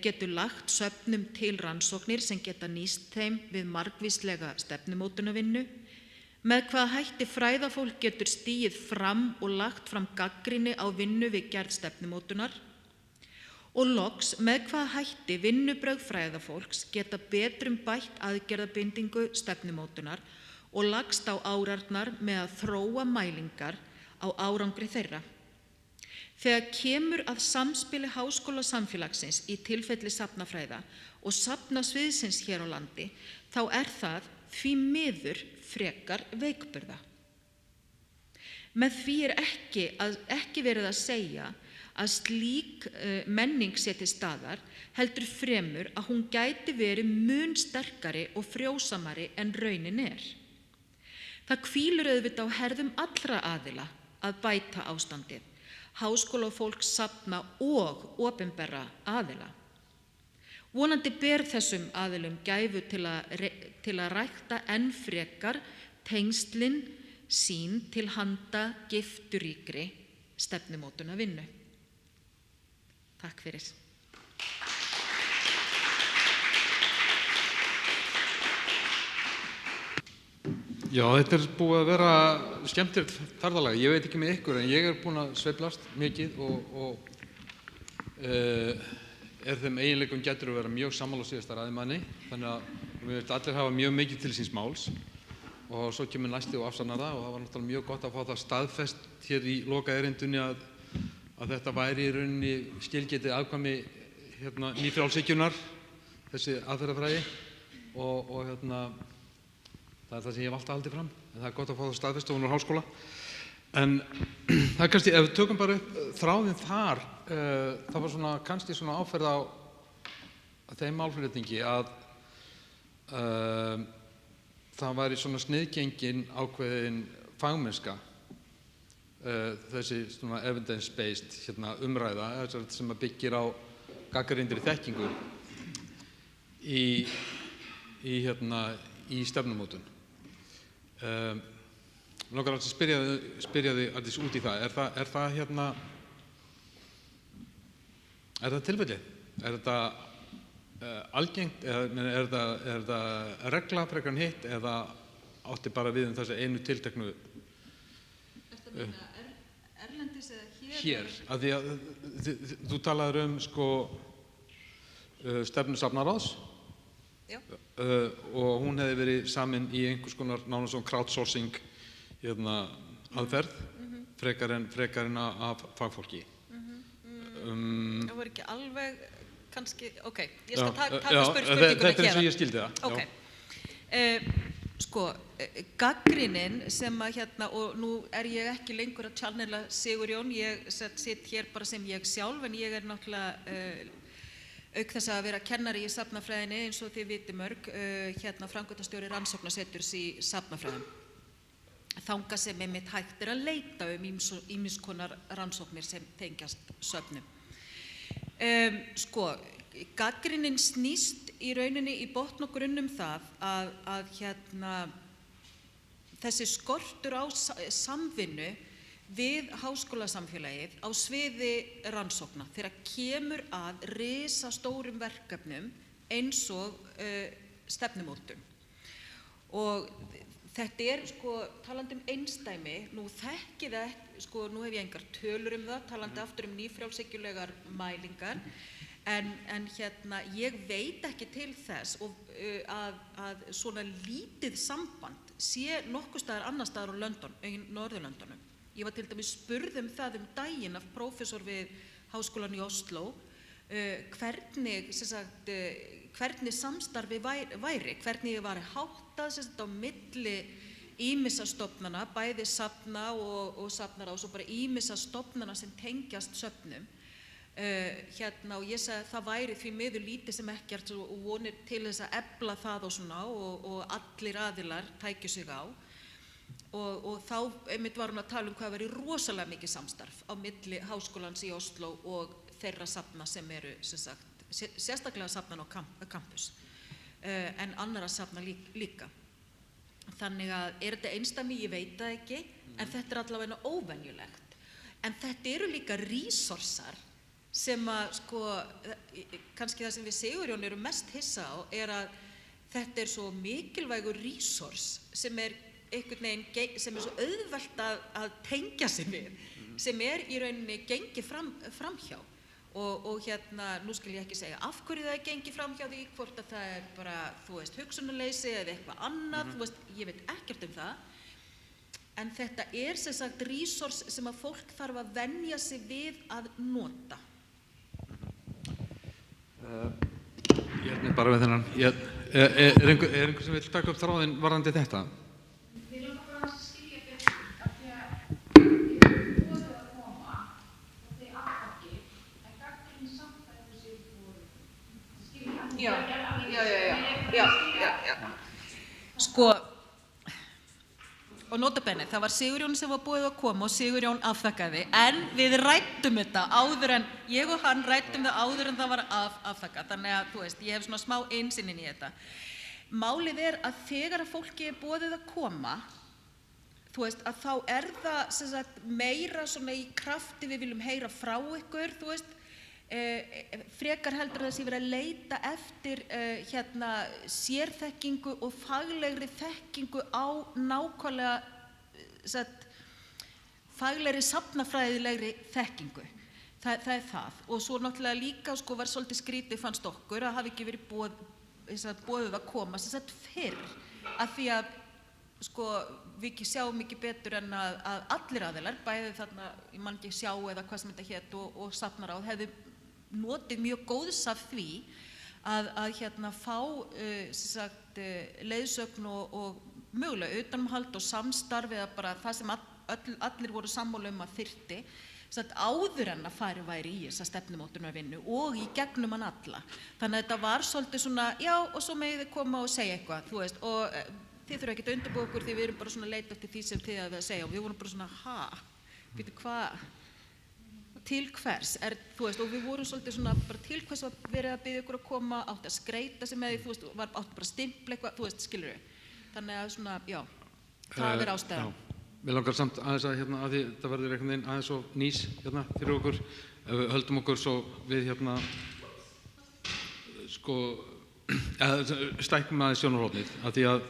getur lagt söfnum til rannsóknir sem geta nýst þeim við margvíslega stefnumótunarvinnu, með hvaða hætti fræðafólk getur stigið fram og lagt fram gagnrýni á vinnu við gerð stefnumótunar og loks með hvaða hætti vinnubrögð fræðafólks geta betrumbætt aðgerðabindingu stefnumótunar og lagst á árarnar með að þróa mælingar á árangri þeirra. Þegar kemur að samspili háskólasamfélagsins í tilfelli safnafræða og safnasviðsins hér á landi, þá það því miður frekar veikburða. Með því ekki verið að segja að slík menning sé til staðar, heldur fremur að hún gæti verið mun sterkari og frjósamari en raunin Það hvílir auðvitað á herðum allra aðila að bæta ástandið, háskólafólk, safna og opinberra aðila. Vonandi ber þessum aðilum gæfu til að rækta enn frekar tengslin sín til handa gifturíkri stefnumótunarvinnu. Takk fyrir. Já, þetta búið að vera skemmtilegt ferðalag. Ég veit ekki með ykkur en ég búinn að sveiflast mikið og þeim eiginleikum getur að vera mjög sammála síðasta ræðumanni, þannig að við veit allir hafa mjög mikið til síns máls og svo kemur næsti og afsannar það og það var náttúrulega mjög gott að fá það staðfest hér í loka erindunni að þetta væri í rauninni skilgetið afkvæmi nýfrjálshyggjunnar, þessi aðferðafræði og það það sem ég hef alltaf haldið fram, en það gott að fá það staðfest ofan úr háskóla. En það kannski, ef við tökum bara upp þráðinn þar, það var kannski áferð á þeim málflutningi að það væri sniðgengin ákveðin fagmennska, þessi evidence-based umræða sem byggir á gagnrýndri þekkingu í stefnumótun. Mér langar að spyrja þig aðeins út í það. Er það tilfellið? Er þetta algengt? Er þetta regla frekar en hitt eða átti bara við þessi einu tilteknu? Ertu að meina erlendis eða hér? Hér. Af því að þú talaðir stefnu safnaráðs. Já. Og hún hefði verið samin í einhvers konar nánast crowdsourcing aðferð frekar en af fagfólki. Það var ekki alveg kannski, ok, ég skal taka spurninguna hér. Þetta eins og ég skildi það. Ok. Gagnrýnin sem og nú ég ekki lengur að channela Sigurjón, ég sitt hér bara sem ég sjálf, en ég náttúrulega auk þess að vera kennari í safnafræðinni eins og þið viti mörg, framkvæmdastjóri rannsóknaseturs í safnafræðum. Þangað sem einmitt hægt að leita ýmiss konar rannsóknir sem tengjast söfnum. Gagnrýnin snýst í rauninni í botn og grunnum það að þessi skortur á samvinnu við háskólasamfélagið á sviði rannsókna þegar kemur að risastórum verkefnum eins og stefnumótun. Og þetta talandi einsdæmi, nú þekki það, nú hef ég engar tölur það, talandi aftur nýfrjálshyggjulegar mælingar, en ég veit ekki til þess að svona lítið samband sé nokkuð staðar annar staðar á Norðurlöndunum. Ég var til dæmis spurð það daginn af prófessor við Háskólann í Osló hvernig samstarfi væri, hvernig ég var háttað á milli ýmissa stofnana, bæði safna og safnaráðs og bara ýmissa stofnana sem tengjast söfnum. Og ég sagði að það væri því miður lítið sem ekkert og vonir til þess að efla það og svona og allir aðilar tækju sig á. Og þá einmitt var hún að tala hvað væri rosalega mikið samstarf á milli Háskólans í Oslo og þeirra safna sem eru sem sagt, sérstaklega safnan á campus, en annara safna líka. Þannig að þetta einsdæmi, ég veit það ekki, en þetta allavega óvenjulegt. En þetta eru líka resursar sem að kannski það sem við Sigurjón erum mest hissa á að þetta svo mikilvægur resource sem einhvern veginn sem svo auðvelt að tengja sig við, sem í rauninni gengið framhjá. Og nú skal ég ekki segja af hverju það gengið framhjá því, hvort að það bara, hugsunarleysi eða eitthvað annað, ég veit ekkert það. En þetta sem sagt resource sem að fólk þarf að venja sig við að nota. Ég er bara við þennan. Er einhver sem vil taka upp þráðinn varðandi þetta? Við langar bara að skilja betur af því að ég er búið að koma og þið aftakki, en gagnrýni samt að þessu séu búið. Skilja? Já. Og nota bene, það var Sigurjón sem var búið að koma og Sigurjón afþakkaði, en við ræddum þetta áður en, ég og hann ræddum það áður en það var afþakkað, þannig að ég hef svona smá einsinn inn í þetta. Málið að þegar að fólki boðið að koma, að þá það sem sagt, meira svona í krafti, við viljum heyra frá ykkur, frekar heldur að það sé verið að leita eftir sérþekkingu og faglegri þekkingu á nákvæmlega faglegri safnafræðilegri þekkingu. Það það. Og svo náttúrulega líka var svolítið skrítið fannst okkur að hafi ekki verið boðið að koma fyrr, af því að við sjáum ekki betur en að allir aðilar, bæði þarna, ég man ekki sjá eða hvað sem þetta hét og safnaráð, hefðu notið mjög góðs af því að fá leiðsögn og mögulega utanumhald og samstarf eða bara það sem allir voru sammála að þyrfti, áður en að farið væri í þessa stefnumótunarvinnu og í gegnum hann alla. Þannig að þetta var svolítið svona, já, og svo megið þið koma og segja eitthvað, og þið þurfa ekki að undirbúa okkur því við erum bara svona að leita eftir því sem þið hafið að segja og við vorum bara svona, veitu hvað, til hvers, og við vorum svolítið svona bara til hvers var verið að biðja ykkur að koma, átti að skreita sig með því, átti bara að stimpla eitthvað, skilur við. Þannig að svona, já, það ástæðan. Mér langar samt aðeins að að því það verður einhvern veginn aðeins og nýs fyrir okkur, ef við höldum okkur svo við stækkum aðeins sjónarhornið, af því að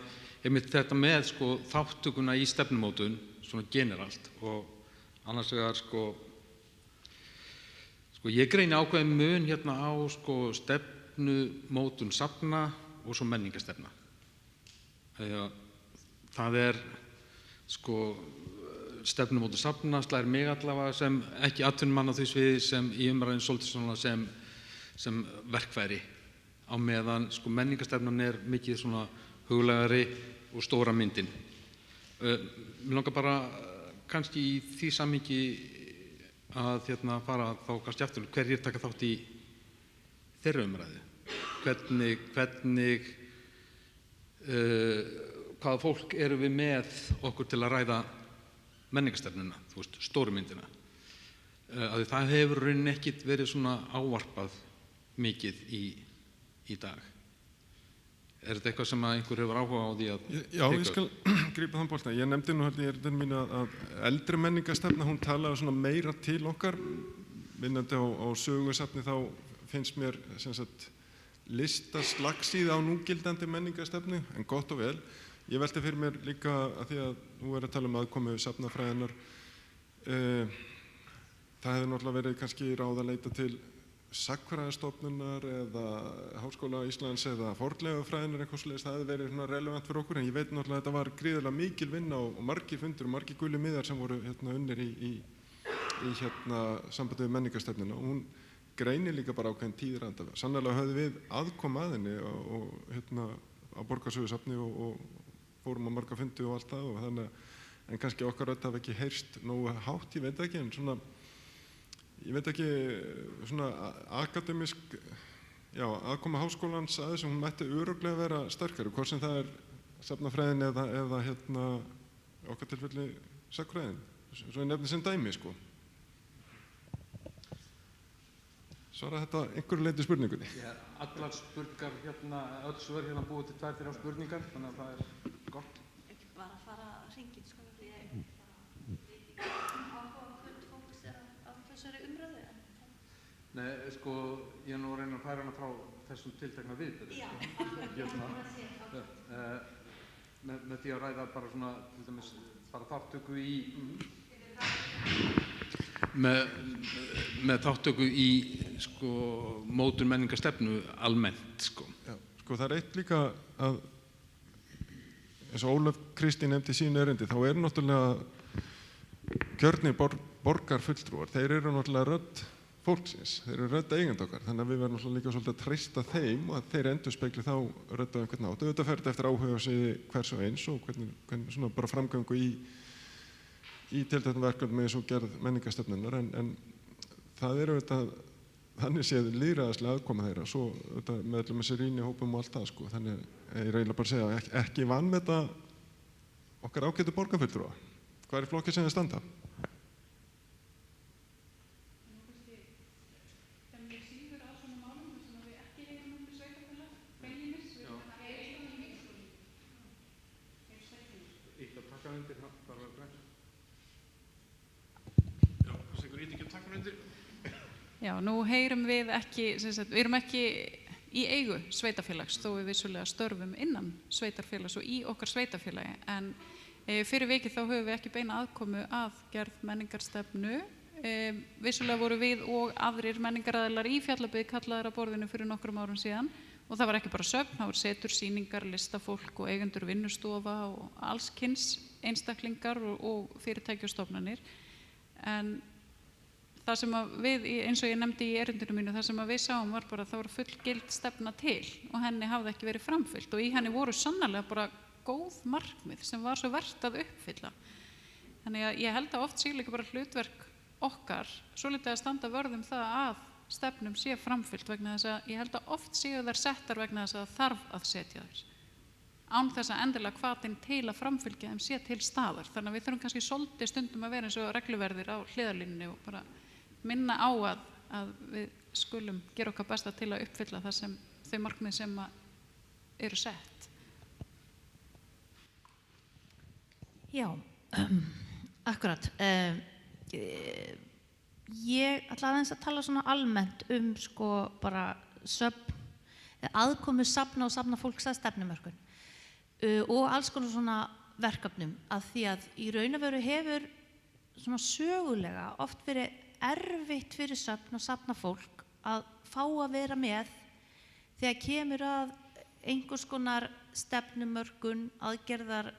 einmitt þetta með þáttökuna í stefnumótun, svona generalt, og annars vegar ég greini ákveðin mun á stefnumótun safna og svo menningarstefna. Það stefnumótun safna slær mig allavega sem ekki atvinnumann á því sviði sem í umræðin svolítið svona sem verkfæri, á meðan menningarstefnan mikið svona huglægari og stóra myndin. Mér langar bara kannski í því samhengi að fara þá kannski aftur hverjir taka þátt í þeirra umræðu. Hvernig hvaða fólk erum við með okkur til að ræða menningarstefnuna, stóru myndina. Að það hefur rauninni ekkert verið svona ávarpað mikið í dag. Er þetta eitthvað sem einhver hefur áhuga á því að Já, ég skal grípa þann bolta. Ég nefndi nú mín að eldri menningarstefna, hún talaði svona meira til okkar. Vinnandi á sögusafni þá finnst mér listaslagsíða á núgildandi menningarstefnu, en gott og vel. Ég velti fyrir mér líka að því að nú að tala aðkomu safnafræðinnar. Það hefði náttúrulega verið kannski ráð að leita til sagnfræðistofnunar eða Háskóla Íslands eða fornleifafræðinnar eitthvað svoleiðis, það hefði verið relevant fyrir okkur, en ég veit náttúrulega að þetta var gríðarlega mikil vinna og margir fundir og margir gulir miðar sem voru unnir í sambandi við menningarstefnuna, og hún greinir líka bara ákveðin tíðranda. Sannarlega höfðu við aðkom að henni á Borgarsögusafni og fórum á marga fundi og allt það og þannig en kannski okkar rödd hafi ekki heyrst nógu hátt, ég veit ekki, en svona, ég veit ekki, svona akademisk, já, aðkoma háskólans að þessu, hún mætti örugglega vera sterkari, hvort sem það safnafræðin eða okkar tilfelli sagnfræðin, svo ég nefni sem dæmi, sko. Svara þetta einhverju leyti spurningunni? Allar spurningar hérna, öll svör hérna búið til 2-3 spurningar, þannig að það gott. Ekki bara fara að hringin, sko, því ég áhuga hvort fólks á þessari umræðu. Nei, sko, ég nú reyna að færa hana frá þessum tiltekna viðbyrði. Já, með því að ræða bara svona, til dæmis, bara þáttöku í með þáttöku í sko, mótun menningarstefnu almennt. Sko. Já, sko það eitt líka að eins og Ólöf Kristín nefndi sínu erindi, þá náttúrulega kjörnir borgarfulltrúar, þeir eru náttúrulega rödd fólksins, þeir eru rödd eigenda okkar, þannig að við verðum náttúrulega líka svolítið að treysta þeim og að þeir endurspegli þá rödd á einhvern nátt. Auðvitað fer þetta eftir áhuga á sig hvers og eins og hvernig svona bara framgöngu í tilteknum verkefnum eins og gerð menningarstefnunnar en það auðvitað þannig séð lýðræðislega aðkoma þeirra svo auðvitað með öllum þessi rýnihópum og allt það sko þannig ég reyla bara að segja ekki vanmeta okkar ágætu borgarfulltrúa. Hvað flokkið sem þeir standa? Já, nú heyrum við ekki, við erum ekki í eigu sveitafélags þó við vissulega störfum innan sveitarfélags og í okkar sveitafélagi en fyrir vikið þá höfum við ekki beina aðkomu að gerð menningarstefnu. Vissulega voru við og aðrir menningaraðilar í Fjallabyggð kallaðir að borðinu fyrir nokkrum árum síðan og það var ekki bara söfn, það var setur, sýningar, listafólk og eigendur vinnustofa og allskyns einstaklingar og fyrirtæki og stofnanir en það sem við, eins og ég nefndi í erindinu mínu, það sem við sáum var bara að það var fullgild stefna til og henni hafði ekki verið framfyllt og í henni voru sannarlega bara góð markmið sem var svo vert að uppfylla. Þannig að ég held að oft sé líka bara hlutverk okkar svolítið að standa vörð það að stefnum sé framfyllt vegna þess að ég held að oft séu þær settar vegna þess að það þarf að setja þær. Án þess að endilega hvatinn til að framfylgja þeim sé til staðar. Þannig að við þurfum kannski svolítið stundum að vera eins og regluverðir á hliðarlínunni og bara minna á að við skulum gera okkar besta til að uppfylla það sem þau markmið sem eru sett. Já, akkurat. Ég ætla aðeins að tala svona almennt sko bara aðkomu safna og safnafólks að stefnumörkun og alls konar svona verkefnum að því að í raun og veru hefur svona sögulega oft verið erfitt fyrir safn og safnafólk að fá að vera með þegar kemur að einhvers konar stefnumörkun, aðgerðar,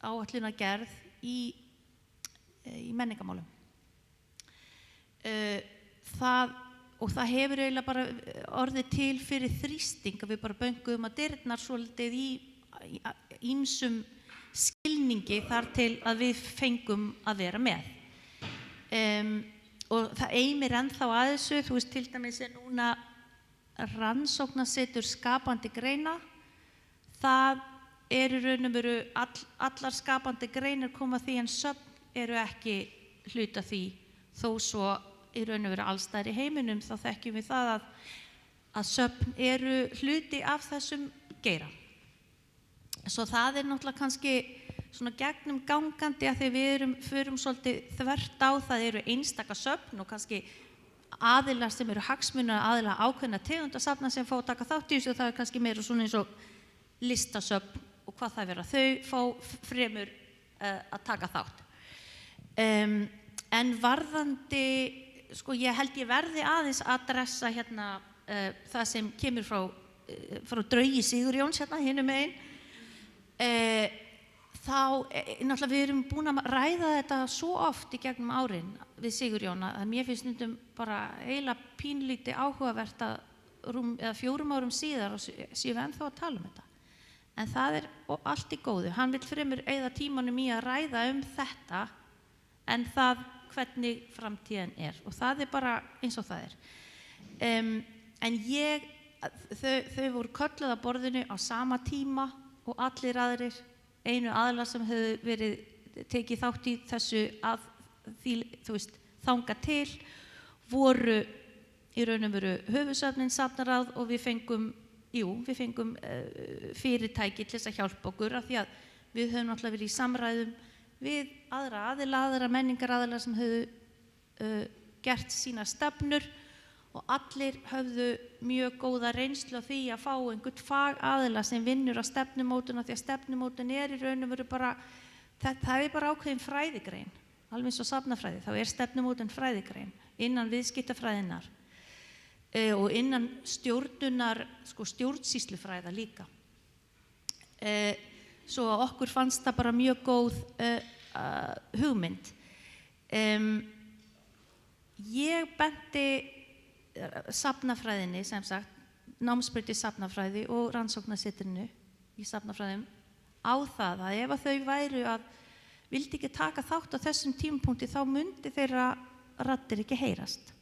áætlunargerð í menningarmálum. Það hefur eiginlega bara orðið til fyrir þrýsting að við bara bönguðum að dyrnar svolítið í ýmsum skilningi þar til að við fengum að vera með. Og það eimir ennþá að þessu, þú veist til dæmis núna rannsóknarsetur skapandi greina, það eru raun og veru allar skapandi greinar koma því en söfn eru ekki hluta því þó svo í raun og veru allstaðar í heiminum þá þekkjum við það að söfn eru hluti af þessum geira. Svo það náttúrulega kannski svona gegnum gangandi að því við förum svolítið þvert á það eru einstaka söfn og kannski aðilar sem eru hagsmunar aðilar ákveðna tegundasafna sem fá að taka þátt í þessu og það kannski meira svona eins og listasöfn og hvað það vera þau fá fremur að taka þátt. En varðandi, sko ég held ég verði aðeins að adressa hérna það sem kemur frá Draugi Sigurjóns hérna hinum megin. Þá náttúrulega við erum búin að ræða þetta svo oft í gegnum árin við Sigurjón að mér finnst stundum bara eiginlega pínlítið áhugavert að 4 árum síðar séum við ennþá að tala um þetta. En það allt í góðu. Hann vill fremur eyða tímanum í að ræða þetta en það hvernig framtíðin og það bara eins og það En þau voru kölluð að borðinu á sama tíma og allir aðrir, einu aðilar sem hefðu verið tekið þátt í þessu þangað til, voru í raun og veru höfuðsöfnin safnaráð og við fengum fyrirtæki til þess að hjálpa okkur af því að við höfum náttúrulega verið í samræðum við aðra menningaraðilar sem höfðu gert sína stefnur og allir höfðu mjög góða reynslu af því að fá einhvern fagaðila sem vinnur á stefnumótun af því að stefnumótun í raun og veru bara, það bara ákveðin fræðigrein, alveg eins og safnafræði, þá stefnumótun fræðigrein innan viðskiptafræðinnar og innan stjórnsýslufræða líka. Svo að okkur fannst það bara mjög góð hugmynd. Ég benti safnafræðinni, sem sagt, námsbraut í safnafræði og rannsóknarsetrinu í safnafræðum á það að ef að þau væru vildi ekki taka þátt á þessum tímapunkti þá myndi þeirra raddir ekki heyrast.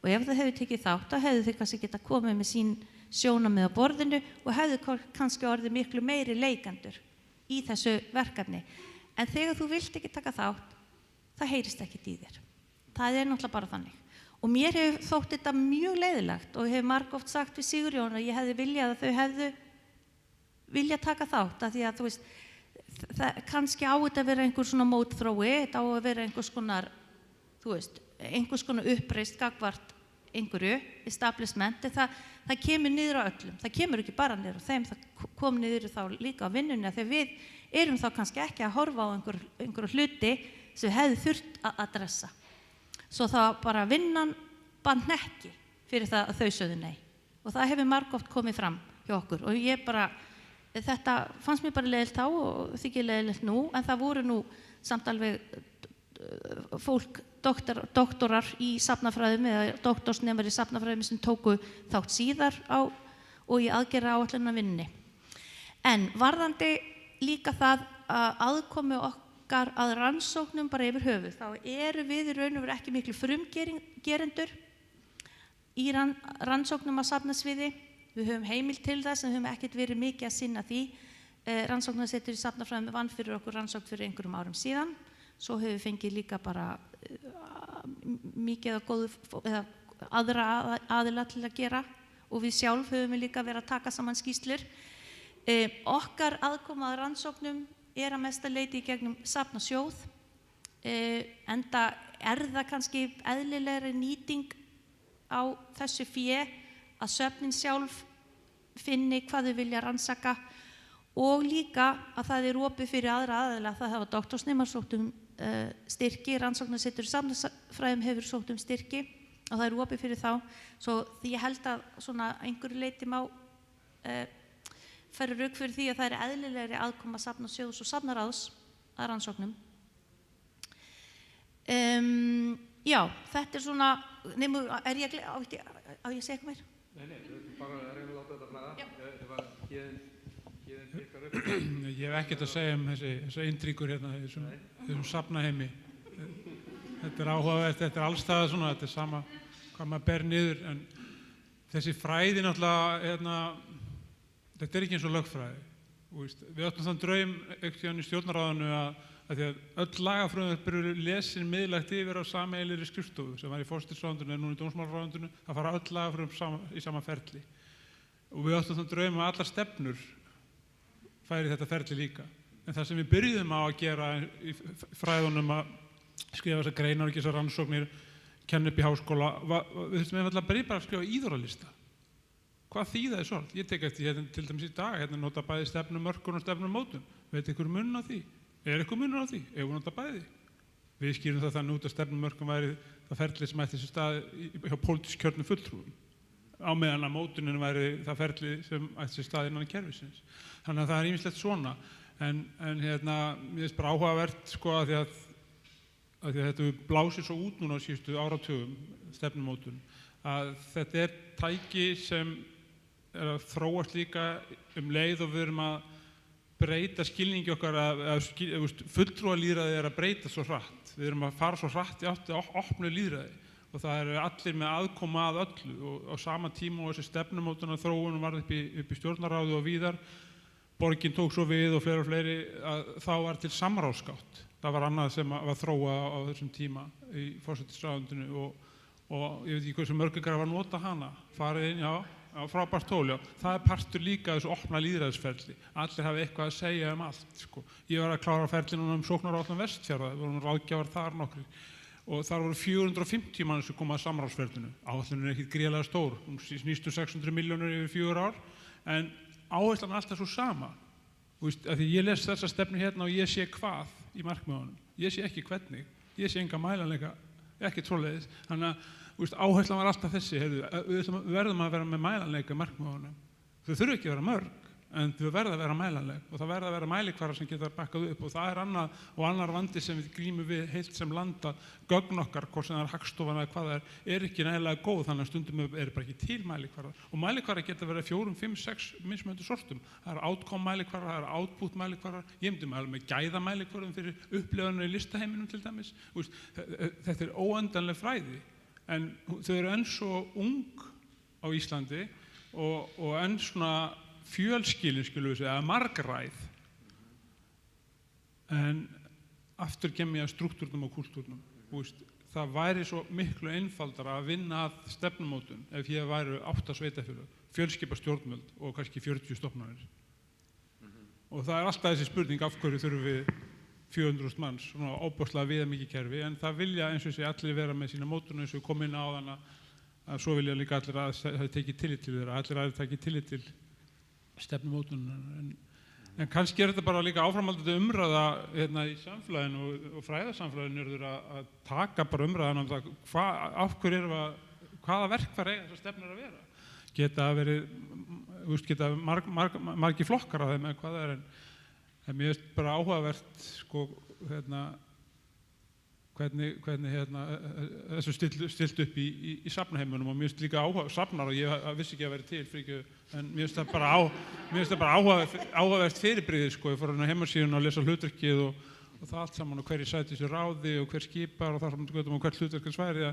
Og ef þau hefðu tekið þátt, þá hefðu þau kannski geta komið með sín sjónarmið á borðinu og hefðu kannski orðið miklu meiri leikendur í þessu verkefni. En þegar þú vilt ekki taka þátt, það heyrist ekkert í þér. Það náttúrulega bara þannig. Og mér hefur þótt þetta mjög leiðilegt og ég hef margoft sagt við Sigurjón að ég hefði viljað að þau hefðu viljað taka þátt af því að þú veist, kannski á þetta að vera einhver svona mótþrói, þetta á að vera einhvers konar, þú veist, einhvers konar uppreist gagnvart einhverju, establishment, það kemur niður á öllum, það kemur ekki bara niður á þeim, það kom niður þá líka á vinnunni þegar við þá kannski ekki að horfa á einhverju hluti sem við hefði þurft að adressa. Svo það bara vinnan bara hnekki fyrir það að þau sögðu nei. Og það hefur margoft komið fram hjá okkur og ég bara, þetta fannst mér bara leiðilegt þá og þykir leiðilegt nú, en það voru nú samt alveg fólk, doktorar í safnafræðum eða doktorsnemar í safnafræðum sem tóku þátt síðar og í aðgerðaáætlunarvinnunni. En varðandi líka það að aðkomu okkar að rannsóknum bara yfir höfuð, þá við í raun og veru ekki miklu frumgerendur í rannsóknum á safnasviði. Við höfum heimild til þess en höfum ekkert verið mikið að sinna því. Rannsóknarsetur í safnafræðum vann fyrir okkur rannsókn fyrir einhverjum árum síðan. Svo höfum við fengið líka bara mikið af góðu eða aðra aðila til að gera og við sjálf höfum við líka verið að taka saman skýrslur. Okkar aðkoma að rannsóknum að mesta leyti í gegnum safnasjóð, enda það kannski eðlilegri nýting á þessu fé að söfnin sjálf finni hvað þau vilja rannsaka og líka að það opið fyrir aðra aðila. Það hafa doktorsnemar sótt styrki, rannsóknarsetur í safnafræðum hefur sótt styrki og það opið fyrir þá. Svo því ég held að svona einhverju leyti má færa rök fyrir því að það eðlilegri aðkoma safnasjóðs og safnaráðs að rannsóknum. Já, þetta svona, á ég að segja eitthvað meir? Nei, bara að reyna að láta þetta flæða. Ég hef ekkert að segja þessa indríkur hérna, þessum safnaheimi. Þetta áhugavert, þetta allstaðar svona, þetta sama hvað maður ber niður, en þessi fræði náttúrulega, þetta ekki eins og lögfræði. Við áttum þann draum ekkert í stjórnarráðinu að því að öll lagafrumvörp eru lesin miðlægt yfir á sameiginlegri skrifstofu sem var í forsætisráðuneytinu en núna í dómsmálaráðuneytinu, það fara öll lagafrumvörp í sama ferli. Og við áttum þann draum að allar stefnur færi þetta ferli líka. En það sem við byrjuðum á að gera í fræðunum að skrifa þessar greinar og þessar rannsóknir, kenna upp í háskóla, við þurftum einfaldlega að byrja bara að skrifa íðorðalista. Hvað þýða þessu orð? Ég tek eftir til dæmis í dag, nota bæði stefnumörkun og stefnumótun. Veit einhver munur á því? Einhver munur á því? Ef við nota bæði? Við skýrum það þannig út að stefnumörkun væri það ferli sem ætti sér stað hjá pólitískt kjörnum fulltrúum. Á meðan að mótunin væri það ferli sem ætti sér stað innan kerfisins. Þannig að það ýmislegt svona. En mér finnst bara áhugavert sko að því að þetta blásið svo út núna á síðustu áratugum, stefnumótun, að þetta tæki sem að þróast líka leið og við erum að breyta skilningi okkar fulltrúalýðræði að breyta svo hratt. Við erum að fara svo hratt í átt að opnu lýðræði og það eru allir með aðkoma að öllu og á sama tíma og þessi stefnumótunar þróun var upp í stjórnarráði og víðar, borgin tók svo við og fleiri að þá var til samráðsgátt. Það var annað sem var þróa á þessum tíma í forsætisráðuneytinu og ég veit ekki hversu mörg var að nota hana, farið inn, já, frábært tól, já. Það er partur líka þessu opna lýðræðisferli. Allir hafi eitthvað að segja allt, sko. Ég var að klára ferli núna sóknaráætlun Vestfjarða, við vorum ráðgjafar þar nokkrir. Og þar voru 450 mann sem kom að samráðsferlinu. Áætlunin er ekkert gríðarlega stór, snýstu 600 milljónir yfir 4 ár, en áherslan er alltaf svo sama. Af því ég les þessa stefnu hérna og ég sé hvað í markmiðunum. Ég sé ekki hvernig, ég sé enga mælanleika, ekki svoleiðis. Þannig að áherslan var alltaf þessi, við verðum að vera með mælanleika í markmiðunum. Þau þurfa ekki að vera mörg, en þau verða að vera mælanleg og það verða að vera mælikvarðar sem geta bakkað upp og það er annar vandi sem við glímum við heilt sem landa. Gögn okkar, hvort sem það er Hagstofan eða hvað það er ekki nægilega góð, þannig að stundum er bara ekki til mælikvarðar og mælikvarðar geta verið 4, 5, 6 mismunandi sortum. Það er outcome mælikvarðar, það er output mælikvarðar, ég myndi með gæða mælikvarðum fyrir upplifanir í listaheiminum til dæmis. Þetta er óendanleg fræði en þau eru enn svo ung á Íslandi og enn svona fjölskylin, skulum við segja, margræð. En aftur kem ég að struktúrnum og kúltúrnum. Það væri svo miklu einfaldara að vinna að stefnumótun ef hér væru 8 sveitarfélög, fjölskipa stjórnvöld og kannski 40 stofnanir. Og það er alltaf þessi spurning af hverju þurfum við 400.000 manns, svona óbúslega viðamikið kerfi, en það vilja eins og sé allir vera með sína mótun eins og kom inn á þann að svo vilja líka allir að það teki tillit til þeirra, allir að það teki tillit til stefnumótunar. En kannski er þetta bara líka áframhaldandi umræða hérna í samfélaginu og fræðasamfélaginu eru að taka bara umræðan um það af hverju erum við hvaða verkfæri eiga þessar stefnur að vera. Geta margir flokkar af þeim eða hvað það er en mér finnst bara áhugavert sko hvernig þessu stilt upp í safnaheimunum og mér finnst líka safnar og ég vissi ekki að vera til fyrir ekki, en mér finnst það bara áhugavert fyrirbrigði sko, ég fór hérna á heimasíðuna og lesa hlutverkið og það allt saman og hver í sæti þessu ráði og hver skipar og þar saman götum og hvert hlutverkins væri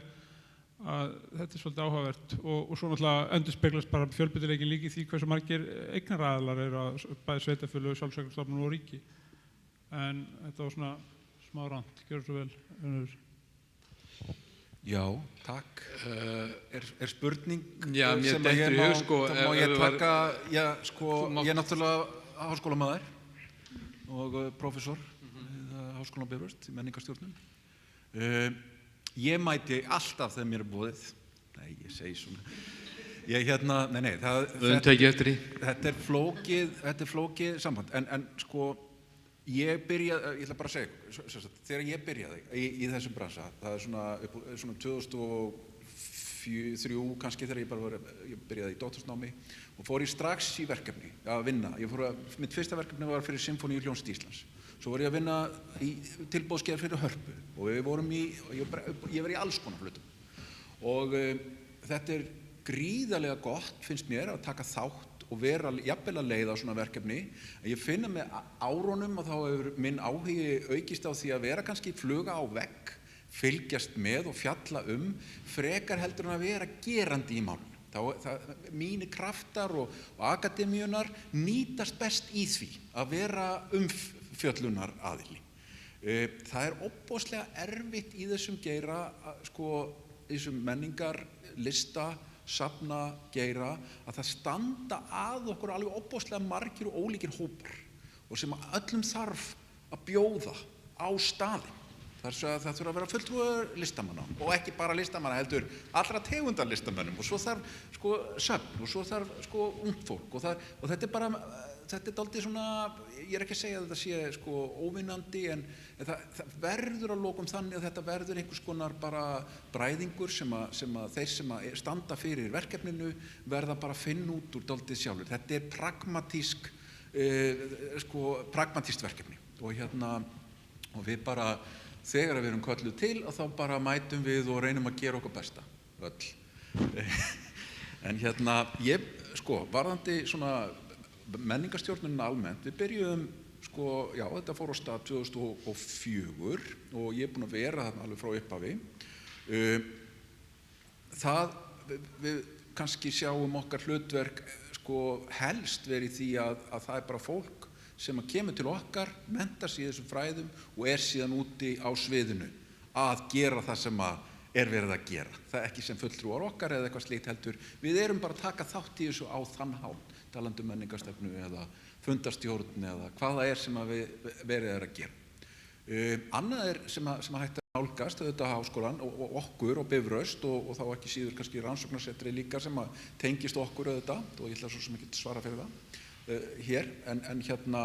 að þetta er svolítið áhugavert og svo náttúrulega endurspeglast bara fjölbreytileikinn líka í því hversu margir eignaraðilar eru að bæði sveitarfélög, sjálfseignarstofnun og ríki. En þetta var svona smá rant, gjörðu svo vel, Unnur. Já, takk. Er spurning sem að ég má ég taka, ég er náttúrulega háskólamaður og prófessor við Háskólann á Bifröst í menningarstjórnun. Ég mæti alltaf þegar mér er boðið. Nei, ég segi svona. Þetta er flókið samband, en sko ég ætla bara að segja, þegar ég byrjaði í þessum bransa, það er svona 2003 kannski þegar ég byrjaði í dóttorsnámi og fór ég strax í verkefni að vinna. Mitt fyrsta verkefni var fyrir Sinfóníuhljómsveit Íslands. Svo var ég að vinna í tilboðsgerð fyrir Hörpu og ég var í alls konar hlutum. Og þetta er gríðarlega gott, finnst mér, að taka þátt og vera jafnvel að leiða á svona verkefni. Ég finna með árunum og þá hefur minn áhugi aukist á því að vera kannski fluga á vegg, fylgjast með og fjalla frekar heldur en að vera gerandi í málum. Mínir kraftar og akademíunar nýtast best í því að vera umfjöllunar aðili. Það er ofboðslega erfitt í þessum geira, þessum menningar, lista, safna geira, að það standa að okkur alveg ofboðslega margir og ólíkir hópar og sem öllum þarf að bjóða á staðinn. Það þurfa að vera fulltrúar listamanna og ekki bara listamanna heldur allra tegundar listamönnum og svo þarf söfn og svo þarf ungt fólk og þetta er bara, þetta er dálítið svona, ég er ekki að segja að þetta sé óvinnandi en það verður að lokum þannig að þetta verður einhvers konar bara bræðingur sem að þeir sem að standa fyrir verkefninu verða bara að finna út úr dálítið sjálfur. Þetta er pragmatískt verkefni og við bara þegar við erum kölluð til og þá bara mætum við og reynum að gera okkur besta öll. En ég varðandi svona menningarstjórnunin almennt, við byrjuðum sko, já, þetta fór á stað 2004 og ég er búinn að vera þarna alveg frá upphafi. Við kannski sjáum okkar hlutverk sko helst verið í því að það er bara fólk sem kemur til okkar, mentar sig í þessum fræðum og er síðan úti á sviðinu að gera það sem er verið að gera. Það er ekki sem fulltrúar okkar eða eitthvað slíkt heldur. Við erum bara að taka þátt í þessu á þann hátt, talandi um menningarstefnu eða fundarstjórn eða hvað það er sem verið er að gera. Annað sem hægt að nálgast auðvitað háskólann og okkur og Bifröst og þá ekki síður kannski rannsóknarsetri líka sem tengist okkur auðvitað og ég ætla svo sem ekki að svara fyrir það hér, en hérna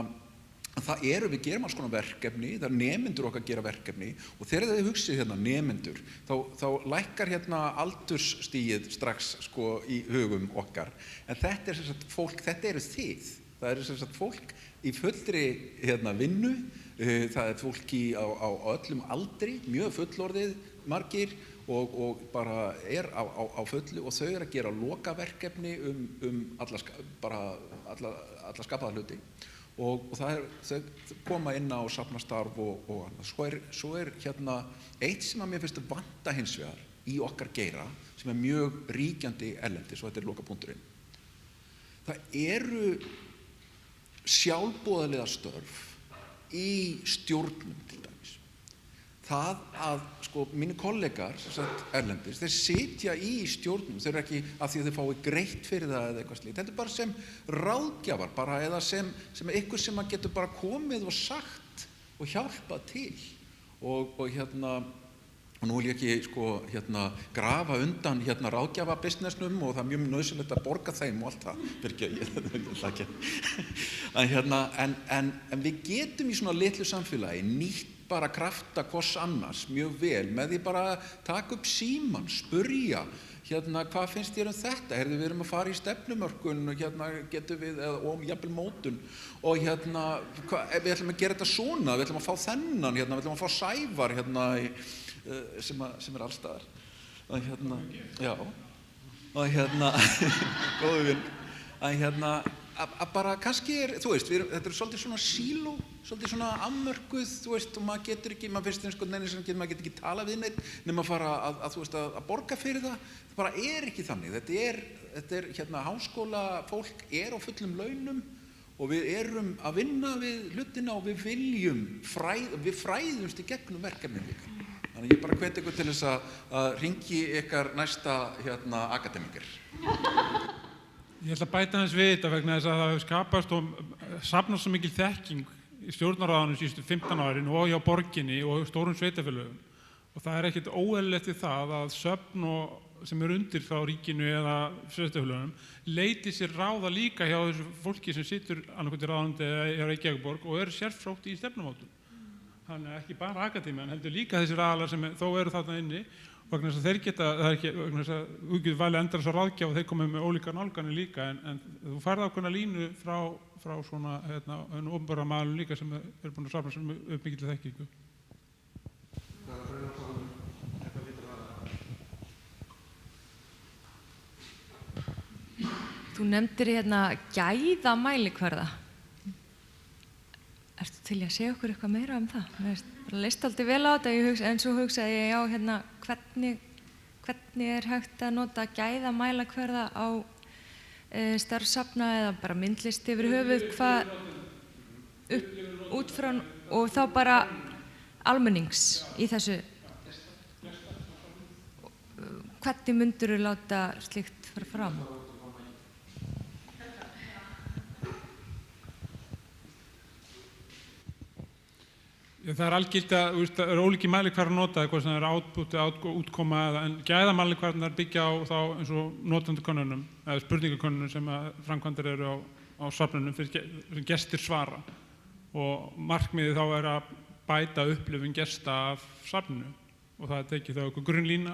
við gerum alls konar verkefni, það nemendur okkar gera verkefni og þegar þið hugsið hérna nemendur, þá lækkar hérna aldursstigið strax sko í hugum okkar, en þetta sem sagt fólk, þetta eru þið, það sem sagt fólk í fullri hérna vinnu, það er fólk á öllum aldri, mjög fullorðið margir og bara er á fullu og þau eru að gera lokaverkefni alla skapaða hluti og þau koma inn á safnastarf og annað. Svo er hérna eitt sem að mér finnst að vanta hins vegar í okkar geira sem er mjög ríkjandi erlendis og þetta er lokapunkturinn. Það eru sjálfboðaliða störf í stjórnum til dæmis. Það að sko mínir kollegar erlendis, þeir sitja í stjórnum, þeir eru ekki af því að þeir fái greitt fyrir það eða eitthvað slíkt. Þetta er bara sem ráðgjafar bara eða sem einhver sem getur bara komið og sagt og hjálpað til og hérna og nú vil ég ekki sko hérna grafa undan hérna ráðgjafabusinessnum og það er mjög nauðsynlegt að borga þeim og allt það. En við getum í svona litlu samfélagi nýtt bara krafta hvors annars mjög vel með því bara taka upp símann, spurja hérna hvað finnst þér þetta? Við erum að fara í stefnumörkun, hérna getum við og jafnvel mótun og hérna við ætlum að gera þetta svona, við ætlum að fá þennan hérna, við ætlum að fá Sævar hérna sem er allstaðar að hérna, já að hérna góðu vinn að hérna að bara kannski þú veist, þetta er svolítið svona síló svolítið svona afmörkuð, þú veist og maður getur ekki, maður finnst einhvern veginn sem maður getur ekki talað við neitt nema að fara þú veist að borga fyrir það bara er ekki þannig, þetta er hérna háskóla fólk er á fullum launum og við erum að vinna við hlutina og við viljum við fræðumst í gegnum verkefnin líka. Þannig ég bara hvet ykkur til þess að hringi ykkar næsta hérna akademikar. Ég ætla að bæta aðeins við þetta vegna þess að það hefur skapast og safnast svo mikil þekking í stjórnarráðinu síðustu 15 árin og hjá borginni og stórum sveitafélögum og það er ekkert óeðlilegt við það að söfn sem er undir þá ríkinu eða sveitafélögum leiti sér ráða líka hjá þessu fólki sem situr annarkvæmt í ráðuneyti eða hjá Reykjavíkurborg og eru sérfrótt í stefnumótun. Þannig ekki bara akademían, heldur líka þessir aðalar sem þó eru þarna inni vegna þess að þeir geta, það er ekki vegna þess að þú getur valið að endra þess að ráðgjafa og þeir komið með ólíkar nálganir líka en þú færð ákveðna línu frá svona opinbera maðurinn líka sem eru búin að safna sem upp mikilli þekkingu. Þú nefndir hérna gæðamælikvarða. Ertu til að segja okkur eitthvað meira það? Mér leist aldrei vel á þetta en svo hugsaði ég já hérna hvernig er hægt að nota gæðamælikvarða á starfsafna eða bara myndlist yfir höfuð hvað út frá og þá bara almennings í þessu hvernig myndirðu láta slíkt fara fram? Það er algilt að það eru ólíkir mælikvarðar að nota eitthvað sem er output eða útkoma en gæðamælikvarðarnir byggja á þá eins og notendakönnunum eða spurningakönnunum sem framkvæmdar eru á safnunum sem gestir svara og markmiðið þá er að bæta upplifun gesta af safninu og það er tekið þá eitthvað grunnlína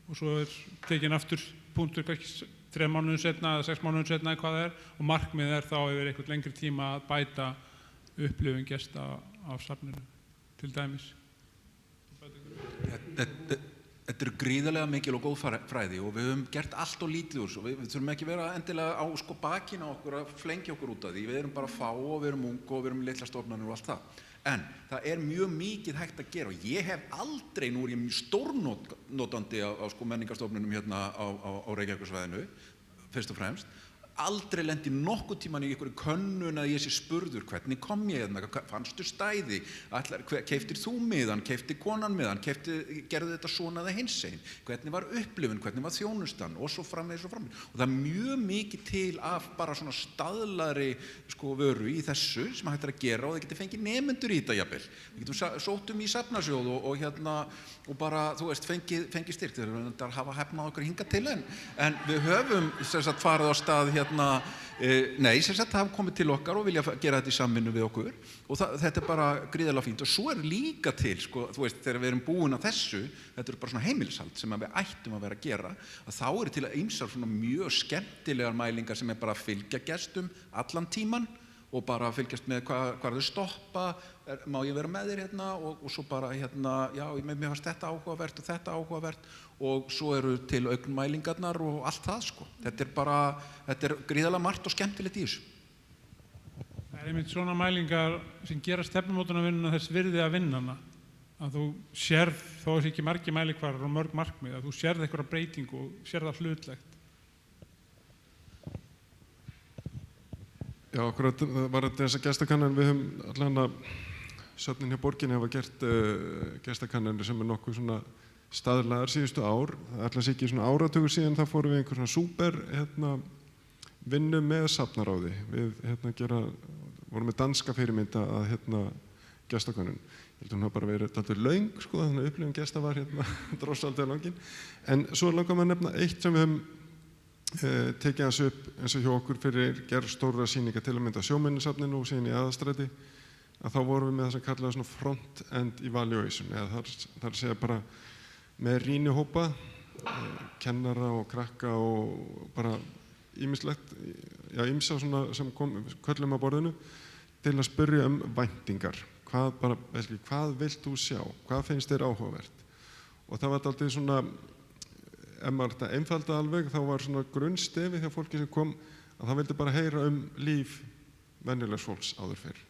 og svo er tekin aftur punktur kannski 3 mánuðum seinna eða 6 mánuðum seinna eða hvað það er og markmiðið er þá yfir eitthvað lengri tíma að bæta upplifun gesta af safninu. Til dæmis. Þetta eru gríðarlega mikil og góð fræði og við höfum gert allt og lítið úr þessu. Við þurfum ekki vera endilega á bakinu á okkur að flengja okkur út af því. Við erum bara fá og við erum ung og við erum litlar stofnanir og allt það. En það er mjög mikið hægt að gera og ég hef aldrei, nú er ég mjög stórnotandi á menningarstofnunum hérna á Reykjavíkursvæðinu, fyrst og fremst, aldrei lendi nokkuð tíman í einhverju könnun að ég sé spurður hvernig kom ég hérna, fannstu stæði, keyptir þú miðan, keypti konan miðan, gerðu þetta svona eða hinsegin, hvernig var upplifun, hvernig var þjónustan og svo framvegis og framvegis. Og það er mjög mikið til af bara svona staðlari vöru í þessu sem hægt að gera og það getur fengið nemendur í þetta jafnvel. Við getum sóttum í safnasjóð og bara, þú veist, fengið styrk. Þeir eru hafa hefnað okkur hingað til en við höfum farið á stað nei, sem sagt hafa komið til okkar og vilja gera þetta í samvinnu við okkur og þetta er bara gríðarlega fínt og svo er líka til, þú veist, þegar við erum búin að þessu, þetta eru bara svona heimilishald sem við ættum að vera að gera, að þá eru til að ýmsar svona mjög skemmtilegar mælingar sem er bara að fylgja gestum allan tíman og bara fylgjast með hvað þau stoppa, má ég vera með þér hérna og svo bara hérna, já, mér fannst þetta áhugavert og svo eru til augnmælingarnar og allt það þetta er gríðarlega margt og skemmtilegt í þessu. Það er einmitt svona mælingar sem gera stefnumótunarvinnuna þess virði að vinna hana, að þú sérð, þó þessi ekki margir mælikvarðar og mörg markmið, að þú sérð einhverja breytingu og sérð það hlutlegt. Já, akkurat var þetta þessa gestakannan, við höfum allan að söfnin hjá borginni hafa gert gestakannanir sem er nokkuð svona staðlaðar síðustu ár. Það er allans ekki svona áratugur síðan það fórum við einhver svona súper vinnu með safnaráði. Við vorum með danska fyrirmynda að gestakönnun. Ég held að hún hafa bara verið dálítið löng, þannig að upplifun gesta var drossaldið langin. En svo langar maður að nefna eitt sem við höfum tekið hans upp eins og hjá okkur fyrir gerð stóra sýninga til að mynda Sjóminjasafninu og síðan í Aðalstræti, að þá vorum við með það sem kallaði svona front-end evaluation, eða það er að segja bara með rýnihópa, kennara og krakka og bara ýmislegt, ýmsa svona sem köllum að borðinu til að spyrja væntingar. Hvað vilt þú sjá? Hvað finnst þér áhugavert? Og það var dálítið svona, ef maður þetta einfalda alveg, þá var svona grunnstefi hjá fólki sem kom að það vildi bara heyra líf venjulegs fólks áður fyrr.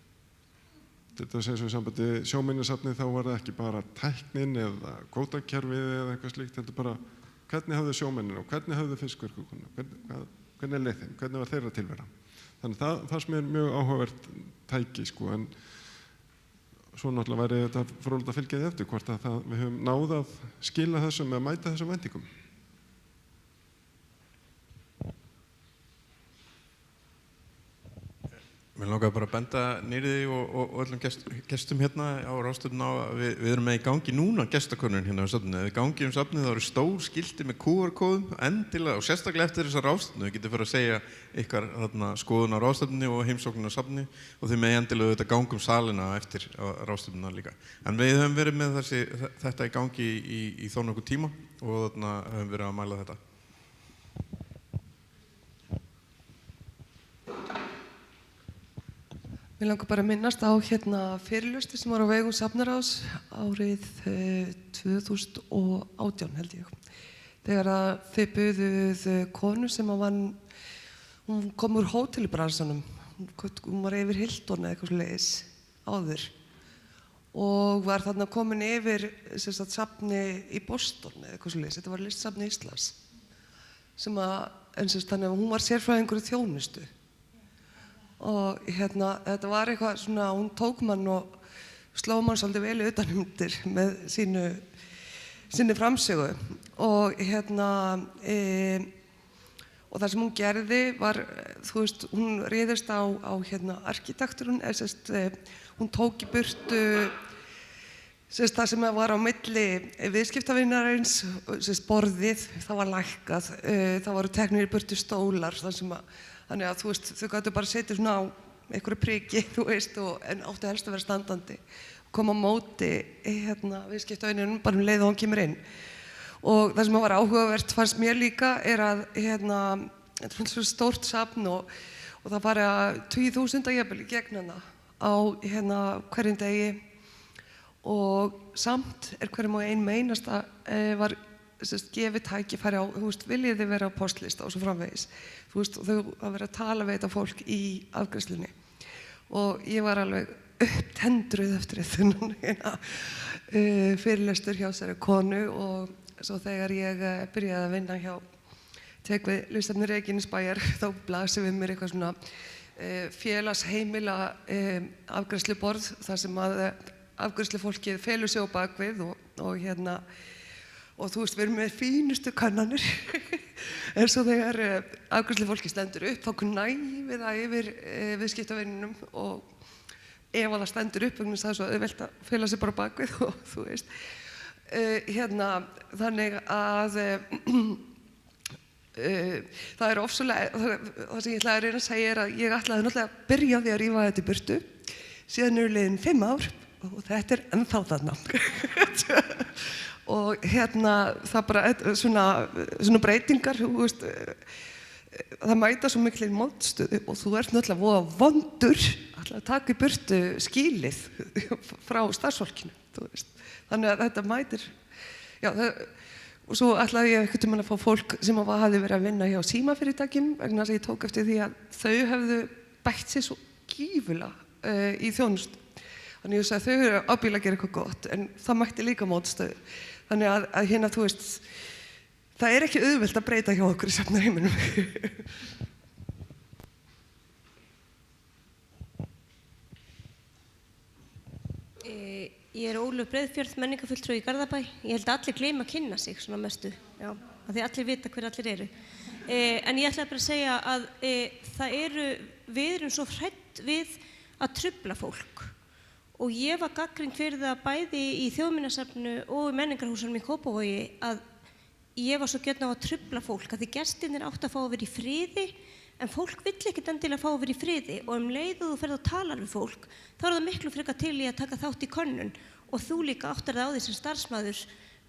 Þetta segir svo í sambandi Sjóminjasafnið, þá var það ekki bara tæknin eða kvótakerfið eða eitthvað slíkt, heldur bara hvernig höfðu sjómennin og hvernig höfðu fiskverkukonu, hvernig leið þeim, hvernig var þeirra tilvera. Þannig það fannst mér mjög áhugavert tæki, en svo náttúrulega væri þetta fróðlegt að fylgja því eftir hvort að við höfum náð að skila þessum eða mæta þessum væntingum. Mér langar bara að benda niður því og öllum gestum hérna á ráðstöfnun á að við erum með í gangi núna gestakönnun hérna á safninu. Ef við gangi safnið þá eru stór skilti með QR-kóðum endilega og sérstaklega eftir þessa ráðstöfnu. Við getum fyrir að segja ykkar skoðun á ráðstöfnunni og heimsóknin á safni og þið með endilega auðvitað gangum salina eftir ráðstöfnuna líka. En við höfum verið með þetta í gangi í þó nokkuð tíma og þarna höfum verið að mæla þetta. Mér langar bara að minnast á fyrirlestur sem var á vegum Safnaráðs árið 2018 held ég. Þegar þið buðuð konu sem hún kom úr hótelbransanum, hún var yfir Hilton eða eitthvað svoleiðis áður og var þarna komin yfir safni í Boston eða eitthvað svoleiðis, þetta var listsafni Íslands þannig að hún var sérfræðingur í þjónustu. Og þetta var eitthvað svona, hún tók mann og sló mann svolítið vel utanumdir með sinni framsögu og og það sem hún gerði var, þú veist, hún réðist á arkitekturinn, hún tók í burtu það sem var á milli viðskiptavinarins, borðið, það var lækkað, það voru teknir í burtu stólar, þannig að þú veist, þau gætu bara setið svona á einhverju priki, þú veist, en áttu helst að vera standandi og koma á móti viðskiptavinurinn bara leið og hann kemur inn. Og það sem var áhugavert fannst mér líka er að þetta er svo stórt safn og það fara 20.000 jafnvel í gegn hana á hverjum degi og samt er hverjum og einasta var gefi tækifæri á, viljið þið vera á postlista og svo framvegis, þau að vera að tala við þetta fólk í afgreiðslunni. Og ég var alveg upptendruð eftir þennan fyrirlestur hjá þessari konu og svo þegar ég byrjaði að vinna hjá Tryggvi Listastofnun Reykjanesbæjar þá blasir við mér eitthvað svona félagsheimila afgreiðsluborð þar sem að afgreiðslufólkið felur sig á bakvið og þú veist, við erum með fínustu kannanir en svo þegar afgreiðslufólkið stendur upp þá knæfið það yfir viðskiptavininum og ef það stendur upp vegna þess að það er svo auðvelt að fela sig bara á bakvið og þú veist þannig að það er ofsalega, það sem ég ætlaði að reyna að segja er að ég ætlaði náttúrulega að byrja á því að rífa þetta í burtu, síðan eru liðin 5 ár og þetta er ennþá þarna. Og það bara svona breytingar, þú veist, það mæta svo mikil mótstöðu og þú ert náttúrulega voða vondur að taka í burtu skýlið frá starfsfólkinu, þú veist. Þannig að þetta mætir, já, og svo ætlaði ég einhvern tímann að fá fólk sem hafði verið að vinna hjá símafyrirtækjum vegna þess að ég tók eftir því að þau hefðu bætt sig svo gífurlega í þjónustu. Þannig ég sagði að þau eru ábyggilega að gera eitthvað gott en það mætti líka mótstöðu. Þannig að þú veist, það er ekki auðvelt að breyta hjá okkur í safnaheiminum. Ég er Ólöf Breiðfjörð, menningarfulltrúi í Garðabæ. Ég held að allir gleyma að kynna sig svona mestu, já, af því allir vita hver allir eru. En ég ætlaði bara að segja að við erum svo hrædd við að trufla fólk. Og ég var gagnrýnd fyrir það bæði í Þjóðminjasafninu og í menningarhúsunum í Kópavogi að ég var svo gjörn á að trufla fólk, að því gestirnir áttu að fá að vera í friði en fólk vill ekkert endilega fá að vera í friði og leið og þú ferð og talar við fólk þá það miklu frekar til í að taka þátt í könnun og þú líka áttar það á því sem starfsmaður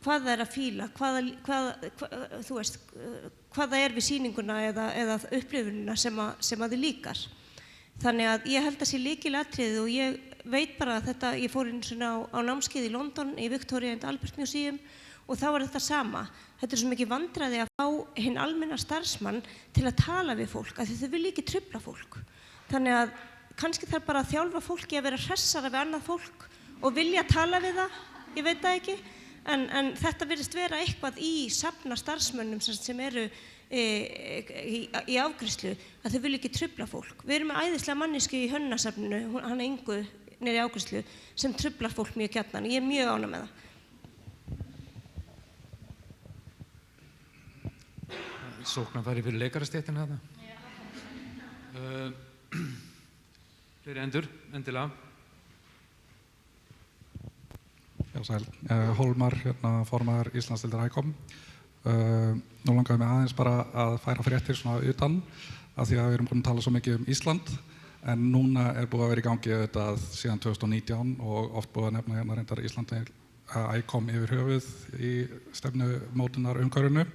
hvað það að fíla, hvað það við sýninguna eða upplifunina sem að þið líkar. Þannig að ég held að sé lykilatriði og ég veit bara að þetta, ég fór einu svona á námskeið í London í Victoria and Albert Museum og þá var þetta sama. Þetta er svo mikið vandræði að fá hinn almenna starfsmann til að tala við fólk, af því þau vilja ekki trufla fólk. Þannig að kannski þarf bara að þjálfa fólki að vera hressara við annað fólk og vilja tala við það, ég veit það ekki, en þetta virðist vera eitthvað í safna starfsmönnum sem eru í afgreiðslu, að þau vilja ekki trufla fólk. Við erum með æðislega mannesku í Hönnunasafninu, hana Ingu niður í afgreiðslu, sem truflar fólk mjög gjarnan og ég er mjög ánægð með það. Sóknarfæri fyrir leikarastéttina þarna. Fleiri endilega. Já, sæl. Hólmar, formaður Íslandsdeildar ICOM. Nú langaði mig aðeins bara að færa fréttir svona utan af því að við erum búin að tala svo mikið Ísland en núna er búið að vera í gangi auðvitað síðan 2019 og oft búið að nefna hérna reyndar Íslandi ICOM yfir höfuð í stefnumótunar umhverfinu.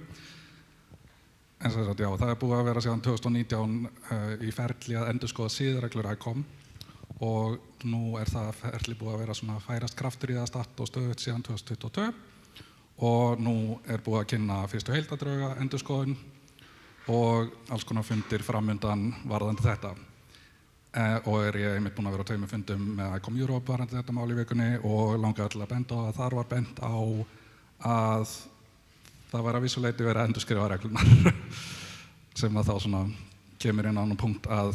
En sem sagt, já, það er búið að vera síðan 2019 í ferli að endurskoða siðareglur ICOM og nú er það ferli búið að vera svona færast kraftur í það statt og stöðugt síðan 2022 og nú er búið að kynna fyrstu heildardrauga endurskoðun og alls konar fundir framundan varðandi þetta. Og er ég einmitt búin að vera á 2 fundum með ICOM Europe varðandi þetta mál í vikunni og langaði til að benda á að þar var bent á að það var að vissu leyti verið að endurskrifa reglunar sem að þá svona kemur inn á annan punkt að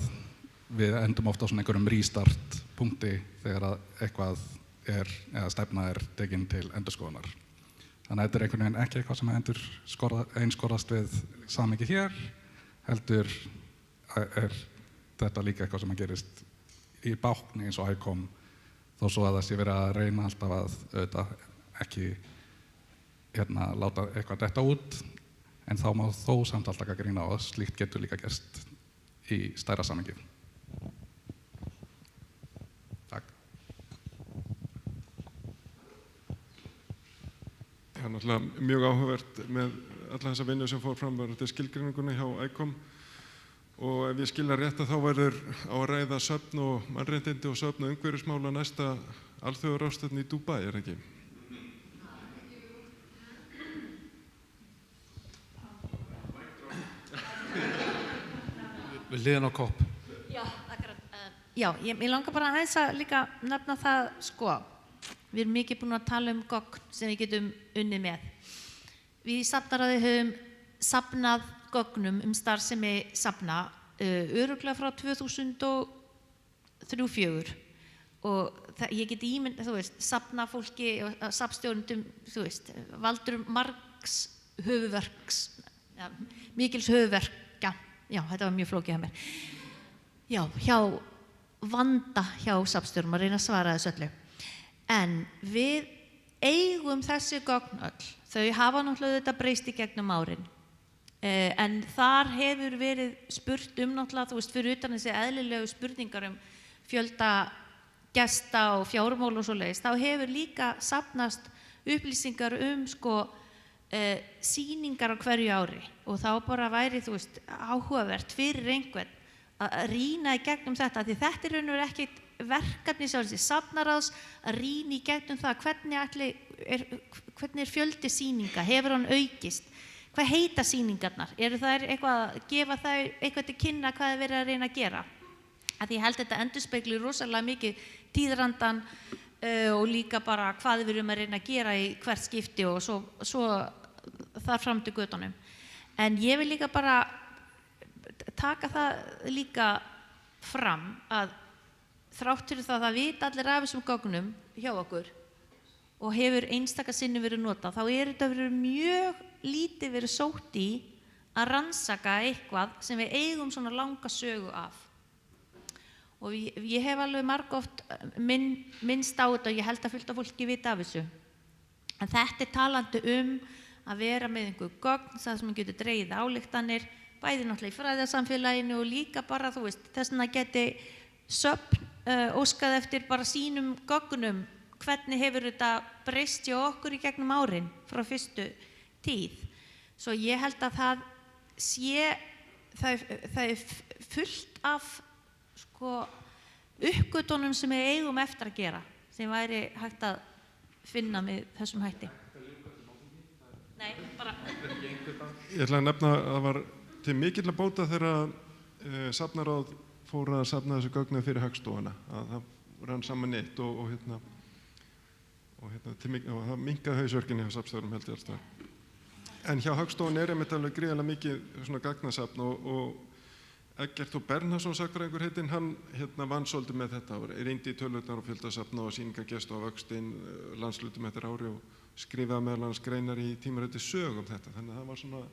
við endum ofta á svona einhverjum restart punkti þegar að eitthvað eða stefna tekin til endurskoðunar. Þannig að þetta er einhvern veginn ekki eitthvað sem einskorðast við samhengi hér, heldur er þetta líka eitthvað sem gerist í bákni eins og ICOM þó svo að það sé verið að reyna alltaf að auðvitað ekki láta eitthvað detta út en þá má þó samt alltaf gagnrýna á að slíkt getur líka gerst í stærra samhengi. Takk. Það er náttúrulega mjög áhugavert með alla þessa vinnu sem fór fram varðandi skilgreiningunni hjá ICOM og ef ég skilja rétt að þá verður á að ræða söfn og mannréttindi og söfn og umhverfismála næsta alþjóðaráðstefnu í Dubai, ekki? Við hliðin á kopp. Já, já, ég langar bara aðeins að líka nefna það, sko, við erum mikið búin að tala um gögn sem við getum unnið með. Við í safnaráði höfum safnað gögnum starfsemi safna örugglega frá 2003-2004 og ég get ímynd, þú veist, safna fólki og safnstjórnendum, þú veist, valdur margs höfuverks, ja, mikils höfuverka, já, þetta var mjög flókið hjá mér. Já, hjá vanda hjá safnstjórum að reyna að svara þessu öllu. En við eigum þessi gögn öll. Þau hafa náttúrulega þetta breyst í gegnum árin. En þar hefur verið spurt náttúrulega, þú veist, fyrir utan þessi eðlilegu spurningar fjölda gesta og fjármál og svoleiðis, þá hefur líka safnast upplýsingar sko, sýningar á hverju ári og þá bara væri, þú veist, áhugavert fyrir einhvern að rýna í gegnum þetta, því þetta er raun og veru ekkert verkefni safnaráðs að rýna í gegnum það hvernig er fjöldi sýninga, hefur hann aukist, hvað heita sýningarnar, eru það eitthvað að gefa það eitthvað til kynna hvað er verið að reyna að gera, að ég held þetta endurspegli rosalega mikið tíðrandan og líka bara hvað við erum að reyna að gera í hvert skipti og svo þar fram til götunum. En ég vil líka bara taka það líka fram að þrátt fyrir það vita allir af þessum gögnum hjá okkur og hefur einstaka sinni verið notað, þá þetta verið mjög lítið verið sótt í að rannsaka eitthvað sem við eigum svona langa sögu af. Og ég hef alveg margoft minnst á þetta og ég held að fullt af fólki vita af þessu. En þetta talandi að vera með einhver gögn, það sem getur dregið ályktanir, bæði náttúrulega í fræðasamfélaginu og líka bara, þú veist, þess vegna geti söfn óskað eftir bara sínum gögnum, hvernig hefur þetta breyst hjá okkur í gegnum árin frá fyrstu tíð. Svo ég held að það er fullt af uppgötunum sem við eigum eftir að gera, sem væri hægt að finna með þessum hætti. Nei, bara... Ég ætla að nefna að það var til mikill að bóta þegar safnaráð fór að safna þessu gögnu fyrir Hagstofuna, að það rann saman neitt og það minnkaði hausverkinni hjá safnstjórum held ég alltaf. En hjá Hagstofun einmitt alveg gríðarlega mikið svona gagnasafn og Eggert og Bernhardsson sagnfræðingur heitinn, hann vann svolítið með þetta, reyndi í tölvurnar og fjöldasafna og sýningargesta á vöxtinn, landslutum eftir ári og skrifaði meðal annars greinar í tímariti Sög þetta, þannig að það var svona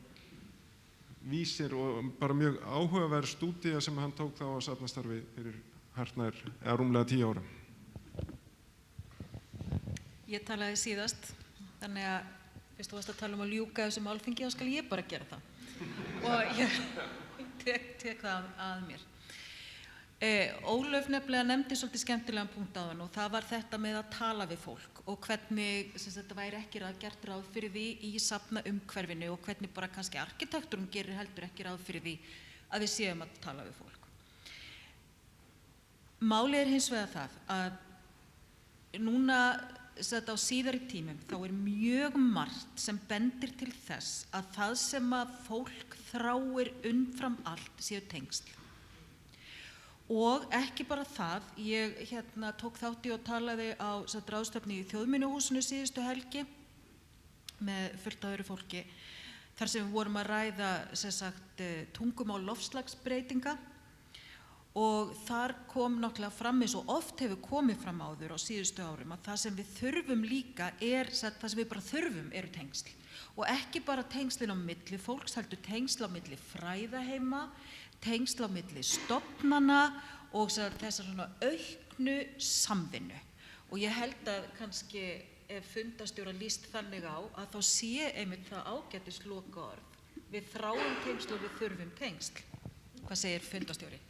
vísir og bara mjög áhugaverð stúdía sem hann tók þá á safnastarfi fyrir hartnær, eða rúmlega 10 ára. Ég talaði síðast, þannig að fyrst þú varst að tala að ljúka þessum málþingi, þá skal ég bara gera það. Og ég tek það að mér. Ólöf nefnilega nefndi svolítið skemmtilegan punkt á þann og það var þetta með að tala við fólk og hvernig þetta væri ekki gert ráð fyrir því í safna umhverfinu og hvernig bara kannski arkitekturum gerir heldur ekki ráð fyrir því að við séum að tala við fólk. Málið hins vegar það að núna á síðari tímum þá mjög margt sem bendir til þess að það sem að fólk þráir umfram allt séu tengsl. Og ekki bara það, ég tók þátt í og talaði á ráðstefnu í Þjóðminjahúsinu síðustu helgi með fullt af öðru fólki þar sem við vorum að ræða tungumál loftslagsbreytinga og þar kom náttúrulega fram eins og oft hefur komið fram áður á síðustu árum að það sem við þurfum líka það sem við bara þurfum eru tengsl og ekki bara tengslin á milli fólks, heldur tengsl á milli fræðaheima, tengsl á milli stofnana og þessar svona auknu samvinnu og ég held að kannski ef fundastjóra lýst þannig á að þá sé einmitt það ágætis lokaorð við þráum tengsl og við þurfum tengsl. Hvað segir fundastjóri?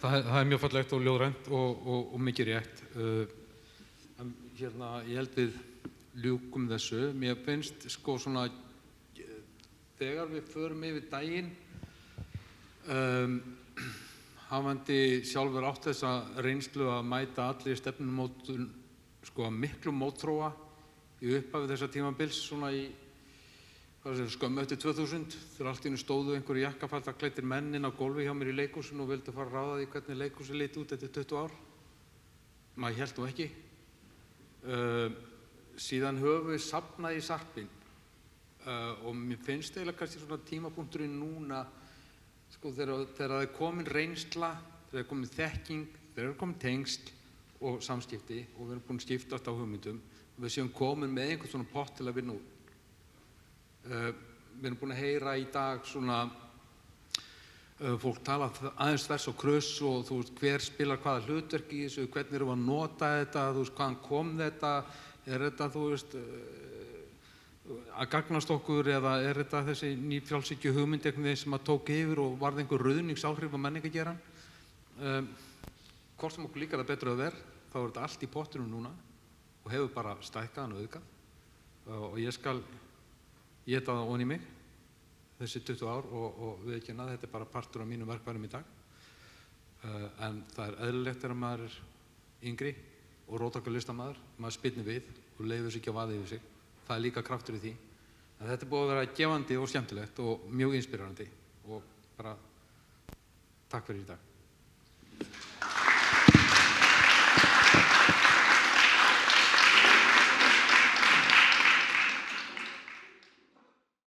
Það mjög fallegt og ljóðrænt og mikið rétt. Ég held við ljúkum þessu. Mér finnst svona, þegar við förum yfir daginn, hafandi sjálfur átt þessa reynslu að mæta allir skömmu eftir 2000 þegar allt í einu stóðu einhverju jakkafata klæddir menn inn á gólfi hjá mér í leikhúsinu og vildu fara að ráða því hvernig leikhúsið liti út eftir 20 ár. Maður hélt nú ekki. Síðan höfum við safnað í sarpinn og mér finnst eiginlega kannski svona tímapunkturinn núna sko þegar það er komin reynsla, þegar það er komin þekking, þegar það er komin tengsl og samskipti og við erum búin að skiptast á hugmyndum og við séum komin með einhvern svona pott til að vinna úr. Við erum búin að heyra í dag svona fólk tala aðeins þvers og kruss og þú veist hver spilar hvaða hlutverk í þessu, hvernig erum við að nota þetta, þú veist hvaðan kom þetta, er þetta þú veist að gagnast okkur eða er þetta þessi nýfrjálshyggju hugmynd einhvern veginn sem að tók yfir og varð einhver ruðningsáhrif á menningagerann. Hvort sem okkur líkar það betur að vera, þá er þetta allt í pottinum núna og hefur bara stækkað og auðgað og ég skal éta það ofan í mig þessi 20 ár og viðurkenna að þetta er bara partur af mínum verkfærum í dag. En það er eðlilegt þegar maður er yngri og róttækur listamaður, maður spyrnir við og leyfir sig ekki að vaða yfir sig. Það er líka kraftur í því. En þetta er búið að vera gefandi og skemmtilegt og mjög inspírerandi og bara takk fyrir í dag.